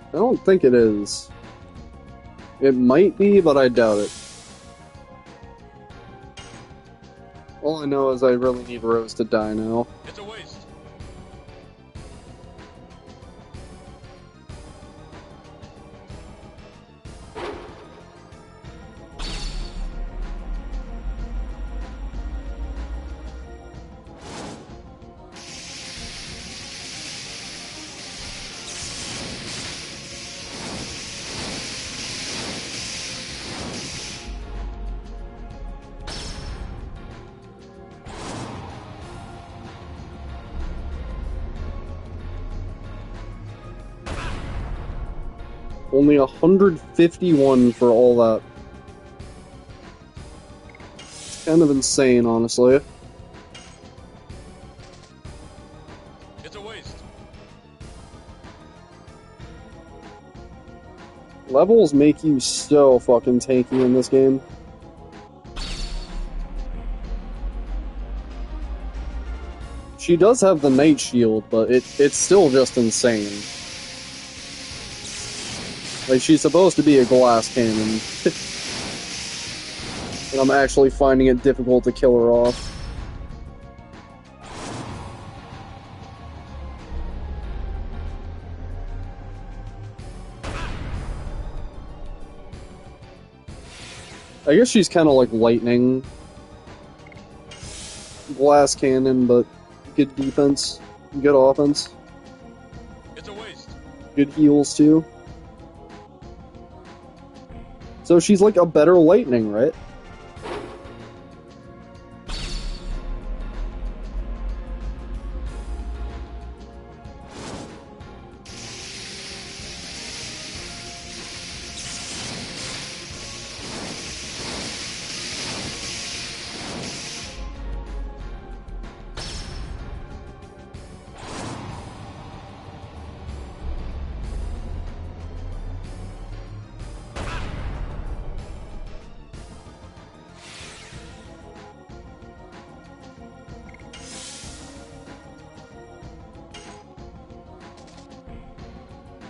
Speaker 1: I don't think it is. It might be, but I doubt it. All I know is I really need Rose to die now.
Speaker 2: It's a waste.
Speaker 1: Only 151 for all that. It's kind of insane, honestly.
Speaker 2: It's a waste.
Speaker 1: Levels make you so fucking tanky in this game. She does have the Night Shield, but it's still just insane. Like, she's supposed to be a glass cannon. And I'm actually finding it difficult to kill her off. I guess she's kind of like lightning. Glass cannon, but good defense, good offense.
Speaker 2: It's a waste.
Speaker 1: Good heals, too. So she's like a better lightning, right?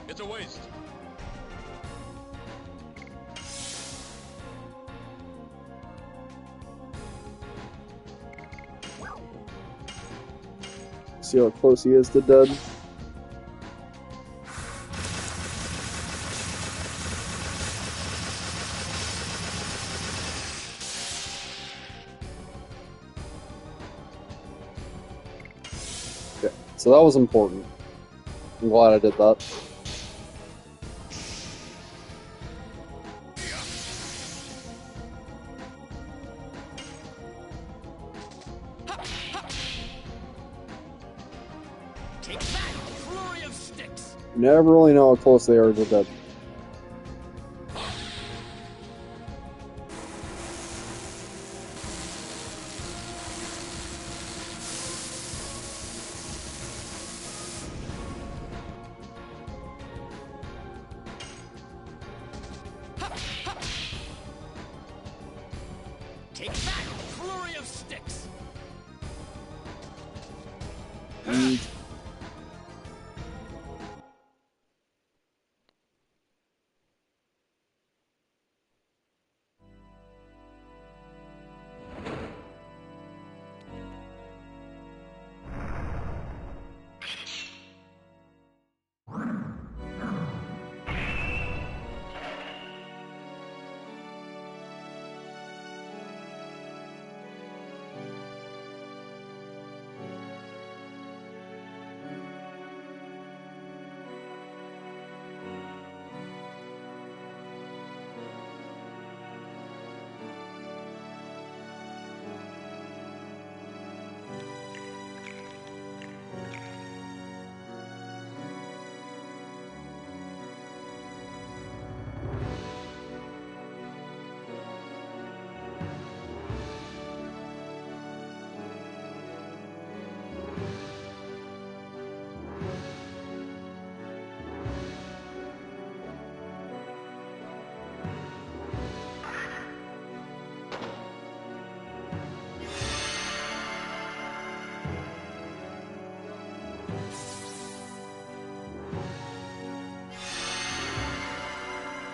Speaker 2: It's a waste.
Speaker 1: See how close he is to dead. Okay, so that was important. I'm glad I did that.
Speaker 2: Take that, flurry of sticks.
Speaker 1: You never really know how close they are to dead.
Speaker 2: Take that, flurry of sticks.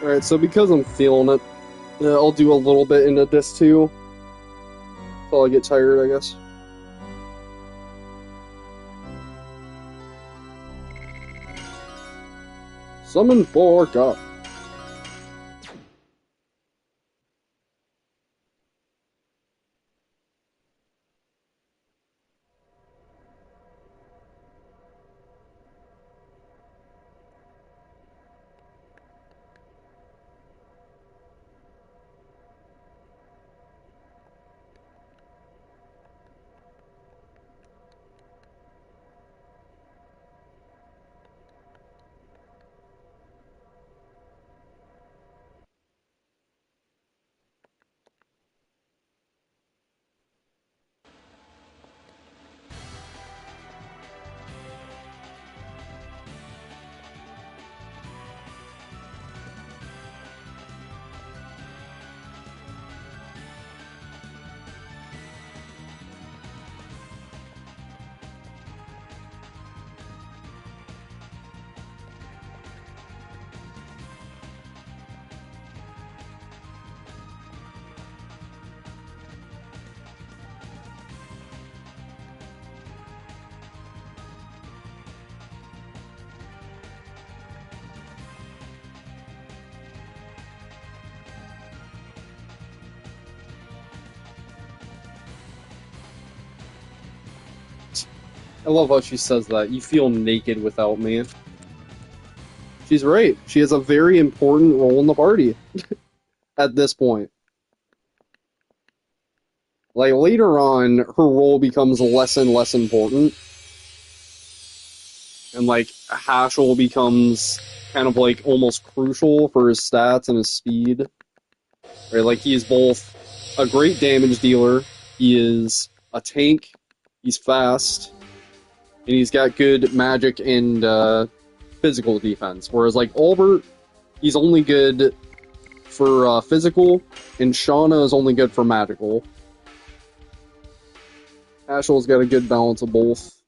Speaker 1: Alright, so because I'm feeling it, I'll do a little bit into this too. Until I get tired, I guess. Summon fork up. I love how she says that. You feel naked without me. She's right. She has a very important role in the party at this point. Like, later on, her role becomes less and less important. And, like, Hashel becomes kind of, like, almost crucial for his stats and his speed. Right? Like, he is both a great damage dealer, he is a tank, he's fast, and he's got good magic and physical defense. Whereas, like, Albert, he's only good for physical, and Shauna is only good for magical. Ashel's got a good balance of both.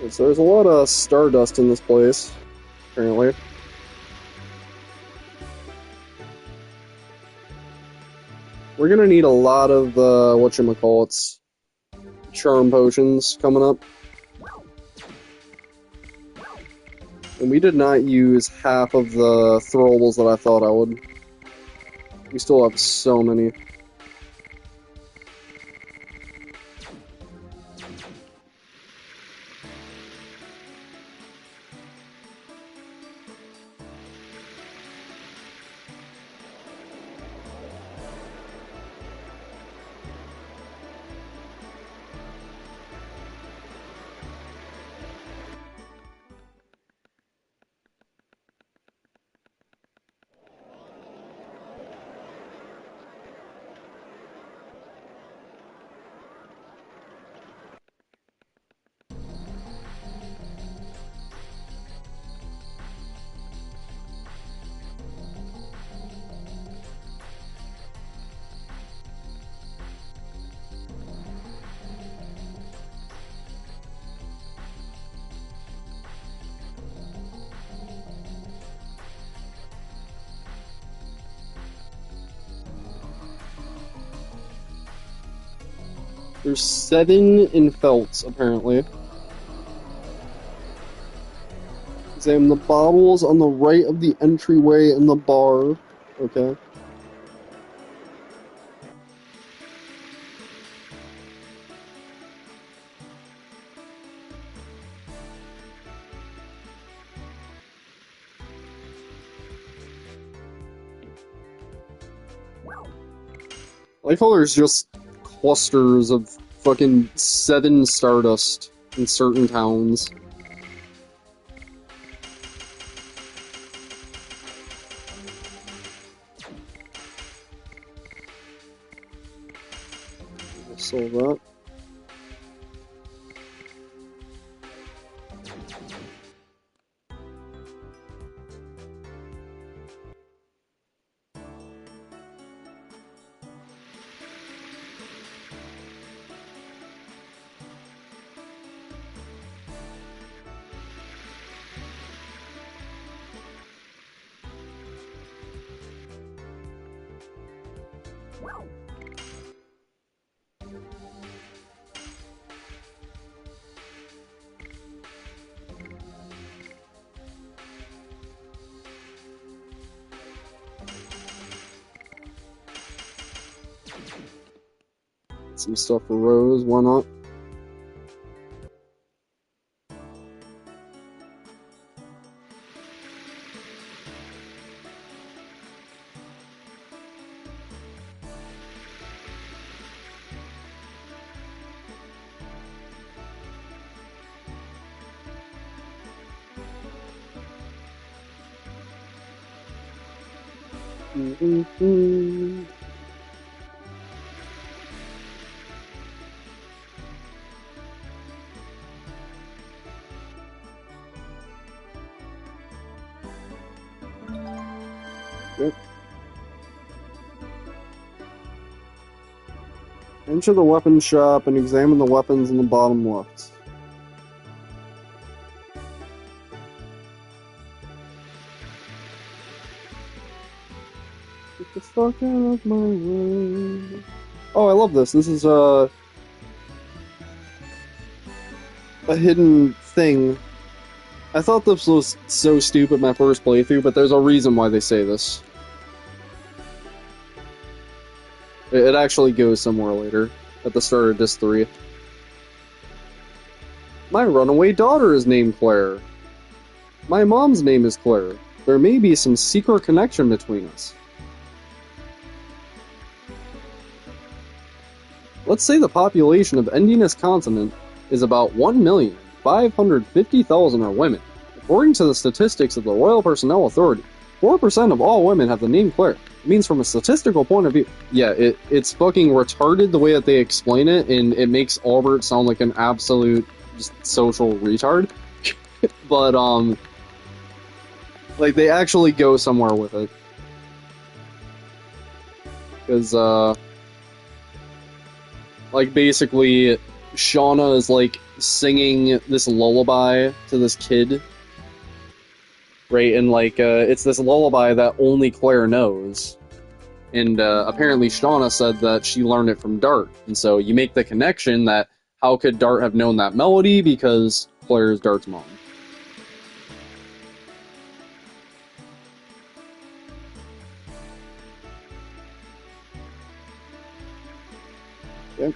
Speaker 1: So there's a lot of stardust in this place, apparently. We're gonna need a lot of whatchamacallits, charm potions coming up. And we did not use half of the throwables that I thought I would. We still have so many. There's 7 in Felts, apparently. Examine the bottles on the right of the entryway in the bar. Okay. Like how there's just clusters of fucking 7 Stardust in certain towns. Solve that. Some stuff for Rose, why not? Yep. Enter the weapon shop and examine the weapons in the bottom left. Get the fuck out of my way. Oh, I love this. This is a hidden thing. I thought this was so stupid my first playthrough, but there's a reason why they say this. It actually goes somewhere later, at the start of Disc 3. My runaway daughter is named Claire. My mom's name is Claire. There may be some secret connection between us. Let's say the population of Endiness Continent is about 1,550,000 are women. According to the statistics of the Royal Personnel Authority, 4% of all women have the name Claire. It means from a statistical point of view, yeah, it's fucking retarded the way that they explain it, and it makes Albert sound like an absolute just social retard. But, like, they actually go somewhere with it. Because, like, basically, Shauna is, like, singing this lullaby to this kid. Right, and, like, it's this lullaby that only Claire knows. And, apparently Shauna said that she learned it from Dart. And so you make the connection that how could Dart have known that melody? Because Claire is Dart's mom. Yep.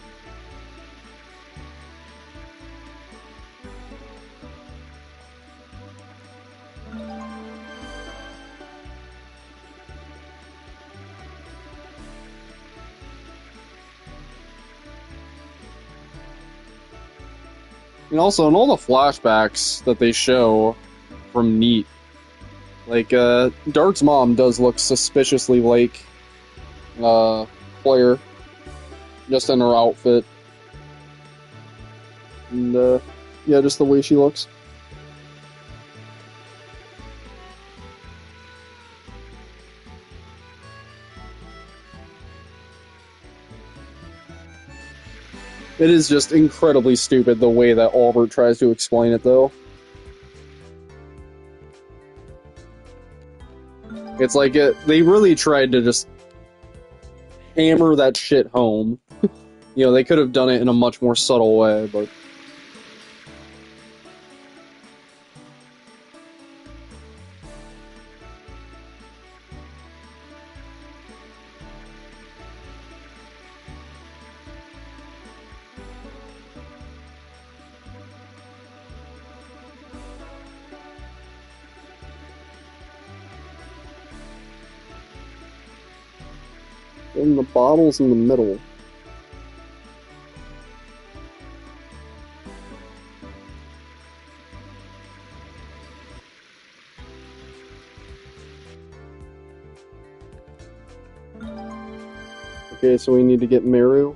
Speaker 1: And also, in all the flashbacks that they show from Neat, like, Dart's mom does look suspiciously like, Claire, just in her outfit. And, yeah, just the way she looks. It is just incredibly stupid the way that Albert tries to explain it, though. It's like they really tried to just hammer that shit home. You know, they could have done it in a much more subtle way, but... And the bottle's in the middle. Okay, so we need to get Meru.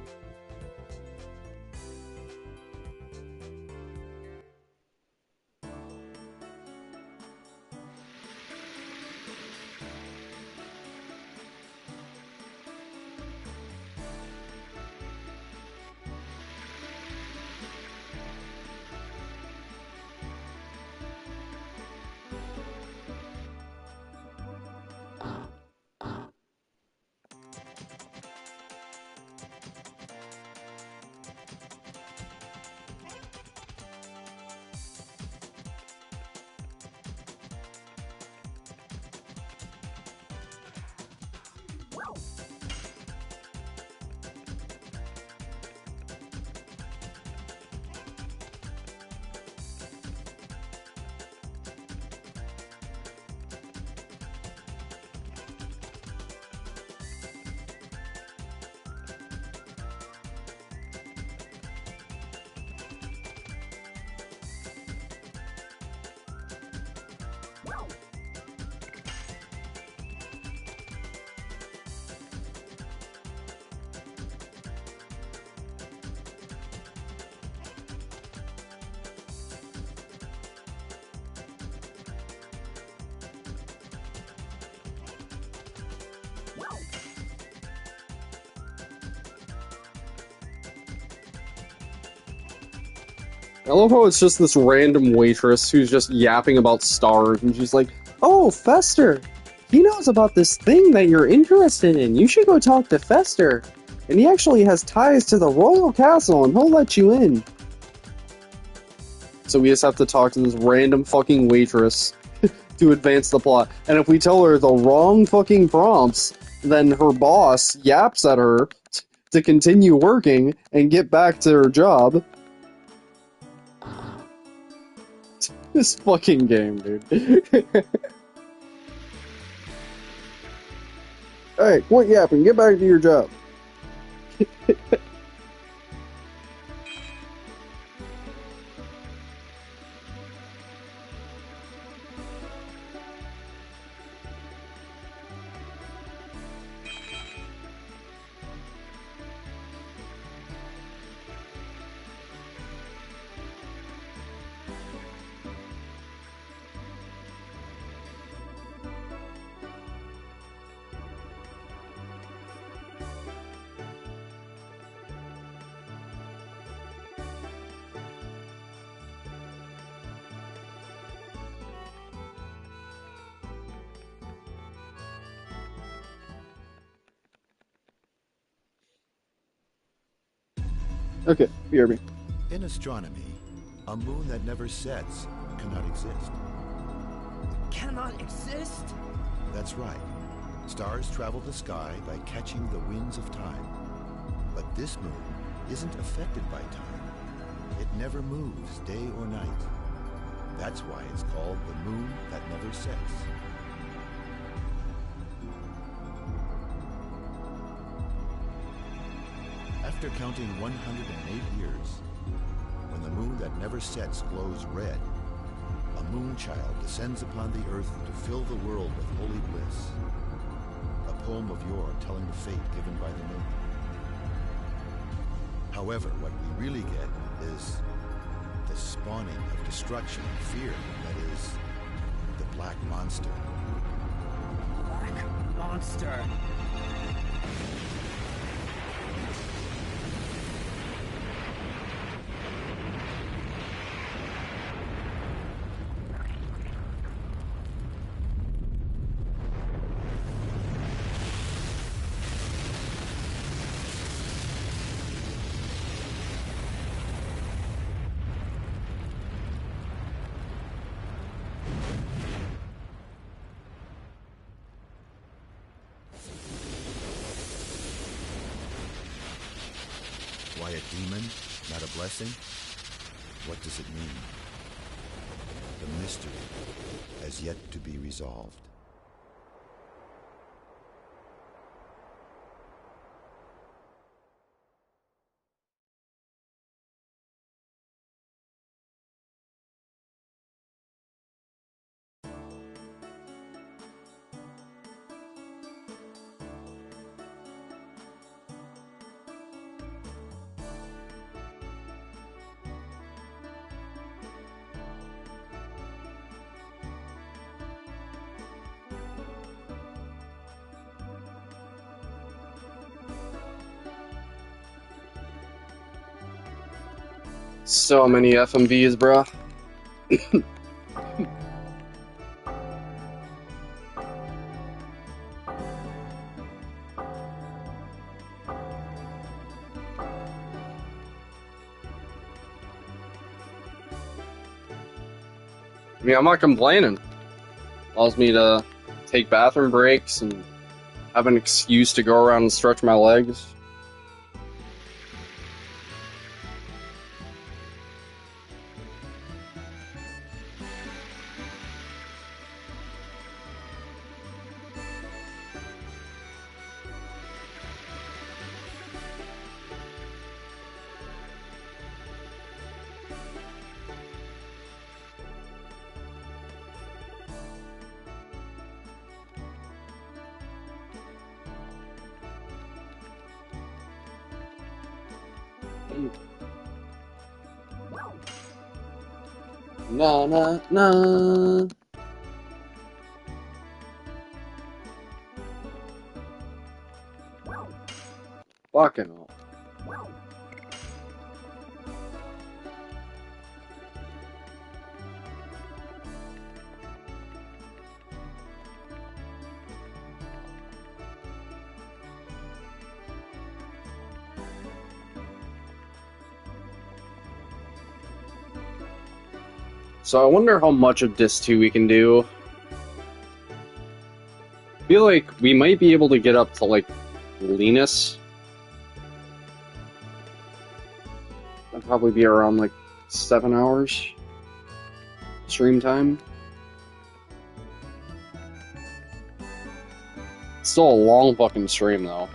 Speaker 1: I love how it's just this random waitress who's just yapping about stars, and she's like, "Oh, Fester! He knows about this thing that you're interested in. You should go talk to Fester. And he actually has ties to the royal castle, and he'll let you in." So we just have to talk to this random fucking waitress to advance the plot. And if we tell her the wrong fucking prompts, then her boss yaps at her to continue working and get back to her job. This fucking game, dude. Alright, quit yapping. Get back to your job. Okay, BRB.
Speaker 3: In astronomy, a moon that never sets cannot exist.
Speaker 2: Cannot exist?
Speaker 3: That's right. Stars travel the sky by catching the winds of time. But this moon isn't affected by time. It never moves day or night. That's why it's called the moon that never sets. After counting 108 years, when the moon that never sets glows red, a moon child descends upon the earth to fill the world with holy bliss. A poem of yore telling the fate given by the moon. However, what we really get is the spawning of destruction and fear, that is, the Black Monster.
Speaker 2: Black monster.
Speaker 3: Why a demon, not a blessing? What does it mean? The mystery has yet to be resolved.
Speaker 5: So many FMVs, bruh. I mean, I'm not complaining. Allows me to take bathroom breaks and have an excuse to go around and stretch my legs. Na na na. Fucking hell. So I wonder how much of this 2 we can do. I feel like we might be able to get up to, like, Linus. That'd probably be around, like, 7 hours stream time. Still a long fucking stream, though.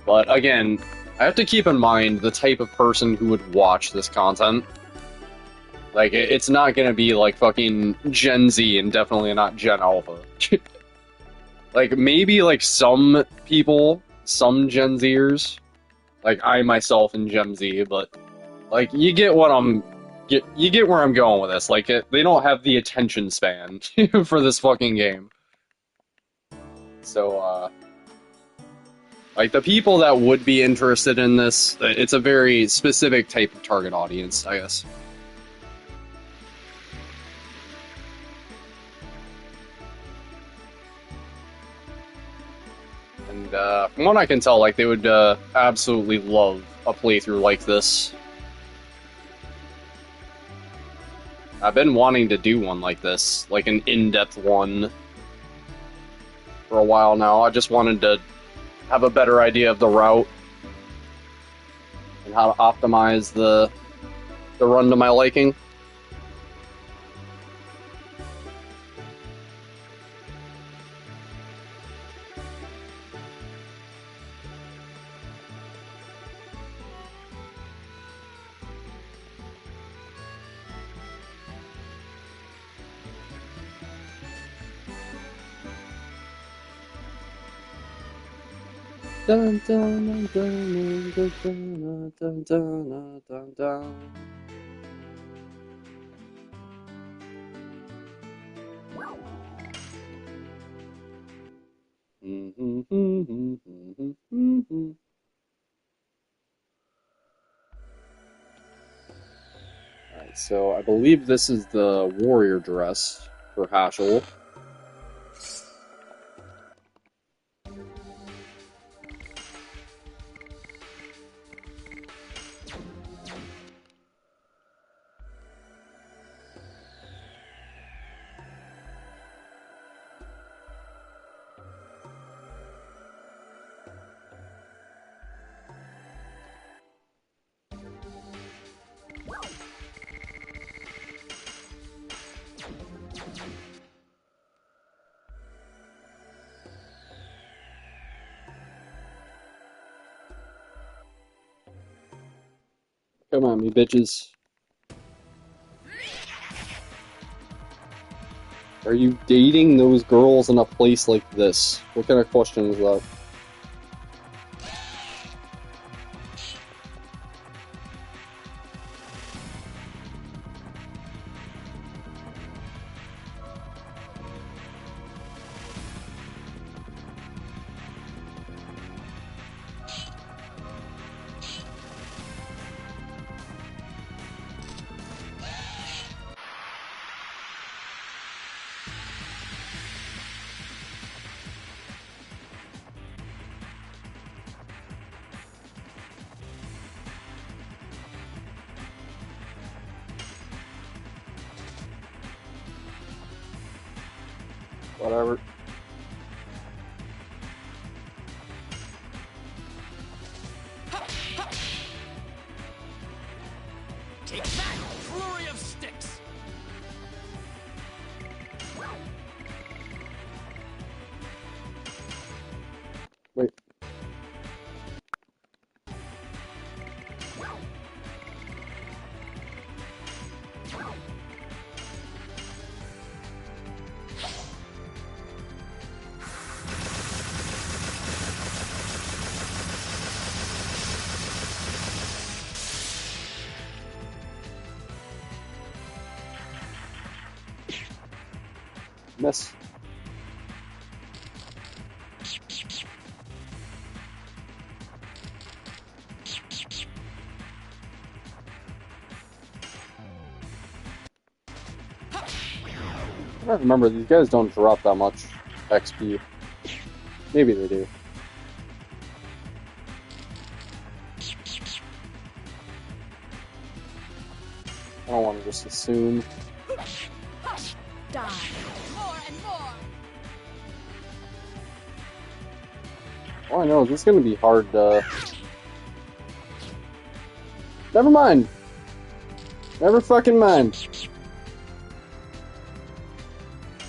Speaker 5: But, again, I have to keep in mind the type of person who would watch this content. Like, it's not gonna be, like, fucking Gen Z and definitely not Gen Alpha. Like, maybe, like, some people, some Gen Zers, like, I myself and Gen Z, but, like, you get what you get where I'm going with this. Like, they don't have the attention span for this fucking game. So, like, the people that would be interested in this, it's a very specific type of target audience, I guess. And from what I can tell, like, they would absolutely love a playthrough like this. I've been wanting to do one like this, like an in-depth one, for a while now. I just wanted to have a better idea of the route and how to optimize the run to my liking. Dun, dun, dun, dun, dun, dun, dun, dun, dun, dun. Alright, so I believe this is the warrior dress for Hashel. Come on, me bitches. Are you dating those girls in a place like this? What kind of question is that?
Speaker 1: Whatever.
Speaker 2: Take that! Flurry of sticks!
Speaker 1: Wait. Miss. I don't remember, these guys don't drop that much XP. Maybe they do. I don't want to just assume.
Speaker 4: Die. More and more.
Speaker 1: All I know is it's going to be hard to... Never mind. Never fucking mind.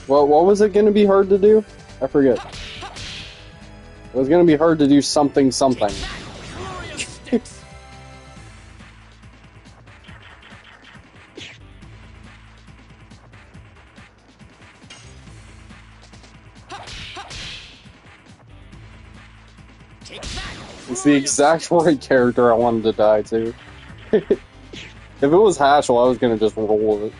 Speaker 1: Well, what was it going to be hard to do? I forget. It was going to be hard to do something.
Speaker 2: Flurry of sticks! Take that!
Speaker 1: It's the exact right character I wanted to die to. If it was Haschel, I was going to just roll with it.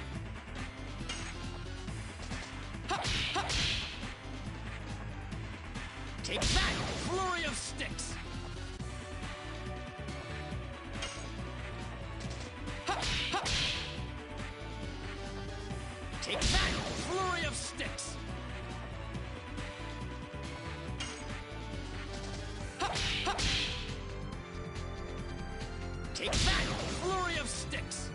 Speaker 2: Take that! Flurry of sticks! Take that! Flurry of sticks! Take that! Flurry of sticks!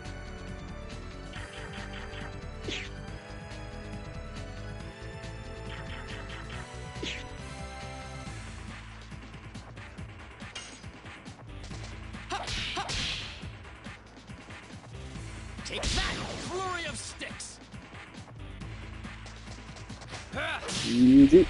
Speaker 2: Take that! Flurry of sticks!
Speaker 1: GG.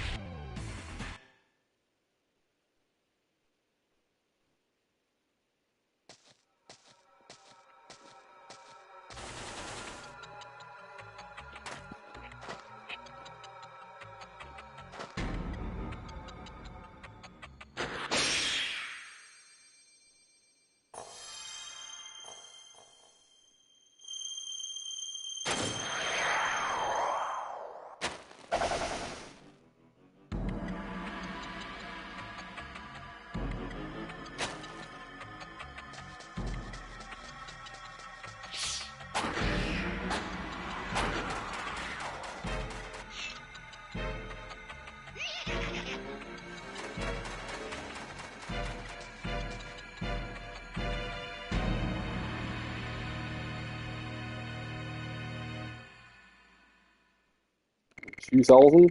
Speaker 1: $2,000.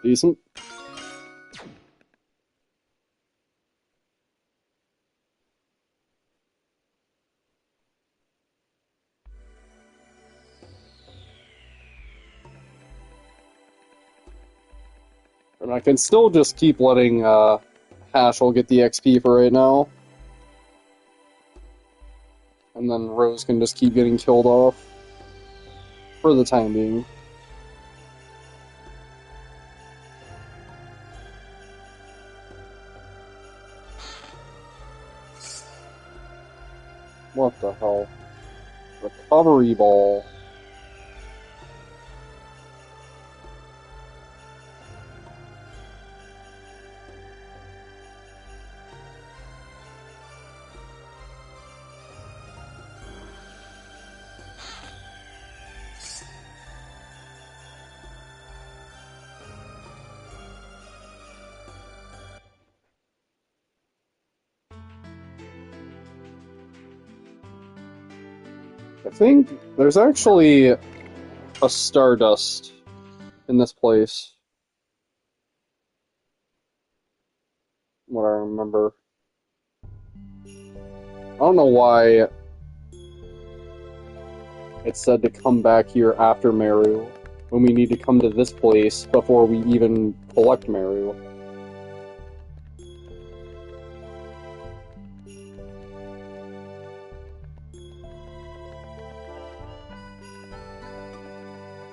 Speaker 1: Decent. And I can still just keep letting Haschel get the XP for right now. And then Rose can just keep getting killed off. For the time being. What the hell? Recovery ball. I think there's actually a Stardust in this place. What I remember. I don't know why it said to come back here after Meru, when we need to come to this place before we even collect Meru.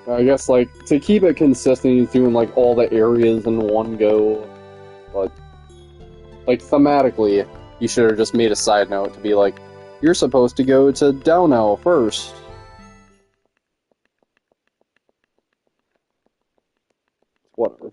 Speaker 1: I guess, like, to keep it consistent, he's doing, like, all the areas in one go, but, like, thematically, you should have just made a side note to be like, you're supposed to go to Downell first. Whatever.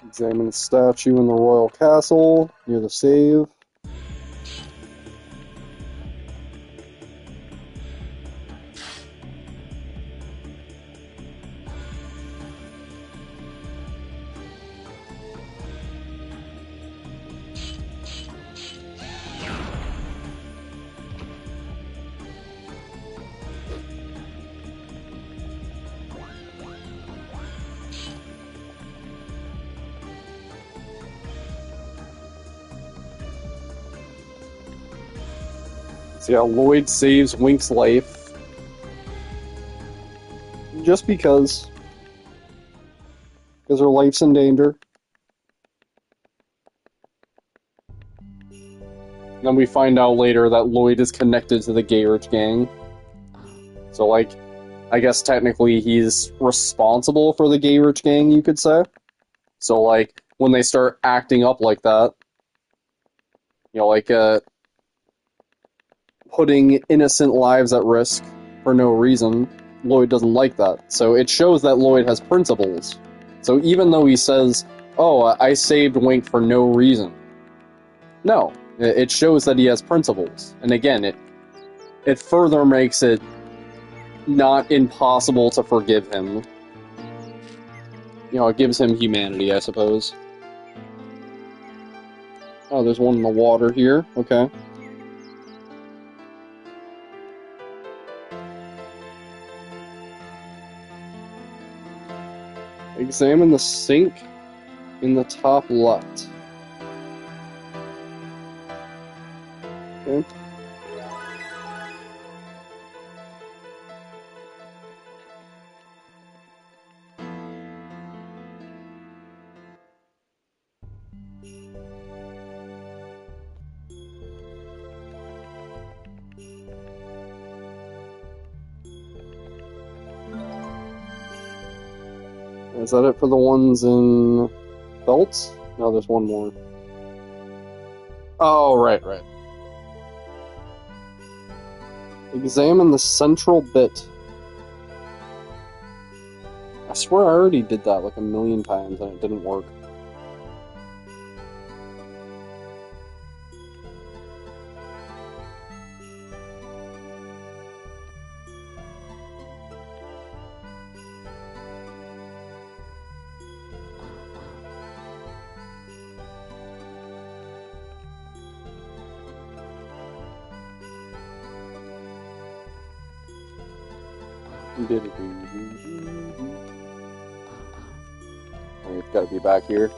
Speaker 1: Examine the statue in the royal castle near the save. See how Lloyd saves Wink's life. Just because. Because her life's in danger. Then we find out later that Lloyd is connected to the Gayrich gang. So, like, I guess technically he's responsible for the Gayrich gang, you could say. So, like, when they start acting up like that, you know, like, putting innocent lives at risk for no reason, Lloyd doesn't like that. So it shows that Lloyd has principles. So even though he says, oh, I saved Wink for no reason, no, it shows that he has principles. And again, it further makes it not impossible to forgive him. You know, it gives him humanity, I suppose. Oh, there's one in the water here. Okay. Examine the sink in the top left. Okay. Is that it for the ones in belts? No, there's one more. Oh, right. Examine the central bit. I swear I already did that like a million times and it didn't work. Oh, it's gotta be back here.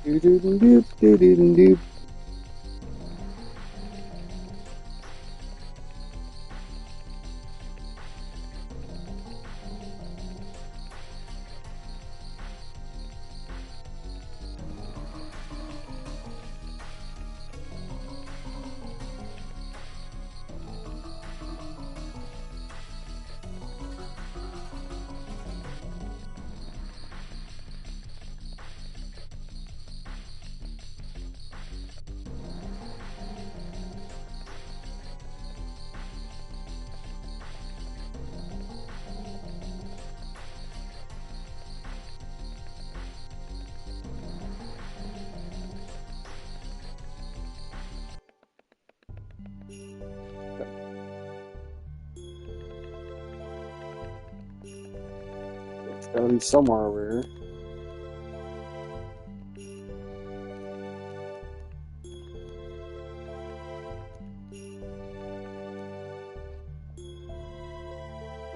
Speaker 1: Doop. Gotta be somewhere over here.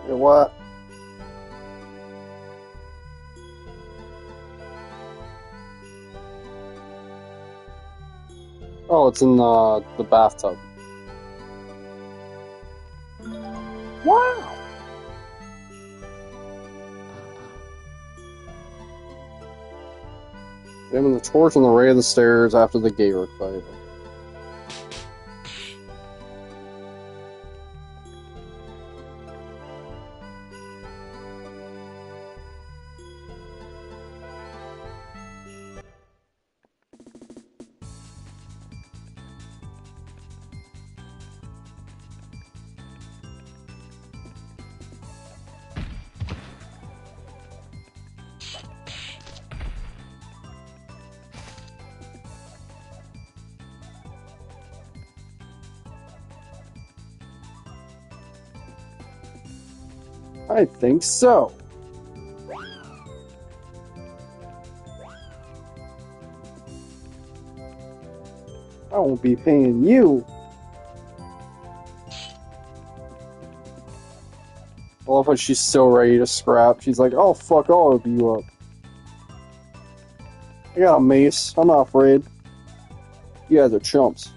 Speaker 1: Hey, what? Oh, it's in the bathtub. Wow! Aiming the torch on the right of the stairs after the Gaelic fight. I think so. I won't be paying you. I love how she's so ready to scrap. She's like, oh, fuck all of you up. I got a mace. I'm not afraid. You guys are chumps.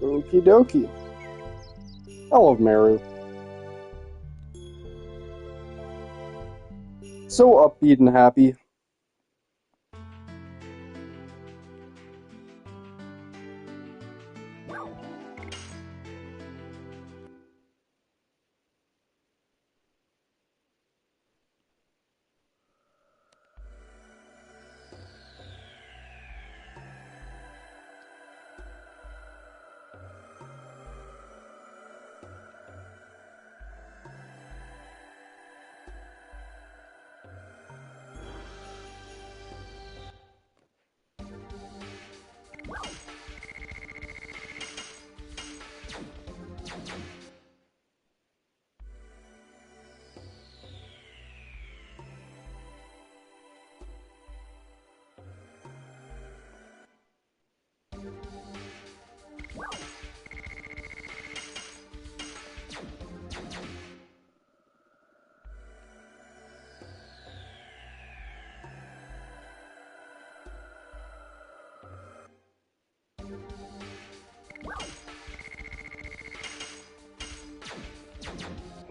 Speaker 1: Okie dokie. I love Meru. So upbeat and happy.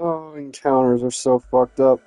Speaker 1: Oh, encounters are so fucked up.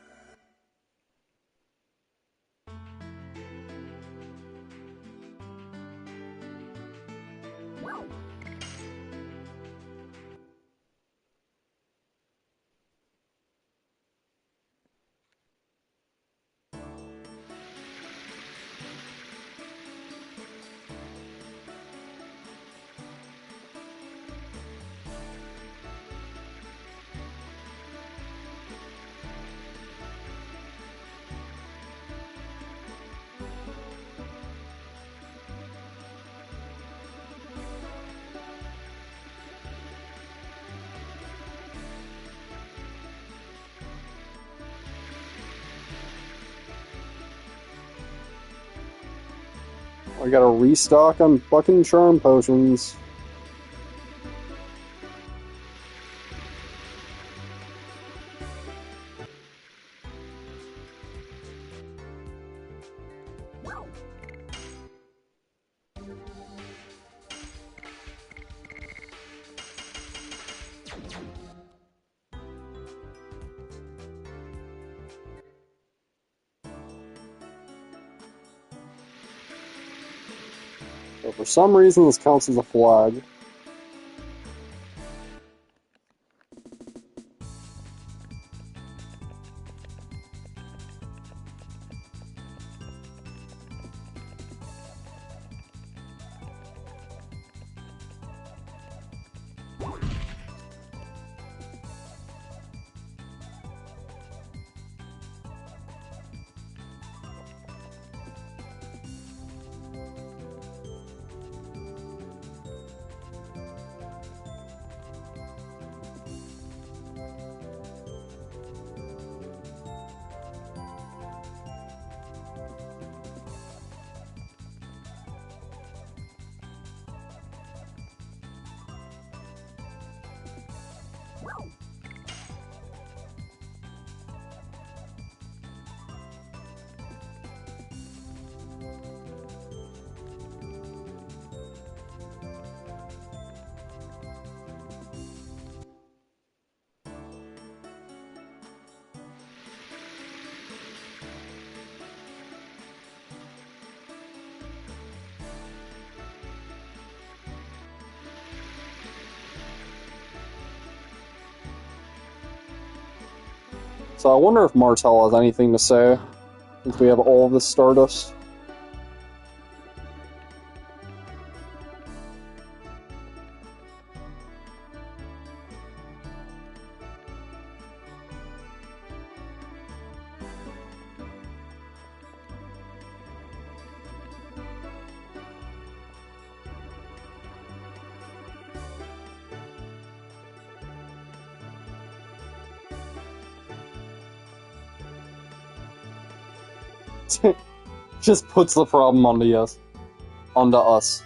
Speaker 1: I gotta restock on fucking charm potions. So for some reason this counts as a flag. So I wonder if Martel has anything to say, since we have all of this Stardust. Just puts the problem onto us. Onto us.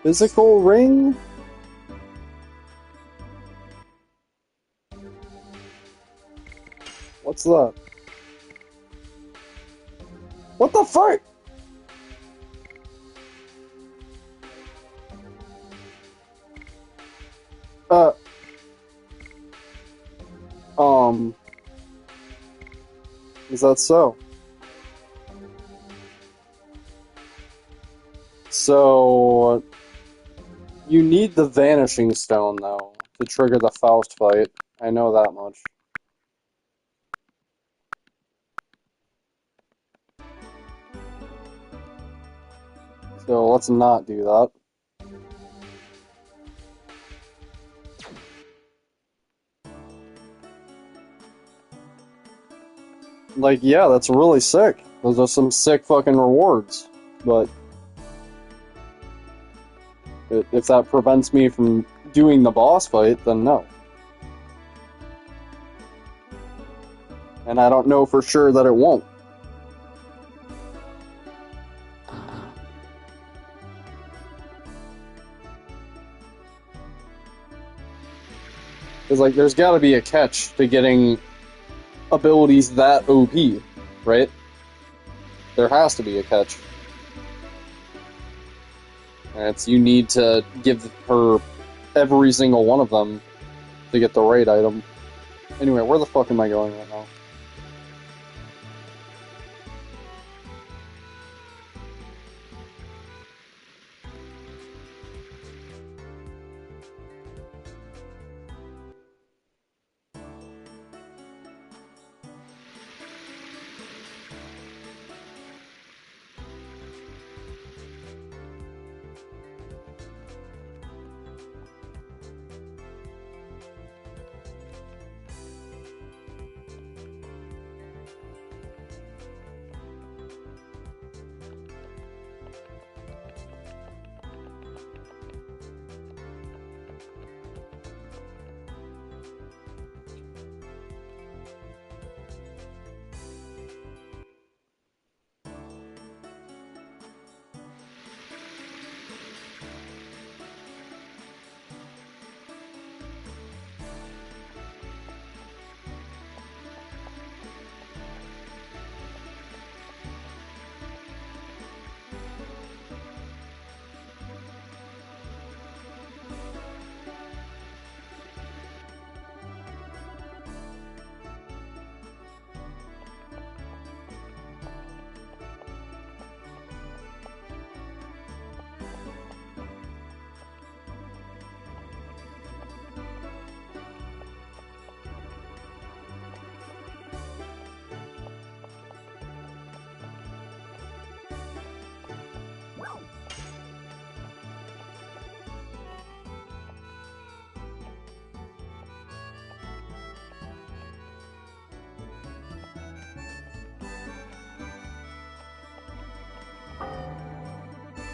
Speaker 1: Physical ring? What's that? What the fuck? Uh. Is that so? So, you need the Vanishing Stone, though, to trigger the Faust fight. I know that much. So, let's not do that. Like, yeah, that's really sick. Those are some sick fucking rewards. But if that prevents me from doing the boss fight, then no. And I don't know for sure that it won't. Because, like, there's gotta be a catch to getting abilities that OP, right? There has to be a catch. And it's you need to give her every single one of them to get the right item. Anyway, where the fuck am I going right now?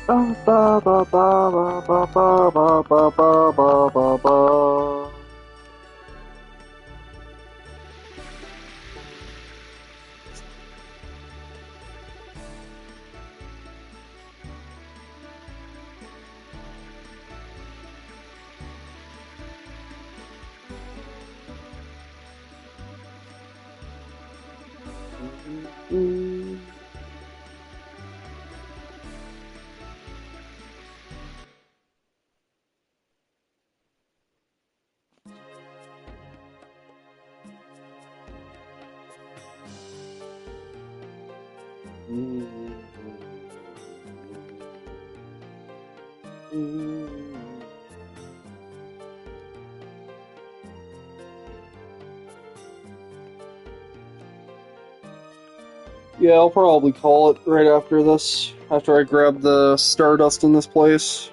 Speaker 1: Ba, ba, ba, ba, ba, ba, ba, ba, ba, ba, ba, ba. Mm. Yeah, I'll probably call it right after this, after I grab the Stardust in this place.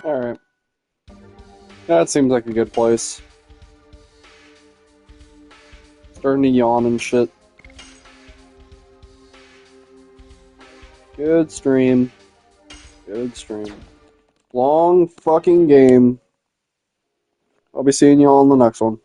Speaker 1: Alright. That seems like a good place. Starting to yawn and shit. Good stream. Good stream. Long fucking game. I'll be seeing you all in the next one.